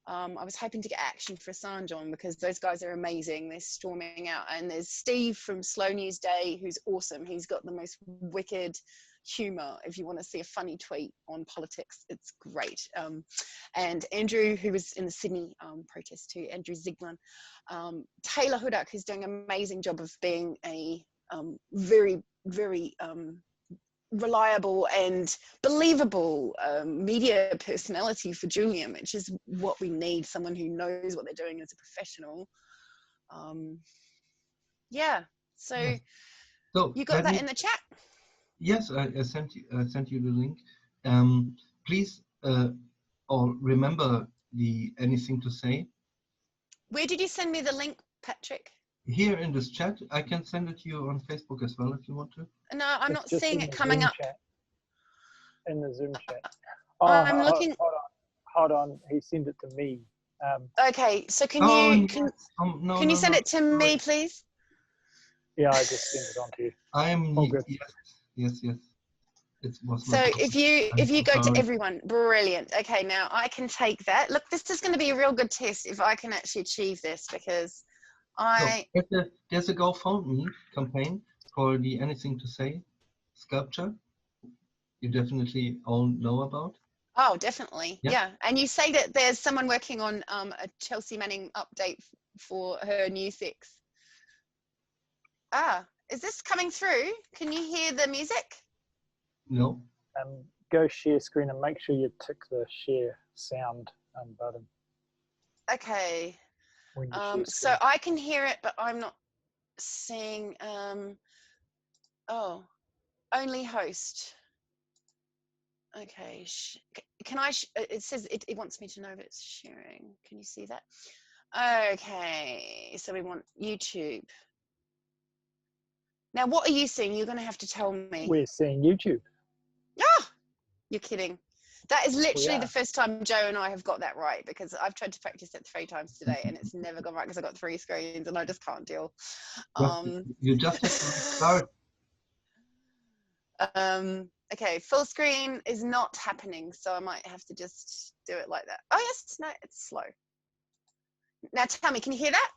[SPEAKER 1] I was hoping to get Action for Assange on, because those guys are amazing. They're storming out, and there's Steve from Slow News Day, who's awesome. He's got the most wicked humor. If you want to see a funny tweet on politics, it's great. And Andrew, who was in the Sydney protest too, Andrew Ziegler. Taylor Hudak, who's doing an amazing job of being a very, very reliable and believable media personality for Julian, which is what we need, someone who knows what they're doing as a professional. Yeah, so you got that in the chat?
[SPEAKER 6] Yes, I sent you the link. Please or remember the anything to say.
[SPEAKER 1] Where did you send me the link, Patrick?
[SPEAKER 6] Here in this chat. I can send it to you on Facebook as well if you want to.
[SPEAKER 1] No, I'm not seeing it coming up.
[SPEAKER 3] In the Zoom chat.
[SPEAKER 1] I'm looking.
[SPEAKER 3] Hold on. He sent it to me.
[SPEAKER 1] Okay, so can you send it to me, please?
[SPEAKER 3] Yeah, I just sent it on to you.
[SPEAKER 6] I am. Yes. It was
[SPEAKER 1] so if you go to everyone, brilliant. Okay, now I can take that. Look, this is going to be a real good test if I can actually achieve this, because
[SPEAKER 6] there's a GoFundMe campaign for the Anything to Say sculpture. You definitely all know about.
[SPEAKER 1] Oh, definitely. Yeah. And you say that there's someone working on a Chelsea Manning update for her new sex. Is this coming through? Can you hear the music?
[SPEAKER 6] No.
[SPEAKER 3] Go share screen and make sure you tick the share sound button.
[SPEAKER 1] Okay. So I can hear it, but I'm not seeing. Only host. Okay. Can I? It says it wants me to know if it's sharing. Can you see that? Okay. So we want YouTube. Now, what are you seeing? You're going to have to tell me.
[SPEAKER 3] We're seeing YouTube.
[SPEAKER 1] You're kidding. That is literally the first time Joe and I have got that right, because I've tried to practice it 3 times today and it's never gone right because I've got 3 screens and I just can't deal.
[SPEAKER 6] You just have to start.
[SPEAKER 1] Okay, full screen is not happening, so I might have to just do it like that. Oh yes, no, it's slow. Now tell me, can you hear that?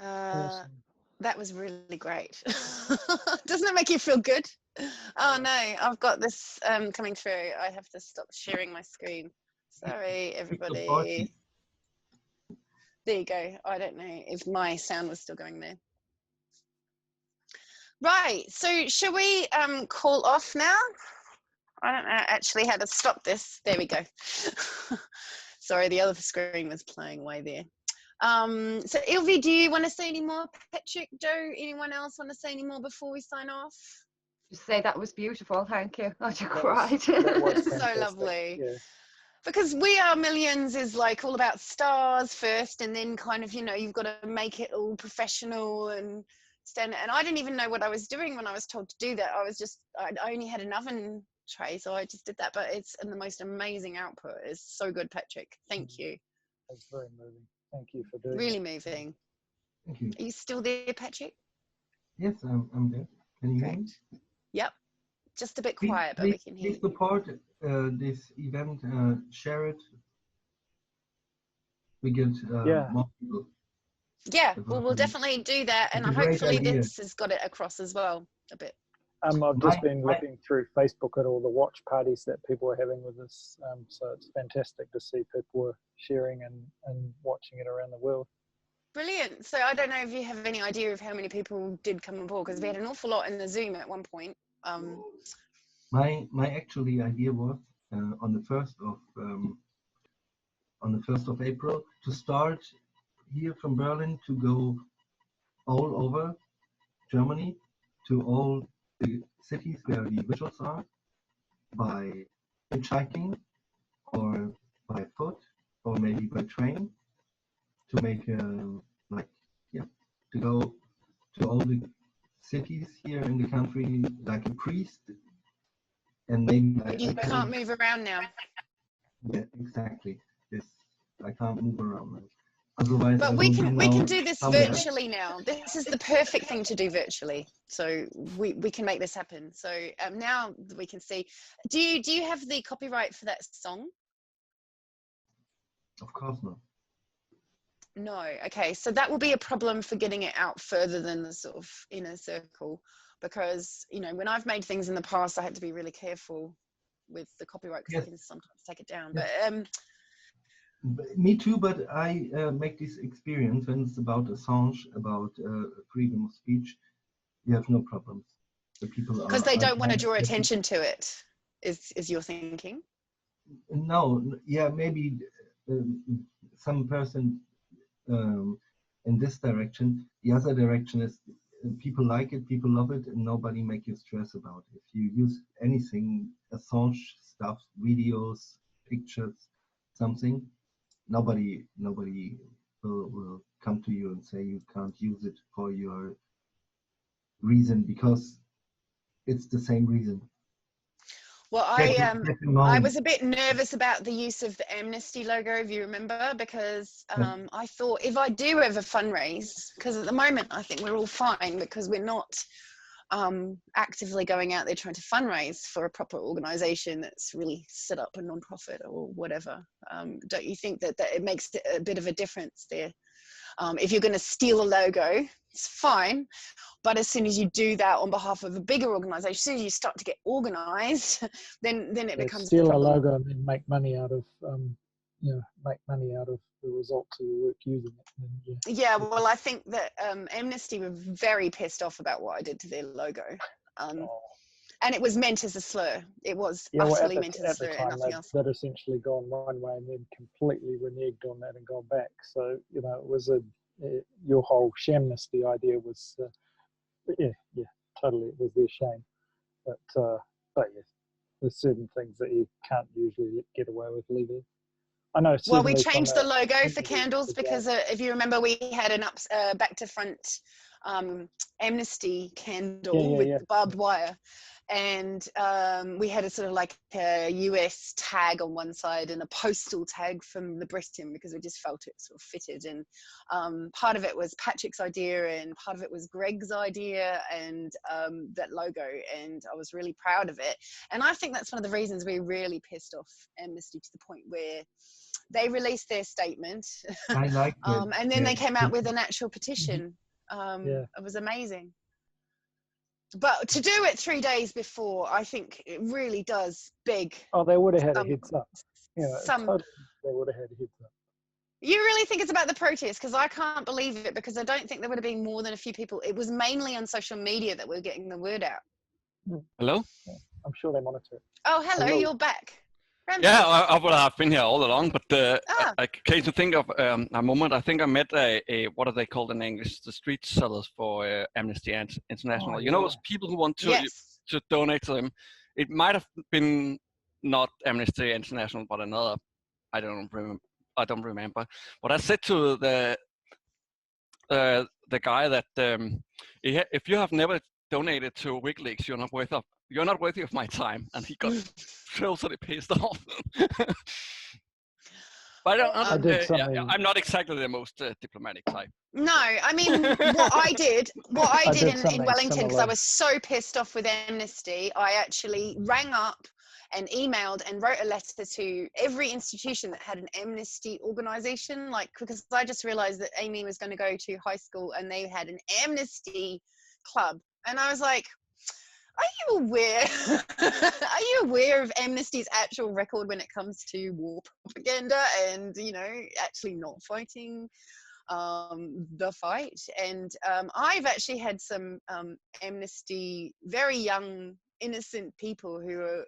[SPEAKER 3] Awesome.
[SPEAKER 1] That was really great. Doesn't it make you feel good? Oh no, I've got this coming through. I have to stop sharing my screen. Sorry, everybody. There you go. I don't know if my sound was still going there. Right, so shall we call off now? I don't know actually how to stop this. There we go. Sorry, the other screen was playing away there. So Ilvi, do you want to say any more? Patrick, Joe, anyone else want to say any more before we sign off?
[SPEAKER 17] Just say that was beautiful, thank you. I just cried.
[SPEAKER 1] So lovely. Yeah. Because We Are Millions is like all about stars first, and then kind of, you know, you've got to make it all professional and stand. And I didn't even know what I was doing when I was told to do that. I only had an oven tray, so I just did that. But it's the most amazing output. It's so good, Patrick. Thank you.
[SPEAKER 3] It's very moving. Thank you for doing
[SPEAKER 1] really
[SPEAKER 3] it.
[SPEAKER 1] Moving.
[SPEAKER 6] Thank you.
[SPEAKER 1] Are you still there, Patrick?
[SPEAKER 6] Yes, I'm there. Can you hear me?
[SPEAKER 1] Yep. Just a bit quiet, but we can hear you.
[SPEAKER 6] Please support this event. Share it. We get more people.
[SPEAKER 1] Yeah, well, we'll definitely do that, and hopefully this has got it across as well a bit.
[SPEAKER 3] I've just been looking through Facebook at all the watch parties that people are having with this, so it's fantastic to see people are sharing and watching it around the world.
[SPEAKER 1] Brilliant. So I don't know if you have any idea of how many people did come on board, because we had an awful lot in the Zoom at one point.
[SPEAKER 6] My actually idea was on the 1st of April to start here from Berlin to go all over Germany to all the cities where the visuals are by hitchhiking or by foot or maybe by train to make to go to all the cities here in the country like a priest, and maybe
[SPEAKER 1] you can't move around now.
[SPEAKER 6] Yeah, exactly. Yes, I can't move around now. Otherwise,
[SPEAKER 1] but we can do this virtually now. This is the perfect thing to do virtually. So we can make this happen. So now we can see. Do you have the copyright for that song?
[SPEAKER 6] Of course not.
[SPEAKER 1] No. Okay. So that will be a problem for getting it out further than the sort of inner circle, because you know when I've made things in the past, I had to be really careful with the copyright because I can sometimes take it down.
[SPEAKER 6] Yes.
[SPEAKER 1] But
[SPEAKER 6] me too, but I make this experience when it's about Assange, about freedom of speech. You have no problems. The people
[SPEAKER 1] because they don't want to draw attention to it. Is your thinking?
[SPEAKER 6] No, yeah, maybe some person in this direction. The other direction is people like it, people love it, and nobody make you stress about it. If you use anything, Assange stuff, videos, pictures, something, nobody will come to you and say you can't use it for your reason, because it's the same reason.
[SPEAKER 1] Well, I was a bit nervous about the use of the Amnesty logo, if you remember, because I thought if I do ever fundraise, because at the moment I think we're all fine because we're not actively going out there trying to fundraise for a proper organisation that's really set up a non-profit or whatever. Don't you think that it makes a bit of a difference there? If you're going to steal a logo, it's fine. But as soon as you do that on behalf of a bigger organisation, as soon as you start to get organised, then it becomes
[SPEAKER 3] steal a logo and then make money out of make money out of the results of your work using it.
[SPEAKER 1] Yeah, well, I think that Amnesty were very pissed off about what I did to their logo. And it was meant as a slur. It was utterly meant as a slur and nothing else.
[SPEAKER 3] They'd essentially gone one way and then completely reneged on that and gone back. So, you know, it was your whole Shamnesty idea was, totally, it was their shame. But yeah, there's certain things that you can't usually get away with legally. I know.
[SPEAKER 1] Well, we changed the logo for Candles because if you remember, we had an back to front Amnesty candle with barbed wire, and we had a sort of like a US tag on one side and a postal tag from the Britain, because we just felt it sort of fitted. And part of it was Patrick's idea and part of it was Greg's idea, and that logo, and I was really proud of it. And I think that's one of the reasons we really pissed off Amnesty, to the point where they released their statement,
[SPEAKER 6] I like it.
[SPEAKER 1] and then
[SPEAKER 6] Yeah.
[SPEAKER 1] they came out with an actual petition. It was amazing. But to do it 3 days before, I think it really does beg.
[SPEAKER 3] Oh, they would have had a heads up. Yeah,
[SPEAKER 1] Some.
[SPEAKER 3] They would have had a heads up.
[SPEAKER 1] You really think it's about the protest? Because I can't believe it, because I don't think there would have been more than a few people. It was mainly on social media that we're getting the word out.
[SPEAKER 18] Hello?
[SPEAKER 3] Yeah, I'm sure they monitor it.
[SPEAKER 1] Oh, hello, you're back.
[SPEAKER 18] Yeah, I would have been here all along, but I came to think of a moment. I think I met a what are they called in English? The street sellers for Amnesty International.
[SPEAKER 3] Oh,
[SPEAKER 18] You know, those people who want to donate to them. It might have been not Amnesty International, but another. I don't remember. But I said to the guy that if you have never donated to WikiLeaks, you're not worthy of my time, and he got totally pissed off. But I'm not exactly the most diplomatic type.
[SPEAKER 1] No, I mean, what I did in Wellington, because I was so pissed off with Amnesty, I actually rang up and emailed and wrote a letter to every institution that had an Amnesty organization, because I just realized that Amy was going to go to high school and they had an Amnesty club. And I was like, are you aware of Amnesty's actual record when it comes to war propaganda and, actually not fighting the fight? And I've actually had some Amnesty, very young, innocent people who are,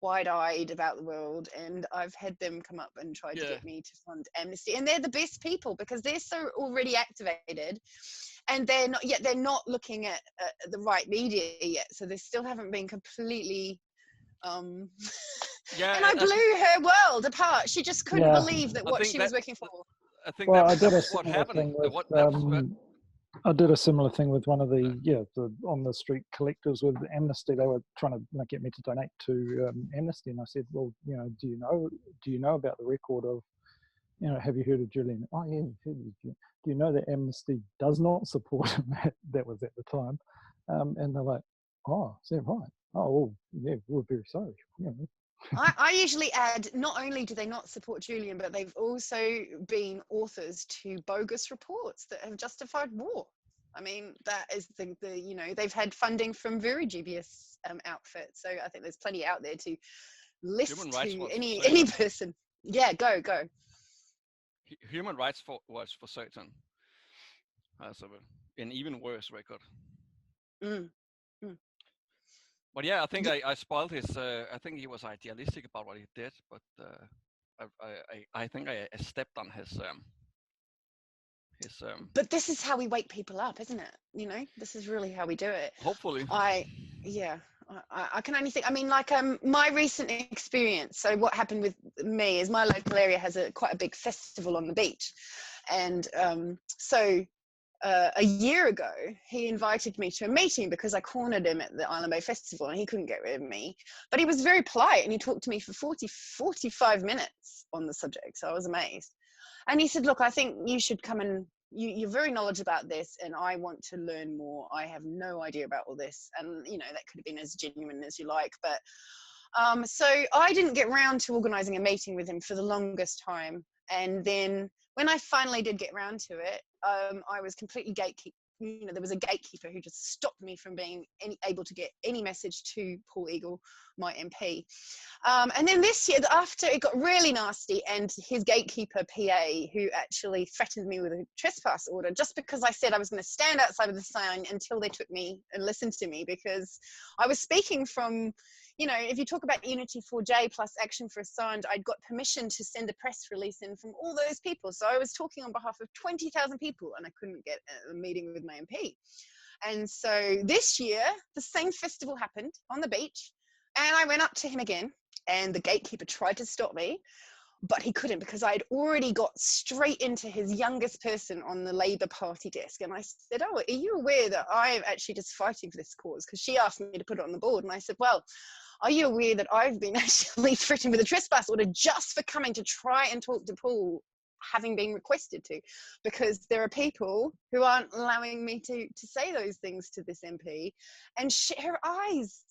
[SPEAKER 1] wide-eyed about the world, and I've had them come up and try to get me to fund Amnesty, and they're the best people because they're so already activated, and they're not looking at the right media yet, so they still haven't been completely and I blew her world apart. She just couldn't believe that what she was working for.
[SPEAKER 3] I think that's what happened. I did a similar thing with one of the on the street collectors with Amnesty. They were trying to get me to donate to Amnesty, and I said, well, do you know about the record of, have you heard of Julian? Oh yeah, do you know that Amnesty does not support him? That was at the time, and they're like, oh, is that right? Oh well, yeah, we're very sorry.
[SPEAKER 1] I usually add, not only do they not support Julian, but they've also been authors to bogus reports that have justified war. I mean, that is they've had funding from very dubious outfits. So I think there's plenty out there to list to any person. Yeah, go.
[SPEAKER 18] Human rights was for certain has an even worse record. But yeah, I think I spoiled his. I think he was idealistic about what he did, but I think I stepped on his.
[SPEAKER 1] But this is how we wake people up, isn't it? This is really how we do it.
[SPEAKER 18] Hopefully.
[SPEAKER 1] I can only think. I mean, my recent experience. So what happened with me is my local area has quite a big festival on the beach, and a year ago, he invited me to a meeting because I cornered him at the Island Bay Festival and he couldn't get rid of me. But he was very polite and he talked to me for 45 minutes on the subject. So I was amazed. And he said, look, I think you should come and you're very knowledgeable about this and I want to learn more. I have no idea about all this. And, that could have been as genuine as you like. But so I didn't get round to organising a meeting with him for the longest time. And then when I finally did get round to it, I was completely gatekeeped. There was a gatekeeper who just stopped me from being able to get any message to Paul Eagle, my MP. And then this year, after it got really nasty, and his gatekeeper PA, who actually threatened me with a trespass order, just because I said I was going to stand outside with the sign until they took me and listened to me, because I was speaking from, if you talk about Unity4J plus Action for Assange, I'd got permission to send a press release in from all those people. So I was talking on behalf of 20,000 people and I couldn't get a meeting with my MP. And so this year, the same festival happened on the beach and I went up to him again and the gatekeeper tried to stop me, but he couldn't because I'd already got straight into his youngest person on the Labour Party desk. And I said, oh, are you aware that I'm actually just fighting for this cause? Because she asked me to put it on the board. And I said, well, are you aware that I've been actually threatened with a trespass order just for coming to try and talk to Paul, having been requested to? Because there are people who aren't allowing me to say those things to this MP. And her eyes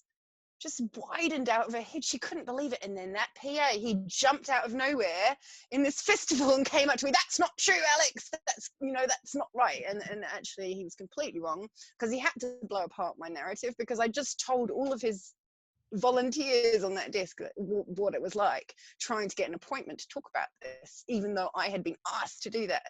[SPEAKER 1] just widened out of her head. She couldn't believe it. And then that PA, he jumped out of nowhere in this festival and came up to me, "That's not true, Alex. That's, you know, that's not right." And actually he was completely wrong, because he had to blow apart my narrative, because I just told all of his volunteers on that desk what it was like trying to get an appointment to talk about this, even though I had been asked to do that.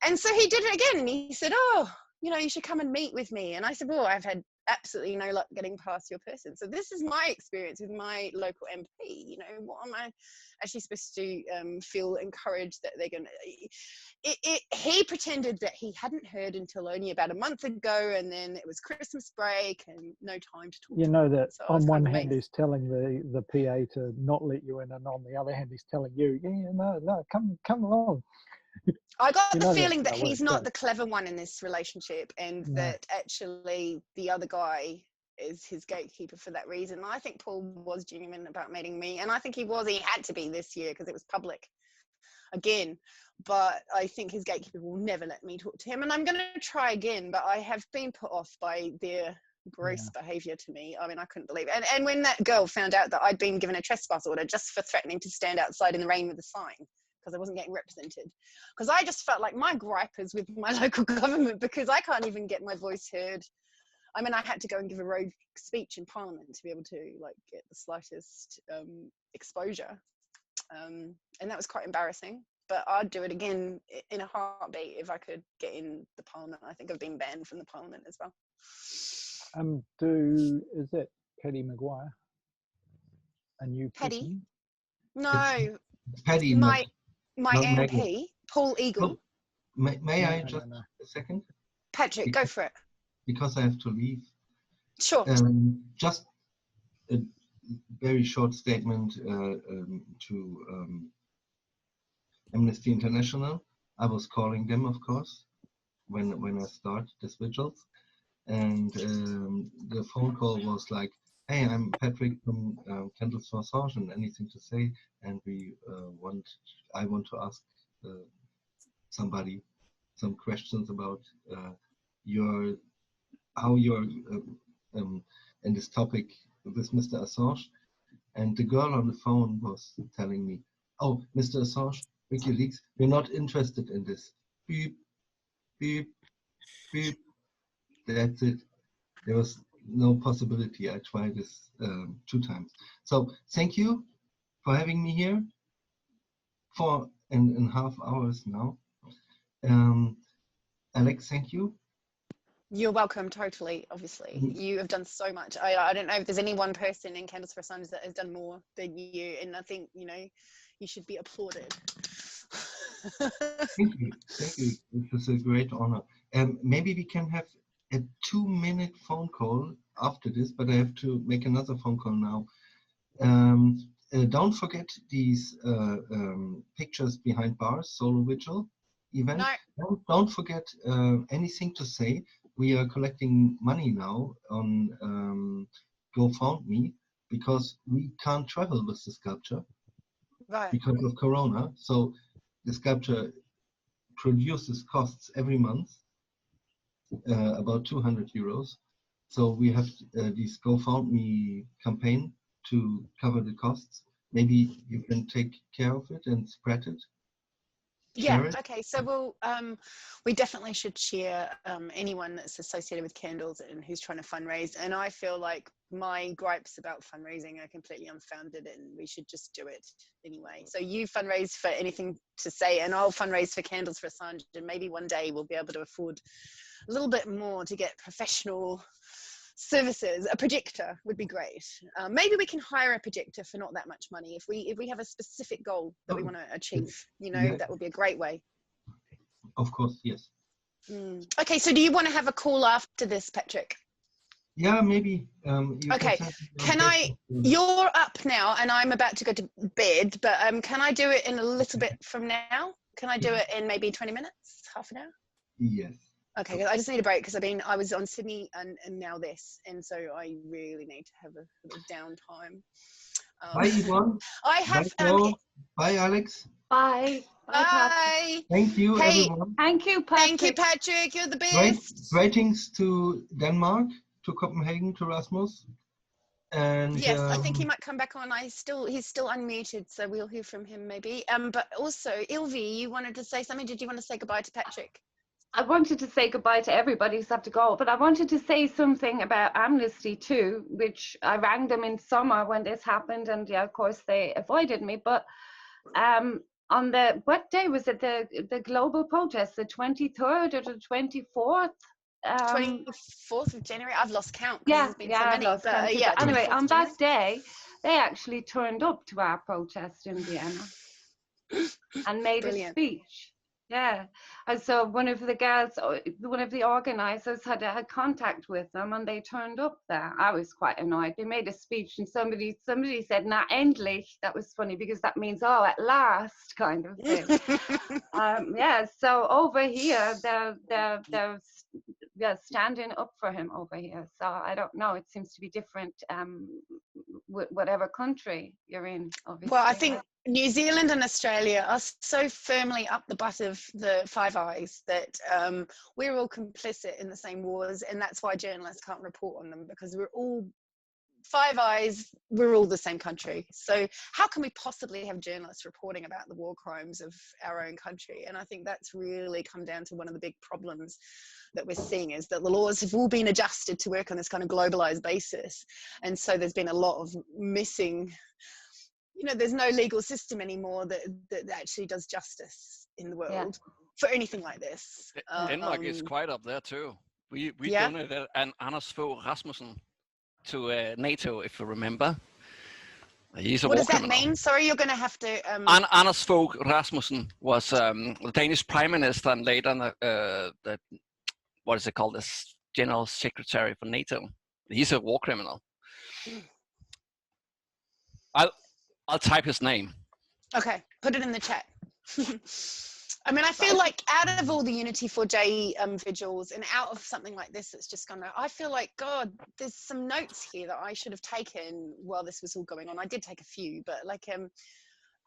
[SPEAKER 1] And so he did it again, and he said, "Oh, you know, you should come and meet with me." And I said, "Well, I've had absolutely no luck getting past your person." So this is my experience with my local MP. You know, what am I actually supposed to feel encouraged that they're going to... He pretended that he hadn't heard until only about a month ago, and then it was Christmas break and no time to talk.
[SPEAKER 3] You know that
[SPEAKER 1] so
[SPEAKER 3] on one hand he's telling the PA to not let you in, and on the other hand he's telling you, "Yeah, no, come along."
[SPEAKER 1] I got
[SPEAKER 3] You
[SPEAKER 1] the
[SPEAKER 3] know
[SPEAKER 1] feeling that
[SPEAKER 3] that's
[SPEAKER 1] he's not the clever one in this relationship, and
[SPEAKER 3] No.
[SPEAKER 1] that actually the other guy is his gatekeeper for that reason. I think Paul was genuine about meeting me, and I think he had to be this year because it was public again. But I think his gatekeeper will never let me talk to him, and I'm going to try again, but I have been put off by their gross behavior to me. I mean, I couldn't believe it. And when that girl found out that I'd been given a trespass order just for threatening to stand outside in the rain with a sign, because I wasn't getting represented, because I just felt like my gripe is with my local government, because I can't even get my voice heard. I mean, I had to go and give a rogue speech in Parliament to be able to like get the slightest exposure, and that was quite embarrassing. But I'd do it again in a heartbeat if I could get in the Parliament. I think I've been banned from the Parliament as well.
[SPEAKER 3] Is that Paddy Maguire a new
[SPEAKER 1] Paddy?
[SPEAKER 3] person?
[SPEAKER 1] No,
[SPEAKER 6] Paddy,
[SPEAKER 1] my
[SPEAKER 6] not
[SPEAKER 1] MP,
[SPEAKER 6] Maggie.
[SPEAKER 1] Paul Eagle.
[SPEAKER 6] May I just a second?
[SPEAKER 1] Patrick, go for it.
[SPEAKER 6] Because I have to leave.
[SPEAKER 1] Sure.
[SPEAKER 6] Just a very short statement to Amnesty International. I was calling them, of course, when I start this vigils, and the phone call was like, "Hey, I'm Patrick from Candles4Assange, and anything to say?" And I want to ask somebody some questions about how you're in this topic with Mr. Assange. And the girl on the phone was telling me, "Oh, Mr. Assange, WikiLeaks, we're not interested in this." Beep, beep, beep. That's it. There was no possibility. I tried this 2 times. So thank you for having me here. 4.5 hours now. Alex, thank you.
[SPEAKER 1] You're welcome, totally, obviously. You have done so much. I don't know if there's any one person in Candles4Assange that has done more than you, and I think, you know, you should be applauded.
[SPEAKER 6] Thank you. Thank you. This is a great honor. Maybe we can have a 2-minute phone call after this, but I have to make another phone call now. Don't forget these pictures behind bars, solo vigil event.
[SPEAKER 1] No.
[SPEAKER 6] Don't forget anything to say. We are collecting money now on GoFundMe because we can't travel with the sculpture because of Corona. So the sculpture produces costs every month, about 200 euros. So we have this GoFundMe campaign to cover the costs. Maybe you can take care of it and spread it.
[SPEAKER 1] Yeah, okay, so we definitely should share anyone that's associated with candles and who's trying to fundraise. And I feel like my gripes about fundraising are completely unfounded, and we should just do it anyway. So you fundraise for anything to say, and I'll fundraise for Candles4Assange, and maybe one day we'll be able to afford a little bit more to get professional services. A projector would be great. Maybe we can hire a projector for not that much money if we have a specific goal that we want to achieve. You know, that would be a great way.
[SPEAKER 6] Of course, yes.
[SPEAKER 1] Okay, so do you want to have a call after this, Patrick?
[SPEAKER 6] Yeah, maybe.
[SPEAKER 1] Okay, you're up now and I'm about to go to bed, but can I do it in a little bit from now? Can I do it in maybe 20 minutes, half an hour?
[SPEAKER 6] Yes.
[SPEAKER 1] Okay, I just need a break because I was on Sydney and now this, and so I really need to have a downtime.
[SPEAKER 6] Bye, Yvonne.
[SPEAKER 1] I have.
[SPEAKER 6] Bye, Alex.
[SPEAKER 17] Bye.
[SPEAKER 1] Bye.
[SPEAKER 6] Thank you, everyone.
[SPEAKER 17] Thank you, Patrick.
[SPEAKER 1] Thank you, Patrick. You're the best.
[SPEAKER 6] Greetings to Denmark, to Copenhagen, to Rasmus. And
[SPEAKER 1] yes, I think he might come back on. He's still unmuted, so we'll hear from him maybe. But also, Ilvi, you wanted to say something. Did you want to say goodbye to Patrick?
[SPEAKER 17] I wanted to say goodbye to everybody who's have to go, but I wanted to say something about Amnesty too, which I rang them in summer when this happened, and yeah, of course they avoided me. But on the, what day was it? The global protest, the 23rd or the 24th?
[SPEAKER 1] 24th of January. I've lost count.
[SPEAKER 17] Yeah,
[SPEAKER 1] there's been
[SPEAKER 17] yeah,
[SPEAKER 1] so
[SPEAKER 17] I've
[SPEAKER 1] many.
[SPEAKER 17] lost count too.
[SPEAKER 1] Yeah,
[SPEAKER 17] But anyway,
[SPEAKER 1] 24th
[SPEAKER 17] on
[SPEAKER 1] of January.
[SPEAKER 17] that day, they actually turned up to our protest in Vienna and made
[SPEAKER 1] Brilliant.
[SPEAKER 17] a speech. Yeah, and so one of the girls, one of the organisers had contact with them, and they turned up there. I was quite annoyed. They made a speech, and somebody said, "Na endlich." That was funny because that means, "Oh, at last," kind of thing. Yeah. So over here, they're standing up for him over here. So I don't know. It seems to be different, whatever country you're in. Obviously.
[SPEAKER 1] Well, I think New Zealand and Australia are so firmly up the butt of the Five Eyes that we're all complicit in the same wars, and that's why journalists can't report on them, because we're all Five Eyes, we're all the same country. So how can we possibly have journalists reporting about the war crimes of our own country? And I think that's really come down to one of the big problems that we're seeing, is that the laws have all been adjusted to work on this kind of globalized basis. And so there's been a lot of missing, there's no legal system anymore that actually does justice in the world for anything like this.
[SPEAKER 18] Denmark is quite up there too. We donated an Anders Fogh Rasmussen to NATO, if you remember. He's a
[SPEAKER 1] what
[SPEAKER 18] war
[SPEAKER 1] does that
[SPEAKER 18] criminal.
[SPEAKER 1] mean? Sorry, you're going to have to...
[SPEAKER 18] Anders Fogh Rasmussen was the Danish prime minister and later what is it called, this general secretary for NATO. He's a war criminal. I'll type his name.
[SPEAKER 1] Okay, put it in the chat. I mean, I feel like out of all the Unity4J vigils and out of something like this that's just gone out, I feel like, God, there's some notes here that I should have taken while this was all going on. I did take a few, but like,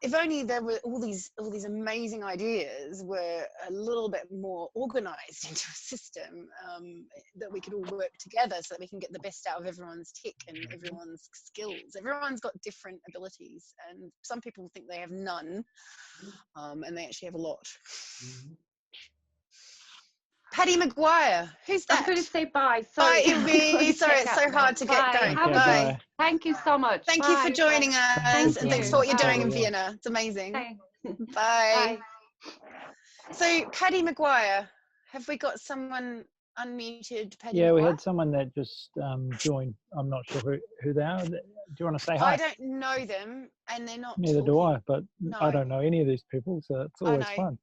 [SPEAKER 1] if only there were all these amazing ideas were a little bit more organized into a system that we could all work together so that we can get the best out of everyone's tech and everyone's skills. Everyone's got different abilities, and some people think they have none, and they actually have a lot. Paddy Maguire, who's that?
[SPEAKER 17] I'm going to say bye.
[SPEAKER 1] Sorry.
[SPEAKER 17] Sorry.
[SPEAKER 1] Bye, Ilvi. Sorry, it's so hard to get going. Bye.
[SPEAKER 17] Thank you so much.
[SPEAKER 1] Thank you for joining us, and thanks for what you're doing in Vienna. It's amazing. Bye. So, Paddy Maguire, have we got someone unmuted? Paddy
[SPEAKER 3] yeah,
[SPEAKER 1] Maguire?
[SPEAKER 3] we had someone that just joined. I'm not sure who they are. Do you want to say hi?
[SPEAKER 1] I don't know them, and they're not.
[SPEAKER 3] Neither do I, but
[SPEAKER 1] No.
[SPEAKER 3] I don't know any of these people, so it's always fun.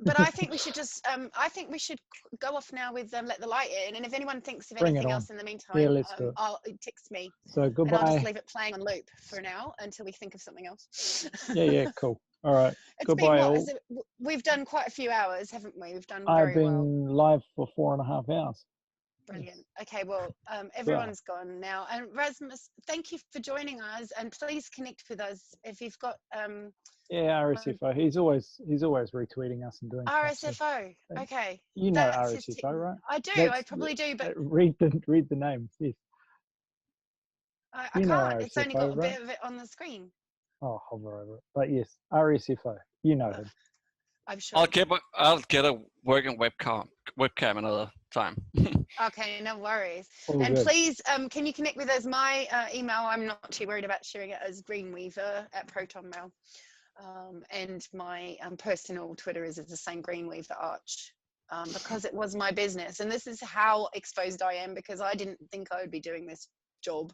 [SPEAKER 1] But I think we should just, I think we should go off now with Let the Light In. And if anyone thinks of anything else in the meantime,
[SPEAKER 3] yeah, let's do it.
[SPEAKER 1] Text me.
[SPEAKER 3] So goodbye.
[SPEAKER 1] And I'll just leave it playing on loop for now until we think of something else.
[SPEAKER 3] yeah, cool. All right. Goodbye, all.
[SPEAKER 1] We've done quite a few hours, haven't we? We've done
[SPEAKER 3] I've
[SPEAKER 1] very
[SPEAKER 3] been live for 4.5 hours.
[SPEAKER 1] Brilliant. Okay, well, everyone's gone now. And Rasmus, thank you for joining us, and please connect with us if you've got
[SPEAKER 3] yeah, RSFO. He's always retweeting us and doing
[SPEAKER 1] RSFO.
[SPEAKER 3] Stuff, so.
[SPEAKER 1] Okay.
[SPEAKER 3] You know RSFO, right?
[SPEAKER 1] I do. I probably do, but
[SPEAKER 3] read the names. Yes.
[SPEAKER 1] I can't. It's only got a bit of it on the screen.
[SPEAKER 3] Oh, hover over it. But yes, RSFO. You know him.
[SPEAKER 1] I'm sure.
[SPEAKER 18] I'll get a working webcam another time.
[SPEAKER 1] Okay, no worries.
[SPEAKER 3] All
[SPEAKER 1] and
[SPEAKER 3] good.
[SPEAKER 1] Please, can you connect with us? My email, I'm not too worried about sharing it, as greenweaver@protonmail. And my personal Twitter is the same, Greenweave the Arch, because it was my business. And this is how exposed I am, because I didn't think I would be doing this job.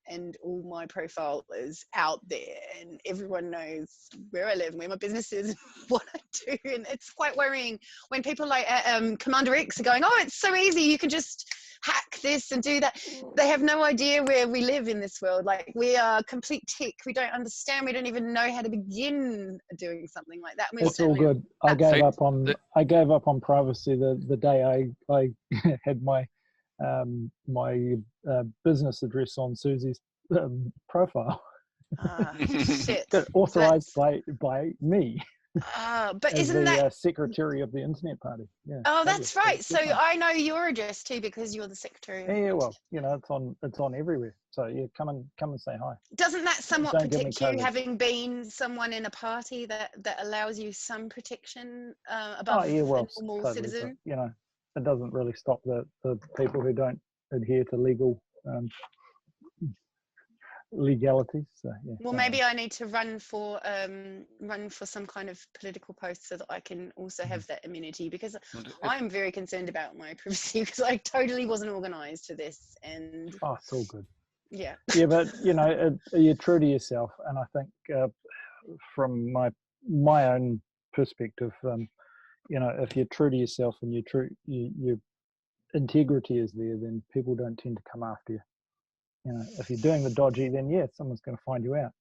[SPEAKER 1] And all my profile is out there, and everyone knows where I live and where my business is and what I do. And it's quite worrying when people like Commander X are going, oh, it's so easy, you can just hack this and do that. They have no idea where we live in this world. Like, we are complete tech. We don't understand. We don't even know how to begin doing something like that.
[SPEAKER 3] It's all good. I gave up on privacy the day I had my business address on Susie's profile.
[SPEAKER 1] Shit.
[SPEAKER 3] Authorized by me.
[SPEAKER 1] But
[SPEAKER 3] as
[SPEAKER 1] isn't
[SPEAKER 3] the
[SPEAKER 1] that...
[SPEAKER 3] secretary of the Internet Party. Yeah.
[SPEAKER 1] Oh, that's right. So I know your address too because you're the secretary.
[SPEAKER 3] Yeah, well, you know, it's on everywhere. So yeah, come and say hi.
[SPEAKER 1] Doesn't that somewhat
[SPEAKER 3] Don't give me
[SPEAKER 1] protect you,
[SPEAKER 3] COVID.
[SPEAKER 1] having been someone in a party that allows you some protection
[SPEAKER 3] Oh
[SPEAKER 1] above
[SPEAKER 3] yeah, well,
[SPEAKER 1] a normal
[SPEAKER 3] totally.
[SPEAKER 1] citizen?
[SPEAKER 3] But, you know, it doesn't really stop the people who don't adhere to legal legalities. So yeah.
[SPEAKER 1] Well, maybe I need to run for some kind of political post so that I can also have that immunity, because I'm very concerned about my privacy because I totally wasn't organised to this. And
[SPEAKER 3] oh, it's all good.
[SPEAKER 1] Yeah.
[SPEAKER 3] Yeah, but you know, you're true to yourself, and I think from my own perspective, you know, if you're true to yourself and your integrity is there, then people don't tend to come after you. You know, if you're doing the dodgy, then yeah, someone's going to find you out.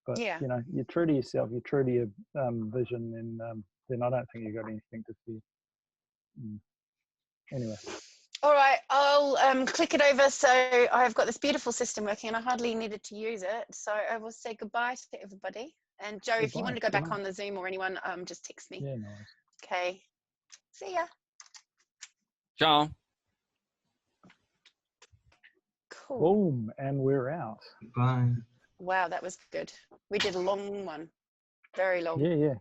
[SPEAKER 3] But
[SPEAKER 1] yeah,
[SPEAKER 3] you know, you're true to yourself, you're true to your vision, then I don't think you've got anything to fear. Anyway.
[SPEAKER 1] All right, I'll click it over. So I've got this beautiful system working, and I hardly needed to use it. So I will say goodbye to everybody. And Joe, if you want to go back on the Zoom or anyone, just text me.
[SPEAKER 3] Yeah, nice.
[SPEAKER 1] Okay. See ya.
[SPEAKER 18] Ciao.
[SPEAKER 1] Cool.
[SPEAKER 3] Boom, and we're out.
[SPEAKER 6] Bye.
[SPEAKER 1] Wow, that was good. We did a long one, very long.
[SPEAKER 3] Yeah,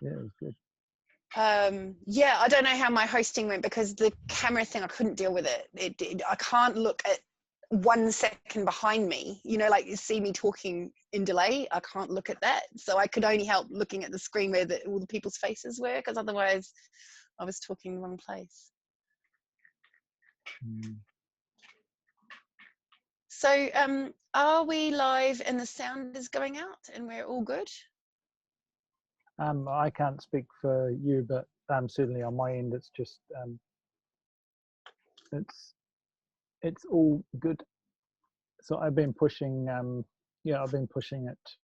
[SPEAKER 3] it was good.
[SPEAKER 1] Yeah, I don't know how my hosting went because the camera thing, I couldn't deal with it. I can't look at 1 second behind me, you know, like you see me talking in delay. I can't look at that, so I could only help looking at the screen where all the people's faces were, because otherwise I was talking in the wrong place. So are we live and the sound is going out and we're all good?
[SPEAKER 3] I can't speak for you, but certainly on my end, it's just it's all good. So I've been pushing, I've been pushing it.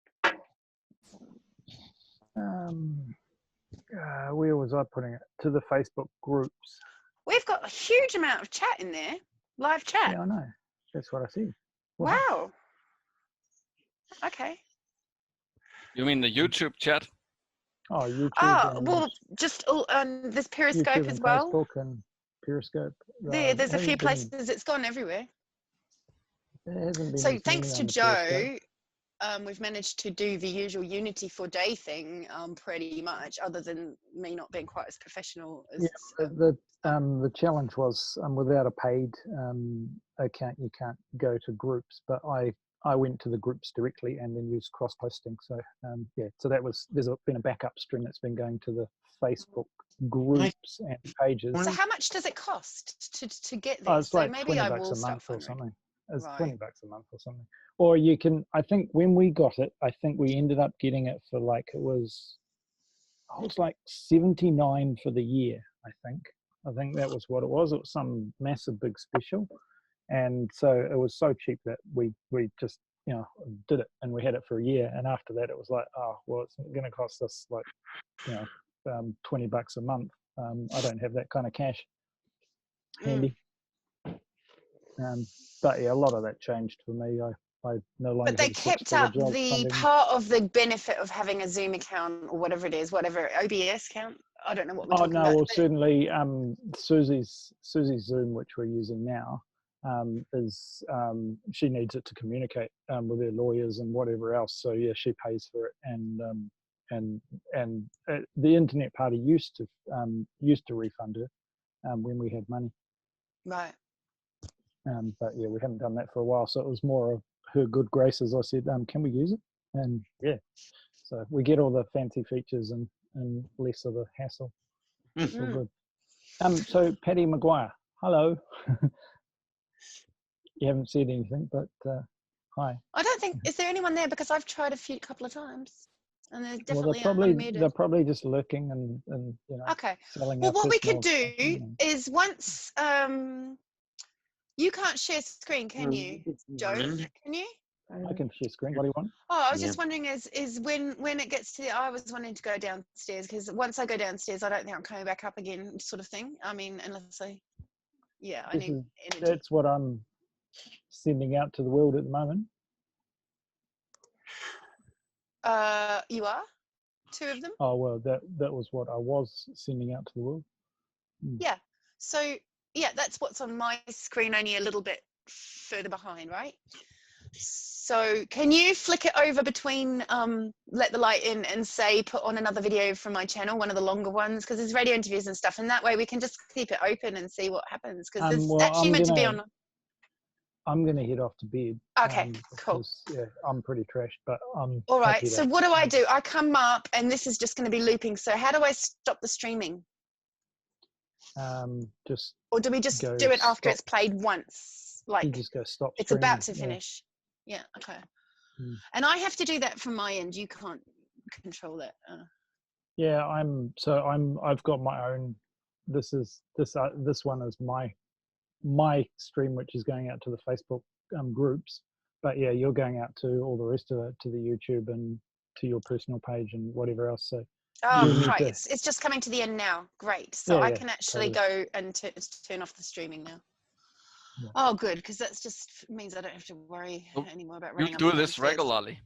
[SPEAKER 3] Where was I putting it? To the Facebook groups.
[SPEAKER 1] We've got a huge amount of chat in there, live chat.
[SPEAKER 3] Yeah, I know. That's what I see.
[SPEAKER 1] Wow. Okay.
[SPEAKER 18] You mean the YouTube chat?
[SPEAKER 3] Oh, YouTube.
[SPEAKER 1] Oh, well, just there's Periscope
[SPEAKER 3] YouTube
[SPEAKER 1] as well.
[SPEAKER 3] Facebook and Periscope.
[SPEAKER 1] There's a few places. It's gone everywhere.
[SPEAKER 3] There hasn't been.
[SPEAKER 1] So thanks to Joe,
[SPEAKER 3] Periscope.
[SPEAKER 1] we've managed to do the usual Unity for Day thing pretty much, other than me not being quite as professional as.
[SPEAKER 3] Yeah, the challenge was without a paid account, you can't go to groups. But I went to the groups directly and then used cross posting. So yeah, so there's been a backup string that's been going to the Facebook groups and pages.
[SPEAKER 1] So how much does it cost to get this?
[SPEAKER 3] Oh, it's like
[SPEAKER 1] so maybe I
[SPEAKER 3] $20
[SPEAKER 1] will
[SPEAKER 3] a
[SPEAKER 1] start
[SPEAKER 3] month or something. It's
[SPEAKER 1] right.
[SPEAKER 3] $20 a month or something. Or you can, I think when we got it, I think we ended up getting it for like, it was like $79 for the year, I think. I think that was what it was. It was some massive big special. And so it was so cheap that we just, you know, did it, and we had it for a year. And after that, it was like, oh, well, it's going to cost us like, you know, $20 a month. I don't have that kind of cash handy. But yeah, a lot of that changed for me. I no longer.
[SPEAKER 1] But they kept up the part of the benefit of having a Zoom account or whatever it is, whatever OBS account. I don't know what we're talking about.
[SPEAKER 3] Well, certainly Susie's Zoom, which we're using now, is she needs it to communicate with her lawyers and whatever else. So yeah, she pays for it, and the Internet Party used to refund her when we had money.
[SPEAKER 1] Right.
[SPEAKER 3] But yeah, we haven't done that for a while, so it was more of her good graces. I said, can we use it? And yeah, so we get all the fancy features and less of the hassle. It's all good. So Patty Maguire, hello. You haven't said anything, but hi.
[SPEAKER 1] I don't think, is there anyone there? Because I've tried a couple of times, and they're definitely
[SPEAKER 3] they're probably just lurking and you know.
[SPEAKER 1] Okay.
[SPEAKER 3] Selling
[SPEAKER 1] well, what we could do is once you can't share screen, can you, Joe? Can you?
[SPEAKER 3] I can share screen. What do you want?
[SPEAKER 1] Oh, I was just wondering is when it gets to, I was wanting to go downstairs, because once I go downstairs, I don't think I'm coming back up again, sort of thing. I mean, unless I need energy.
[SPEAKER 3] That's what I'm sending out to the world at the moment.
[SPEAKER 1] You are? 2 of them.
[SPEAKER 3] Oh well, that was what I was sending out to the world.
[SPEAKER 1] Yeah. So yeah, that's what's on my screen, only a little bit further behind, right? So can you flick it over between let the light in and say put on another video from my channel, one of the longer ones, because there's radio interviews and stuff, and that way we can just keep it open and see what happens, because it's
[SPEAKER 3] well,
[SPEAKER 1] actually meant to be on.
[SPEAKER 3] I'm gonna head off to bed.
[SPEAKER 1] Okay, cool.
[SPEAKER 3] Yeah, I'm pretty trashed, but I'm
[SPEAKER 1] all right. So what do? I come up and this is just going to be looping. So how do I stop the streaming?
[SPEAKER 3] Just.
[SPEAKER 1] Or do we just do it after it's played once? Like
[SPEAKER 3] you just go stop.
[SPEAKER 1] It's
[SPEAKER 3] streaming.
[SPEAKER 1] about to finish. Yeah. Okay. And I have to do that from my end. You can't control that.
[SPEAKER 3] Yeah, I've got my own. This one is my stream, which is going out to the Facebook groups. But yeah, you're going out to all the rest of it, to the YouTube and to your personal page and whatever else. So.
[SPEAKER 1] Oh, right. It's just coming to the end now. Great. So I can actually go and turn off the streaming now. Yeah. Oh, good, because that's just means I don't have to worry anymore about running.
[SPEAKER 18] You do this regularly?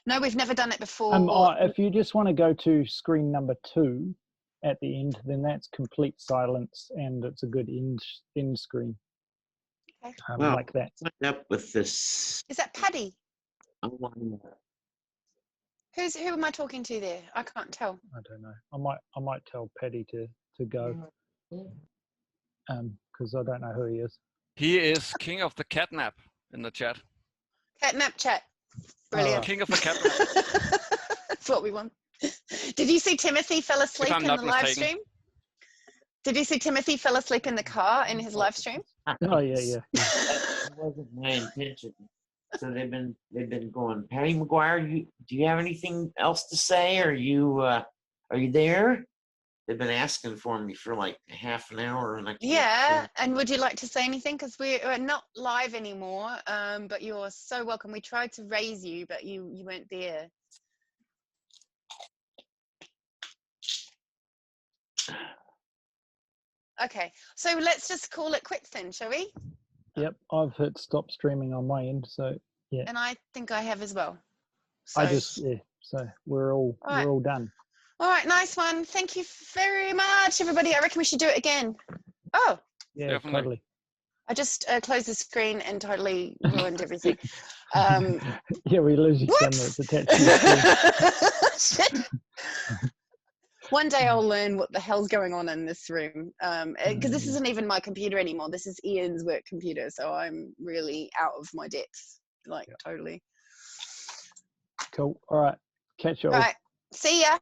[SPEAKER 1] No, we've never done it before.
[SPEAKER 3] If you just want to go to screen number 2 at the end, then that's complete silence, and it's a good end screen.
[SPEAKER 1] Okay.
[SPEAKER 21] Well,
[SPEAKER 3] like that.
[SPEAKER 21] Up with this.
[SPEAKER 1] Is that Paddy? Who am I talking to there? I can't tell.
[SPEAKER 3] I don't know. I might tell Paddy to go, because I don't know who he is.
[SPEAKER 18] He is king of the catnap in the chat.
[SPEAKER 1] Catnap chat. Brilliant.
[SPEAKER 18] King of the catnap.
[SPEAKER 1] That's what we want. Did you see Timothy fell asleep in the live stream? Did you see Timothy fell asleep in the car in his live stream?
[SPEAKER 3] Oh yeah.
[SPEAKER 21] That wasn't my intention. So they've been going. Patty McGuire, do you have anything else to say? Are you there? They've been asking for me for like half an hour, and I can't.
[SPEAKER 1] Yeah, and would you like to say anything? Because we're not live anymore, but you're so welcome. We tried to raise you, but you weren't there. Okay, so let's just call it quits then, shall we?
[SPEAKER 3] Yep, I've hit stop streaming on my end, so yeah.
[SPEAKER 1] And I think I have as well. So,
[SPEAKER 3] so we're all done.
[SPEAKER 1] All right, nice one. Thank you very much, everybody. I reckon we should do it again. Oh.
[SPEAKER 3] Yeah, totally.
[SPEAKER 1] I just closed the screen and totally ruined everything.
[SPEAKER 3] Yeah, we lose your camera. It's attached to the screen.
[SPEAKER 1] One day I'll learn what the hell's going on in this room, because this isn't even my computer anymore. This is Ian's work computer, so I'm really out of my depth, totally.
[SPEAKER 3] Cool. All right. Catch you all.
[SPEAKER 1] All right. See ya.